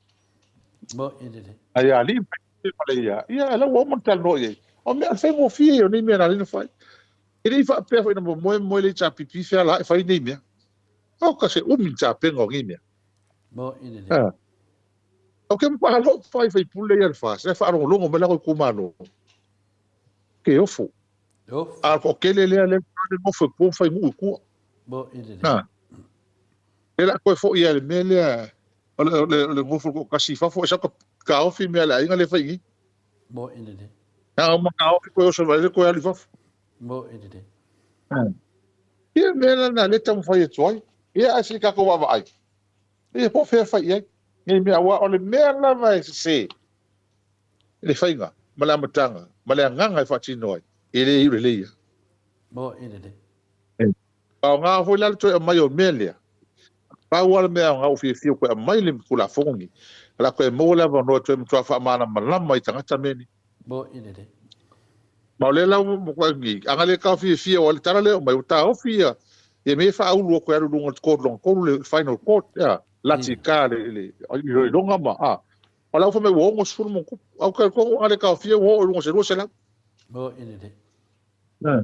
Mo ina. Ai ali mala ia. Ia ala wo mo tal no ye. O me al fai mo fi o ni me na ni fai. Ele fa pe fa no mo le cha pipi fa la fai ni me. O ka se cha pe ngo ngi me. Mo ina. Ah. O ke pa lo fai pule ia fa. Se fa ro longo me la ko mano. Ke ofo. Yo. A ko kele le mo fo po fai mu ku. Mo ina. Ah. Ela ko fo ia le mele le mo fo ko kasi fa fo sa ka ofi me la inga le fai. Mo ina. Na ma ka ofi ko so vai ko ali fa. Mo ina. Ah. Ia mele na le tam fai toi. Ia asi ka ko wa ai. Ia po fe fai ai. Ngai me wa o le mele vai se. Le fai nga. Mala matanga. Mala nganga fa tinoi. Ele i le ia. Mo ina. Pa nga fo la to mai o mele. Pa wala me nga o fi ko mai le kula fongi. La ko mo la va no to mo fa mana malama i tangata meni. Mo ina. Ma le la mo ko ngi. Anga le ka fi o le tara le mai uta o fi ia. E me fa u ko ru lunga ko long ko le final court ya. La ti ka le longa ma a. Ola fa me wo mo sul mo ko au ka ko ale ka fi wo o se ro se la. Mo ina.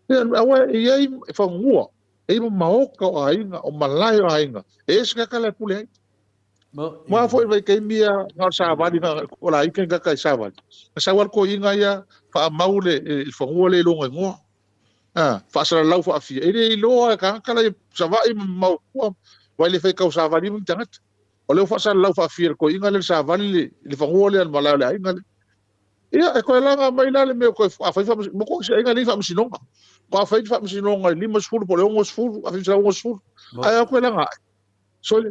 Ya awa e ai fa ngua. E mo maoka o ainga o malai o ainga. E se ka le pule. Mo Ma foi vai que mia nga sa vali nga o la ike nga kai sa vali. Sa wal ko inga ya fa maule e fa ngua le longa ngua. Ah, fa sa lau fa fi. E le lo ka kala sa va i mau ko. Vai le fe ka sa vali mo tangat. O le fa sa lau fa fi ko inga le sa vali le fa ngua le malai le ainga. Ia e ko la nga mai la le me ko fa fa mo ko se inga le fa msinonga. Ko fa fa msinonga lima sfuru po le ngo sfuru, a fi sa ngo sfuru. Ai ko la nga. So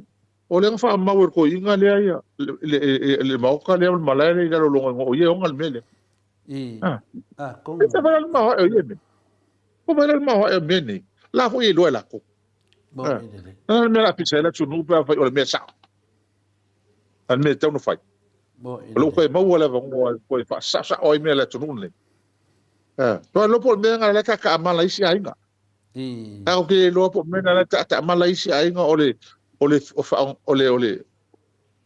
o le fa ma wer ko inga le ia le ma ka le malai le ga lo ngo ye onga mele. I. Ah. Ko. Esta va al ma e ye. Ko va al ma e meni. La fo ye lo la ko. Mo ina. Na me la pizza la tu nu pa fa o le me sa. An me tau no fai. Mo ina. Lo ko e ma wala va ngo ko fa sa o me la tu nu le. Ah. To lo po me nga la ka ma la isi ainga. I. Ta ke lo po me na ta ma la isi ainga o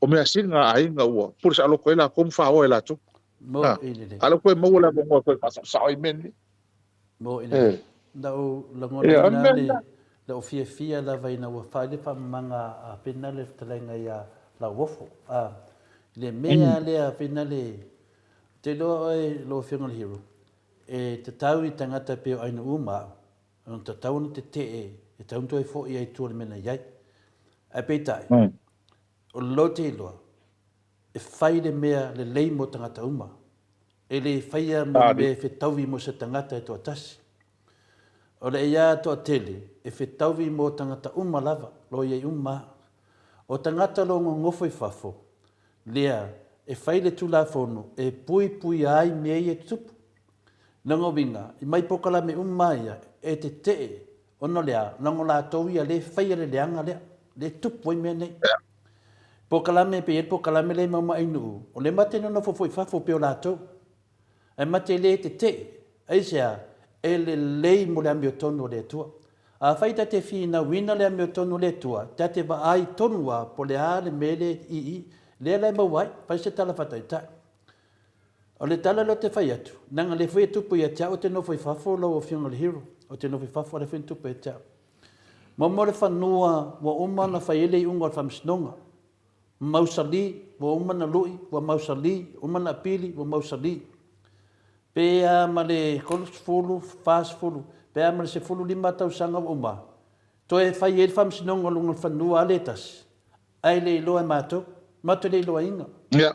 me asinga ainga ua por sa lo ko la kom fa o la tu Mo ina. alo ko mo la mo ko fa sa o men Mo ina. Da o langona ina le la o fia la vai na wa fa le fa manga a pena le tlenga ya la wofo a le mea le a pena le te lo e lo final hero e te tau i tangata pe o aina uma on te tau ni te e tau to e fo i ai tu le mena yai a peitai o lo te loa e fai le mea le lei mo tangata uma e le faia mo me fe tauvi mo se tangata e to atasi o le ia to tele e fe tauvi mo tangata uma lava lo ia uma o tangata lo ngofo i fafo lea e fai le tula fono e pui ai me e tupu nango vinga i mai pokala me ia e te ono lea nango la toia le fai le leanga le tupu i me nei pokalame pe pokalame le mama inu o le mate no fo fafo pe o lato e mate le te ai sia e le mo le ambio tono le tua a faita te fina wina le ambio tono le tua te va ai tonua po le ale mele i le mawai pa se tala fataita o le tala lo te fai atu nanga le foi tupu ia tia o te no foi fafo lo o fianga le hero o te no foi fafo le foi tupu ia tia mo le fanua wa umana fai ele unga famsnonga mausali wa umana lui wa mausali umana pili wa mausali pe a male kolsfulu fastfulu pe a male se fulu lima tau sanga uma to e fai el fam sinonga lunga fanua aletas ai le lo mato mato le lo inga ya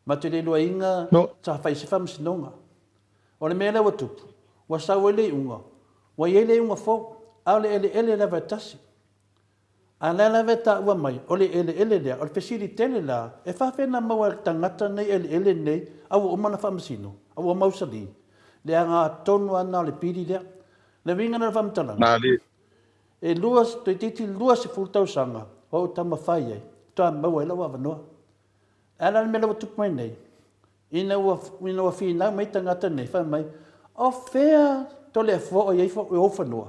mato le lo inga ta fai se fam sinonga o le mele watu wa sawele unga wa yele unga fo ale ele la vatasi ala la veta wa mai ole ele le o facilite le la e fa fe na mawa tangata nei ele nei au o mana famsino au o mausali le anga tonu ana le pidi le vinga na famtala na le e luas te titi luas se fultau sanga o tama fai ai ta mau ela wa no ala me lo tu mai nei ina wa fi na mai tanga ta nei fa mai o fea to le fo o ye fo o fa no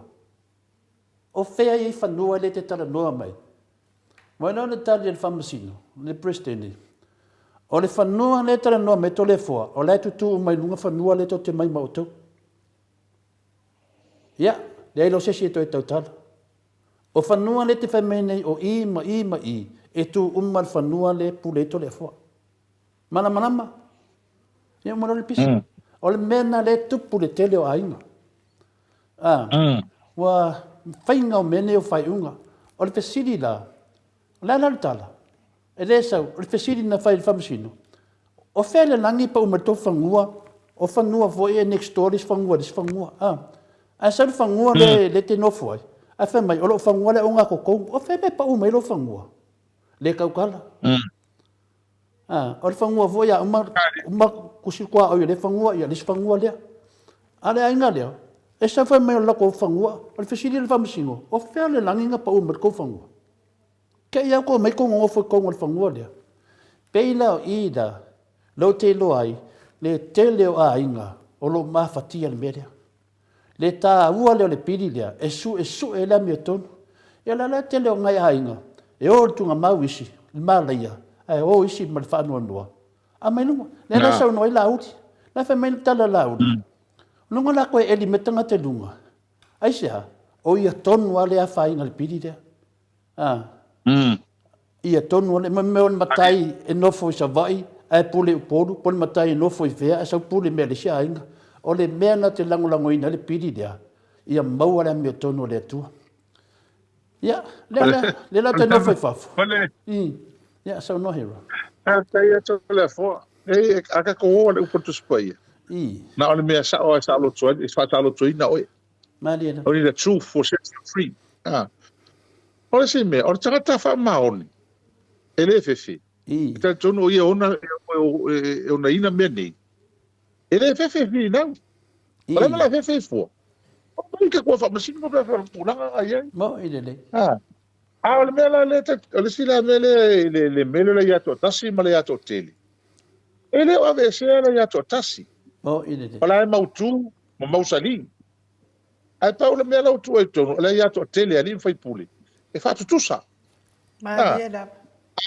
o fea ye fa no le te tala no mai mo no le tali el famasino le presteni o le fa no le tala no me to le fo o le tu mai lunga fa no le to te mai mau tu ya le lo se si to total o fa no le te fa mai nei o i e tu umal fa no le pule to le fo mana ya mo le pisi o le mena le tupu le tele o ainga wa fainga o mene o fai unga o le pesiri la tala e le sau o le pesiri na fai famasino o fele langi pa umato fangua o fangua foi e next stories fangua a sa fangua le te no foi a fa mai o lo fangua le unga ko o fe me pa umai lo fangua le kaukala o le fangua foi a uma kusikwa o le fangua ia le fangua le ale ainga le e sa fa mai lo ko fangua o le pesiri le famasino o fele langi nga pa umato fangua ke ia ko mai ko ngo fo ko ngol fangua le peila o ida lo te lo ai le tele o ainga o lo mafatia le media le ta ua le pili le e su e la mi ton e la tele o ngai ainga e o tu nga mawisi le malaia ai o isi mal fa no no a mai no le la sa no i lauti la fa mai tala lauti no ngala ko e li metanga te lunga ai sia o ia ton wale a fa inga le pili le ia tonu le me on matai e no foi sa vai ai pule podu pon matai no foi vea sa pule me le sia inga o le mena te lango ina le pidi dia ia mau ala me tonu le tu ia le la te no foi fafo ia sa no hero ta ia to le fo e aka ko o le upo tu spai na ole me sa o sa lo tso e fa ta lo tso ina oi Mariana only the truth for set free o se me o tata fa maoni ele fefe ta tono ia ona ona ina me nei ele fefe fi na ole me la fefe fo o que ko fa masino mo fa pula ai mo ile ole me la le ole si la me le mele la ya to tasi ma le ya to tele ele o ave se la ya to tasi mo ile ola e mautu mo mausali ai pa ole me la o tu e tono ole ya to tele ali fai pule e fa tutusa Mariela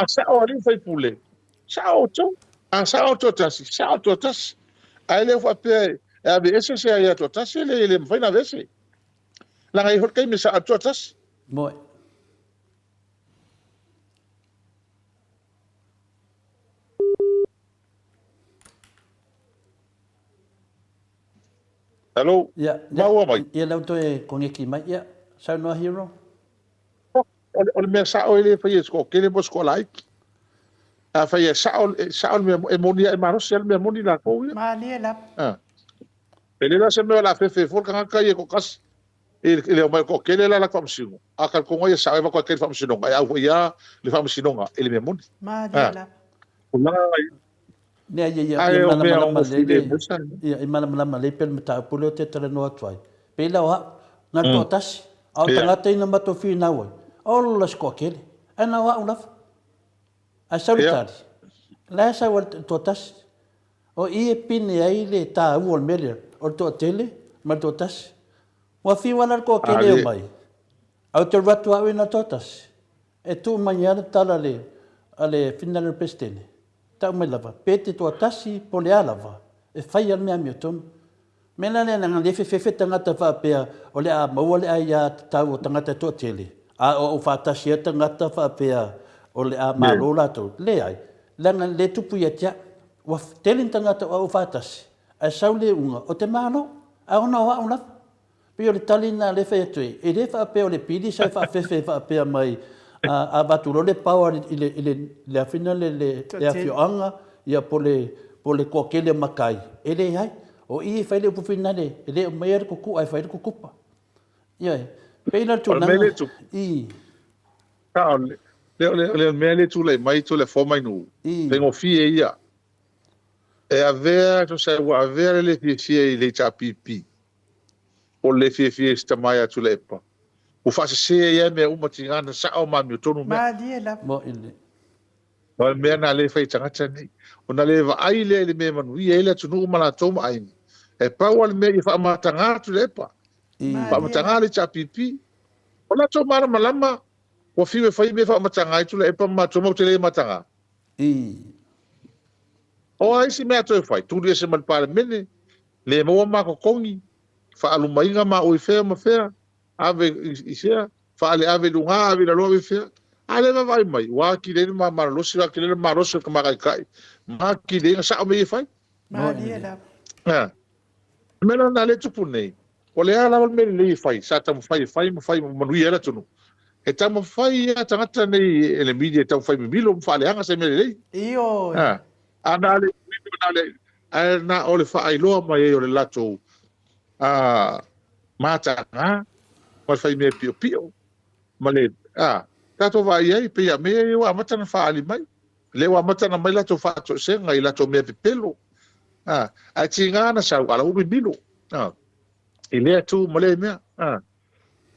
sa o ali fai pule sa o to tasi ai le fa pe e ave ese se ya to tasi le fai na vese la ngai hot kai me sa to tasi mo hello ya mau mai ia lau to e kongeki mai ia sa no hero ole me sa o le fai sko ke le bos ko like a fai sa o me moni e maro sel me moni la ko ia Mariela ele la se me la fefe for ka ka ye ko kas ele o mai ko ke le la ko msingo a ka ko ngai sa e ko ke fa msingo ai au ia le fa msingo ele me moni Mariela ne ia mana le pel mata pulo te tele no atwai pe la wa na to tas au tanga te na mato fi na wa all las ko kele ana wa ulaf a sautari la sa wa to tas o i pin ai le ta u mele o to tele ma to tas wa fi wa ko kele mai au te ratu au na to tas e tu manhã tala le ale final pestene ta me lava pete to tasi pole alava e fai al me amiton mena le nga le fe tanga ta fa pe o le a mo le ai a ta o tanga ta to tele a o fa ta sia tanga ta fa pe o le a malola to le ai la nga le tupu ya tia wa tele tanga ta o fa ta a saule unga o te mano a ona wa una pe o le talina le fe tu e le fa pe o le pidi sa fa fa pe mai a baturo le power le afina le afioanga ia pole kokele makai ele ai o i fai le pufina le mai ko ku ai fai ko kupa ia peina tu na i ka le mele tu le mai tu le fo mai nu tengo fie ia e avea to sai wa avea le fie le cha pipi o le fie sta mai tu le pa o fa se ia me uma tingana sa o ma mi tonu me Malia la. Mo ile. o me na le fai tanga tani o na le va ai le me manu ia ele tunu mala toma ai e pa wal me i fa ma tanga tu le pa fa ma tanga le cha pipi o la to mara malama o fi me fai me fa ma tanga tu le pa ma toma te le ma tanga o ai si me ato fai tu le se mal para mene le mo ma ko kongi fa alu mai nga ma o fe ma fe ave i se fa le ave lunga ave la lo fe ale va vai mai wa ki le ma ma lo si va ki le ma lo so ka ma kai ma ki le sa me fai Malia la. ah mena na le tupu nei o le ala me le fai sa ta fai ma lui era tunu e ta mo fai a tangata nei ele media ta fai mi lo fa le anga se me le Io. ah ana le ana o le fa ai lo mai o le lato mata nga ma fai me pio pio ma le tato vai ai pe me wa mata na fa ali mai le wa mata na mai lato fa to se ngai lato me pelo a tinga na sa ala ubi bilo ile tu mole me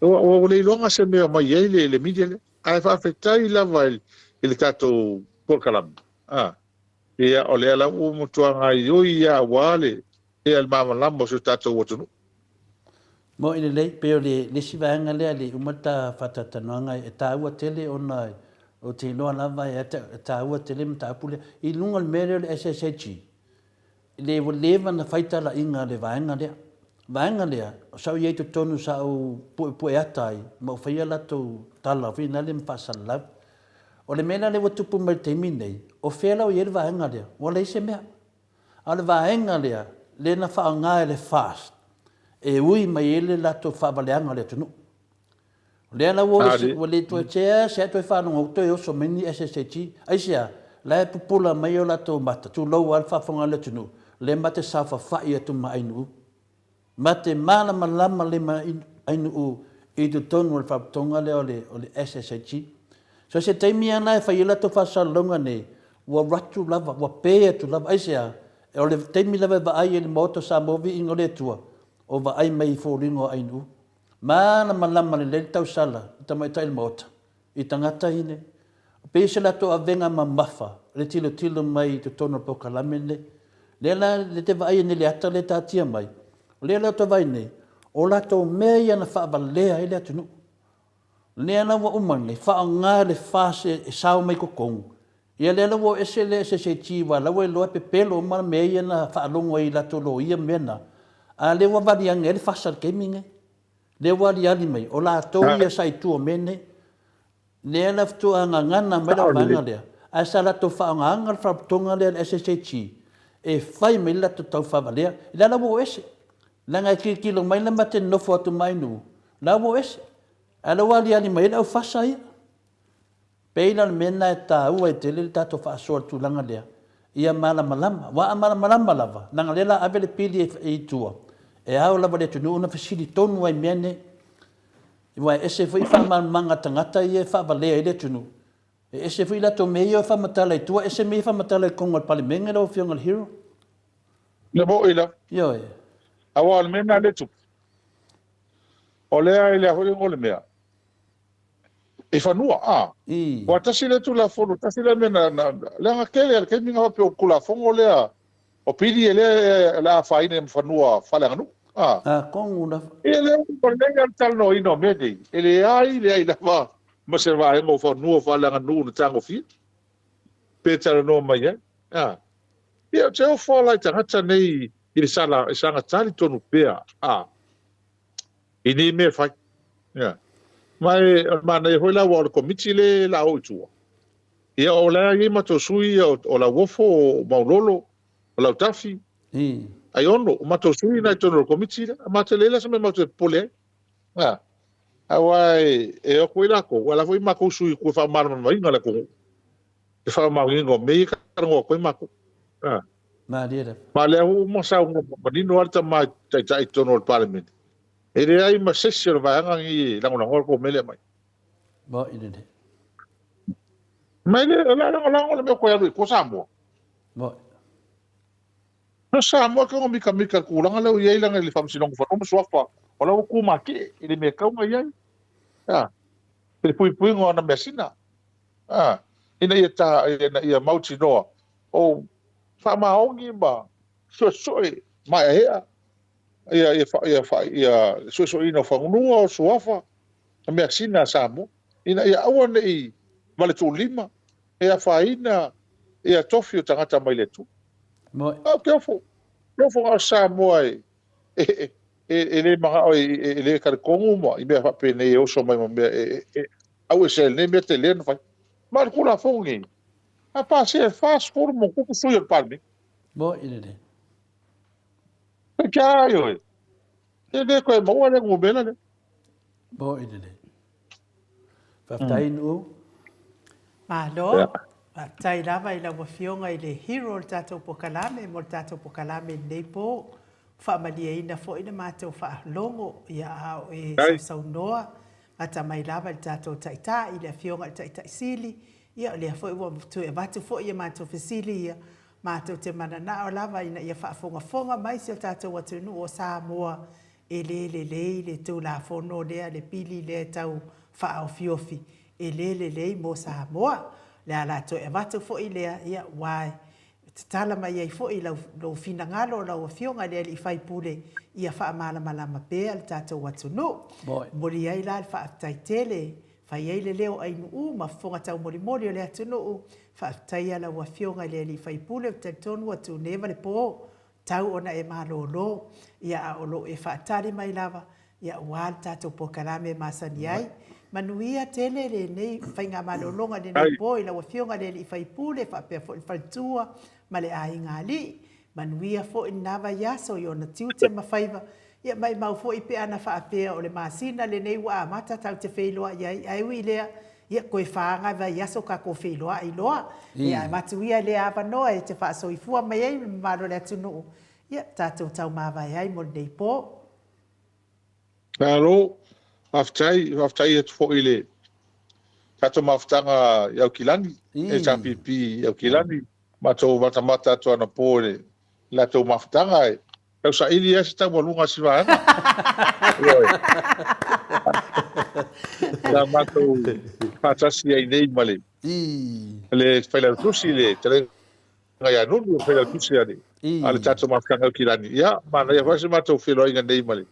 o le longa se me mai ele le media le ai fa afetai la vai il tato por kalam ia o le ala u mutuanga yo ia wale e al mama lambo su tato wotu Mo ile le pe le si vanga le ali umata fatata nanga e ta ua tele ona o te loa lava e ta ua tele mta pule I lunga le mere le SSH le wo leva na faita la inga le vanga le o sa ye to tonu sa o pu atai mo faia la to tala fina le mpasa la o le mena le wo tupu mai te mine o fela o ye le vanga le o le se mea a le vanga le na fa nga le fast e ui mai ele la to fa baleanga le tunu le na wo le to che se to fa no to yo so meni SSH ai sia la pupula mai o la to mata tu lo alfa fonga le tunu le mate sa fa ia tu mai nu mate mana malama le mai ainu I tu tonu al fa tonga le o le SSH so se te mi ana fa ia la to fa sa longa ne wa ratu lava wa pe tu lava ai sia o le te mi lava ba ai le moto sa movi ingole tua o va ai mai fōringo ainu. Mana malama le tau sala, ta mai tai mota. I tangata ine. Pese la to avenga mamafa, le tilo mai te tono po kalamene. Le la le te vai ne le ata le tatia mai. Le la to vai ne, o la to mea na wha avalea ele atunu. Le ana wa umane, wha ngā le whase e sao mai kokong. Ia le la wo ese le ese se tiwa, la wo e loa pe pelo o mana mea na wha alongo I la to lo ia mena. A le wa wari ang ele fasal keminge. Le wari ali mai. O la tau ia sai tu o mene. Le ala tu anga ngana mai la vanga lea. A sa la to wha anga anga wha tonga lea SSH. E whai mai la to tau wha lea. La la wo ese. La ngai kilo mai la mate nofo atu mai nu. La wo ese. A la wari ali mai la au fasa ia. Peina le mena e ta ua e tele le tato wha asua tu langa lea. Ia mala malama. Wa amala malama lava. Nanga lela avele pili e tua. E au lava le tunu una fasili tonu ai mene. Iwa ese fui wha manga tangata i e wha valea i le tunu. E ese fui la to mea o wha matala i tua. Ese mea wha matala i kongo al palimenga o whionga al hero. le mo ila Yo e. awa al mena le tupu o lea ele a hori ngole mea e whanua wa tasi le tu la fonu tasi le mena le nga kele al kemi nga pe o kula fongo lea o pidi ele la faine whanua whale anu Kongu na. ele o lenga tal no ino mede ele ai la va ma se va ngo whanua whale anu na tango fi pe tala no mai ia te o whala I tangata nei I le sanga tali tonu pea I ni me fai mai mana e hoi la wa o le komiti le la o itua ia o la i mato sui o la wofo o maulolo o la utafi ai ono o mato sui na tonu o komiti le mato le la sa me mato pole awai e o koe lako wala foi mako sui ko fa marma mai ngala ko e fa ma ngingo me ka ngo koe mako Ma dira. ma le o mo sa ngo manino alta ma tai tono o parliament e le ai ma session va anga I la ngol ko mele mai Bo ide. mai le la ngol me ko ya ko sa mo Bo. no sa mo ko mi ka ku la ngala ye la ngali fam sinong fa mo so fa o la ku ma ke ile me ka ma ye Pe pui ngona mesina. Ina ia mauti noa. O fa maongi ba. So ma ea. Ia so ina fa nua o suafa. Mesina samu. Ina ia awa nei male tu lima. Ia fa ina ia tofi o tangata mai le tu. Mo Careful. Careful a Samoa ele manga o ele kar kongu mo i me fa pe nei o so mai mo me au se ne me te len fa mar kula fongi a pa se fa skor mo ku su yo parmi mo ina de. pe ka yo e ko mo wala ngo bela ne Mo ina de. Faftai nu. Malo, tai lava i la wafionga i le hero o tātou pokalame, mo tātou pokalame nei po, whaamalia ina fo ina mātou whaalongo ia ao e sausau noa, ngata mai lava i tātou taita, i le fionga i taita sili, ia o lea fo i watu e watu fo ia mātou fesili ia, mātou te manana o lava ina ia whaafonga mai si o tātou watu nu o Samoa, e le tū la fono lea le pili le tau whaao fiofi. E le mo Samoa le ala to e watu fo i lea ia wai te tala mai ai fo i lau fina ngalo lau fionga lea li fai pule ia wha malama pēa le tātou watu no mori ai la wha tai tele fai ai le leo ai nuu ma fonga tau mori o le atu no wha tai ala wa fionga lea li fai pule te tonu watu neva le po tau ona e malo lo ia a olo e wha tari mai lava ia wal tātou pokalame masani ai manuia tele le nei fainga malolonga le nei poi la wafionga le i fai pule fa pe fo fa tua ma le ai ngali manuia fo inava yaso yo na tiute ma faiva ia mai mau fo i pe ana fa pe o le masina le nei wa mata tau te feiloa ia ai wi le ia koe whaanga va yaso ka ko feiloa i loa ia matuia le ava noa e te fa so i fua mai ai malo le tunu ia tatou tau mava ai mo nei po Hello. Aftai et fo ile. Tato maftanga yau kilani. E pipi yau kilani. Mato mata to na pole. La to maftanga e. Tau sa ili ese tau walunga siwa. La mato patasi ai nei male. Le fela tusi le tele ngai anu fela tusi ale. Ale tato maftanga yau kilani. Ya, mana ya fasi mato felo inga nei male.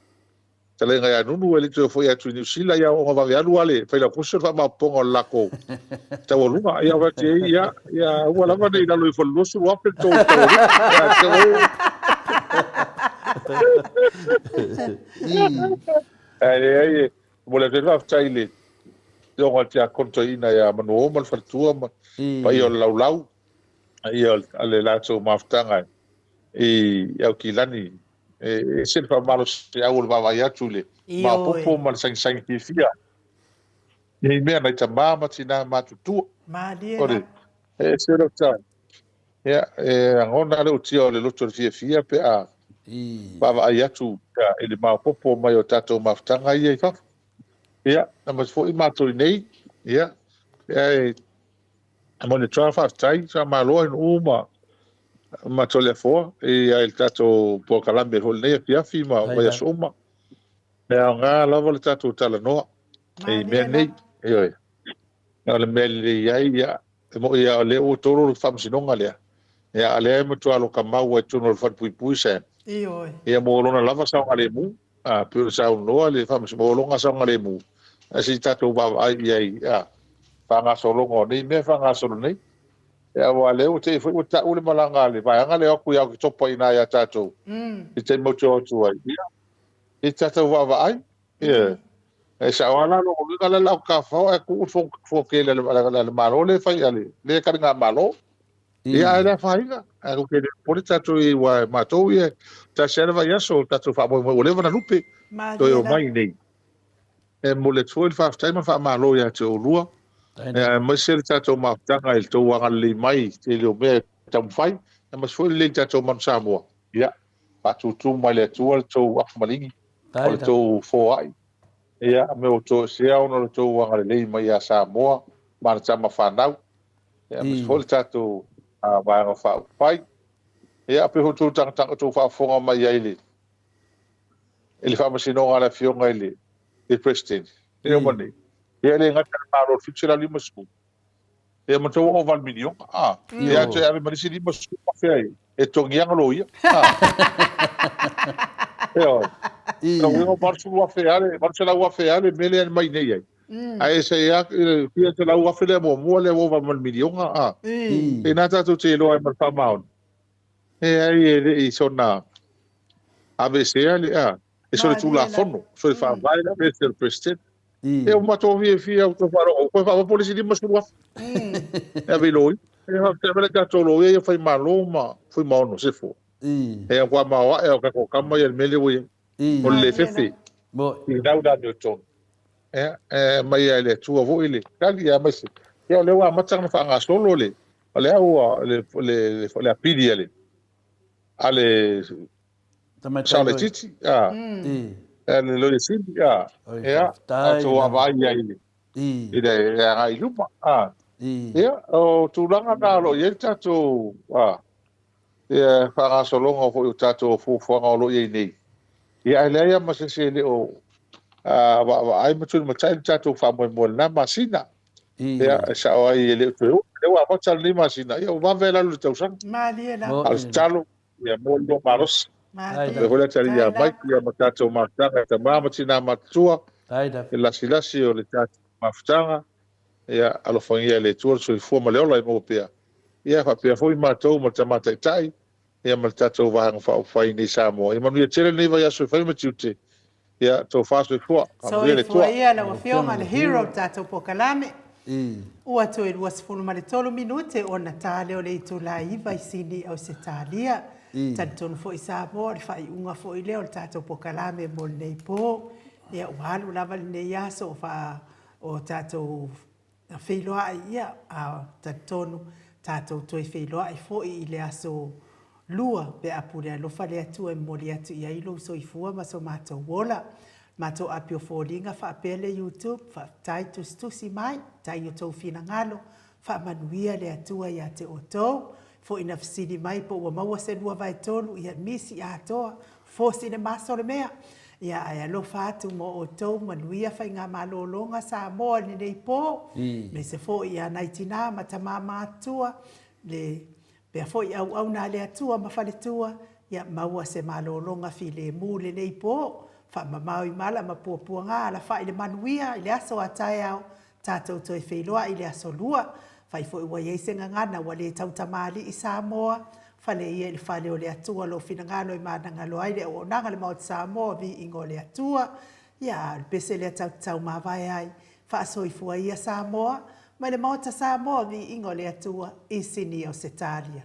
Tele ngai anu ele to foi atu ni sila ya o va alu ale fa la kuso fa ma pongo lako ta voluma ya va te ya wala va nei la lo fo lo su wa pe to ai vola te va taile yo ga te conto ina ya mano mal fartua pa yo lau ai ale la so maftanga ya kilani se fa malo se au va ya tule ma popo mal sang ki fia ni me na mama tina matutu ma dia se ro ta ya ngona le utio le loto fia pe a va ya tu ele ma popo mai o tato maftanga ia fa ya na fo i mato nei ya mo le trafa tai sa malo en uma ma tole fo il tato po calambe hol nei pia fi ma va soma nga lava le tato tala no me nei le mele ya mo ya le o toro fam sinonga le ya le mo to alo kamau e tuno fa pui se ya mo lona lava sa ale mu a pu sa no le fam mo longa sa ale mu asi tato va ai ya fa nga solo ngoni me fa nga solo nei ya wale o te foi o ta ule malanga le vai nga le ku ya ki topo ina ya tato i te mo to ai i tato va ai e sa wala lo nga la ka fa e ku fo ke le malo le fai ale le ka nga malo ya era fai nga e ku ke por tato i wa mato ye ta serva ya so tato fa mo le va na lupe to yo mai nei e mo le tsoil fa sta fa malo ya te o lua ma se tato maftanga il to wa le mai te le me tam fai ma so le tato man Samoa ya pa tu mai le tuol to afmalingi o to fo ai ya me o to se au no to wa le mai ya Samoa ma tama fa nau ya ma so tato a va nga fa fai ya pe ho tu tang to fa fo mai ya ele fa ma sino ala fionga ele president e mo nei Ia le ngata malo fitsira lima sku. E mo to o val milion. Ia te ave marisi lima sku pa fai. E tongianga lo ia. Eo. Então eu marcho o afeale, marcho lá o afeale, mele é mais nem aí. Aí se ia que lá o afeale mo le o val milion E nata tu te lo ai marfa maun. E aí e sona ABC ali e so tu la fono, so fa vai na Mr. President. Eu mato vi o to faro, o fa polisi di mas ruaf. E velo. E ha te vele ka tolo e foi maloma, foi mal no se fo. E o ma e o ka ko kama e mele o o le fefe. Bo I dau da do ton. Mai ele tu vo ele. Kali ya mas. E le wa matang na fa nga solo le. Ale o le apidi ele. Ale Sale titi, ele lo decidi, to avai ai. Ide ai lupa, o tulanga na lo ye tato, fa solonga fo tato fo lo ye nei. Ia ele ia masese o ai mutu matai tato fa mo na masina. Ia sa ai ele to. Le wa mata ni masina, ia va vela lu tau sang. Al talo, ia mo lo maros. E hole tari ia mai ia matato matanga ta mama tina matua e lasi o le tatu mafutanga ia alofangia le tuor so i fua ma le ola i mo pia ia fa pia foi matou ma tamata tai ia ma tato vahanga fa fai ni samo ia manu ia tele nei vai aso fai ma tiute ia to faso i fua so i fua ia la wafionga le hero tato po kalame ua to i luas funu ma le tolo minute o na tale o le itu la iwa i sini au se talia Tanton fo isa mo le fai unga fo i leo tato po kalame mo nei po ia walu lava le ia so fa o tato feiloa ia a tantonu tato toi feiloa i fo i le aso lua pe apure lo fa le atu e mo le atu ia ilo so i fua ma so mato wola mato apio fo linga fa pele YouTube fa tai tu si mai tai yo to fina ngalo fa manuia le atu ia te oto fo ina fsidi mai po wa maua se lua vai tolu ia misi a toa fo sine maso le mea ia ai lo fatu mo o tau manuia fai ngā malolonga sa moa ni nei po le se fo ia naitina matama matua le pea fo ia au na le atua mafale tua ia maua se malolonga fi le mu le nei po fa mamau i mala ma puapua ngā la fa ile manuia ile aso atai au tātou toi wheiloa ile aso lua fai fo ua ye se ngana wa le tau tamali i Samoa fale ia le fale o le atua lo fina ngalo i mana ngalo ai le o nanga le maut Samoa vi ingo le atua ia pese le tau mawai ai fa so i fua ia Samoa ma le maut Samoa vi ingo le atua i sini o Setalia